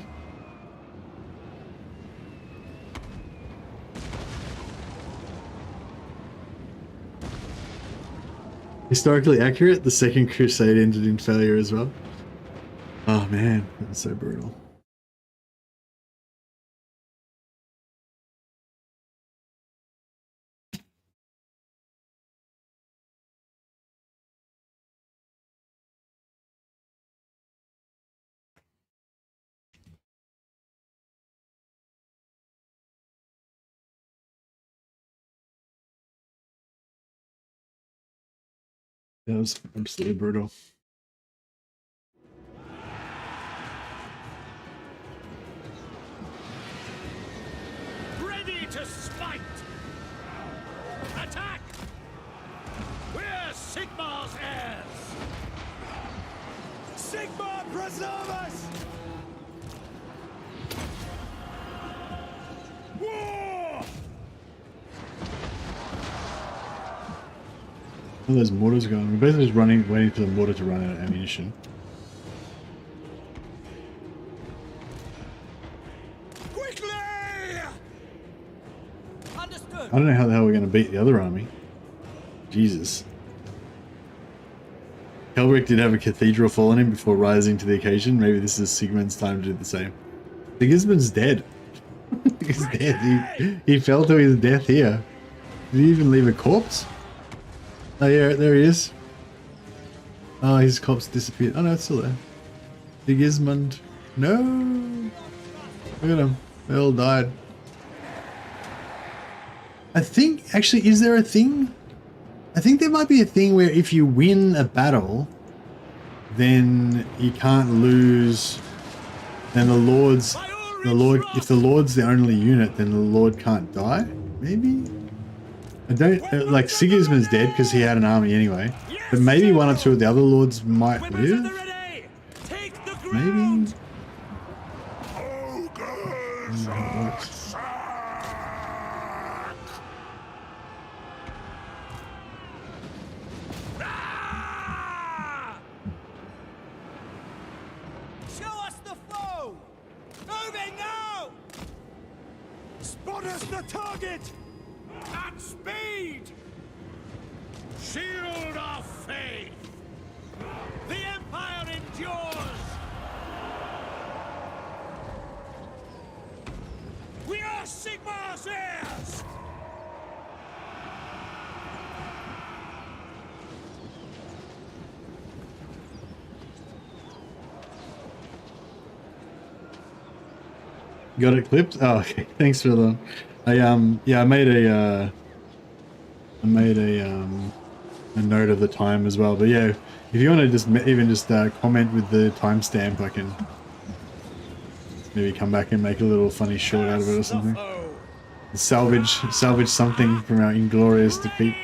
Historically accurate, the second crusade ended in failure as well. Oh man, that's so brutal. That was absolutely brutal. Ready to smite! Attack! We're Sigmar's heirs! Sigmar preserve us! War! Oh, there's mortars going. We're basically just running, waiting for the mortar to run out of ammunition. Quickly! Understood. I don't know how the hell we're going to beat the other army. Jesus. Helric did have a cathedral fall on him before rising to the occasion. Maybe this is Sigmund's time to do the same. Sigismund's dead. He's dead. He fell to his death here. Did he even leave a corpse? Oh yeah, there he is. Oh, his corpse disappeared. Oh no, it's still there. Sigismund. No! Look at him. They all died. I think, actually, is there a thing? I think there might be a thing where if you win a battle, then you can't lose. Then if the Lord's the only unit, then the Lord can't die? Maybe? I don't, like Sigismund's dead because he had an army anyway, but maybe one or two of the other lords might live? Maybe? Show us the foe! Moving now! Spot us the target! At speed! Shield our faith! The Empire endures! We are Sigmar's heirs! Got it clipped? Oh, okay. Thanks for the. Yeah, I made a note of the time as well. But yeah, if you want to just comment with the timestamp, I can maybe come back and make a little funny short out of it or something. Salvage something from our inglorious defeat.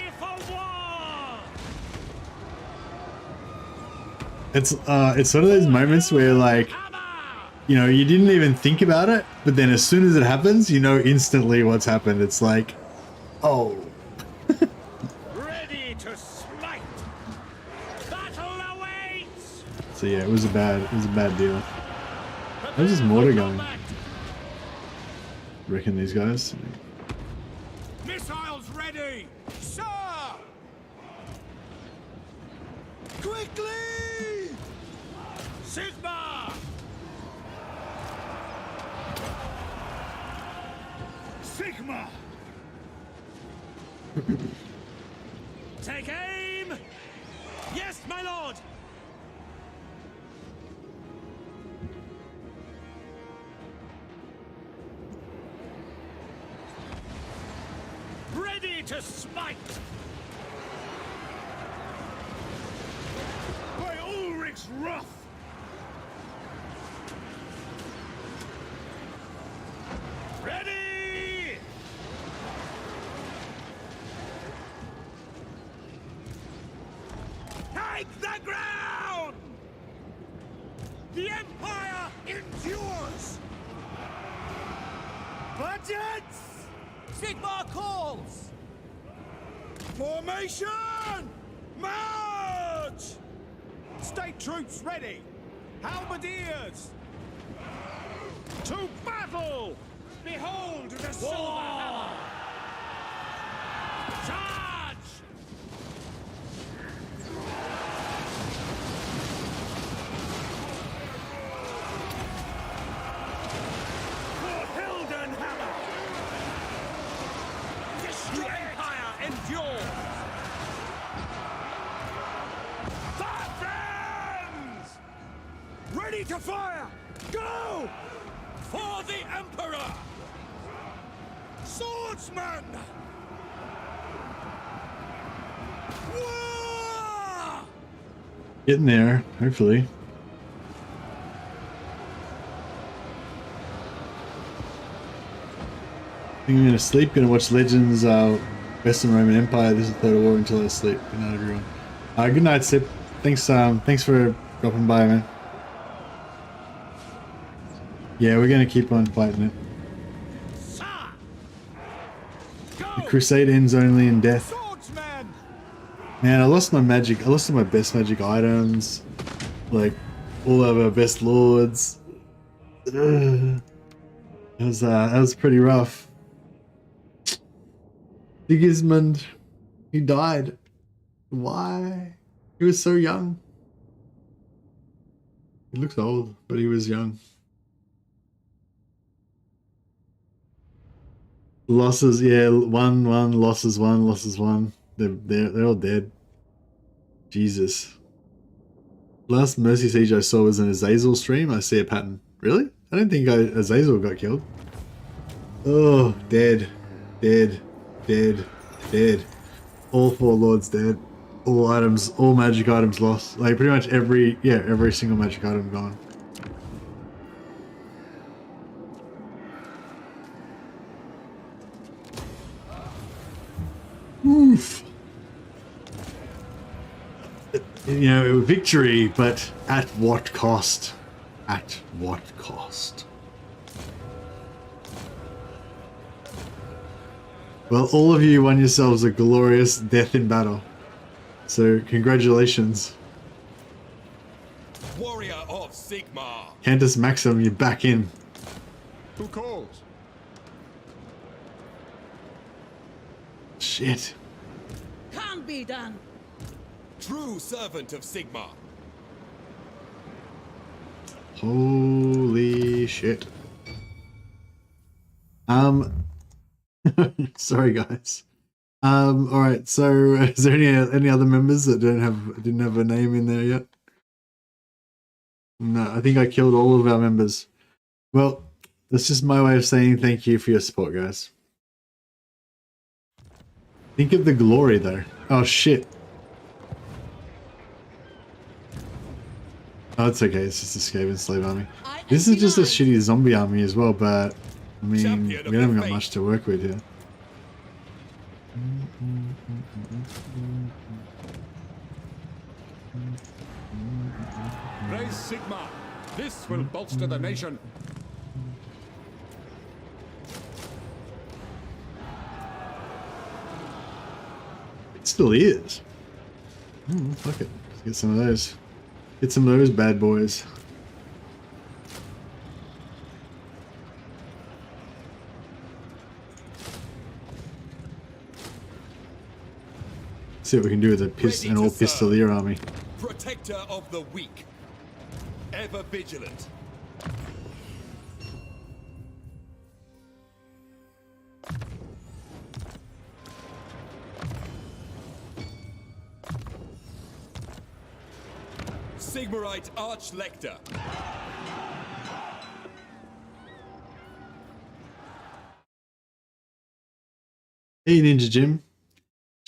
It's sort of those moments where, like, you know, you didn't even think about it, but then as soon as it happens, you know instantly what's happened. It's like, oh. Ready to smite. Battle awaits. So yeah, it was a bad deal. How's this mortar going? Reckon these guys? Missiles ready, sir. Quickly, Sigmar. Sigmar! Take aim! Yes, my lord! to smite! By Ulrich's wrath! Ready! Take the ground! The Empire endures! Budgets! Sigmar calls! Formation! March! State troops ready! Halberdiers! To battle! Behold the silver hammer! Charge! For Hildenhammer! The Empire endures! Friends! Ready to fire! Go! For the Emperor! Swordsman! War! Getting there, hopefully. I think I'm gonna sleep, gonna watch Legends, Western Roman Empire. This is the third war until I sleep. Good night, everyone. Good night, Sip. Thanks, thanks for dropping by, man. Yeah, we're gonna keep on fighting it. The Crusade ends only in death. Man, I lost my magic. I lost all my best magic items. Like, all of our best lords. Ugh. That was pretty rough. Sigismund, he died. Why? He was so young. He looks old, but he was young. Losses, yeah, one, losses, one. They're all dead. Jesus. Last Mercy Siege I saw was an Azazel stream. I see a pattern. Really? I don't think Azazel got killed. Oh, dead. Dead. Dead. Dead. All 4 lords dead. All items, all magic items lost. Like pretty much every single magic item gone. Oof. You know, victory, but at what cost? At what cost? Well, all of you won yourselves a glorious death in battle. So, congratulations. Warrior of Sigmar. Cantus Maxim, you're back in. Who calls? Shit. Can't be done. True servant of Sigmar. Holy shit. Sorry guys. Alright, so is there any other members that didn't have a name in there yet? No, I think I killed all of our members. Well, that's just my way of saying thank you for your support, guys. Think of the glory though. Oh shit. Oh, it's okay, it's just a Skaven slave army. This is just a shitty zombie army as well, but I mean, we haven't got much to work with here. Raise Sigmar. This will bolster the nation. It still is. Fuck it. Let's get some of those. Get some of those bad boys. See what we can do with an all pistolier army. Protector of the weak. Ever vigilant. Sigmarite Archlector. Hey Ninja Jim.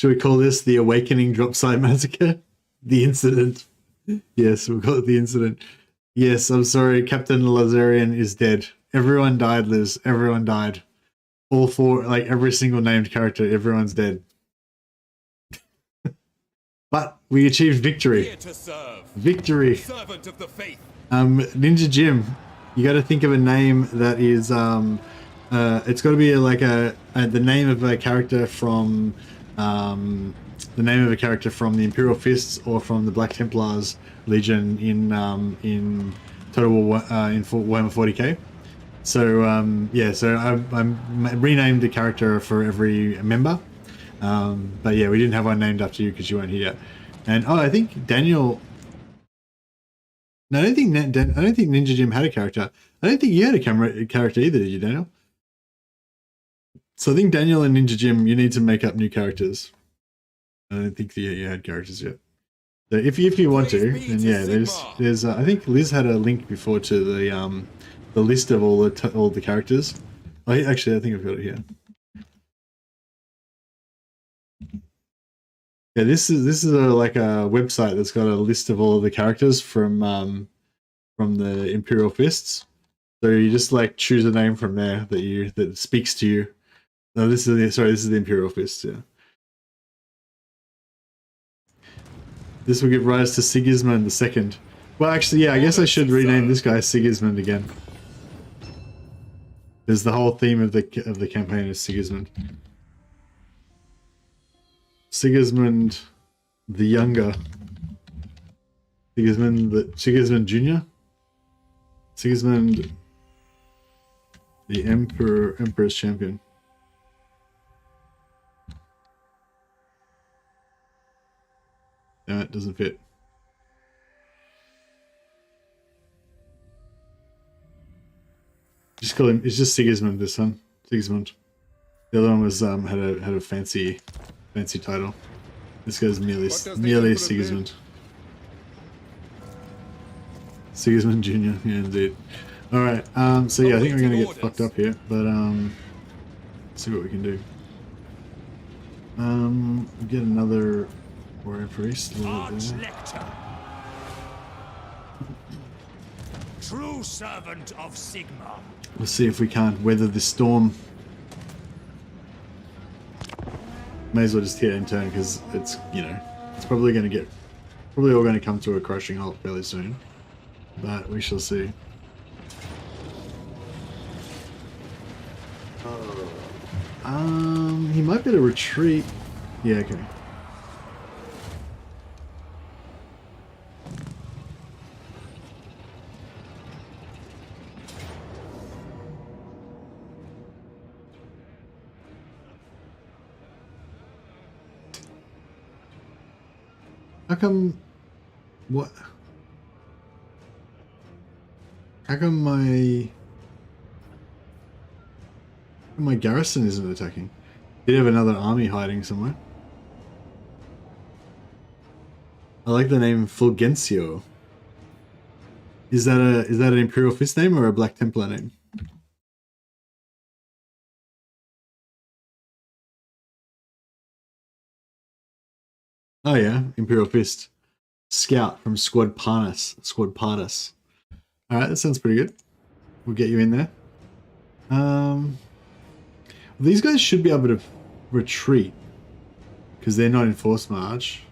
Should we call this the Awakening Dropside Massacre? The incident. Yes, we'll call it the incident. Yes, I'm sorry. Captain Lazarian is dead. Everyone died, Liz. Everyone died. All four, like every single named character, everyone's dead. But we achieved victory. Here to serve. Victory. Servant of the faith. Ninja Jim, you got to think of a name that is it's got to be like the name of a character from the Imperial Fists or from the Black Templars Legion in Total War in Warhammer 40k. So yeah, so I renamed the character for every member. But yeah, we didn't have one named after you because you weren't here. And I think Daniel. No, I don't think Ninja Jim had a character. I don't think you had a character either, did you, Daniel? So I think Daniel and Ninja Jim, you need to make up new characters. I don't think you had characters yet. So if you want to, then yeah, there's I think Liz had a link before to the list of all the characters. Oh, actually, I think I've got it here. Yeah, this is like a website that's got a list of all of the characters from the Imperial Fists. So you just like choose a name from there that speaks to you. No, this is the Imperial Fists. Yeah. This will give rise to Sigismund II. Well, actually, yeah, I guess I should rename this guy Sigismund again. Because the whole theme of the campaign is Sigismund. Sigismund the Younger. Sigismund Jr. Sigismund the Emperor's Champion. No, it doesn't fit. Just call him. It's just Sigismund. This one, Sigismund. The other one was had a fancy title. This guy's merely Sigismund. Sigismund Jr. Yeah, indeed. All right. So yeah, I think we're gonna get fucked up here, but let's see what we can do. Get another warrior priest. True servant of Sigmar. Let's see if we can't weather this storm. May as well just hit in turn because it's, you know, it's probably all going to come to a crushing halt fairly soon. But we shall see. He might be able to retreat. Yeah, okay. How come... What? How come my garrison isn't attacking? Did have another army hiding somewhere. I like the name Fulgencio. Is that an Imperial Fist name or a Black Templar name? Oh yeah, Imperial Fist. Scout from Squad Partis. Alright, that sounds pretty good. We'll get you in there. These guys should be able to retreat. Because they're not in forced march.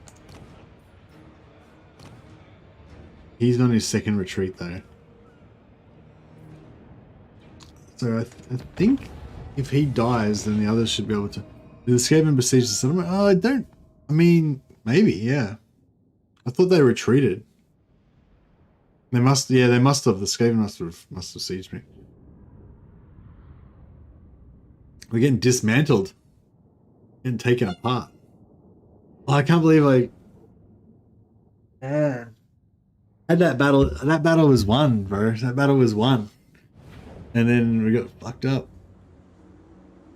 He's on his second retreat though. So I think if he dies, then the others should be able to... Did escape and besiege the settlement? Oh, I mean, maybe, yeah. I thought they retreated. They must have. The Skaven must have sieged me. We're getting dismantled. Getting taken apart. Oh, I can't believe I had that battle. That battle was won, bro. That battle was won. And then we got fucked up.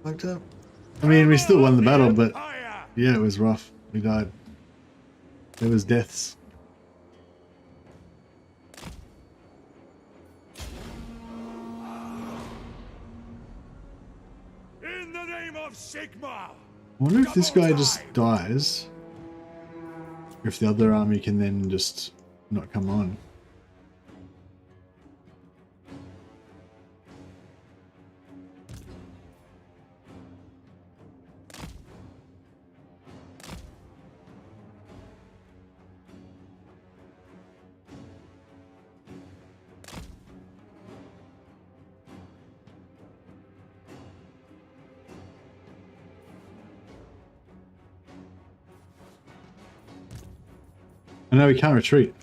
I mean, we still won the battle, but yeah, it was rough. We died. There was deaths. In the name of Sigmar, I wonder if this guy just dies. Or if the other army can then just not come on. I know we can't retreat.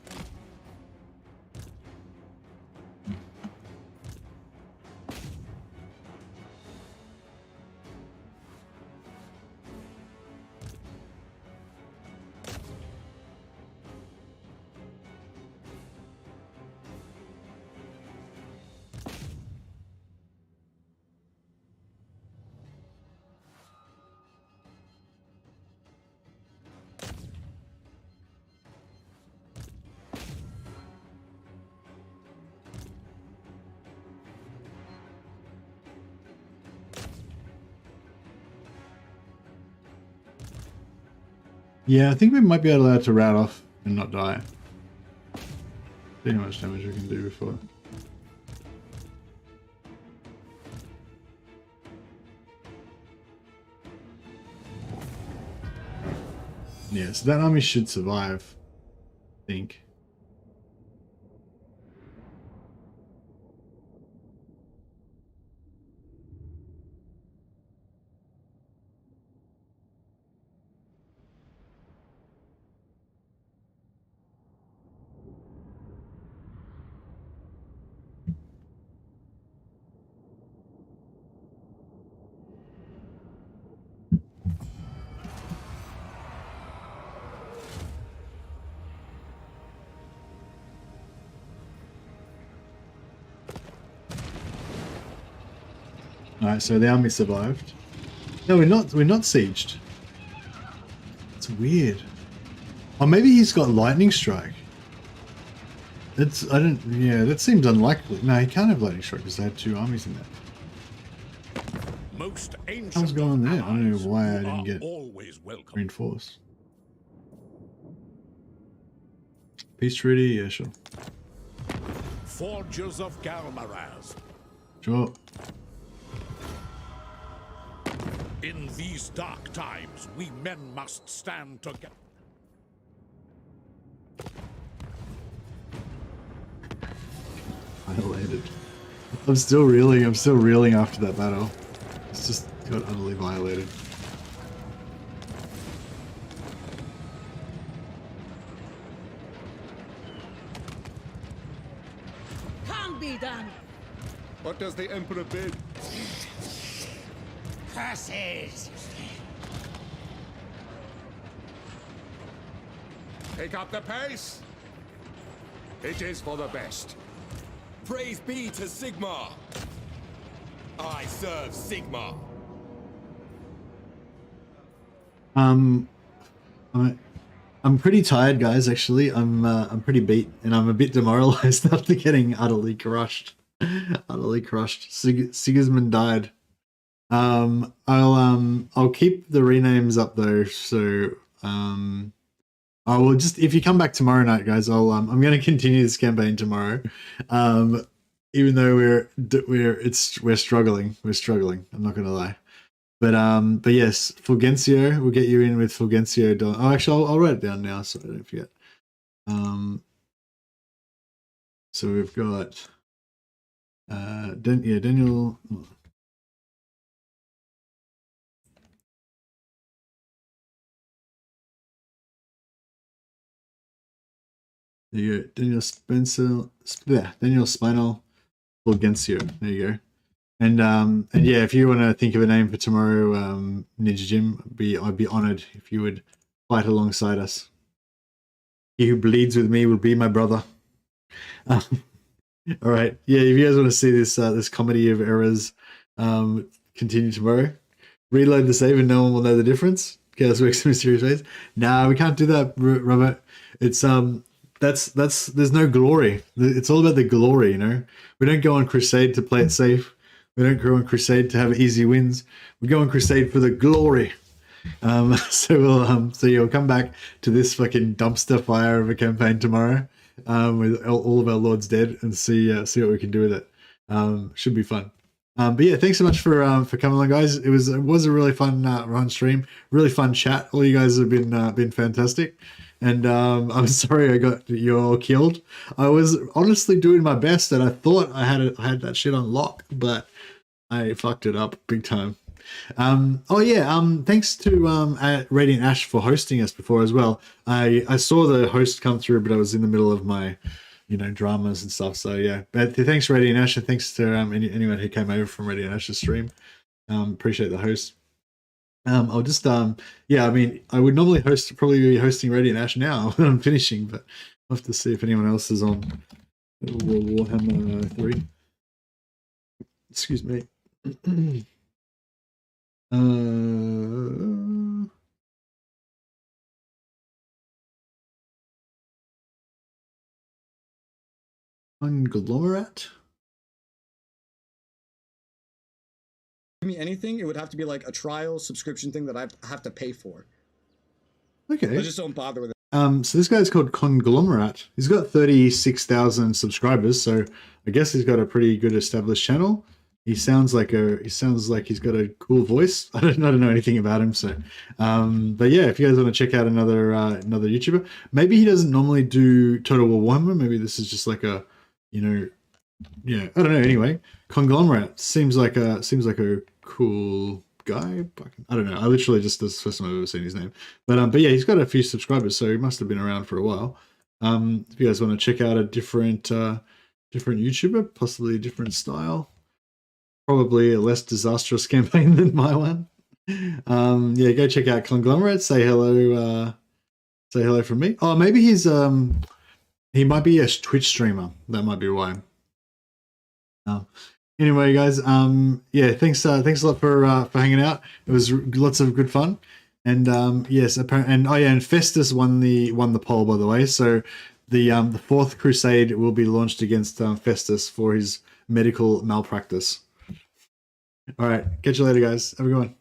Yeah, I think we might be allowed to rat off and not die. See how much damage we can do before. Yeah, so that army should survive, I think. Alright, so the army survived. No, we're not sieged. It's weird. Or maybe he's got lightning strike. Yeah, that seems unlikely. No, he can't have lightning strike because they had two armies in there. Most ancient What's going on there? I don't know allies why I who didn't are get always welcome. reinforced. Peace treaty? Yeah, sure. Forges of Galmaraz. Sure. In these dark times, we men must stand together. Violated. I'm still reeling after that battle. It's just got utterly violated. Can't be done. What does the Emperor bid? Curses. Take up the pace. It is for the best. Praise be to Sigmar. I serve Sigmar. I'm pretty tired, guys. Actually, I'm pretty beat, and I'm a bit demoralized after getting utterly crushed. Utterly crushed. Sigismund died. I'll keep the renames up though. So I will just, if you come back tomorrow night, guys, I'm going to continue this campaign tomorrow. Even though we're struggling. I'm not going to lie. But yes, Fulgencio, we'll get you in with Fulgencio. Oh, actually, I'll write it down now so I don't forget. So we've got Daniel. There you go, Daniel Spencer. Yeah, Daniel Spinal Fulgencio. There you go. And yeah, if you want to think of a name for tomorrow, Ninja Jim, I'd be honored if you would fight alongside us. He who bleeds with me will be my brother. All right, yeah. If you guys want to see this this comedy of errors continue tomorrow, reload the save and no one will know the difference. Chaos works in mysterious ways. Nah, we can't do that, Robert. It's there's no glory. It's all about the glory, you know. We don't go on Crusade to play it safe. We don't go on Crusade to have easy wins. We go on Crusade for the glory. So we'll come back to this fucking dumpster fire of a campaign tomorrow, with all of our lords dead, and see what we can do with it. Should be fun. But yeah, thanks so much for coming along, guys. It was a really fun run stream, really fun chat. All you guys have been fantastic, and I'm sorry I got you all killed. I was honestly doing my best, and I thought I had that shit on lock, but I fucked it up big time. Thanks to Radiant Ash for hosting us before as well. I saw the host come through, but I was in the middle of my dramas and stuff. So yeah, but thanks Radiant Ash, and thanks to anyone who came over from Radiant Ash's stream. Appreciate the host. I'll just I would normally probably be hosting Radiant Ash now when I'm finishing, but I'll have to see if anyone else is on Warhammer 3. Excuse me. Conglomerate? Give me anything, it would have to be like a trial subscription thing that I have to pay for. Okay. I just don't bother with it. So this guy's called Conglomerate. He's got 36,000 subscribers, so I guess he's got a pretty good established channel. He sounds like he's got a cool voice. I don't know anything about him, so but yeah, if you guys want to check out another YouTuber, maybe he doesn't normally do Total War Warhammer. Maybe this is just like a, I don't know. Anyway, Conglomerate seems like a cool guy. I don't know. I literally this is the first time I've ever seen his name, but yeah, he's got a few subscribers, so he must have been around for a while. If you guys want to check out a different YouTuber, possibly a different style. Probably a less disastrous campaign than my one. Go check out Conglomerate. Say hello from me. Oh, maybe he might be a Twitch streamer. That might be why. Anyway, guys, thanks a lot for hanging out. It was lots of good fun. And yes, apparently, and Festus won the poll, by the way. So the fourth Crusade will be launched against Festus for his medical malpractice. All right. Catch you later, guys. Have a good one.